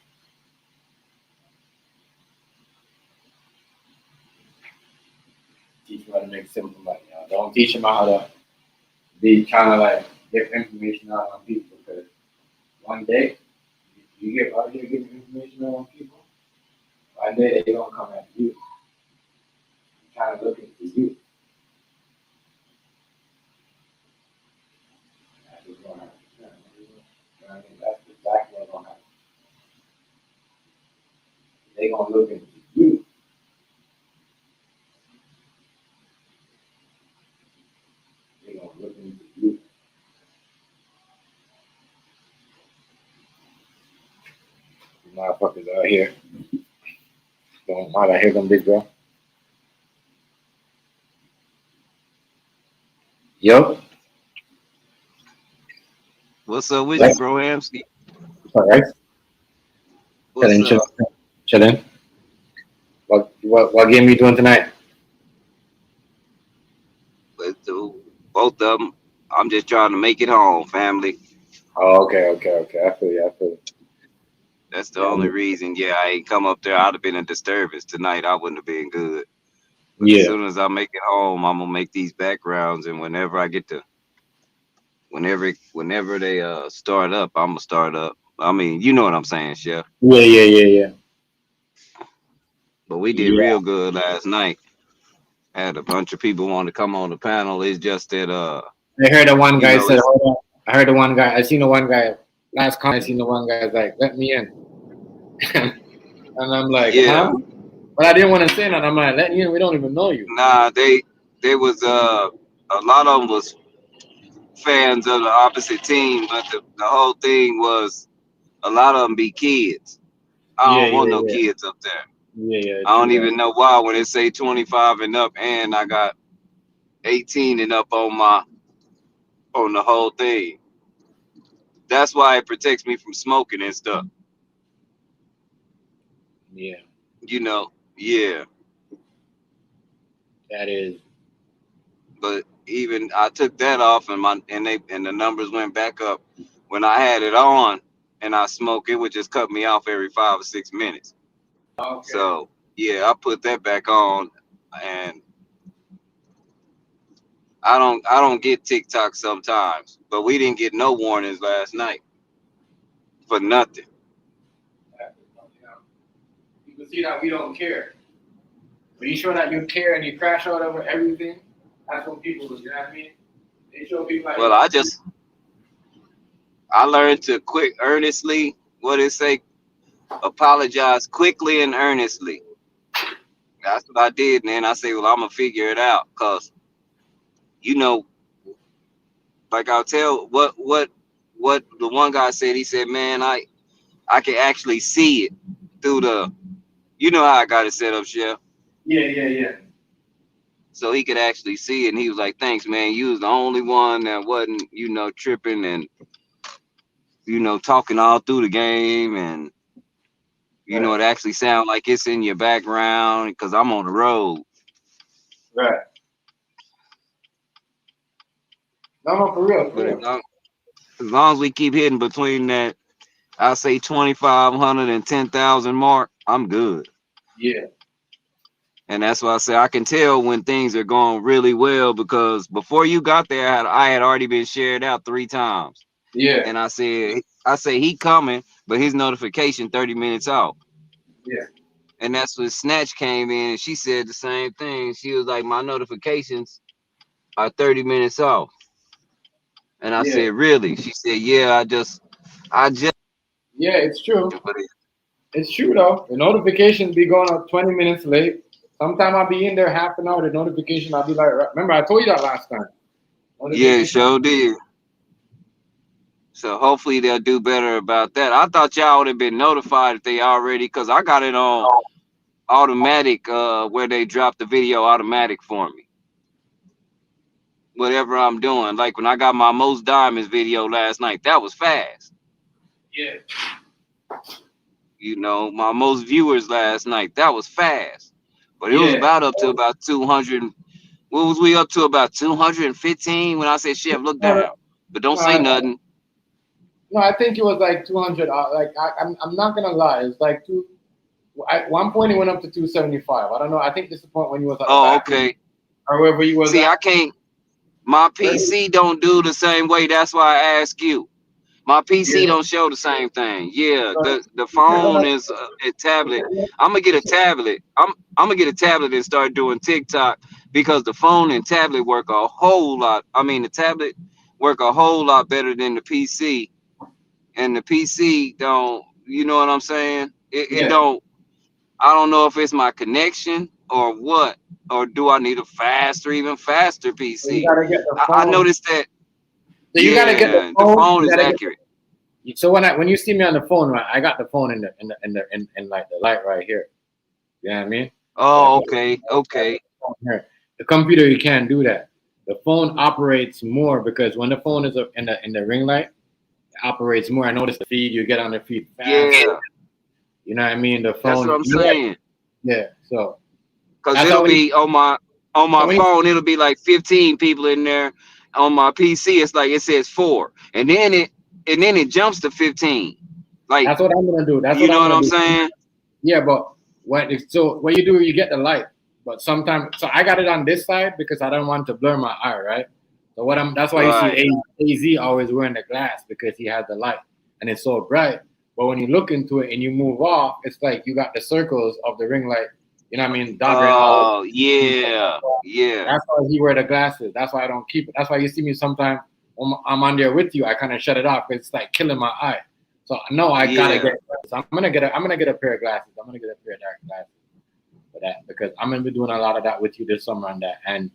A: Teach them how to make simple money. Don't teach them how to be trying to like get information out on people because one day you get out here getting information out on people, one day they gonna come at you, trying to look into you. That's what's gonna happen. You know what I mean? That's exactly what's gonna happen. They gonna look into you. They gonna look into you. You motherfuckers out here. Don't mind I hear them big bro. Yo.
E: What's up with you,
A: Yes.
E: bro, Amsky?
A: All right.
E: What's up?
A: Chilling. What game you doing tonight?
E: Let's do both of them. I'm just trying to make it home, family.
A: Oh, okay. I feel you.
E: That's the
A: Yeah,
E: only reason. Yeah, I ain't come up there. I'd have been a disturbance tonight. I wouldn't have been good. But as
A: yeah.
E: soon as I make it home, I'm gonna make these backgrounds, and whenever I get to, whenever they start up, I'm gonna start up. I mean, you know what I'm saying, Chef.
A: Yeah.
E: But we did
A: Yeah.
E: real good last night. Had a bunch of people want to come on the panel. It's just that
A: I heard the one
E: you
A: guy
E: know,
A: said,
E: it's
A: hold on. I heard the one guy, I seen the one guy, last comment, I seen the one guy's like, let me in. And I'm like,
E: Yeah.
A: huh? But I didn't want to say that. I'm like, letting you in, we don't even know you.
E: Nah, they was a lot of them was fans of the opposite team, but the whole thing was a lot of them be kids. I
A: Yeah,
E: don't want
A: yeah,
E: no
A: yeah.
E: kids up there.
A: Yeah, yeah.
E: I don't
A: True that.
E: even know why when they say 25 and up, and I got 18 and up on the whole thing. That's why it protects me from smoking and stuff.
A: Yeah,
E: You know, yeah.
A: that is.
E: But even I took that off, and the numbers went back up. When I had it on and I smoke, it would just cut me off every 5 or 6 minutes.
A: Okay.
E: So yeah, I put that back on, and I don't get TikTok sometimes, but we didn't get no warnings last night for nothing.
A: You can see that we don't care. When you show that you care and you crash out over everything, that's when people, you know what I mean? They show people like,
E: Well, I learned to earnestly, what it say, apologize quickly and earnestly. That's what I did, man. I say, well, I'm gonna figure it out, cause you know, like I'll tell what the one guy said. He said, man, I can actually see it through the, you know how I got it set up, Chef.
A: yeah.
E: So he could actually see it, and he was like, thanks, man. You was the only one that wasn't, tripping and talking all through the game, and it actually sounds like it's in your background because I'm on the road.
A: Right. No, for real.
E: But as long as we keep hitting between that, I say 2,500 and 10,000 mark, I'm good.
A: Yeah.
E: And that's why I say I can tell when things are going really well, because before you got there, I had already been shared out 3 times.
A: Yeah.
E: And I say he coming, but his notification 30 minutes off.
A: Yeah.
E: And that's when Snatch came in, and she said the same thing. She was like, my notifications are 30 minutes off. And I said, really? She said, yeah, I just.
A: Yeah, it's true. It's true though. The notifications be going up 20 minutes late. Sometimes I'll be in there half an hour. The notification, I'll be like, remember I told you that last time.
E: Yeah, sure did. So hopefully they'll do better about that. I thought y'all would have been notified if they already, because I got it on automatic, where they drop the video automatic for me. Whatever I'm doing. Like when I got my Most Diamonds video last night, that was fast.
A: Yeah.
E: My most viewers last night, that was fast. But it was up to about 200. What was we up to? About 215 when I said, Chef, look down. But don't say nothing.
A: No, I think it was like 200. Like I'm not gonna lie, it's like at one point it went up to 275. I don't know. I think this is the point when you was.
E: Okay.
A: Or wherever you was.
E: See, I can't. My PC don't do the same way. That's why I ask you. My PC don't show the same thing. Yeah, the phone is a tablet. I'm gonna get a tablet. I'm gonna get a tablet and start doing TikTok, because the phone and tablet work a whole lot. I mean, the tablet work a whole lot better than the PC, and the PC don't. You know what I'm saying? It don't. I don't know if it's my connection or what, or do I need a even faster PC?
A: You gotta get the phone.
E: I noticed that.
A: So you gotta get the phone
E: is accurate.
A: So when you see me on the phone, right, I got the phone in like the light right here. You know what I mean?
E: Oh, okay.
A: The computer, you can't do that. The phone operates more because when the phone is in the ring light, it operates more. I notice the feed, you get on the feed fast.
E: Yeah.
A: You know what I mean? The phone.
E: That's what I'm saying.
A: Yeah. So.
E: Because it'll be on my phone, it'll be like 15 people in there. On my PC, it's like it says 4, and then it jumps to 15. Like
A: that's what I'm gonna do. That's
E: what I'm saying. Yeah,
A: but what you do, you get the light. But sometimes, so I got it on this side because I don't want to blur my eye, right? So that's why you see AZ always wearing the glass, because he has the light and it's so bright. But when you look into it and you move off, it's like you got the circles of the ring light. You know what I mean?
E: Oh, yeah.
A: That's why he wear the glasses. That's why I don't keep it. That's why you see me sometimes when I'm on there with you, I kind of shut it off because it's like killing my eye. So no, I gotta get So I'm gonna get a pair of glasses. I'm gonna get a pair of dark glasses for that because I'm gonna be doing a lot of that with you this summer and that. And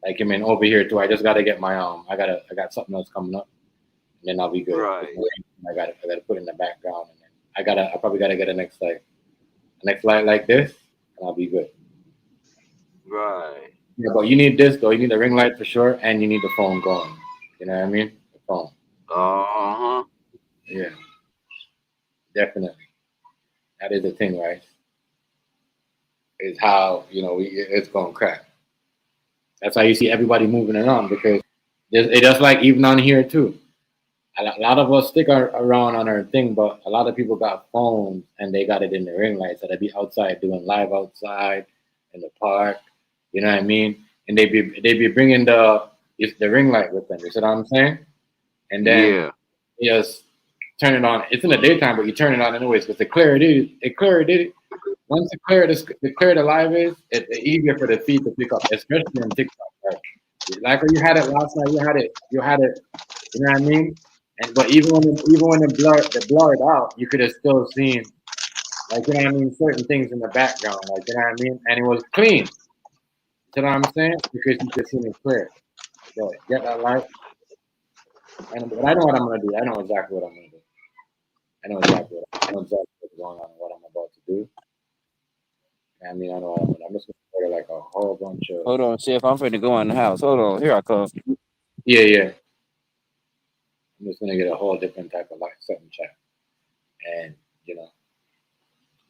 A: like I mean over here too. I just gotta get my I got something else coming up, and then I'll be good.
E: Right.
A: I gotta put it in the background, and then I probably gotta get a next light like this, and I'll be good.
E: Right.
A: Yeah, but you need this though. You need a ring light for sure, and you need the phone going. You know what I mean? The phone.
E: Uh-huh.
A: Yeah, definitely. That is the thing, right? Is how it's going to crack. That's how you see everybody moving around because it just like even on here too. A lot of us stick around on our thing, but a lot of people got phones and they got it in the ring light, so they be outside doing live outside in the park. You know what I mean? And they be bringing the ring light with them. You see what I'm saying? And then
E: Yeah.
A: you just turn it on. It's in the daytime, but you turn it on anyways because the clarity, once the live is, it's easier for the feed to pick up, especially on TikTok. Like when you had it last night, you had it. You know what I mean? And but even when the blurred out, you could have still seen like certain things in the background, like and it was clean. You know what I'm saying? Because you could see it clear. So get that light. But I know what I'm gonna do. I know exactly what I'm gonna do. I know exactly what's going on and what I'm about to do. I know what I'm gonna. I'm just gonna order like a whole bunch of.
E: Hold on, Chef. I'm finna go in the house. Hold on. Here I come.
A: Yeah, yeah. I'm just gonna get a whole different type of light, something check. And you know,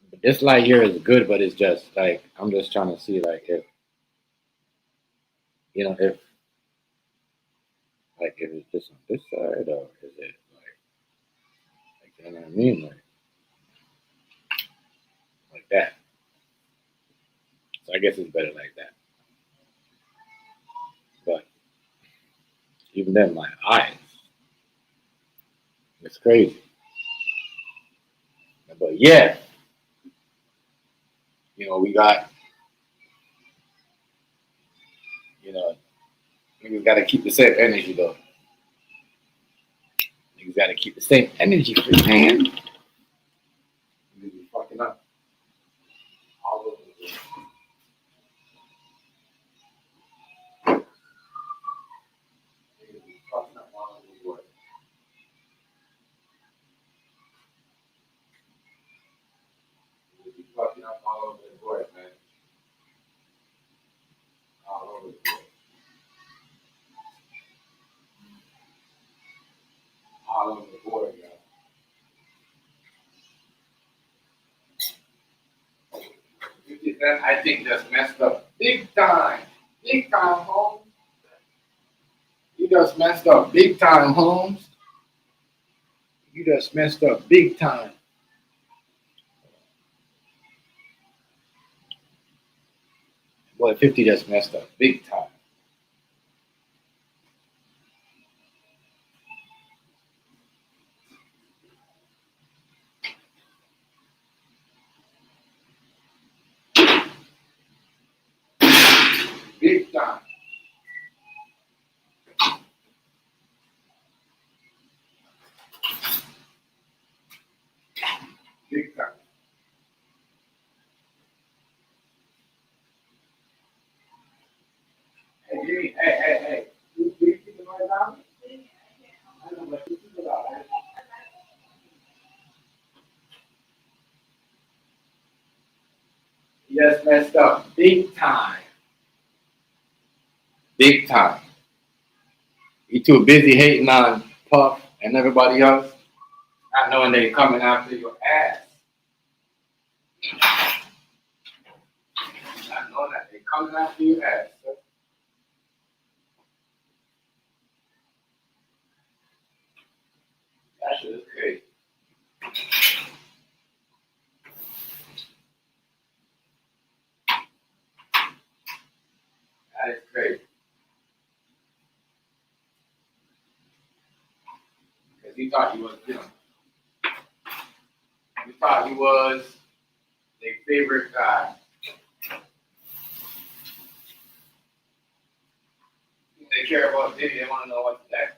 A: but this light here is good, but it's just like I'm just trying to see like if if it's just on this side or is it like you know what I mean, like that. So I guess it's better like that. But even then, my eyes, it's crazy. But yeah, we got you know niggas got to keep the same energy though. Niggas got to keep the same energy for man. Niggas be fucking up all over the place. Niggas be fucking up all over the world. Niggas be fucking up all over the board, man. All over the board. All over the board, yo. 50 Cent, I think just messed up big time. Big time, Holmes. You just messed up big time, Holmes. You just messed up big time. Boy, 50 just messed up big time. Big time. Big time. Hey, Jimmy, hey. You keep the noise down? I know, but you keep it out. You just messed up big time. Big time. You too busy hating on Puff and everybody else, not knowing they coming after your ass. Not knowing that they coming after your ass. Sir. That shit is crazy. That is crazy. Because he thought he was, he thought he was their favorite guy. They care about Diddy, they want to know what's next.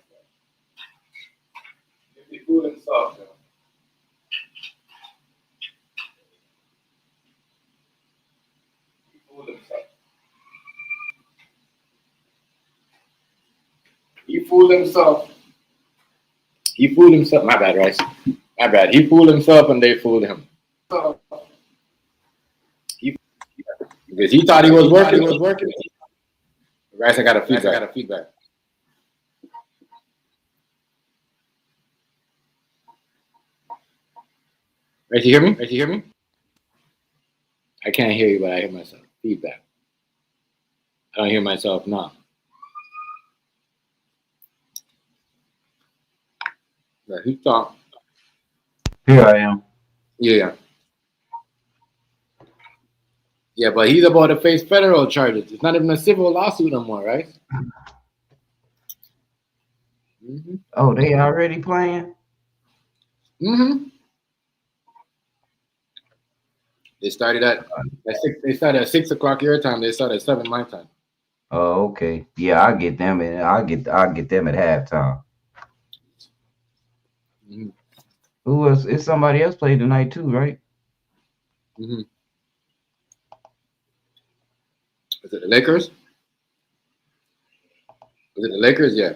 A: If he fool himself, though. fooled himself. He fooled himself. My bad, Rice. My bad. He fooled himself and they fooled him. Because he thought he was working. Rice, I got a feedback. Rice, you hear me? I can't hear you, but I hear myself. Feedback. I don't hear myself now. But he thought.
F: Here I am.
A: Yeah. Yeah, but he's about to face federal charges. It's not even a civil lawsuit no more, right? Mm-hmm.
F: Oh, they already playing?
A: Mm-hmm. They started at 6 o'clock your time. They started at 7 my time.
F: Oh, okay. Yeah, I get them, and I get them at halftime.
A: Mm-hmm.
F: Who else? It's somebody else played tonight too, right?
A: Mm-hmm. Is it the Lakers? Yeah.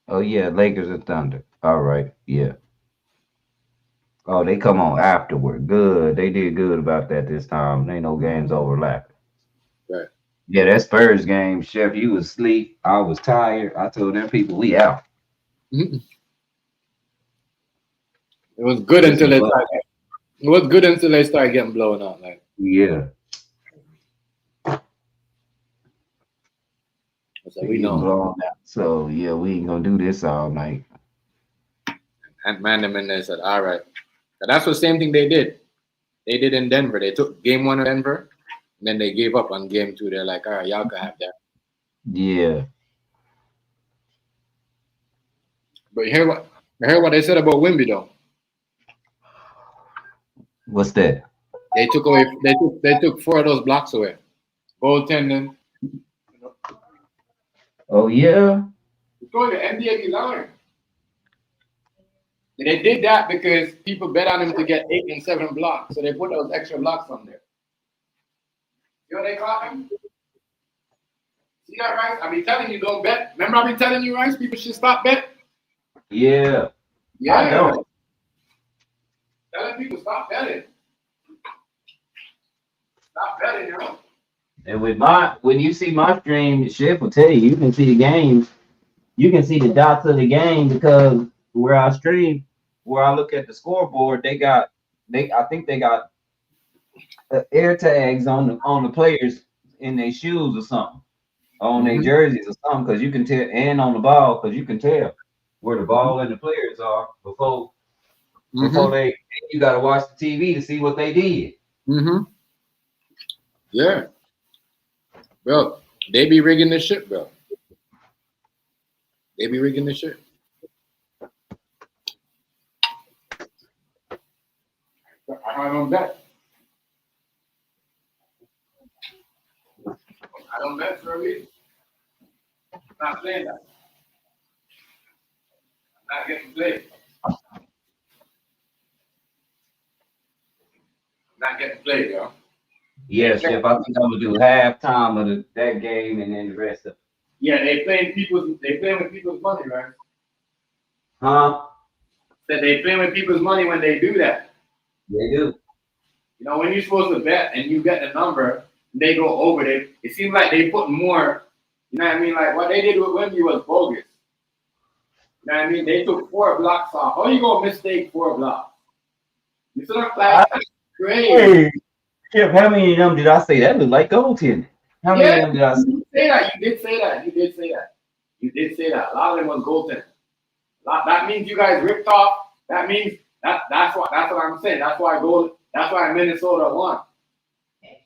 F: Oh yeah, Lakers and Thunder. All right, yeah. Oh, they come on afterward. Good. They did good about that this time. Ain't no games overlapping.
A: Right.
F: Yeah, that Spurs game, Chef, you was asleep. I was tired. I told them people we out.
A: Mm-hmm. It was good until they started. It was good until they started getting blown out. Like
F: Yeah.
A: so we know.
F: Blown out. So yeah, we ain't gonna do this all night.
A: And man, them in there said, all right. And that's the same thing they did. They did in Denver. They took game 1 of Denver, and then they gave up on game 2. They're like, all right, y'all can have that.
F: Yeah.
A: But you hear what they said about Wemby though.
F: What's that?
A: They took 4 of those blocks away. Goaltending.
F: Oh yeah.
A: It's going to NBA be lying. They did that because people bet on him to get 8 and 7 blocks, so they put those extra blocks on there. You know what they caught him? See that, Rice? I be telling you, don't bet. Remember I be telling you, Rice, people should stop bet?
F: Yeah.
A: Yeah.
F: I know.
A: Telling people stop betting. Stop betting, you know?
F: And when you see my stream, Chef will tell you can see the games. You can see the dots of the game because where I stream, where I look at the scoreboard, I think they got air tags on the players in their shoes or something, on their jerseys or something, because you can tell, and on the ball, because you can tell where the ball and the players are before they. You got to watch the TV to see what they did.
A: Mm-hmm. Yeah. Bro, they be rigging this shit, bro. They be rigging this shit. I don't bet. I don't bet for a reason. I'm not saying that. I'm not getting played. Not getting played, yo.
F: Yes, Chef. I think I'm gonna do halftime of that game and then the rest of it.
A: Yeah, they playing with people's money, right?
F: Huh?
A: That they play with people's money when they do that.
F: They do.
A: You know, when you're supposed to bet and you get the number, they go over it. It seems like they put more. You know what I mean? Like what they did with Wemby was bogus. You know what I mean? They took 4 blocks off. How you gonna mistake 4 blocks? You see what I'm like? Great.
F: Hey, Chef, how many of them did I say? That looked like goaltending. How many of them did I say?
A: You did say that. A lot of them was goaltending. That means you guys ripped off. That means that's what I'm saying. That's why Minnesota won.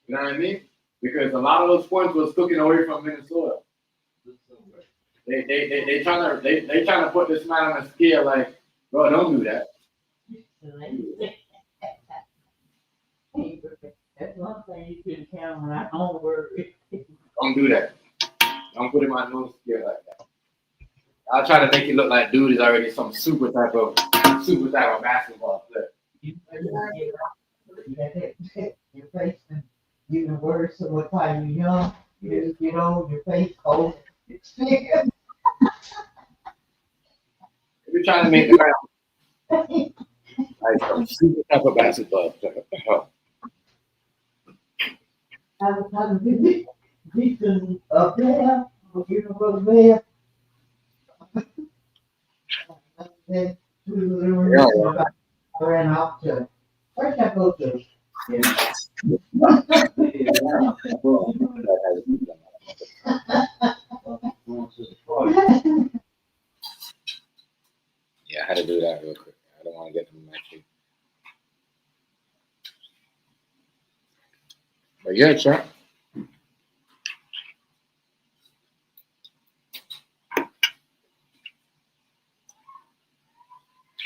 A: You know what I mean? Because a lot of those points was taken away from Minnesota. They trying to put this man on a scale like, bro, don't do that.
G: That's one thing you can count on. I don't worry.
A: Don't do that. Don't put him on no scale like that. I'll try to make it look like dude is already some super type of basketball player.
G: Your face getting worse. So what time you young, you get old, your face cold.
A: We're trying to make the ground like some super type of basketball player.
G: Have a decent up there, you know, brother Mayor. Then
A: Yeah,
G: I ran off to, where'd I go to?
A: Yeah, I had to do that real quick. I don't want to get them matchy. But yeah, Chuck.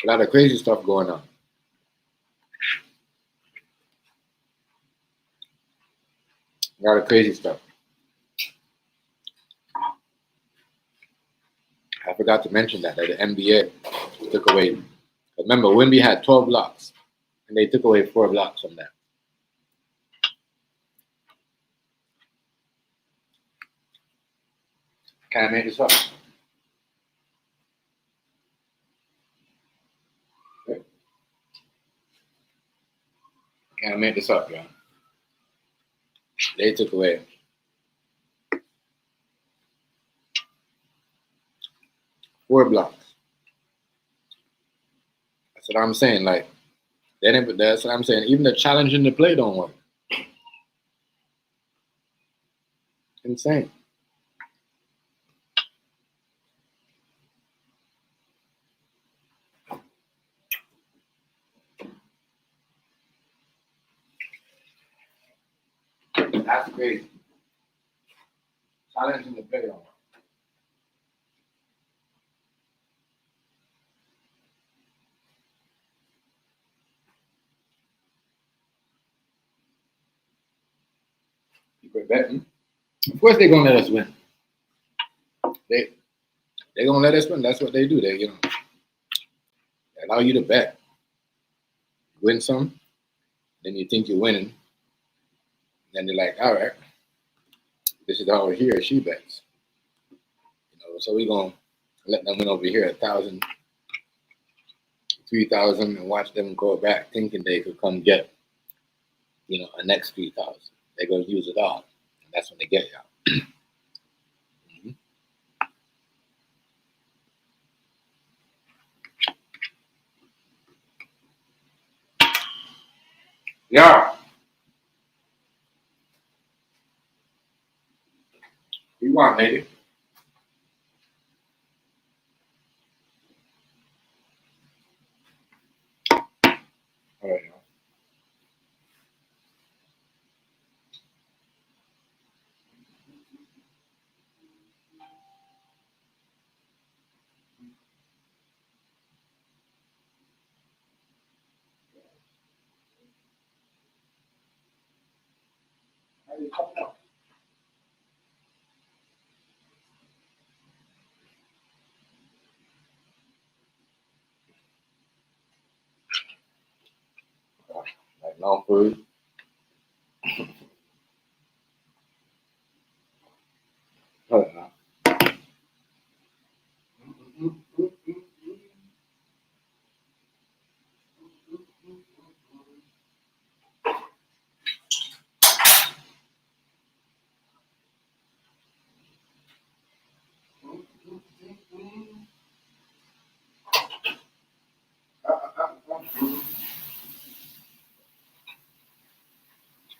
A: A lot of crazy stuff going on. A lot of crazy stuff. I forgot to mention that the NBA took away. Remember, Wimby had 12 blocks, and they took away 4 blocks from that. Can I make this up? Can I make this up, y'all? They took away 4 blocks. That's what I'm saying. Like, they didn't. That's what I'm saying. Even the challenge in the play don't work. Insane. That's crazy. Challenge in the play don't work. People betting. Of course, they're gonna let us win. They're gonna let us win. That's what they do. They they allow you to bet. Win some, then you think you're winning. Then they're like, all right, this is how he or she bets. So we're gonna let them win over here 1,000, 3,000, and watch them go back thinking they could come get, a next 3,000. They're gonna use it all, and that's when they get y'all. Mm-hmm. Yeah. You want, lady? All right. How you coming up? Like no food. Hold on.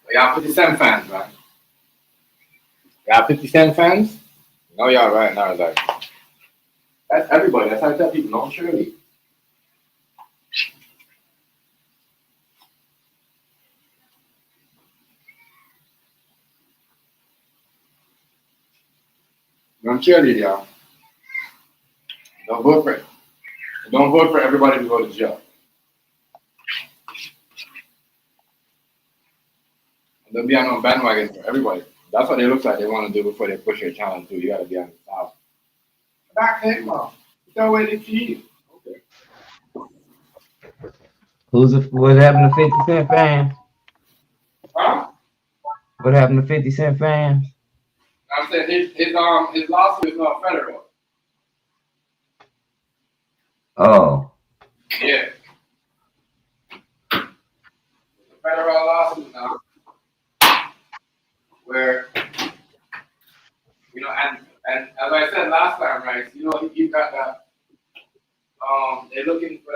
A: Y'all 50 Cent fans, man. Y'all 50 Cent fans? No, y'all right now is like, that's everybody. That's how I tell people, no Shirley. Don't cheerlead, y'all. Don't vote for it. Don't vote for everybody to go to jail. They'll be on a bandwagon for everybody. That's what they look like they want to do before they push your challenge too. You gotta be on the top. Back hey, mom. That way they feed. Okay.
F: What happened to 50 Cent fans?
A: Huh?
F: What happened to 50 Cent fans?
A: I'm saying his lawsuit is not federal.
F: Oh,
A: Yeah. The federal lawsuit now, where, and as I said last time, right, you got that, they're looking for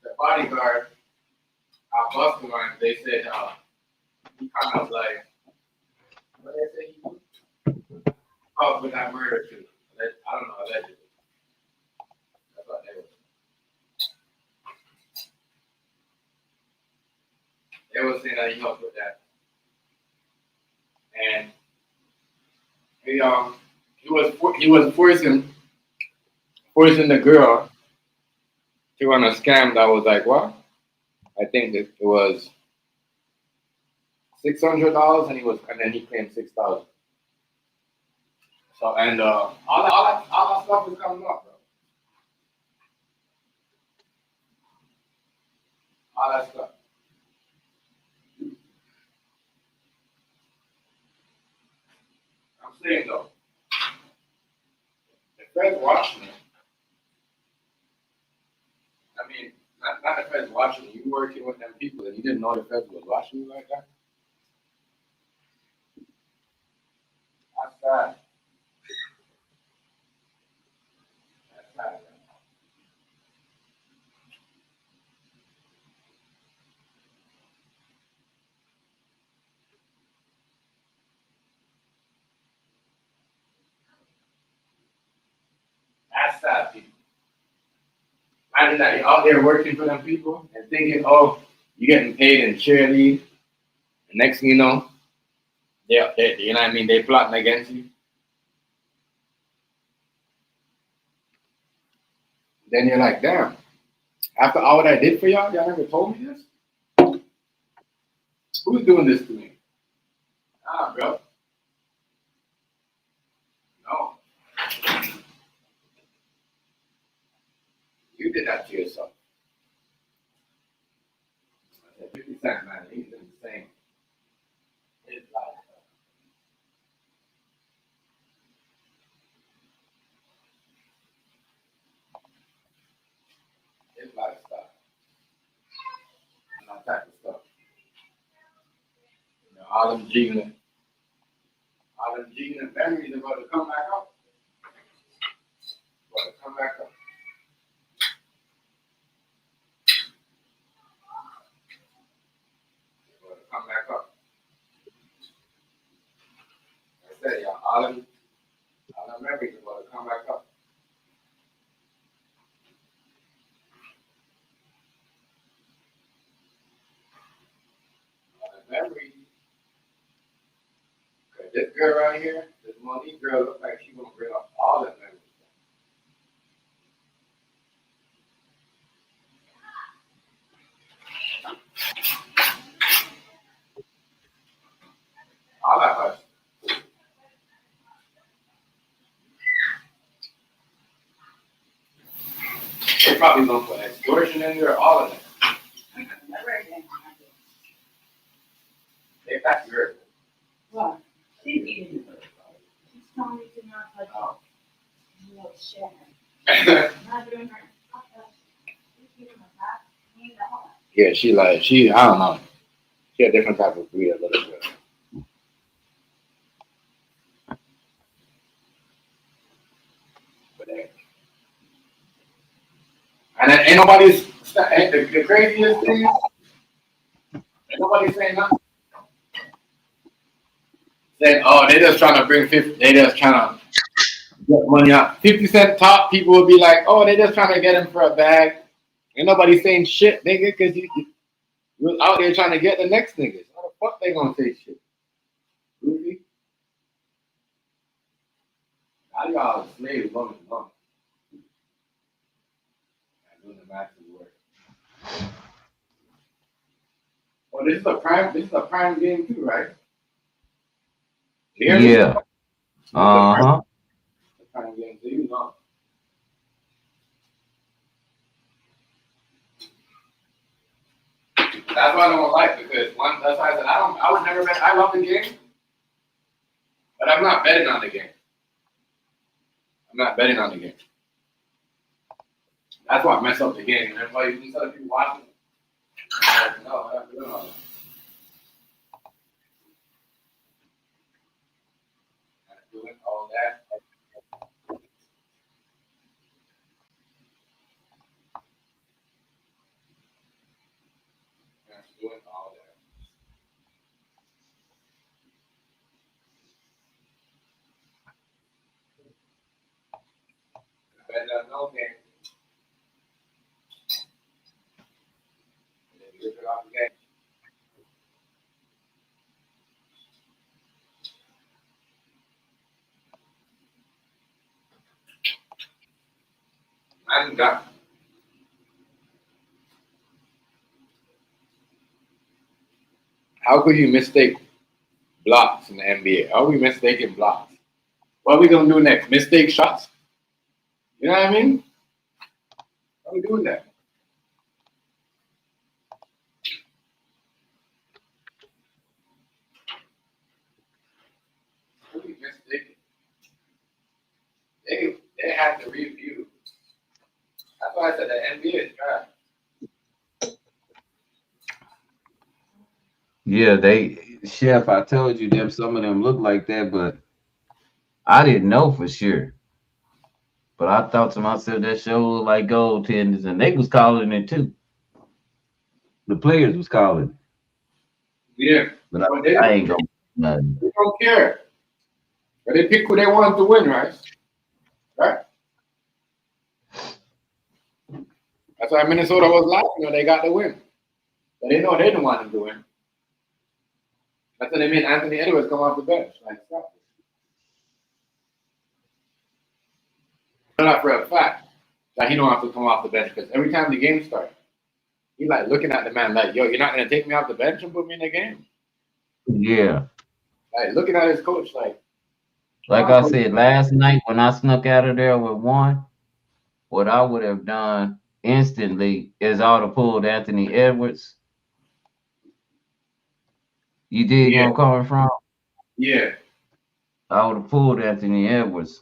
A: the bodyguard at Boston, and they said, he kind of like, what did they say he was? Oh, with that murder too. I don't know, allegedly. That's what they were saying that he helped with that. And he was forcing the girl to run a scam that was like what? I think it was $600, and then he claimed 6,000. So and all that stuff is coming up, bro. All that stuff. I'm saying though, the Fed's watching it. I mean, not the Fed's watching you. You working with them people, and you didn't know the Fed was watching you like that. That's sad. That's sad. That's sad, people. Imagine that you're out there working for them people and thinking, oh, you're getting paid in cheerlead. And next thing you know, they you know what I mean? They plotting against you. Then you're like, damn. After all what I did for y'all never told me this? Who's doing this to me? Nah, bro. No. You did that to yourself. I said, 50 Cent, man, he's insane. His life. His lifestyle. And that type of stuff. All them G-Unit memories are about to come back up. About to come back up. About to come back up. I said, y'all, all them memories are about to come back up. All the memories. This girl right here, this Monique girl, looks like she's gonna bring up all the memories. All that much. They probably gonna put extortion in there, all of that. They back here.
C: What? She's telling me to not touch it. No shit. Not doing her. She's giving her back. Me the whole.
A: Yeah, I don't know. She a different type of breed, a little bit. But and then ain't nobody's, the craziest thing, ain't nobody saying nothing. Saying, oh, they just trying to bring 50, they just trying to get money out. 50 Cent top people will be like, oh, they just trying to get him for a bag. Ain't nobody saying shit, nigga, because you was out there trying to get the next niggas. How the fuck they gonna say shit? Goofy? How y'all slaves woman long? Doing the massive work. Oh, this is a prime game too, right? You hear me?
F: yeah. Uh-huh.
A: The prime game too, you know. That's why I don't like, because that's why I said I would never bet. I love the game, but I'm not betting on the game. I'm not betting on the game. That's what messed up the game. And that's why instead of people watching, like, no, I'm not doing all that. I'm not doing all that. I'm not doing all that. I better not know, man. And then you rip it off the game. I done got. How could you mistake blocks in the NBA? How are we mistaking blocks? What are we gonna do next? Mistake shots? You know what I mean? How are we doing that? How are we mistaking? They have to review. That's why I said the NBA is trash.
F: Yeah, Chef, I told you them some of them look like that, but I didn't know for sure. But I thought to myself that show looked like goaltenders, and they was calling it too. The players was calling it.
A: Yeah.
F: But
A: But they
F: I ain't gonna nothing.
A: don't care. But they pick who they want to win, right? Right? That's why Minnesota was laughing when they got the win. But they know they didn't want them to win. That's what they made Anthony Edwards come off the bench. Like, stop it. But not for a fact that he don't have to come off the bench because every time the game starts, he like looking at the man like, yo, you're not gonna take me off the bench and put me in the game?
F: Yeah.
A: Like looking at his coach like
F: I said last night when I snuck out of there with one, what I would have done instantly is I would have pulled Anthony Edwards. You dig where I'm coming from?
A: Yeah.
F: I would have pulled Anthony Edwards.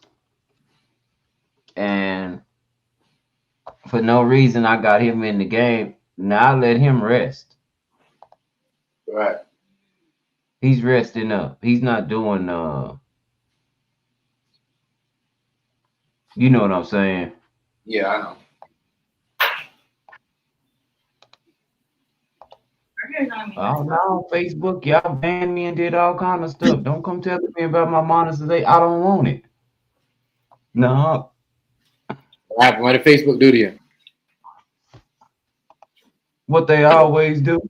F: And for no reason, I got him in the game. Now I let him rest.
A: Right.
F: He's resting up. He's not doing you know what I'm saying?
A: Yeah, I know.
F: Oh no, Facebook, y'all banned me and did all kind of stuff. Don't come telling me about my monetization. I don't want it. No.
A: What happened? What did Facebook do to you?
F: What they always do.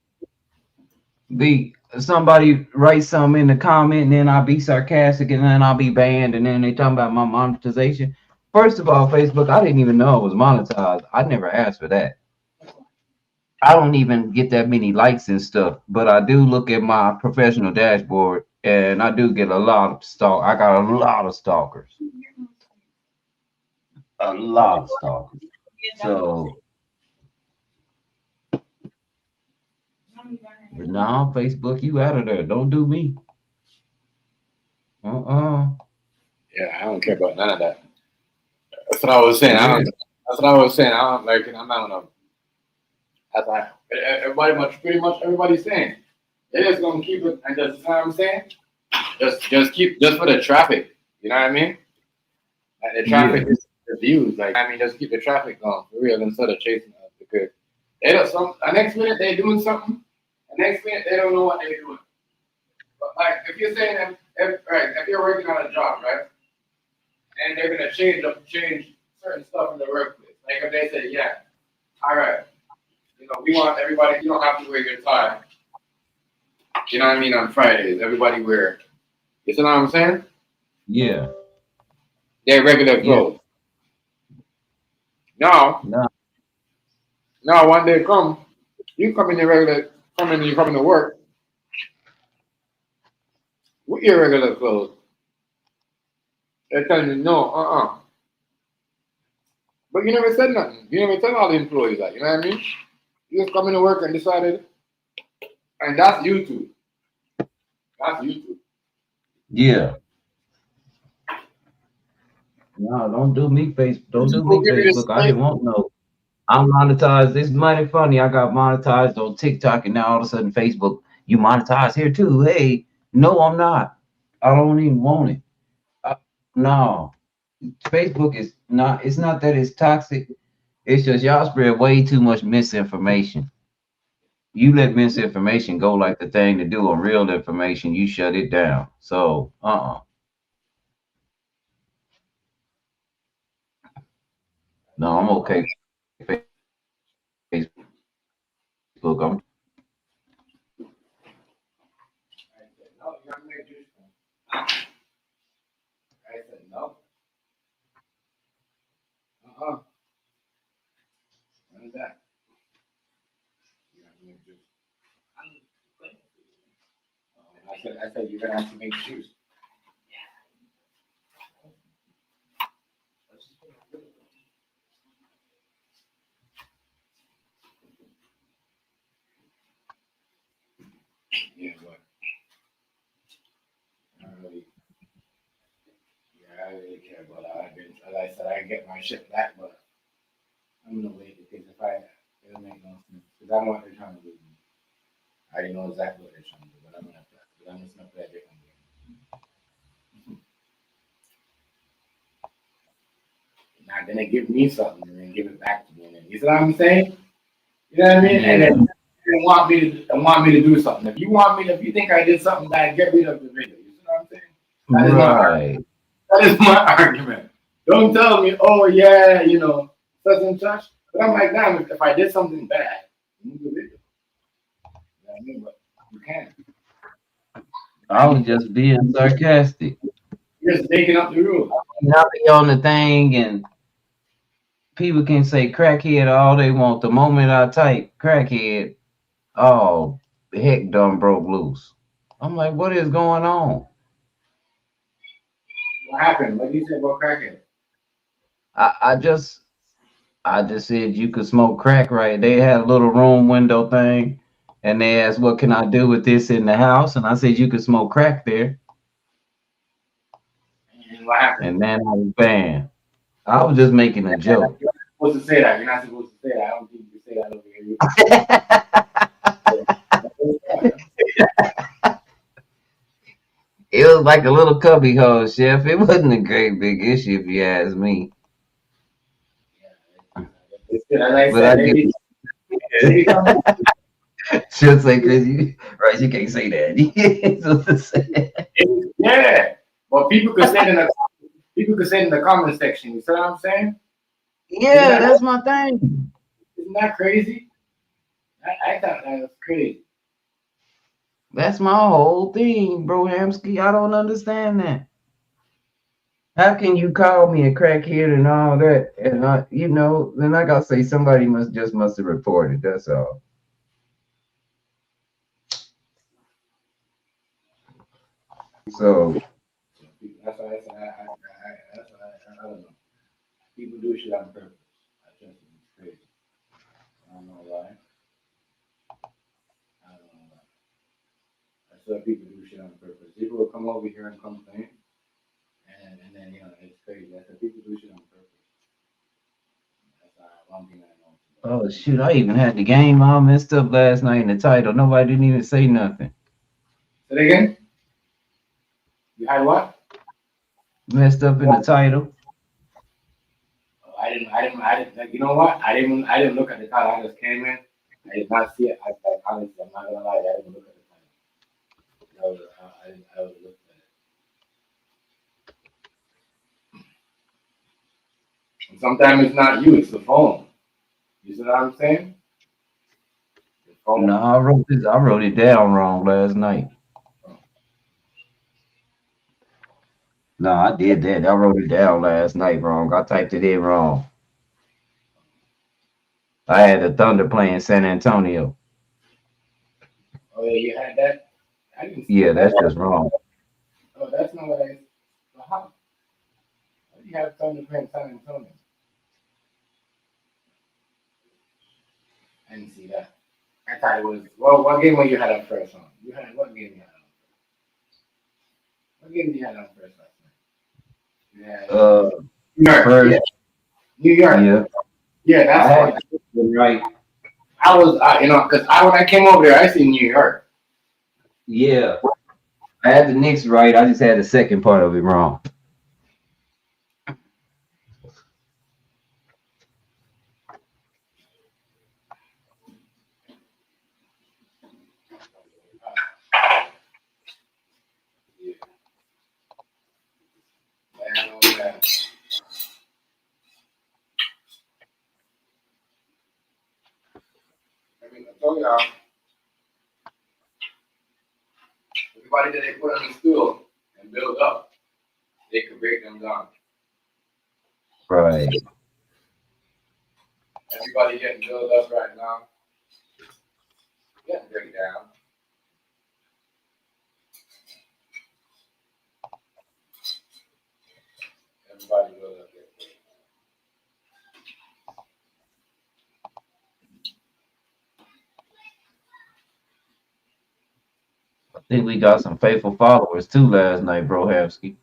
F: Somebody write something in the comment and then I'll be sarcastic and then I'll be banned and then they talking about my monetization. First of all, Facebook, I didn't even know it was monetized. I never asked for that. I don't even get that many likes and stuff, but I do look at my professional dashboard and I do get a lot of stalk. I got a lot of stalkers. A lot of stalkers. So but no, Facebook, you out of there. Don't do me.
A: Yeah, I don't care about none of that. That's what I was saying. That's what I was saying. I don't like it. I'm not gonna. That's why everybody, pretty much everybody's saying they're just gonna keep it, and just, you know what I'm saying? Just keep for the traffic. You know what I mean? Like the traffic is the views. Like I mean, just keep the traffic going for real instead of chasing us because they don't. The next minute they're doing something, the next minute they don't know what they're doing. But like if you're saying if you're working on a job, right, and they're gonna change certain stuff in the workplace. Like if they say, yeah, all right. You know, we want everybody, you don't have to wear your tie. You know what I mean? On Fridays, everybody wear. You see what I'm saying?
F: Yeah.
A: They're regular clothes. Now, one day you come to work with your regular clothes. They're telling you, no, But you never said nothing. You never tell all the employees that, you know what I mean? You just come into work and decided, and that's YouTube. That's YouTube.
F: Yeah. No, don't do me Facebook. Don't do me Facebook. I didn't want no. I'm monetized. This money funny. I got monetized on TikTok, and now all of a sudden Facebook, you monetize here too. Hey, no, I'm not. I don't even want it. No, Facebook is not. It's not that it's toxic. It's just y'all spread way too much misinformation. You let misinformation go like the thing to do on real information. You shut it down. So, no, I'm okay. Facebook. I'm
A: I said, no, you gotta make juice. I said, no. What is that? You gotta make juice. I said, you're gonna have to make juice. Yeah, but I don't really, I really care about that. As I said, I get my shit back, but I'm gonna wait because it'll make no sense. Because I know what they're trying to do. I already know exactly what they're trying to do, but I'm just gonna play a different game. You're not gonna give me something and then give it back to me. And then, you see what I'm saying? You know what I mean? And then you want me to do something. If you think I did something bad, get rid of the video. You see what I'm saying? That is my argument. Don't tell me, oh yeah, such and such. But I'm like, damn, if I did something bad, move the video. You know what I mean? But you can't.
F: I was just being sarcastic.
A: You're just making up the rules.
F: Now be on the thing, and people can say crackhead all they want. The moment I type crackhead, oh heck, done broke loose. I'm like, what is going on?
A: What happened? What did you say about crackhead?
F: I just said you could smoke crack, right? They had a little room window thing, and they asked, what can I do with this in the house? And I said, you could smoke crack there.
A: And what happened?
F: And then I was banned. I was just making a joke.
A: You're not supposed to say that. You're not supposed to say that. I don't think you can say that over here.
F: It was like a little cubby hole, Chef. It wasn't a great big issue if you ask me.
A: It's good. As I
F: But
A: said,
F: she'll say, Chris, right? You can't say that.
A: yeah, but people could say it in the comment section. You see what I'm saying?
F: Yeah, that's my thing.
A: Isn't that crazy? I thought that was crazy.
F: That's my whole thing, bro, Hamsky. I don't understand that. How can you call me a crackhead and all that? And then I gotta say somebody must have reported. That's all. So
A: That's why I said I don't know. People do shit on purpose. I just think it's crazy. I don't know why. That's why people do shit on purpose. People will come over here and complain, and then it's crazy. That's why people do shit on purpose. That's one thing I know.
F: oh shoot, I even had the game all messed up last night in the title. Nobody didn't even say nothing.
A: Say it again? You had what?
F: Messed up in the title.
A: Oh, I didn't. You know what? I didn't look at the title. I just came in. I did not see it. Honestly, I'm not gonna lie. I didn't look at the title. I was looking at it. And sometimes it's not you. It's the phone. You see what I'm saying? The phone.
F: No, I wrote it down wrong last night. No, I did that. I wrote it down last night wrong. I typed it in wrong. I had the Thunder playing San Antonio.
A: Oh yeah, you had that. I didn't see
F: Yeah,
A: that.
F: that's just wrong.
A: Oh, that's not what I. How do you have Thunder playing San Antonio? I didn't see that. I thought it was. Well, what game were you had on first on? What game you had on first? What game did you had on first last night? You had New York.
F: First,
A: Yeah. New York. Yeah, that's
F: Right.
A: You know, because when I came over there, I seen New York.
F: Yeah. I had the Knicks right. I just had the second part of it wrong.
A: Man, oh man. I mean, I told y'all, everybody that they put on the stool and build up, they could break them down.
F: Right.
A: Everybody getting built up right now. Getting break down. Everybody build up.
F: I think we got some faithful followers too last night, bro Havsky.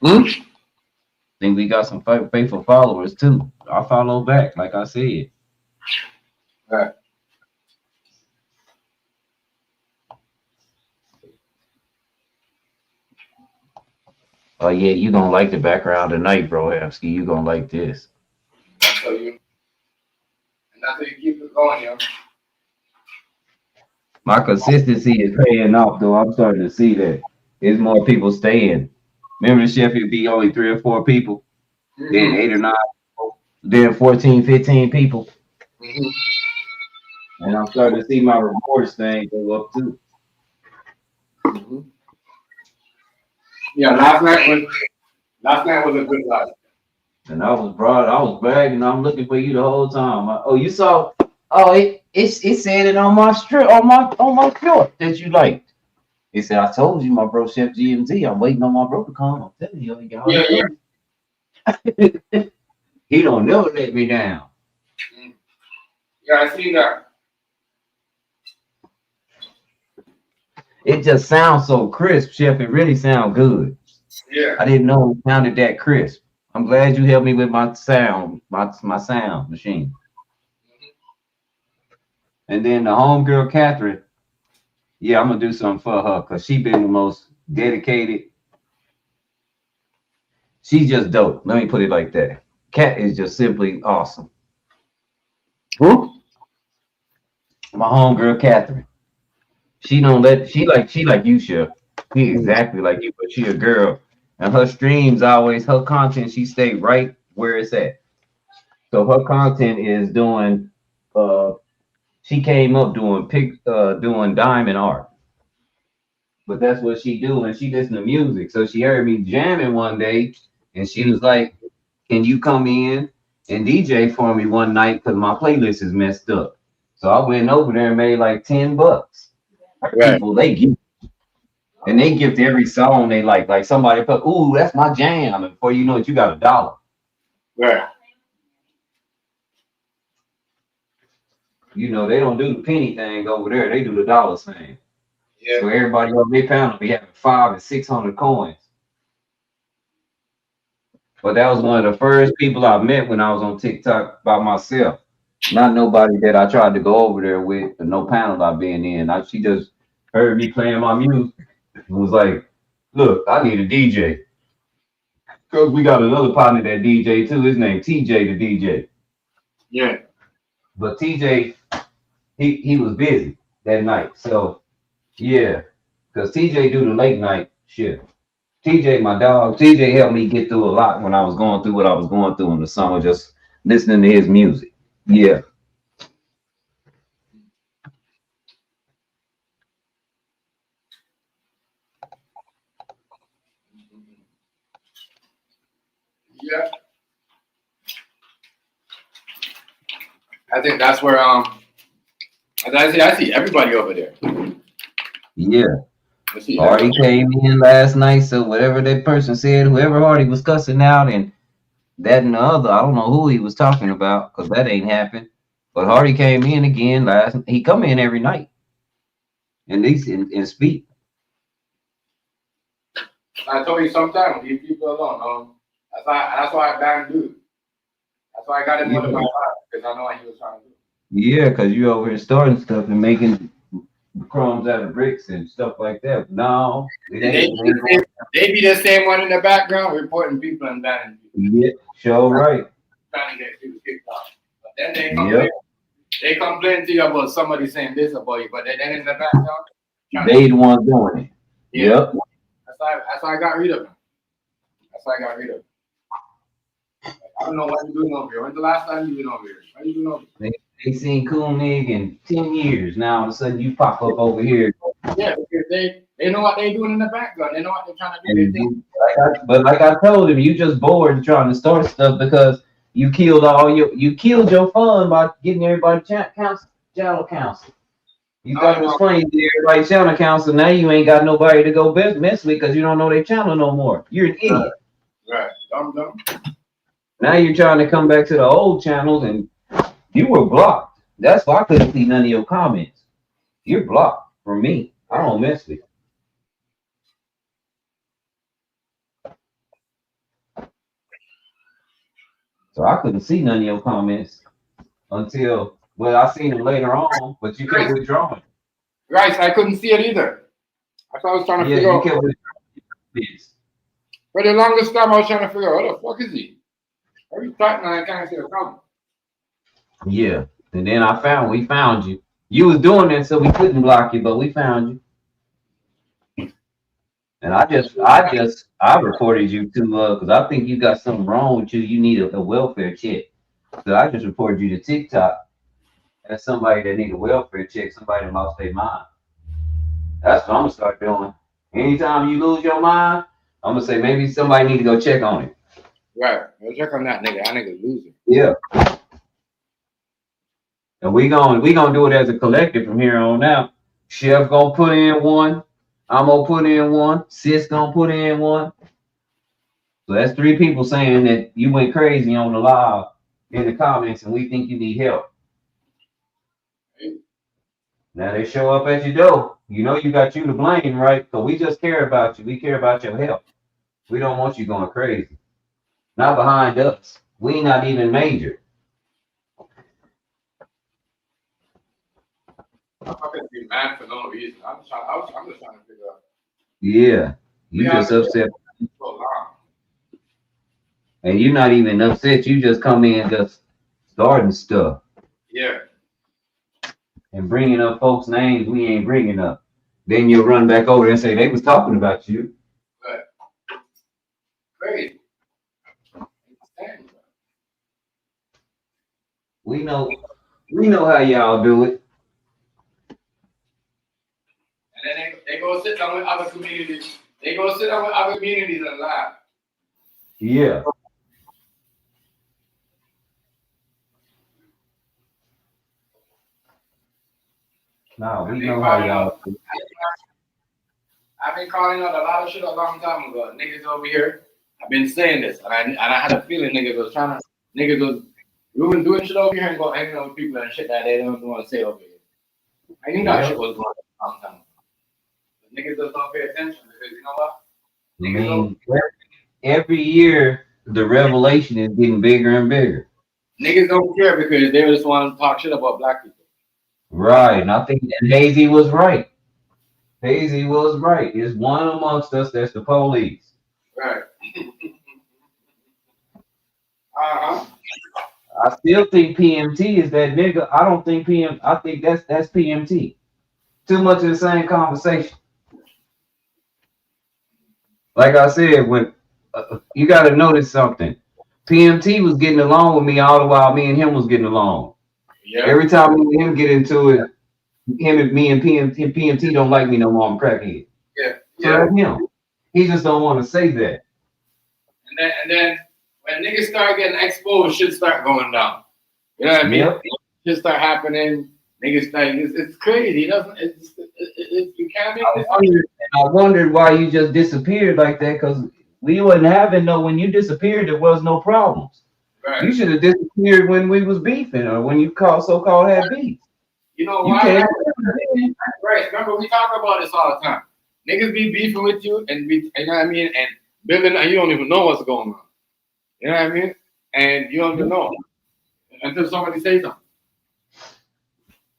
F: Think we got some faithful followers too. I follow back, like I said.
A: Right.
F: Oh yeah, you gonna like the background tonight, bro Havsky. You gonna like this.
A: That's how you keep it going, yo.
F: My consistency is paying off, though. I'm starting to see that. There's more people staying. Remember, the Sheffield be only 3 or 4 people, then 8 or 9, then 14, 15 people. And I'm starting to see my rewards thing go up too.
A: Yeah, last night was a good life.
F: And I was bragging. I'm looking for you the whole time. You saw? Oh, it said it on my strip, on my short that you liked. He said, I told you, my bro, Chef GMT. I'm waiting on my bro to come. I'm telling you,
A: Yeah.
F: He don't never let me down.
A: Yeah, I see that.
F: It just sounds so crisp, Chef. It really sounds good.
A: Yeah.
F: I didn't know it sounded that crisp. I'm glad you helped me with my sound, my sound machine. And then the homegirl, Catherine, yeah, I'm gonna do something for her because she been the most dedicated. She's just dope. Let me put it like that. Cat is just simply awesome.
A: Who?
F: My homegirl, Catherine. She like you, Chef. She exactly like you, but she a girl. And her streams her content, she stay right where it's at. So her content is doing she came up doing diamond art. But that's what she do, and she listen to music. So she heard me jamming one day, and she was like, "Can you come in and DJ for me one night? Because my playlist is messed up." So I went over there and made like $10.
A: Right.
F: People they give, and they gift every song they like. Like somebody put, "Ooh, that's my jam," and before you know it, you got $1.
A: Right.
F: You know they don't do the penny thing over there; they do the dollar thing.
A: Yeah.
F: So everybody on their panel be having 500 and 600 coins. But that was one of the first people I met when I was on TikTok by myself. Not nobody that I tried to go over there with, or no panel I been in. She just heard me playing my music and was like, "Look, I need a DJ." Because we got another partner that DJ too. His name TJ the DJ.
A: Yeah.
F: But TJ, he was busy that night. So yeah, because TJ do the late night shift. TJ, my dog, TJ helped me get through a lot when I was going through what I was going through in the summer, just listening to his music. Yeah.
A: Yeah. I think that's where I see everybody over there.
F: Yeah.
A: I see
F: Hardy
A: everybody.
F: came in last night, so whatever that person said, whoever Hardy was cussing out and that and the other, I don't know who he was talking about because that ain't happened. But Hardy came in again he come in every night and speak.
A: I told you sometimes, leave people alone. That's why I banned dude. That's why I got him out of my life, because I know what he was trying to do.
F: Yeah, because you over here starting stuff and making crumbs out of bricks and stuff like that. No, it
A: They
F: ain't.
A: be
F: It ain't
A: the same, they be the same one in the background reporting people and banning people,
F: yeah, sure right.
A: trying to get people kicked off. But then
F: Yep.
A: they complain to you about somebody saying this about you, but then in the background, trying to,
F: They the ones doing it.
A: yeah,
F: Yep.
A: that's why I got rid of them. That's why I got rid of them. I don't know what you're doing over here. When's the last time you been over here? What are you doing over here?
F: They seen Koenig in 10 years. Now all of a sudden you pop up over here.
A: Yeah, because they know what they're doing in the background. They know what they're trying to do. They
F: And
A: think,
F: but like I told him, you just bored trying to start stuff because you killed your fun by getting everybody channel council. You thought it was funny to get everybody channel council. Now you ain't got nobody to go mess with because you don't know their channel no more. You're an idiot.
A: right, dumb.
F: Now you're trying to come back to the old channels and you were blocked. That's why I couldn't see none of your comments. You're blocked from me. I don't mess with you. So I couldn't see none of your comments until, well, I seen them later on, but you kept withdrawing.
A: Right, I couldn't see it either. That's what I was trying to
F: Yeah,
A: figure
F: you
A: out.
F: kept withdrawing.
A: For the longest time, I was trying to figure out, what the fuck is he? Every time I can't see the comment.
F: Yeah. And then we found you. You was doing that so we couldn't block you, but we found you. And I reported you to because I think you got something wrong with you. You need a welfare check. So I just reported you to TikTok as somebody that need a welfare check, somebody that lost their mind. That's what I'm gonna start doing. Anytime you lose your mind, I'm gonna say maybe somebody need to go check on it.
A: Right, go check on that nigga. That nigga's losing.
F: Yeah. And we gonna do it as a collective from here on out. Chef gonna put in one. I'm gonna put in one. Sis gonna put in one. So that's 3 people saying that you went crazy on the live in the comments, and we think you need help. Now they show up at your door. You know you got you to blame, right? So we just care about you. We care about your health. We don't want you going crazy. Not behind us. We not even major.
A: I'm not gonna be mad for no reason. I'm just trying to figure out.
F: Yeah. You just upset.
A: So long.
F: And you're not even upset. You just come in just starting stuff.
A: Yeah.
F: And bringing up folks' names we ain't bringing up. Then you'll run back over and say they was talking about you.
A: Right. Crazy.
F: We know how y'all do it.
A: And then they go sit down with other communities. They go sit down with other communities and laugh.
F: Yeah. No, we know how y'all do it.
A: I've been calling out a lot of shit a long time ago. Niggas over here, I've been saying this, and I had a feeling niggas was we been doing shit over here and go hanging out with people and shit that they don't want to say over here. I knew that shit was going on a long time ago. But niggas just don't pay attention because you know what?
F: I mean, every year the revelation is getting bigger and bigger.
A: Niggas don't care because they just want to talk shit about black people.
F: Right, and I think that Hazy was right. Hazy was right. There's one amongst us that's the police.
A: Right. Uh-huh.
F: I still think PMT is that nigga. I don't think I think that's PMT. Too much of the same conversation. Like I said, when you got to notice something. PMT was getting along with me all the while me and him was getting along.
A: Yeah.
F: Every time me and him get into it, me and PMT don't like me no more. I'm crackhead.
A: Yeah.
F: So that's him. He just don't want to say that.
A: And then when niggas start getting exposed, shit start going down. You know what I mean?
F: Yep.
A: Shit start happening. Niggas start. It's crazy. You can't make this.
F: I wondered why you just disappeared like that, because we wasn't having when you disappeared, there was no problems.
A: Right.
F: You should have disappeared when we was beefing or when you so-called had beef.
A: You know
F: You
A: why?
F: can't.
A: Right. Remember, we talk about this all the time. Niggas be beefing with you and you know what I mean? And building, and you don't even know what's going on. You know what I mean? And you don't even know until somebody says something.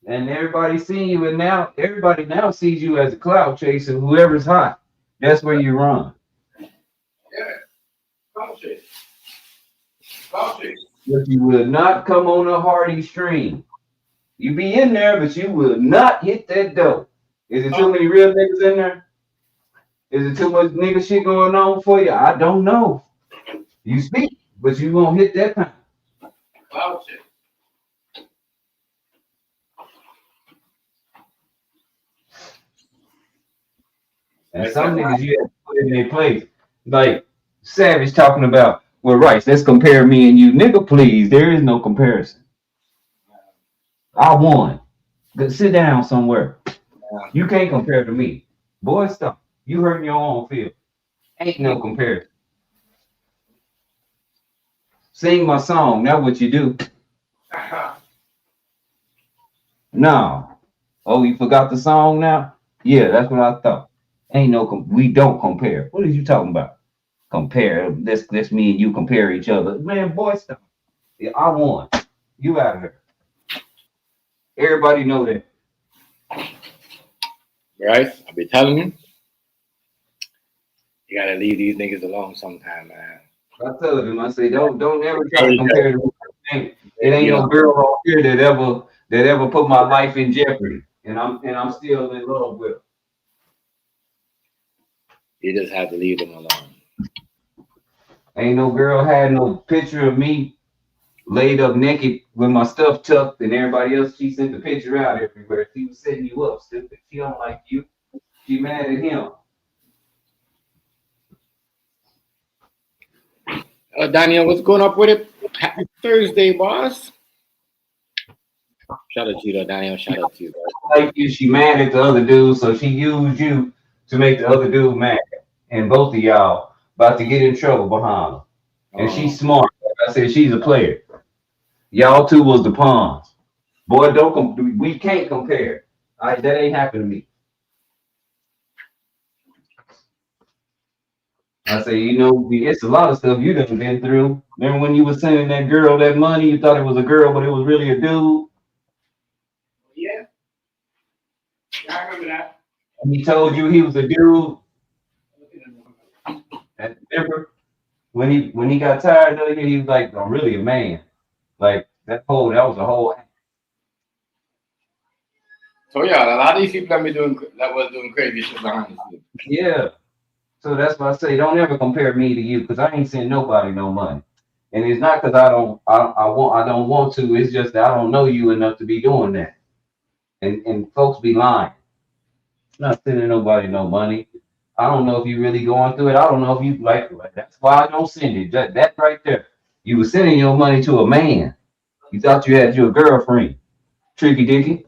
F: And everybody seeing you, and now everybody now sees you as a cloud chaser. Whoever's hot, that's where you run.
A: Yeah. Cloud chase. Cloud chase.
F: But you will not come on a Hardy stream. You be in there, but you will not hit that door. Is it too many real niggas in there? Is it too much nigga shit going on for you? I don't know. You speak, but you won't hit that time.
A: Cloud chase.
F: And some niggas you have to put in their place. Like Savage talking about, well, Rice, let's compare me and you. Nigga, please, there is no comparison. I won. Go sit down somewhere. You can't compare to me. Boy, stop. You hurting your own field. Ain't no comparison. Sing my song. That's what you do. No. Oh, you forgot the song now? Yeah, that's what I thought. Ain't no, we don't compare. What are you talking about? Compare. Let's me and you compare each other. Man, boy, stop. Yeah, I won. You out of here. Everybody know that.
A: Right? I be telling you. You gotta leave these niggas alone sometime, man.
F: I told him, I say, don't ever try to compare to me. It ain't no girl out here that ever put my life in jeopardy. And I'm still in love with her.
A: You just have to leave them alone.
F: Ain't no girl had no picture of me laid up naked with my stuff tucked and everybody else. She sent the picture out everywhere. She was setting you up, stupid. She don't like you. She mad at him.
A: Daniel, what's going up with it? Happy Thursday, boss. Shout out to you, though, Daniel. Shout out to you, bro.
F: Like you, she mad at the other dude, so she used you to make the other dude mad. And both of y'all about to get in trouble behind her. And she's smart. Like I said, she's a player. Y'all two was the pawns. Boy, we can't compare. That ain't happened to me. I say, it's a lot of stuff you done been through. Remember when you was sending that girl that money? You thought it was a girl, but it was really a dude.
A: Yeah. I remember that.
F: And he told you he was a dude. And remember when he got tired of you, he was like, I'm really a man. Like that was a whole.
A: So yeah, a lot of these people that was doing crazy shit behind the scenes.
F: Yeah. So that's why I say don't ever compare me to you, because I ain't sending nobody no money. And it's not because I don't want to, it's just that I don't know you enough to be doing that. And folks be lying. I'm not sending nobody no money. I don't know if you really going through it. I don't know if you like it. That's why I don't send it. That right there. You were sending your money to a man. You thought you had your girlfriend. Tricky Dicky.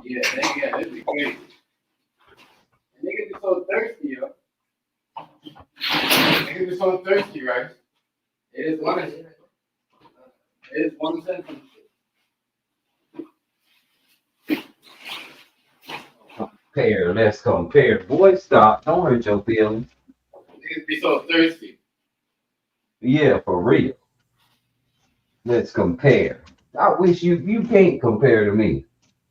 A: Yeah, this is crazy. Niggas be so thirsty, yo. Niggas be so thirsty, right? It is one sentence.
F: Let's compare. Boy, stop. Don't hurt your feelings.
A: Niggas be so thirsty.
F: Yeah, for real. Let's compare. I wish you can't compare to me.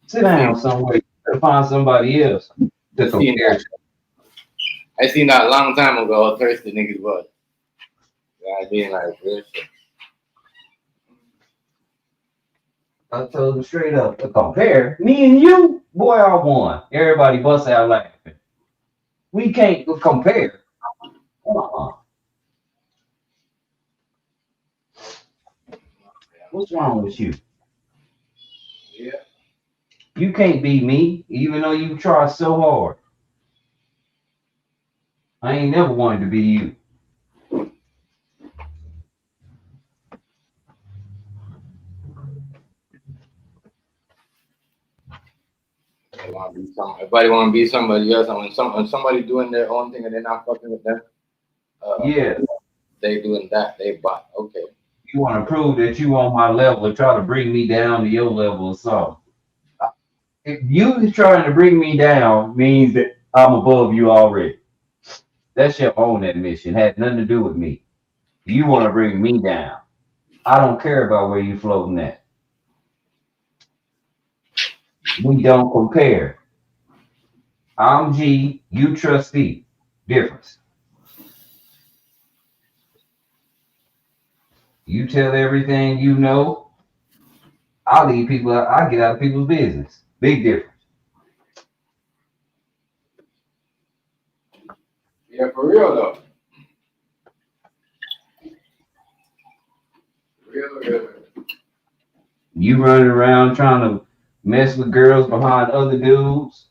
F: Sit down somewhere to find somebody else to compare to.
A: I seen that a long time ago how thirsty niggas was. I mean, like this.
F: I told him straight up to compare me and you, boy, I won. Everybody bust out laughing. We can't compare. What's wrong with you?
A: Yeah.
F: You can't beat me, even though you try so hard. I ain't never wanted to be you.
A: Everybody want to be somebody else. And when somebody doing their own thing and they're not fucking with them,
F: Yeah.
A: They doing that. They bought. Okay.
F: You want to prove that you on my level and try to bring me down to your level or something. If you trying to bring me down means that I'm above you already. That's your own admission. Had nothing to do with me. You want to bring me down. I don't care about where you floating at. We don't compare. I'm G, you trustee. Difference. You tell everything you know. I'll leave people out. I get out of people's business. Big difference.
A: Yeah, for real though. Real.
F: You running around trying to mess with girls behind other dudes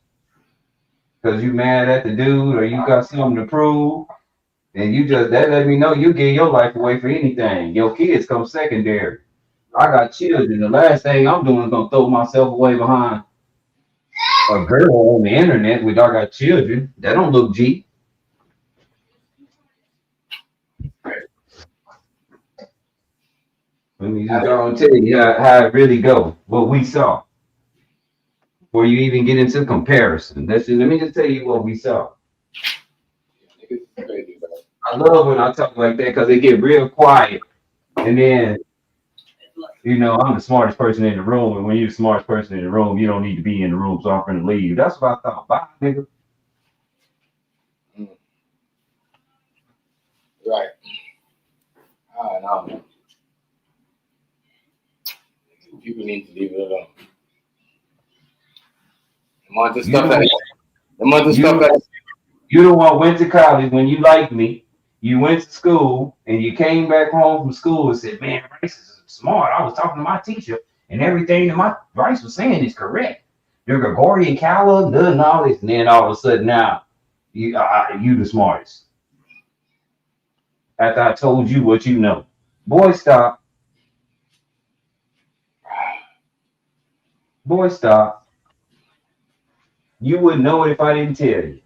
F: because you mad at the dude or you got something to prove. And you just that let me know you give your life away for anything. Your kids come secondary. I got children. The last thing I'm doing is gonna throw myself away behind a girl on the internet with I got children. That don't look G. Let me just go and tell you how it really go. What we saw. Before you even get into comparison. Let me just tell you what we saw.
A: Niggas is crazy, bro.
F: I love when I talk like that because they get real quiet. And then, I'm the smartest person in the room. And when you're the smartest person in the room, you don't need to be in the room. So I'm going to leave. That's what I thought. Bye, nigga.
A: Right. I don't know. People need to leave it alone. The month of stuff that
F: You the one went to college when you liked me. You went to school and you came back home from school and said, "Man, Rice is smart. I was talking to my teacher and everything that my Rice was saying is correct. The Gregorian calendar and all this." And then all of a sudden now, you the smartest. After I told you what you know. Boy, stop. Boy, stop. You wouldn't know it if I didn't tell you.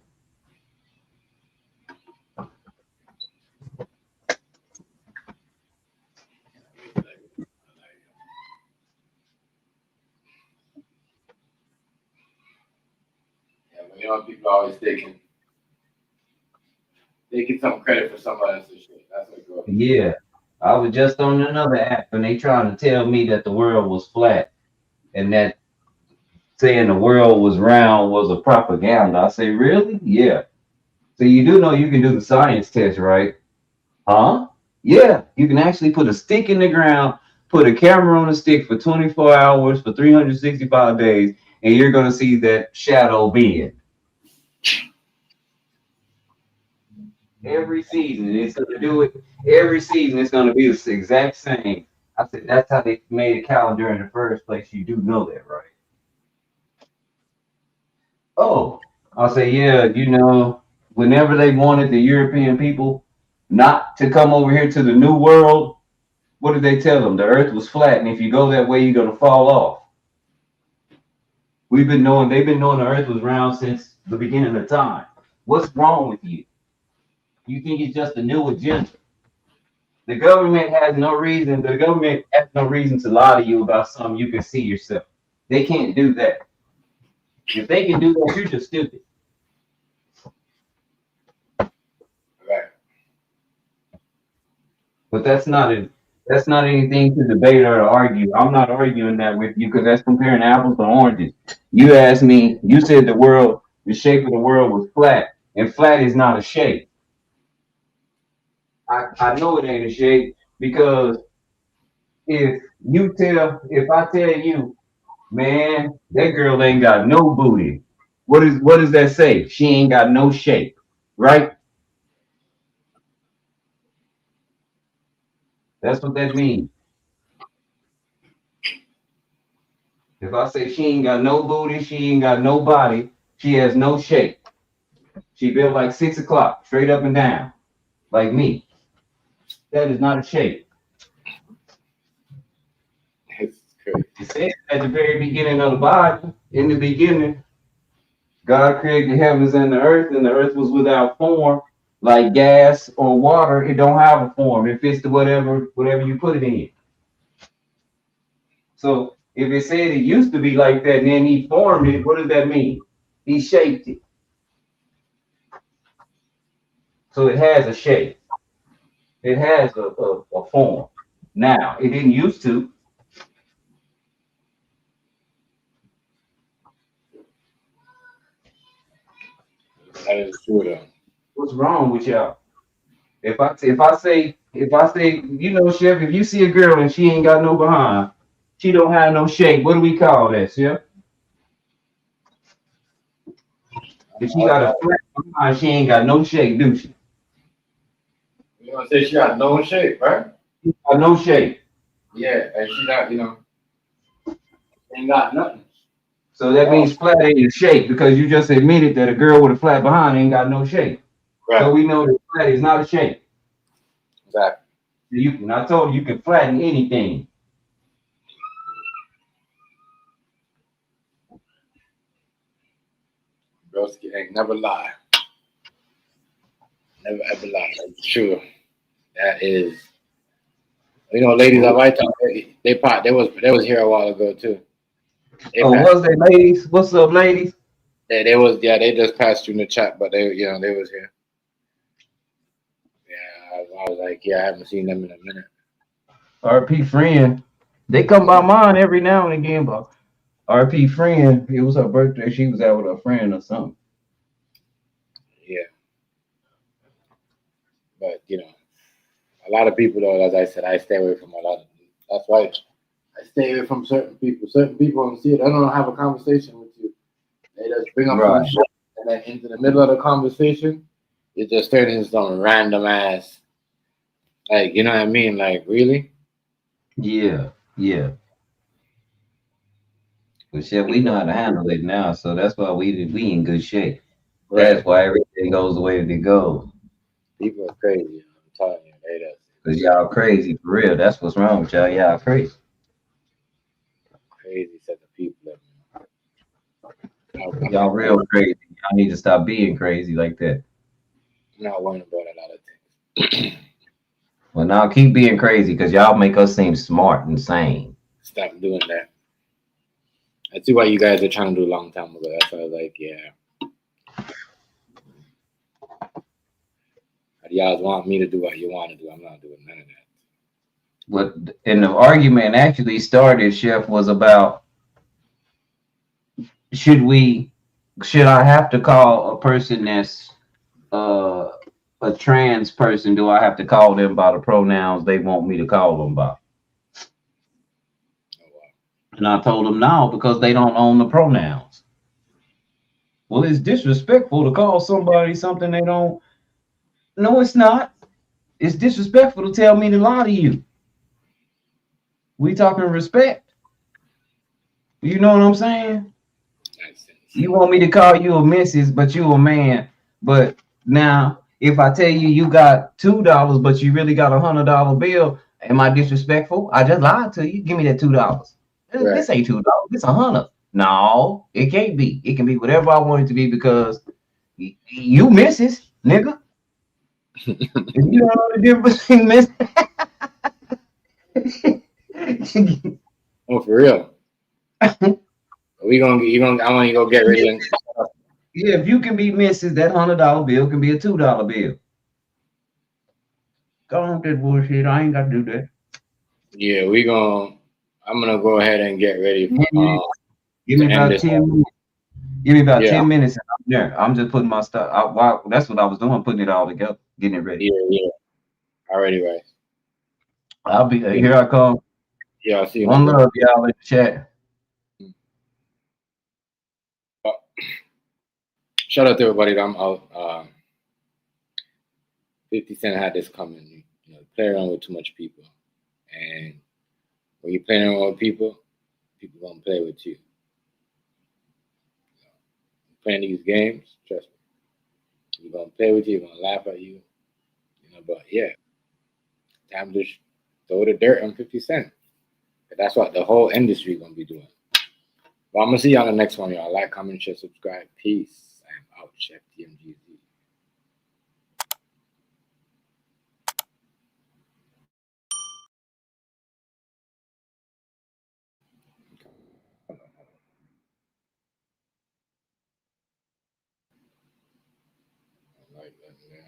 A: people are always taking some credit for somebody else's shit. That's what girls.
F: Yeah. I was just on another app and they trying to tell me that the world was flat and that saying the world was round was a propaganda. I say, really? Yeah. So you do know you can do the science test, right? Huh? Yeah. You can actually put a stick in the ground, put a camera on a stick for 24 hours for 365 days, and you're going to see that shadow bend. Every season, it's going to do it. Every season, it's going to be the exact same. I said, that's how they made a calendar in the first place. You do know that, right? Oh, I'll say, yeah, whenever they wanted the European people not to come over here to the New World, what did they tell them? The earth was flat, and if you go that way, you're going to fall off. They've been knowing the earth was round since the beginning of time. What's wrong with you? You think it's just a new agenda? The government has no reason to lie to you about something you can see yourself. They can't do that. If they can do that, you're just stupid.
A: Right.
F: But that's not anything to debate or to argue. I'm not arguing that with you because that's comparing apples to oranges. You asked me, you said the shape of the world was flat, and flat is not a shape. I know it ain't a shape because if I tell you, man, that girl ain't got no booty, what does that say? She ain't got no shape, right? That's what that means. If I say she ain't got no booty, she ain't got no body, she has no shape. She built like 6 o'clock, straight up and down, like me. That is not a shape.
A: It's crazy.
F: It says at the very beginning of the Bible, in the beginning, God created the heavens and the earth was without form, like gas or water. It don't have a form. It fits to whatever you put it in. So if it said it used to be like that and then he formed it, what does that mean? He shaped it. So it has a shape. It has a form. Now, it didn't used to.
A: That is true though.
F: What's wrong with y'all? If I say, you know, Chef, if you see a girl and she ain't got no behind, she don't have no shape. What do we call that, Chef? If she got a flat behind, she ain't got no shape, do she?
A: You gonna say she got no shape, right?
F: She got no shape.
A: Yeah, and she got, ain't got nothing.
F: So that means flat ain't your shape because you just admitted that a girl with a flat behind ain't got no shape.
A: Right.
F: So we know that flat is not a shape.
A: Exactly.
F: And I told you can flatten anything.
A: Broski ain't never lie. Never ever lie. That's true. That is. Ladies of my time, they was here a while ago too.
F: Was they ladies? What's up, ladies?
A: They just passed through the chat, but they was here. Yeah, I was like, I haven't seen them in a minute.
F: RP friend, they come by mine every now and again, but RP friend, it was her birthday. She was out with her friend or something.
A: Yeah, but a lot of people though, as I said, I stay away from a lot of. That's why I stay away from certain people. Certain people don't see it. They don't have a conversation with you. They just bring up some shit, and then into the middle of the conversation, it just turns into some random ass. Like, you know what I mean? Like, really?
F: Yeah. But shit, we know how to handle it now, so that's why we in good shape.
A: Right.
F: That's why everything goes the way that it goes.
A: People are crazy. I'm telling you, they just.
F: Cause y'all crazy for real. That's what's wrong with y'all. Y'all crazy.
A: Crazy set of people.
F: Y'all real crazy. Y'all need to stop being crazy like that.
A: I'm not worrying about a lot of things.
F: Well, now keep being crazy because y'all make us seem smart and sane.
A: Stop doing that. I see what you guys are trying to do a long time ago. That's why I was like, yeah. Y'all want me to do what you want to do. I'm not doing none of that.
F: And the argument actually started, Chef, was about should I have to call a person that's a trans person? Do I have to call them by the pronouns they want me to call them by?
A: Oh, wow.
F: And I told them no, because they don't own the pronouns. Well, it's disrespectful to call somebody something they don't. No, it's not. It's disrespectful to tell me to lie to you. We talking respect. You know what I'm saying? You want me to call you a missus, but you a man. But now, if I tell you you got $2, but you really got $100 bill, am I disrespectful? I just lied to you. Give me that $2. Right. This ain't $2. This $100. No, it can't be. It can be whatever I want it to be because you missus, nigga. If you don't know the difference between missus.
A: Oh, for real? I want you to go get rid of it.
F: Yeah, if you can be missus, that $100 bill can be a $2 bill. Go on with that bullshit. I ain't got to do that.
A: Yeah, I'm gonna go ahead and get ready.
F: Give me about 10 minutes. Give me about 10 minutes and I'm there. I'm just putting my stuff out. That's what I was doing, putting it all together, getting it ready.
A: Yeah. Already right.
F: I'll be here. I come.
A: Yeah, I'll see you.
F: One love, y'all in the chat.
A: Shout out to everybody. I'm out. 50 Cent had this coming. Play around with too much people, and when you play around with people gonna play with you. Playing these games, trust me, you're gonna play with you. You're gonna laugh at you. But yeah, time to throw the dirt on 50 Cent. That's what the whole industry gonna be doing. Well, I'm gonna see you on the next one, y'all. Like, comment, share, subscribe. Peace. I'm out. Chef TMGZ. Like that, yeah.